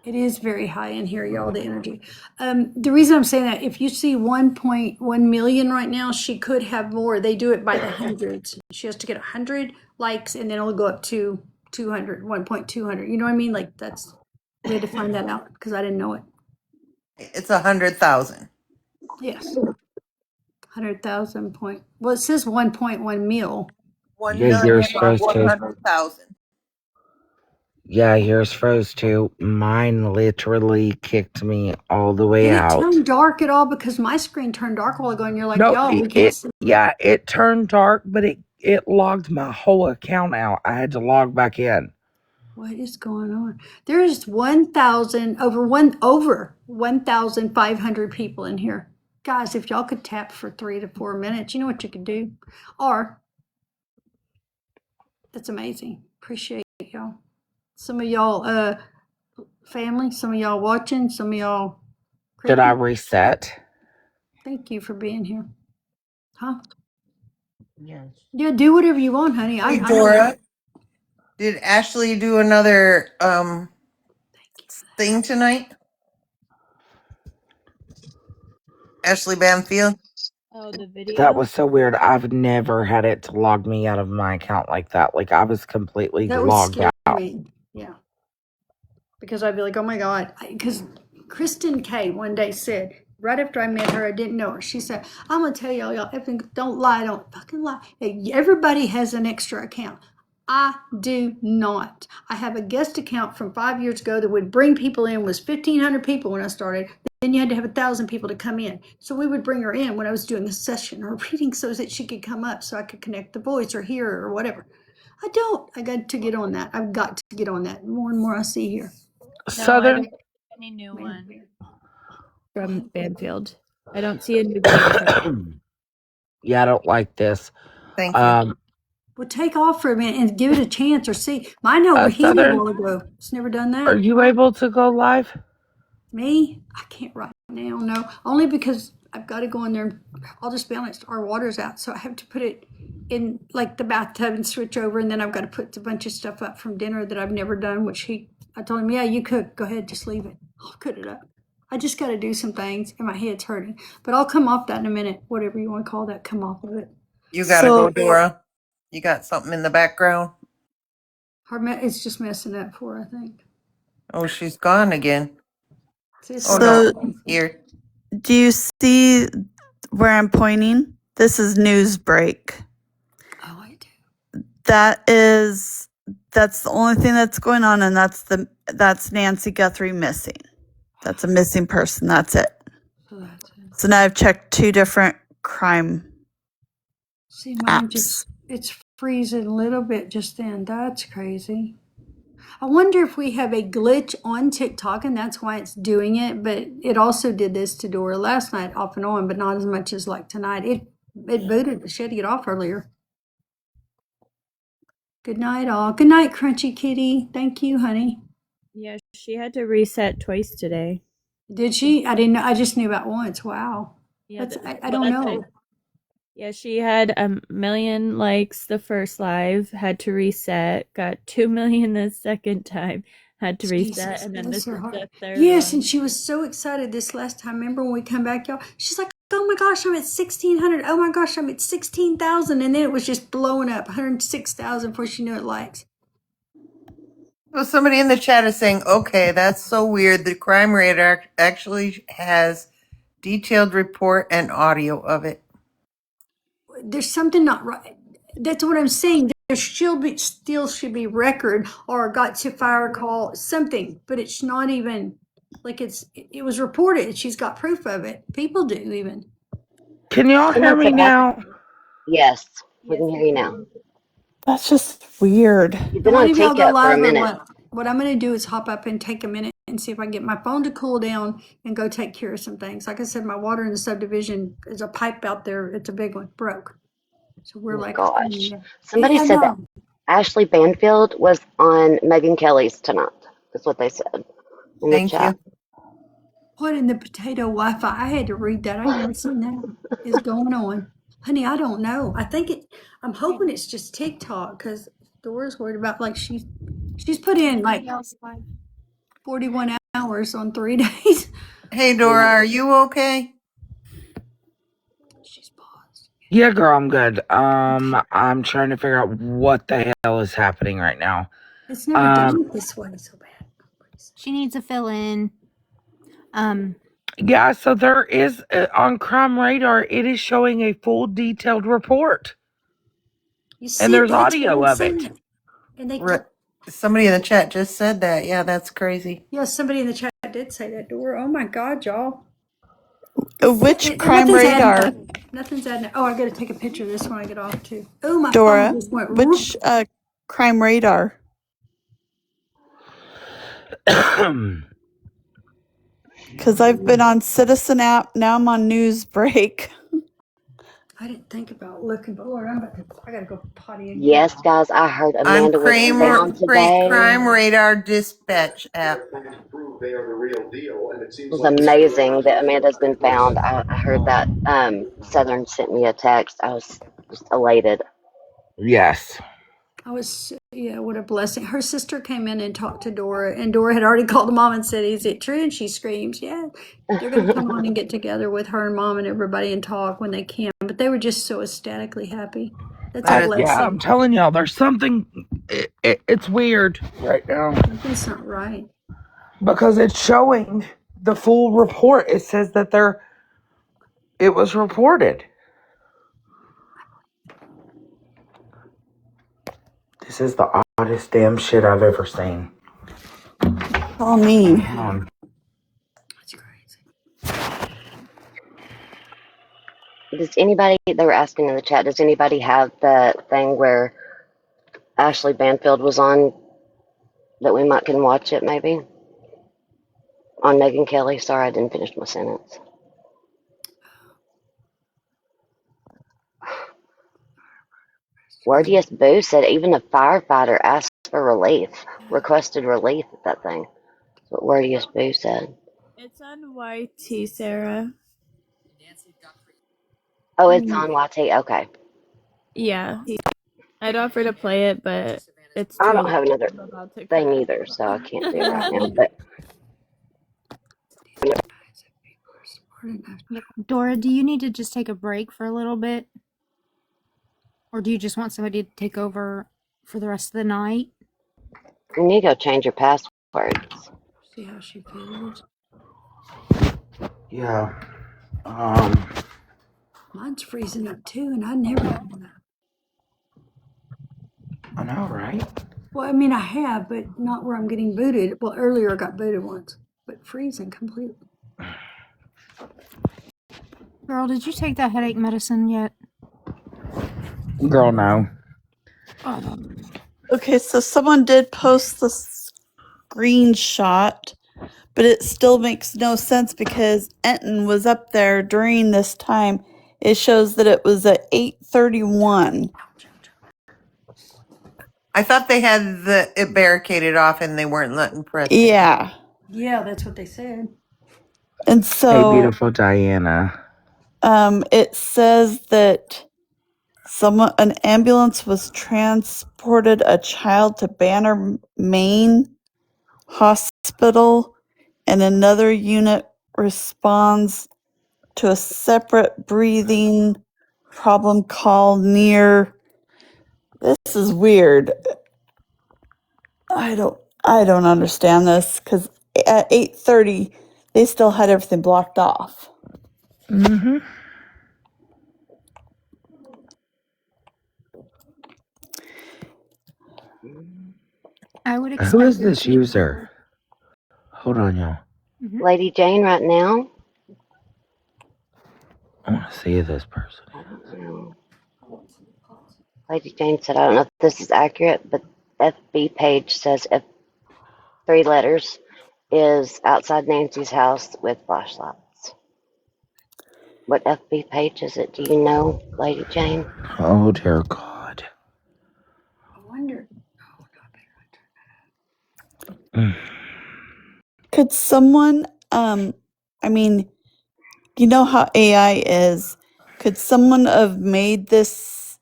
It is very high in here, y'all, the energy. The reason I'm saying that, if you see 1.1 million right now, she could have more. They do it by the hundreds. She has to get 100 likes, and then it'll go up to 200, 1.200. You know what I mean? Like, that's, we had to find that out because I didn't know it. It's 100,000. Yes. 100,000 point. Well, it says 1.1 mil. 1,100,000. yours froze too. Yeah, yours froze too. Mine literally kicked me all the way Did it out. turn dark at all? Because my screen turned dark a while ago, and you're like, No, y'all, we can't see. yeah, it turned dark, but it logged my whole account out. I had to log back in. What is going on? There is 1,500 people in here. Guys, if y'all could tap for 3 to 4 minutes, you know what you could do? Or, that's amazing. Appreciate y'all. Some of y'all family, some of y'all watching, some of y'all. Did I reset? Thank you for being here. Huh? Yes. Yeah, do whatever you want, honey. Hey, Dora, did Ashley do another thing tonight? Ashley Bamfield? Oh, the video? That was so weird. I've never had it to log me out of my account like that. Like, I was completely That would logged scare out. me. Yeah. Because I'd be like, oh my God. Because Kristen K one day said, right after I met her, I didn't know her. She said, I'm going to tell y'all, effing don't lie, don't fucking lie. Hey, everybody has an extra account. I do not. I have a guest account from 5 years ago that would bring people in, was 1,500 people when I started. Then you had to have 1,000 people to come in. So we would bring her in when I was doing a session or reading so that she could come up so I could connect the voice or hear her or whatever. I don't. I got to get on that. I've got to get on that. More and more I see here. Southern. No, I don't see any new one from Banfield. I don't see a new video. Yeah, I don't like this. Thank you. Well, take off for a minute and give it a chance or see. Mine overheated a Southern, while ago. It's never done that. are you able to go live? Me? I can't right now, no. Only because I've got to go in there and I'll just be honest, our water's out. So I have to put it in like the bathtub and switch over, and then I've got to put a bunch of stuff up from dinner that I've never done, which I told him, yeah, you cook. Go ahead, just leave it. I'll put it up. I just got to do some things and my head's hurting. But I'll come off that in a minute, whatever you want to call that, come off of it. You gotta go, Dora. You got something in the background? It's just messing up for her, I think. Oh, she's gone again. Oh, no, So here. do you see where I'm pointing? This is news break. Oh, I do. That's the only thing that's going on, and that's Nancy Guthrie missing. That's a missing person. That's it. So that's it. So now I've checked 2 different crime See, mine apps. it's freezing a little bit just then. That's crazy. I wonder if we have a glitch on TikTok and that's why it's doing it, but it also did this to Dora last night off and on, but not as much as like tonight. It booted. She had to get off earlier. Good night, all. Good night, Crunchy Kitty. Thank you, honey. Yeah, she had to reset twice today. Did she? I didn't know. I just knew about once. Wow. Yeah, I don't know. Yeah, she had 1 million likes the first live, had to reset, got 2 million the second time, had to reset, and then this is the third Yes, one. and she was so excited this last time. Remember when we come back, y'all? She's like, oh my gosh, I'm at 1,600. Oh my gosh, I'm at 16,000. And then it was just blowing up, 106,000 before she knew it likes. Well, somebody in the chat is saying, okay, that's so weird. The crime radar actually has detailed report and audio of it. There's something not right. That's what I'm saying. There still should be record or got to fire call something, but it's not even like it was reported. She's got proof of it. People do even. Can y'all hear me now? Yes, we can hear you now. That's just weird. You've So been one on of y'all go TikTok for a live or minute. what I'm going to do is hop up and take a minute and see if I can get my phone to cool down and go take care of some things. Like I said, my water in the subdivision is a pipe out there. It's a big one, broke. So we're Oh my like, gosh. yeah. Somebody I said that know. Ashley Banfield was on Megyn Kelly's tonight. That's what they said in the Thank chat. you. What in the potato Wi-Fi? I had to read that. I ain't never seen that. Is going on, honey? I don't know. I'm hoping it's just TikTok because Dora's worried about like she's put in like 41 hours on 3 days. Hey, Dora, are you okay? She's paused. Yeah, girl, I'm good. I'm trying to figure out what the hell is happening right now. It's never done this way so bad. She needs a fill in. Yeah, so there is on Crime Radar, it is showing a full detailed report. You see, And there's that's what audio I'm of it. saying. And they, Somebody in the chat just said that. Yeah, that's crazy. yeah, somebody in the chat did say that, Dora. Oh my God, y'all. Which crime Nothing's adding radar, up. Nothing's adding up. Oh, I got to take a picture of this when I get off too. Oh, my phone Dora? just went. Which crime radar? Because I've been on Citizen app. Now I'm on News Break. I didn't think about looking, but Lord, I gotta go potty again. Yes, guys, I heard On Amanda was found today. Crime Radar Dispatch app. It was amazing that Amanda's been found. I heard that Southern sent me a text. I was just elated. Yes. What a blessing. Her sister came in and talked to Dora, and Dora had already called the mom and said, is it true? And she screams, yeah. They're going to come on and get together with her and mom and everybody and talk when they can. But they were just so ecstatically happy. That's a blessing. Yeah, I'm telling y'all, there's something, it's weird right now. Something's not right. Because it's showing the full report. It says that it was reported. This is the oddest damn shit I've ever seen. Oh, me. That's crazy. Does anybody, they were asking in the chat, does anybody have the thing where Ashley Banfield was on that we might can watch it maybe? On Megyn Kelly. Sorry, I didn't finish my sentence. Wordiest Boo said even a firefighter asked for relief, requested relief at that thing. That's what Wordiest Boo said. It's on YT, Sarah. Oh, it's on YT. Okay. Yeah. I'd offer to play it, but it's I too don't late. have another I'm about to thing crash. either, so I can't do it right now. But Dora, do you need to just take a break for a little bit? Or do you just want somebody to take over for the rest of the night? You need to go change your passwords. See how she feels. Yeah. Mine's freezing up too, and I never have that. I know, right? Well, I mean, I have, but not where I'm getting booted. Well, earlier I got booted once, but freezing completely. Girl, did you take that headache medicine yet? Girl, no. Okay, so someone did post the screenshot, but it still makes no sense because Enton was up there during this time. It shows that it was at 8:31. I thought they had it barricaded off and they weren't letting press in. Yeah. Yeah, that's what they said. And Hey, so beautiful Diana. it says that an ambulance was transported a child to Banner, Maine Hospital, and another unit responds to a separate breathing problem call near. This is weird. I don't understand this because at 8:30 they still had everything blocked off. Mm-hmm. I would expect. Who is this user? Hold on, y'all. Lady Jane right now? I want to see who this person I don't is. know. Lady Jane said, I don't know if this is accurate, but FB page says 3 letters is outside Nancy's house with flashlights. What FB page is it? Do you know, Lady Jane? Oh, dear God. I wonder. Could someone I mean, you know how AI is. Could someone have made this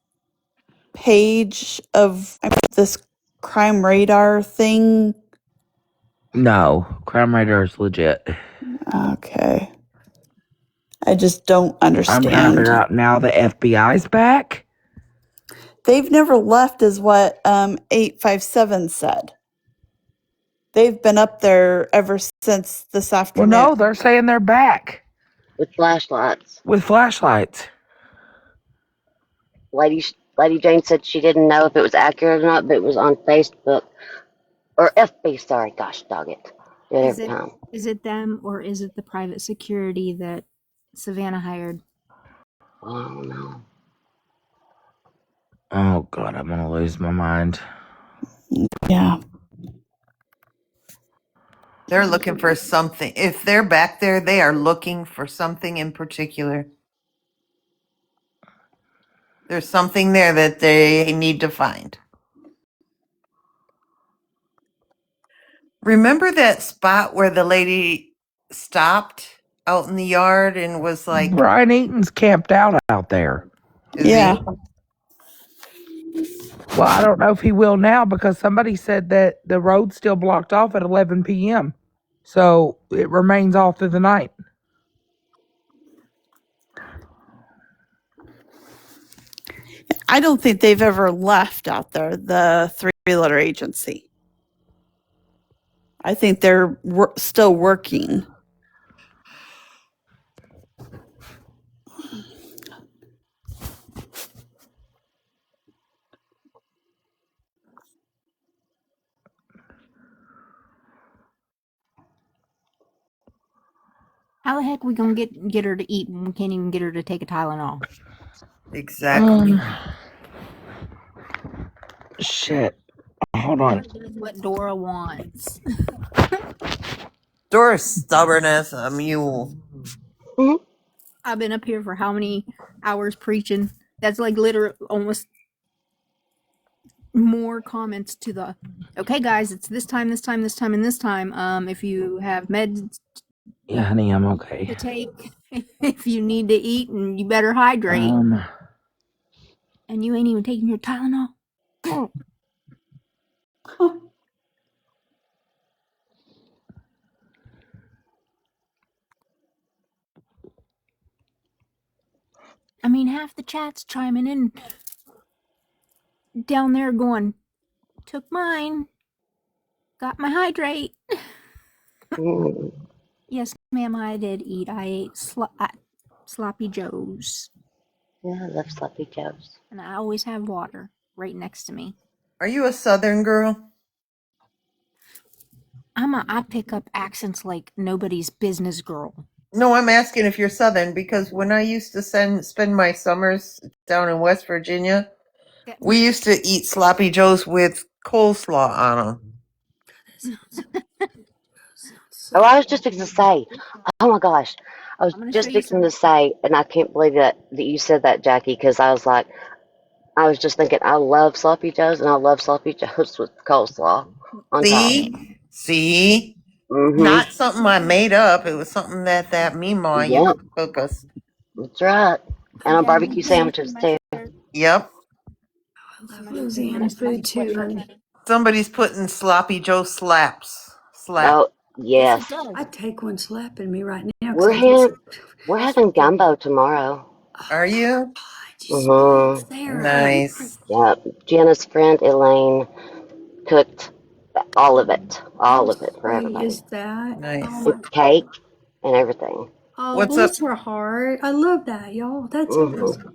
page of this crime radar thing? No, Crime Radar is legit. Okay. I just don't I'm trying to understand. figure out now the FBI's back. They've never left is what 857 said. They've been up there ever since this Well, afternoon. no, they're saying they're back. With flashlights. With flashlights. Lady Jane said she didn't know if it was accurate or not, but it was on Facebook. Or FB, sorry. Gosh, dog it. Do it every time. Is it them or is it the private security that Savannah hired? Oh, no. Oh, God, I'm going to lose my mind. Yeah. They're looking for something. If they're back there, they are looking for something in particular. There's something there that they need to find. Remember that spot where the lady stopped out in the yard and was like, Brian Eaton's camped out there. Yeah. Well, I don't know if he will now because somebody said that the road's still blocked off at 11 p.m. So it remains all through the night. I don't think they've ever left out there, the 3-letter agency. I think they're still working. How the heck are we gonna get her to eat when we can't even get her to take a Tylenol? Exactly. Shit. Hold on. That's what Dora wants. Dora's stubborn as a mule. I've been up here for how many hours preaching? That's like literally almost more comments to the okay guys, it's this time, this time, this time, and this time. If you have meds Yeah, honey, I'm okay. to take, if you need to eat, and you better hydrate. And you ain't even taking your Tylenol. I mean, half the chat's chiming in down there going, took mine, got my hydrate. Yes, ma'am, I did eat. I ate sloppy joes. Yeah, I love sloppy joes. And I always have water right next to me. Are you a Southern girl? I pick up accents like nobody's business, girl. No, I'm asking if you're Southern because when I used to spend my summers down in West Virginia, we used to eat sloppy joes with coleslaw on them. Oh, I was just fixing to say, oh my gosh, I was I'm gonna show just you fixing to something. say, and I can't believe that you said that, Jackie, because I was like, I was just thinking, I love sloppy joes, and I love sloppy joes with coleslaw on top. See, not something I made up. It was something that Meemaw used Yep, to cook us. that's right. And on Jen, barbecue you see sandwiches my too. shirt? Yep. I love Louisiana food too. Somebody's putting sloppy Joe slaps. Slap. Oh Yes, it yes, does. I'd take one slapping me right now because we're I just. having gumbo tomorrow. Are you? Mm-hmm. Nice. Yep. Jenna's friend Elaine cooked all of it for Sweet everybody. is that? Nice. Oh my. With cake and everything. Oh, What's up? bless her heart. I love that, y'all. That's Mm-hmm. awesome.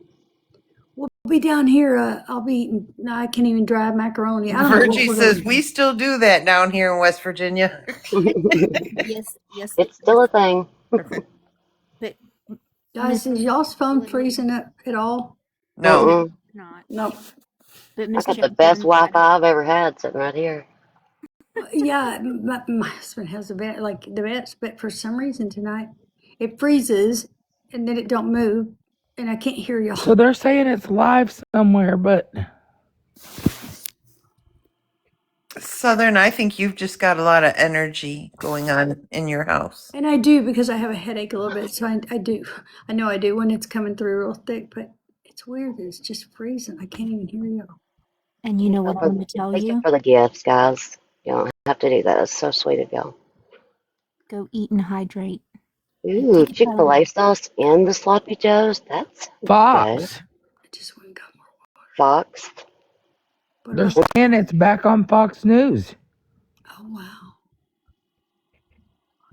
We'll be down here. I'll be eating. No, I can't even drive macaroni. I don't know what Virgie we're says gonna. we still do that down here in West Virginia. Yes, It's still a thing. but Guys, is y'all's phone freezing up at all? No. Mm-mm. not. No. But I Miss got the Jen, best Wi-Fi I've ever had sitting right here. Yeah, my husband has the best, but for some reason tonight it freezes and then it don't move, and I can't hear y'all. So they're saying it's live somewhere, but Southern, I think you've just got a lot of energy going on in your house. And I do because I have a headache a little bit, so I do. I know I do when it's coming through real thick, but it's weird. It's just freezing. I can't even hear y'all. and you know what I'm going to tell Thank you you? for the gifts, guys. You don't have to do that. It's so sweet of y'all. Go eat and hydrate. Ooh, Chick-fil-A sauce in the sloppy joes. That's good. Fox. I just went and got more. Fox. They're saying it's back on Fox News. Oh wow.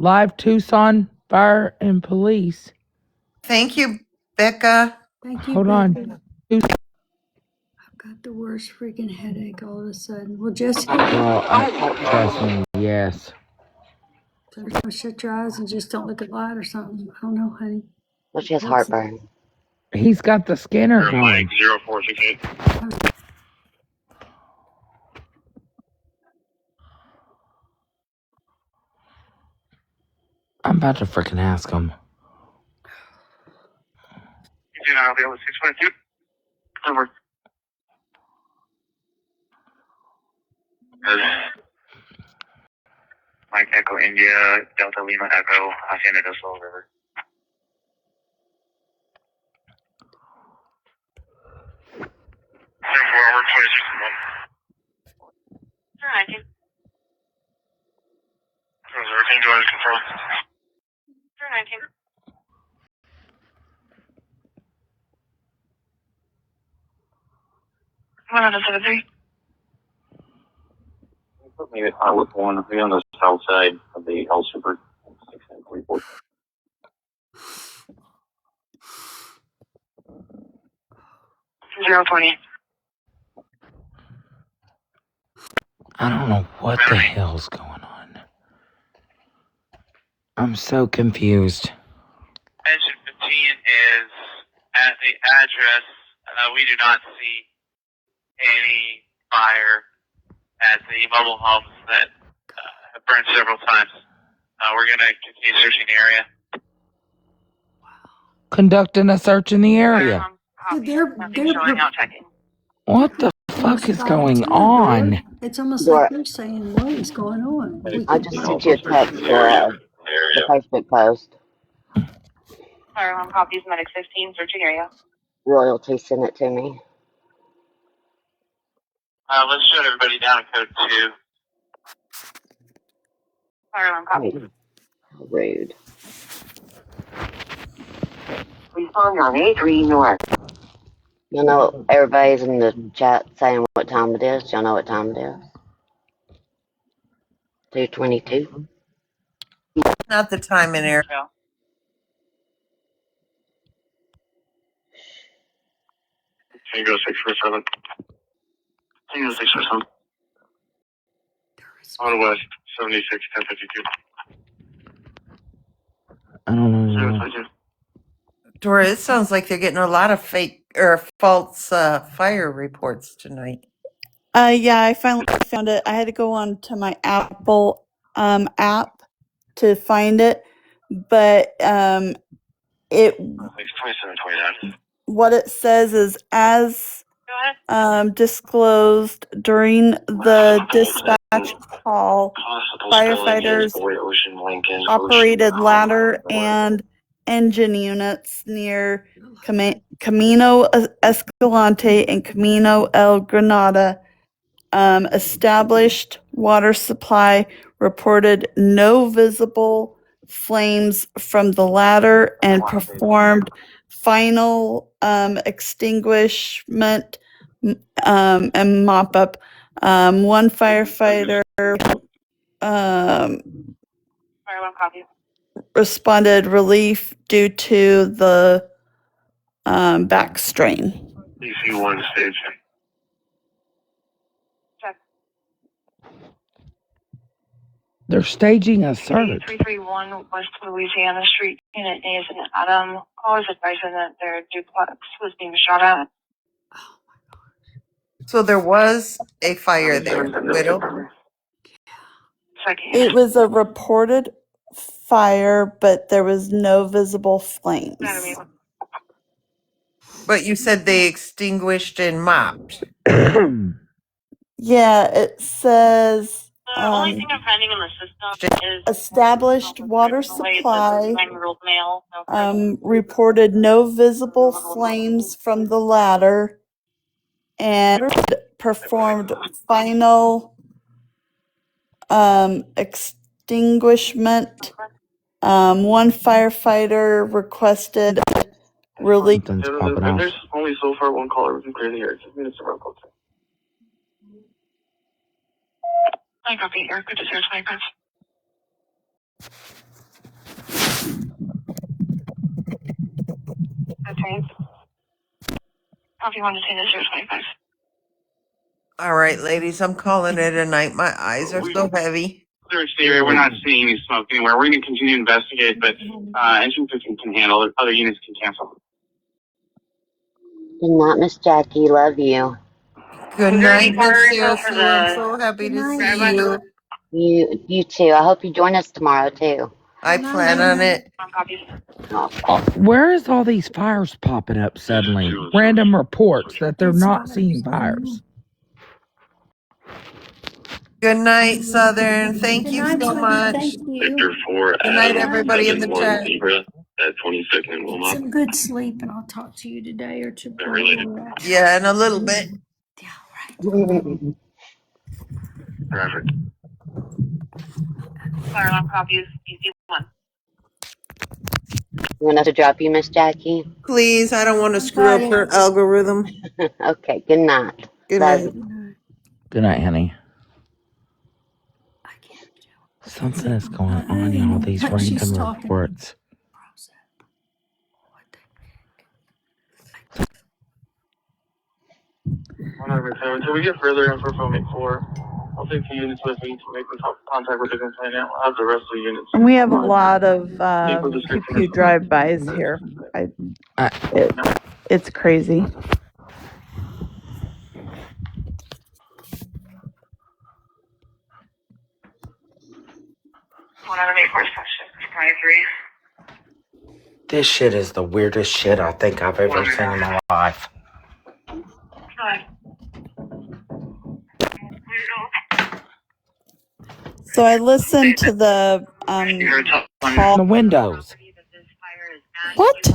Live Tucson Fire and Police. Thank you, Becca. Thank you, Hold Becca. on. I've got the worst freaking headache all of a sudden. Well, Jessica, Well, trust me, yes. sometimes shut your eyes and just don't look at light or something. I don't know, honey. Well, she has heartburn. He's got the scanner going. 0468. I'm about to freaking ask him. 622. Over. Mike Echo India, Delta Lima Echo, Hacienda del Sol River. Forward 26 1. 19. Do I confirm? 19. 173. Maybe I would want to be on the south side of the El Super 644. Zero 20. I don't know what the hell's going on. I'm so confused. Engine 15 is at the address. We do not see any fire at the mobile homes that have burned several times. We're going to continue searching the area. Conducting a search in the area. What the fuck is going on? It's almost Dora, like they're saying, "What is going on?" I just sent you a text for the Facebook post. Firearm copies, Medic 15, searching area. Royalty sent it to me. Let's shut everybody down at code 2. Firearm copy. How rude. Please on A3 North. You know, everybody's in the chat saying what time it is. Y'all know what time it is? 2:22. Not the time in air. Tango 647. Tango 647. On West 76 1052. I don't know. 052. Dora, it sounds like they're getting a lot of fake or false fire reports tonight. Yeah, I finally found it. I had to go on to my Apple app to find it, but it 2729. what it says is as disclosed during the dispatch call, firefighters Ocean Lincoln. operated ladder and engine units near Camino Escalante and Camino El Granada. Established water supply reported no visible flames from the ladder and performed final extinguishment and mop up. One firefighter responded relief due to the back strain. DC1 stage. They're staging a search. 331 West Louisiana Street. Unit A is an Adam. Call is advising that their duplex was being shot at. So there was a fire there, Widow. It was a reported fire, but there was no visible flames. But you said they extinguished and mopped. Yeah, it says The only thing I'm finding in the system is established water supply male. reported no visible flames from the ladder and performed final extinguishment. One firefighter requested relief. Something's popping off. There's only so far one caller we can clear the air. 6 minutes to run close. I copy. Air good to 025. Okay. Copy 1 to 025. All right, ladies, I'm calling it a night. My eyes are so heavy. We're not seeing any smoke anywhere. We're going to continue to investigate, but engine system can handle it. Other units can cancel. Good night, Miss Jackie. Love you. Good night, Miss Sarah Sue. I'm so happy to see you. You too. I hope you join us tomorrow too. I plan on it. Where is all these fires popping up suddenly? Random reports that they're not seeing fires. Good night, Southern. Thank you so much. Thank you. Victor 4 Good night, everybody in the chat. Zebra at 22nd and Wilmot. Some good sleep, and I'll talk to you today or tomorrow. Yeah, in a little bit. Yeah, right. Perfect. Fire alarm copies, DC1. You want us to drop you, Miss Jackie? Please, I don't want to screw up her algorithm. Okay, good night. Good Love night. you. Good night, honey. Something is going on, y'all. These random reports. Until we get further info from 84, I'll take the units with me to make the contact with the complainant. I'll have the rest of the units. And we have a lot of PQ drive-bys here. It's crazy. This shit is the weirdest shit I think I've ever seen in my life. So I listened to the call. The windows. What?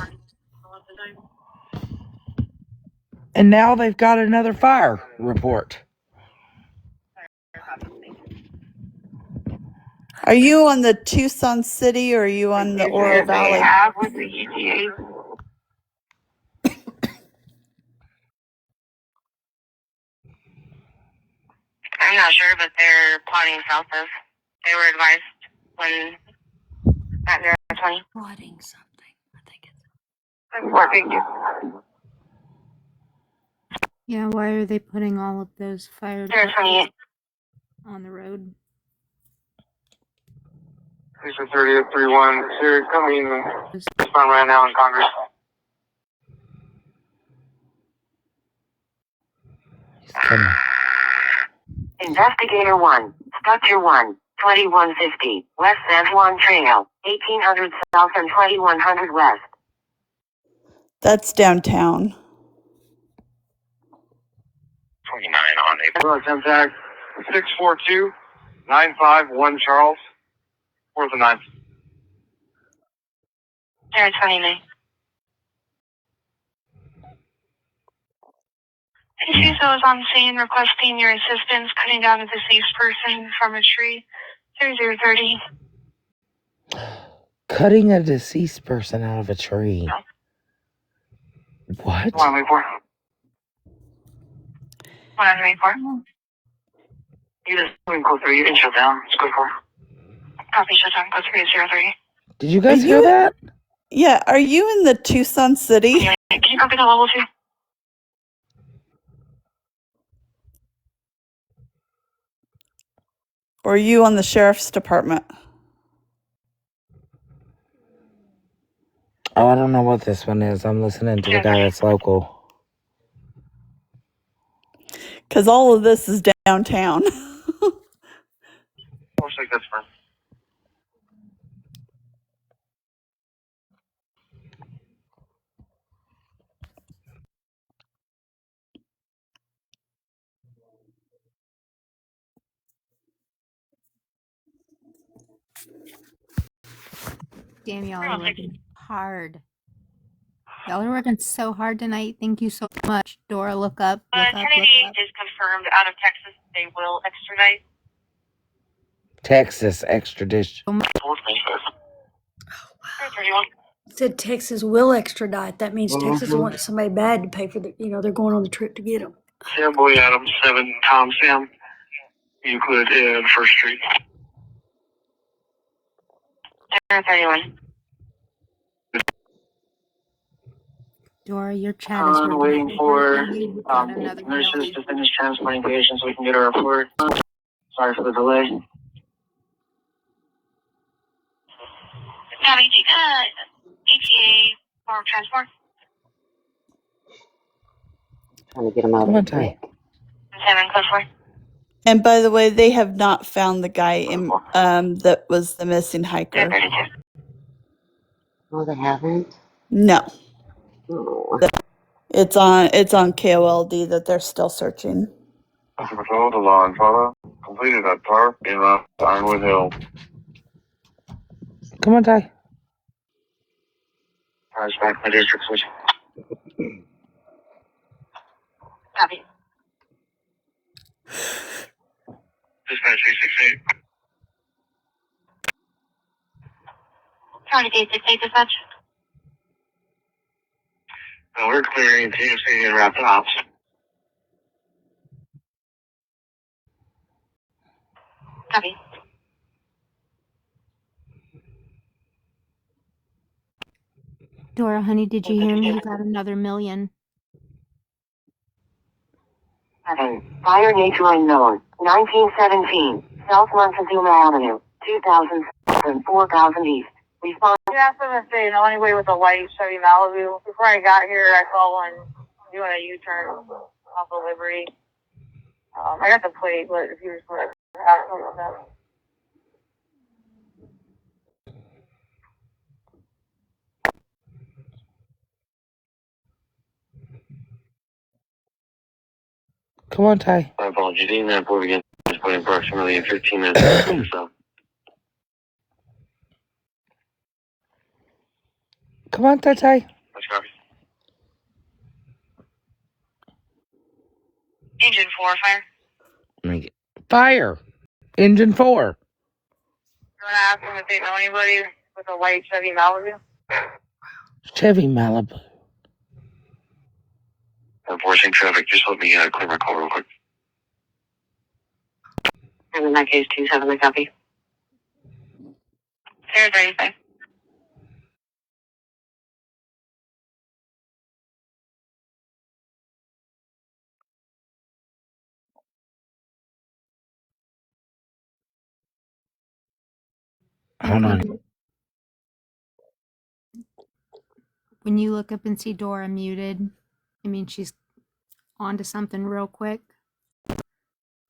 And now they've got another fire report. Are you on the Tucson City or are you on the Oro Valley? I'm not sure, but they're plotting south of. They were advised when at 020. Plotting something. I think it's. Thank you. Yeah, why are they putting all of those fire 028. on the road? 30 31. They're coming. Respond right now in Congress. Investigator 1, Structure 1, 2150, West San Juan Trail, 1800 South and 2100 West. That's downtown. 29 on April. Contact 642-951 Charles, 4th and 9th. 29. CISO is on scene requesting your assistance cutting down a deceased person from a tree. 3030. Cutting a deceased person out of a tree. No. What? 184. 184. You just go through. You can shut down. It's good for. Copy, shut down. Go through 03. Did you guys hear that? Yeah, are you in the Tucson City? Can you copy the level 2? Or are you on the sheriff's department? Oh, I don't know what this one is. I'm listening to the guy that's local. Because all of this is downtown. Looks like that's fine. Damn, y'all are working hard. Y'all are working so hard tonight. Thank you so much. Dora, look up. 1088 is confirmed out of Texas. They will extradite. Texas extradition. Said Texas will extradite. That means Texas wants somebody bad to pay for the. They're going on the trip to get them. Sam Boy Adams, 7 Tom Sam. Euclid and First Street. 31. Dora, your chat is working. Waiting for another nurses to finish transporting patients so we can get a report. Sorry for the delay. Copy, ETA for transport. Trying to get them out Come of on, the way. Ty. 7 close for. And by the way, they have not found the guy that was the missing hiker. Oh, they haven't? No. Oh. It's on KOLD that they're still searching. Patrol to Law and Follow. Completed at Park in Ironwood Hill. Come on, Ty. Cars back my district switch. Copy. Dispatch 368. County 868 dispatch. We're clearing TMC and Rapid Ops. Copy. Dora, honey, did you hear me? You got another million. Fire Nature Unknown, 1917, South Montezuma Avenue, 2000 4000 East. Respond. Yeah, I was saying, the only way with a white Chevy Malibu. Before I got here, I saw one doing a U-turn off of Liberty. I got the plate, but if you just want to ask them about that. Come on, Ty. My apologies. Eating that before we get to this point approximately in 15 minutes. So. Come on, Ty. Let's copy. Engine 4, fire. Fire. Engine 4. You want to ask them if they know anybody with a white Chevy Malibu? Chevy Malibu. Enforcing traffic. Just let me clear my call real quick. And in that case, 27, I copy. 035. Hold on. When you look up and see Dora muted, I mean, she's onto something real quick.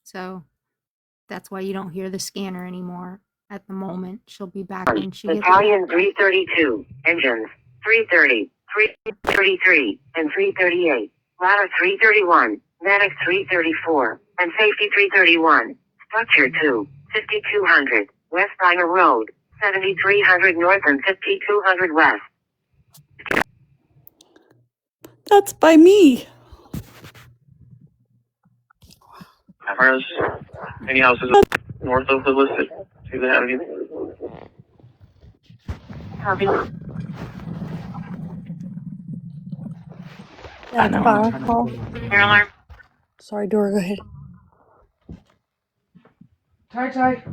So that's why you don't hear the scanner anymore at the moment. She'll be back when she gets Battalion 332, engines 330, 333, and 338. Ladder 331, medic 334, and safety 331. Structure 2, 5200, West Diner Road, 7300 North and 5200 West. That's by me. Cameras, any houses north of the listed? See if they have anything. Copy. Fire call. Air alarm. Sorry, Dora, go ahead. Ty.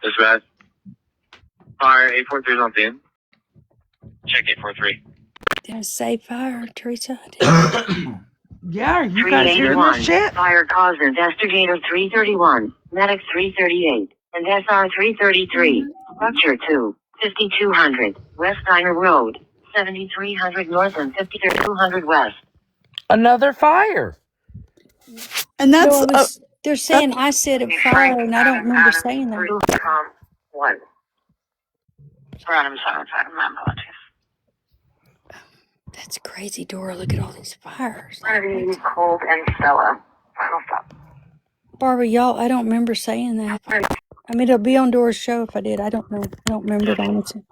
Dispatch. Fire 843 is on scene. Check 843. Did I say fire, Teresa? Yeah, are you guys hearing this shit? Fire cause investigator 331, medic 338, and SR 333. Structure 2, 5200, West Diner Road, 7300 North and 5200 West. Another fire. And that's No, they're saying I said it fire, and I don't remember saying that. 1. Random 75, my apologies. That's crazy, Dora. Look at all these fires. Cold and Stella. Final stop. Barbara, y'all, I don't remember saying that. I mean, it'll be on Dora's show if I did. I don't know. I don't remember it, honestly.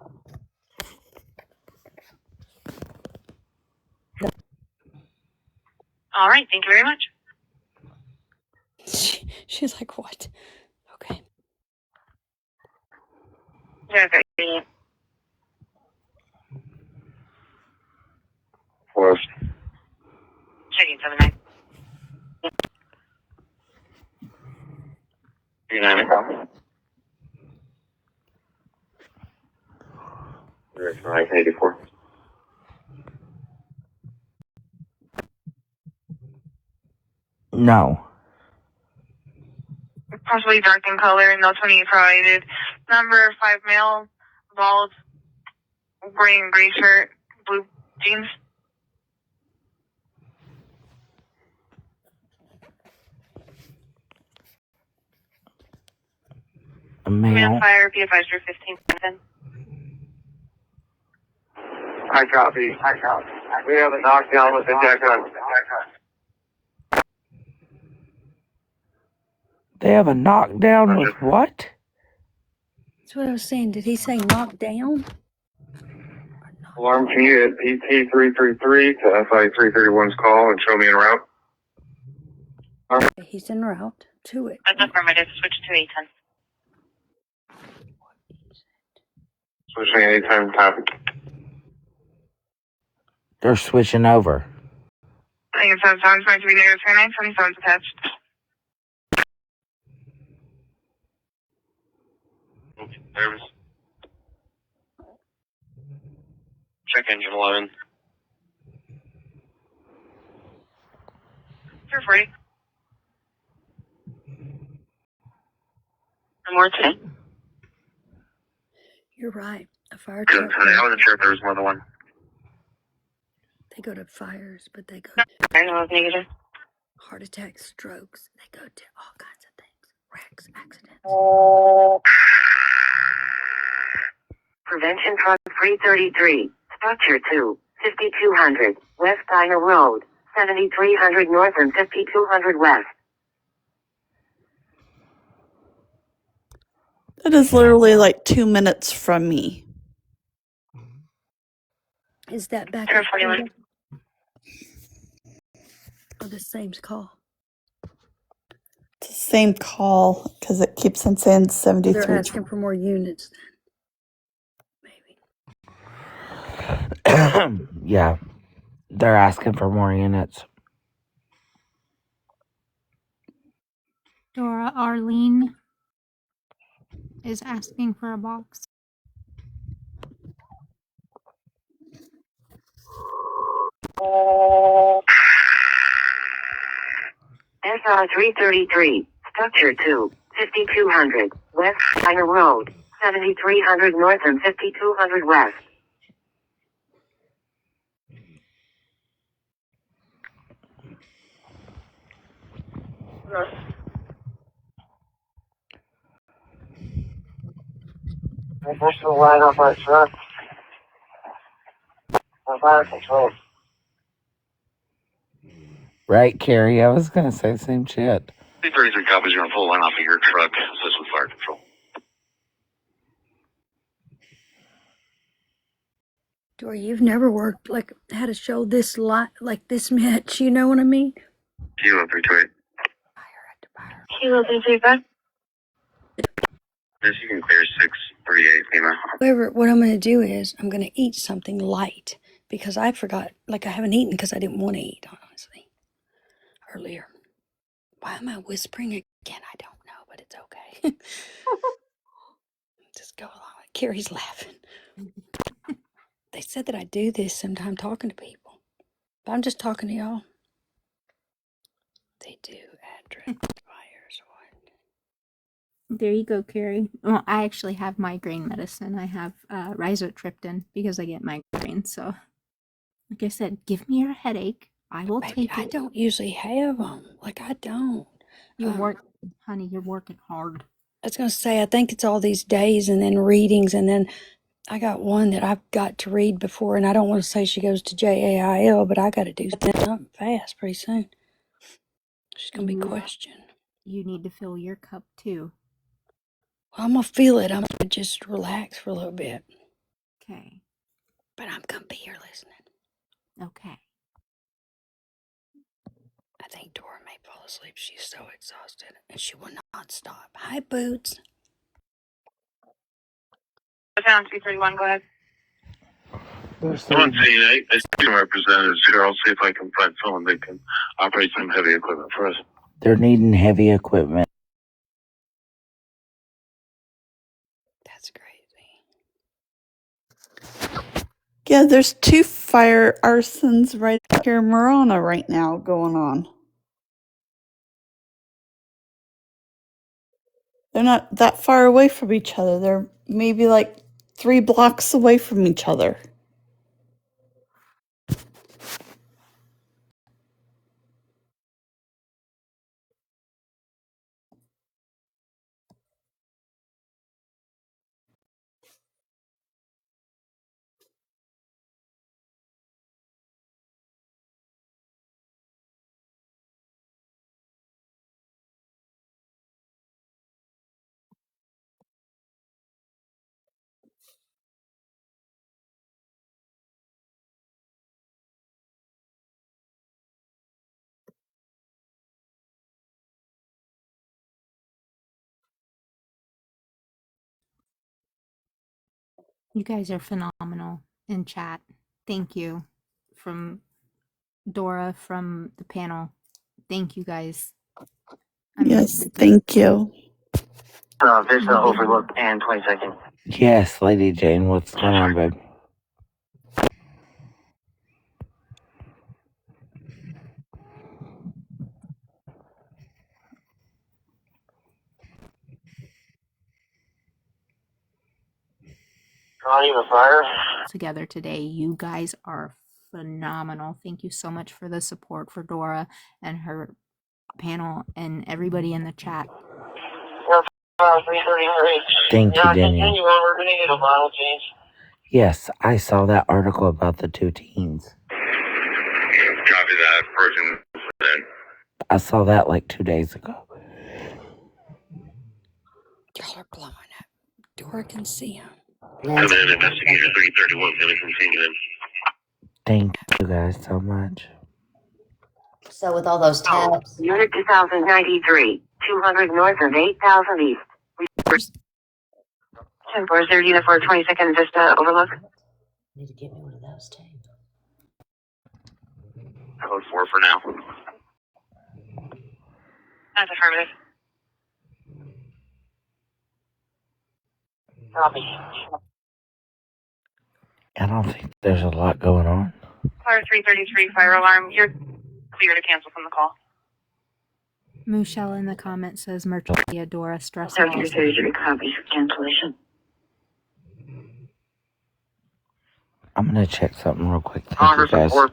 All right, thank you very much. She's like, what? Okay. Okay. West. Checking 79. 39 o'clock. Direction 1984. No. Possibly dark in color, no 28 provided. Number 5 male, bald, gray and gray shirt, blue jeans. A male. Fire, be advised, 15. I copy. We have a knockdown with the deck on. They have a knockdown with what? That's what I was saying. Did he say knock down? Alarm key at PT 333 to FI 331's call and show me en route. Okay, he's en route to it. That's affirmative. Switch to 810. Switching anytime, copy. They're switching over. I think it's 7 going to be negative 29, 27's attached. Service. Check engine 11. 240. More today. You're right. A fire Good. truck. I wasn't sure if there was more than one. They go to fires, but they go I know it's negative. heart attacks, strokes. They go to all kinds of things. Wrecks, accidents. Prevention truck 333. Structure 2, 5200, West Diner Road, 7300 North and 5200 West. That is literally like 2 minutes from me. Is that back? Oh, the same call. It's the same call because it keeps on saying 73. They're asking for more units then. Maybe. Yeah. They're asking for more units. Dora, Arlene is asking for a box. SR 333, Structure 2, 5200, West Fire Road, 7300 North and 5200 West. I pushed the line off my truck. I'm out of control. Right, Carrie? I was going to say the same shit. 33 copies, you're on full line off of your truck. This was fire control. Dora, you've never worked like had a show this like this much. You know what I mean? Kilo 328. Kilo 335. Yes, you can clear 638, Lima. However, what I'm going to do is I'm going to eat something light because I forgot, like I haven't eaten because I didn't want to eat, honestly, earlier. Why am I whispering again? I don't know, but it's okay. Just go along. Carrie's laughing. They said that I do this sometime talking to people, but I'm just talking to y'all. They do address fires. There you go, Carrie. Well, I actually have migraine medicine. I have rizotriptan because I get migraine. So, like I said, give me your headache. I will take it. I don't usually have them. Like, I don't. Honey, you're working hard. I was going to say, I think it's all these days and then readings. And then I got one that I've got to read before. And I don't want to say she goes to JAIL, but I got to do something fast pretty soon. She's going to be questioned. You need to fill your cup too. Well, I'm going to feel it. I'm going to just relax for a little bit. Okay. But I'm going to be here listening. Okay. I think Dora may fall asleep. She's so exhausted. And she will not stop. Hi, Boots. Town 231, go ahead. I'm on scene. I see representatives here. I'll see if I can find someone that can operate some heavy equipment for us. They're needing heavy equipment. That's crazy. Yeah, there's 2 fire arsons right here in Marana right now going on. They're not that far away from each other. They're maybe like 3 blocks away from each other. You guys are phenomenal in chat. Thank you. From Dora, from the panel. Thank you guys. Yes, thank you. There's the overlook and 20 seconds. Yes, Lady Jane, what's going on, babe? Not even fire. Together today. You guys are phenomenal. Thank you so much for the support for Dora and her panel and everybody in the chat. Thank you, Daniel. Continue on. We're going to get a model change. Yes, I saw that article about the 2 teens. Copy that. Person. I saw that like 2 days ago. Y'all are blowing up. Dora can see him. And then investigator 331 is going to continue in. Thank you guys so much. So with all those tabs. Unit 2093, 200 north and 8000 east. 10-4, unit for a 20-second Vista overlook. Need to get me one of those too. Code 4 for now. That's affirmative. Copy. I don't think there's a lot going on. Car 333 fire alarm. You're clear to cancel from the call. Michelle in the comments says Mercia Dora stress. 3333 copy. Cancellation. I'm gonna check something real quick. Thank you, guys. Report.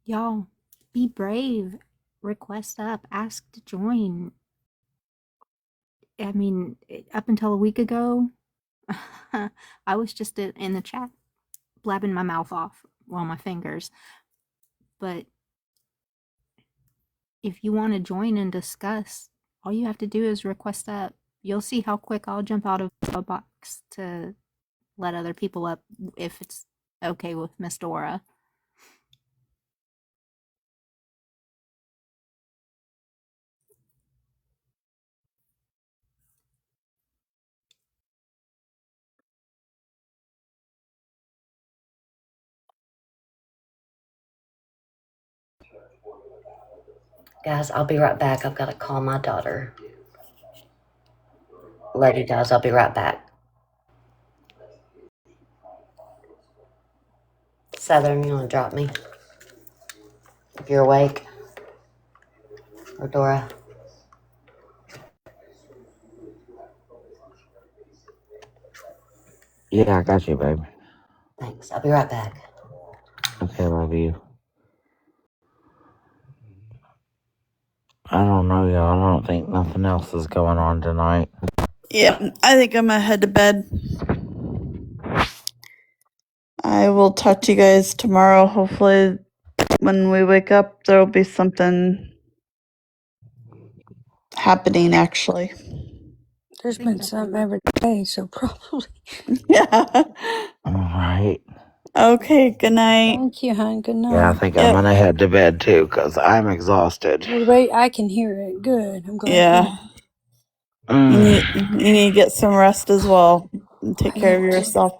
Y'all, be brave. Request up. Ask to join. I mean, up until a week ago, I was just in the chat blabbing my mouth off, well, my fingers. But if you want to join and discuss, all you have to do is request up. You'll see how quick I'll jump out of a box to let other people up if it's okay with Miss Dora. Guys, I'll be right back. I've got to call my daughter. Lady does. I'll be right back. Southern, you want to drop me? If you're awake. Or Dora. Yeah, I got you, babe. Thanks. I'll be right back. Okay, love you. I don't know, y'all. I don't think nothing else is going on tonight. Yeah, I think I'm gonna head to bed. I will talk to you guys tomorrow. Hopefully, when we wake up, there'll be something happening, actually. There's been some every day, so probably. Yeah. All right. Okay, good night. Thank you, hon. Good night. Yeah, I think I'm gonna head to bed too, because I'm exhausted. Wait, I can hear it. Good. I'm glad. Yeah. You need to get some rest as well and take care of yourself.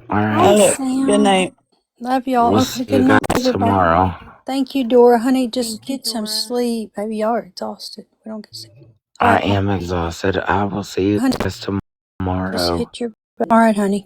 All Hi, right. Sam. Good night. Love y'all. We'll Okay, see good you night, guys everybody. tomorrow. Thank you, Dora. Honey, just get some sleep. Baby, y'all are exhausted. We don't get sleep. I am exhausted. I will see you Honey, guys just tomorrow. hit your... All right, honey.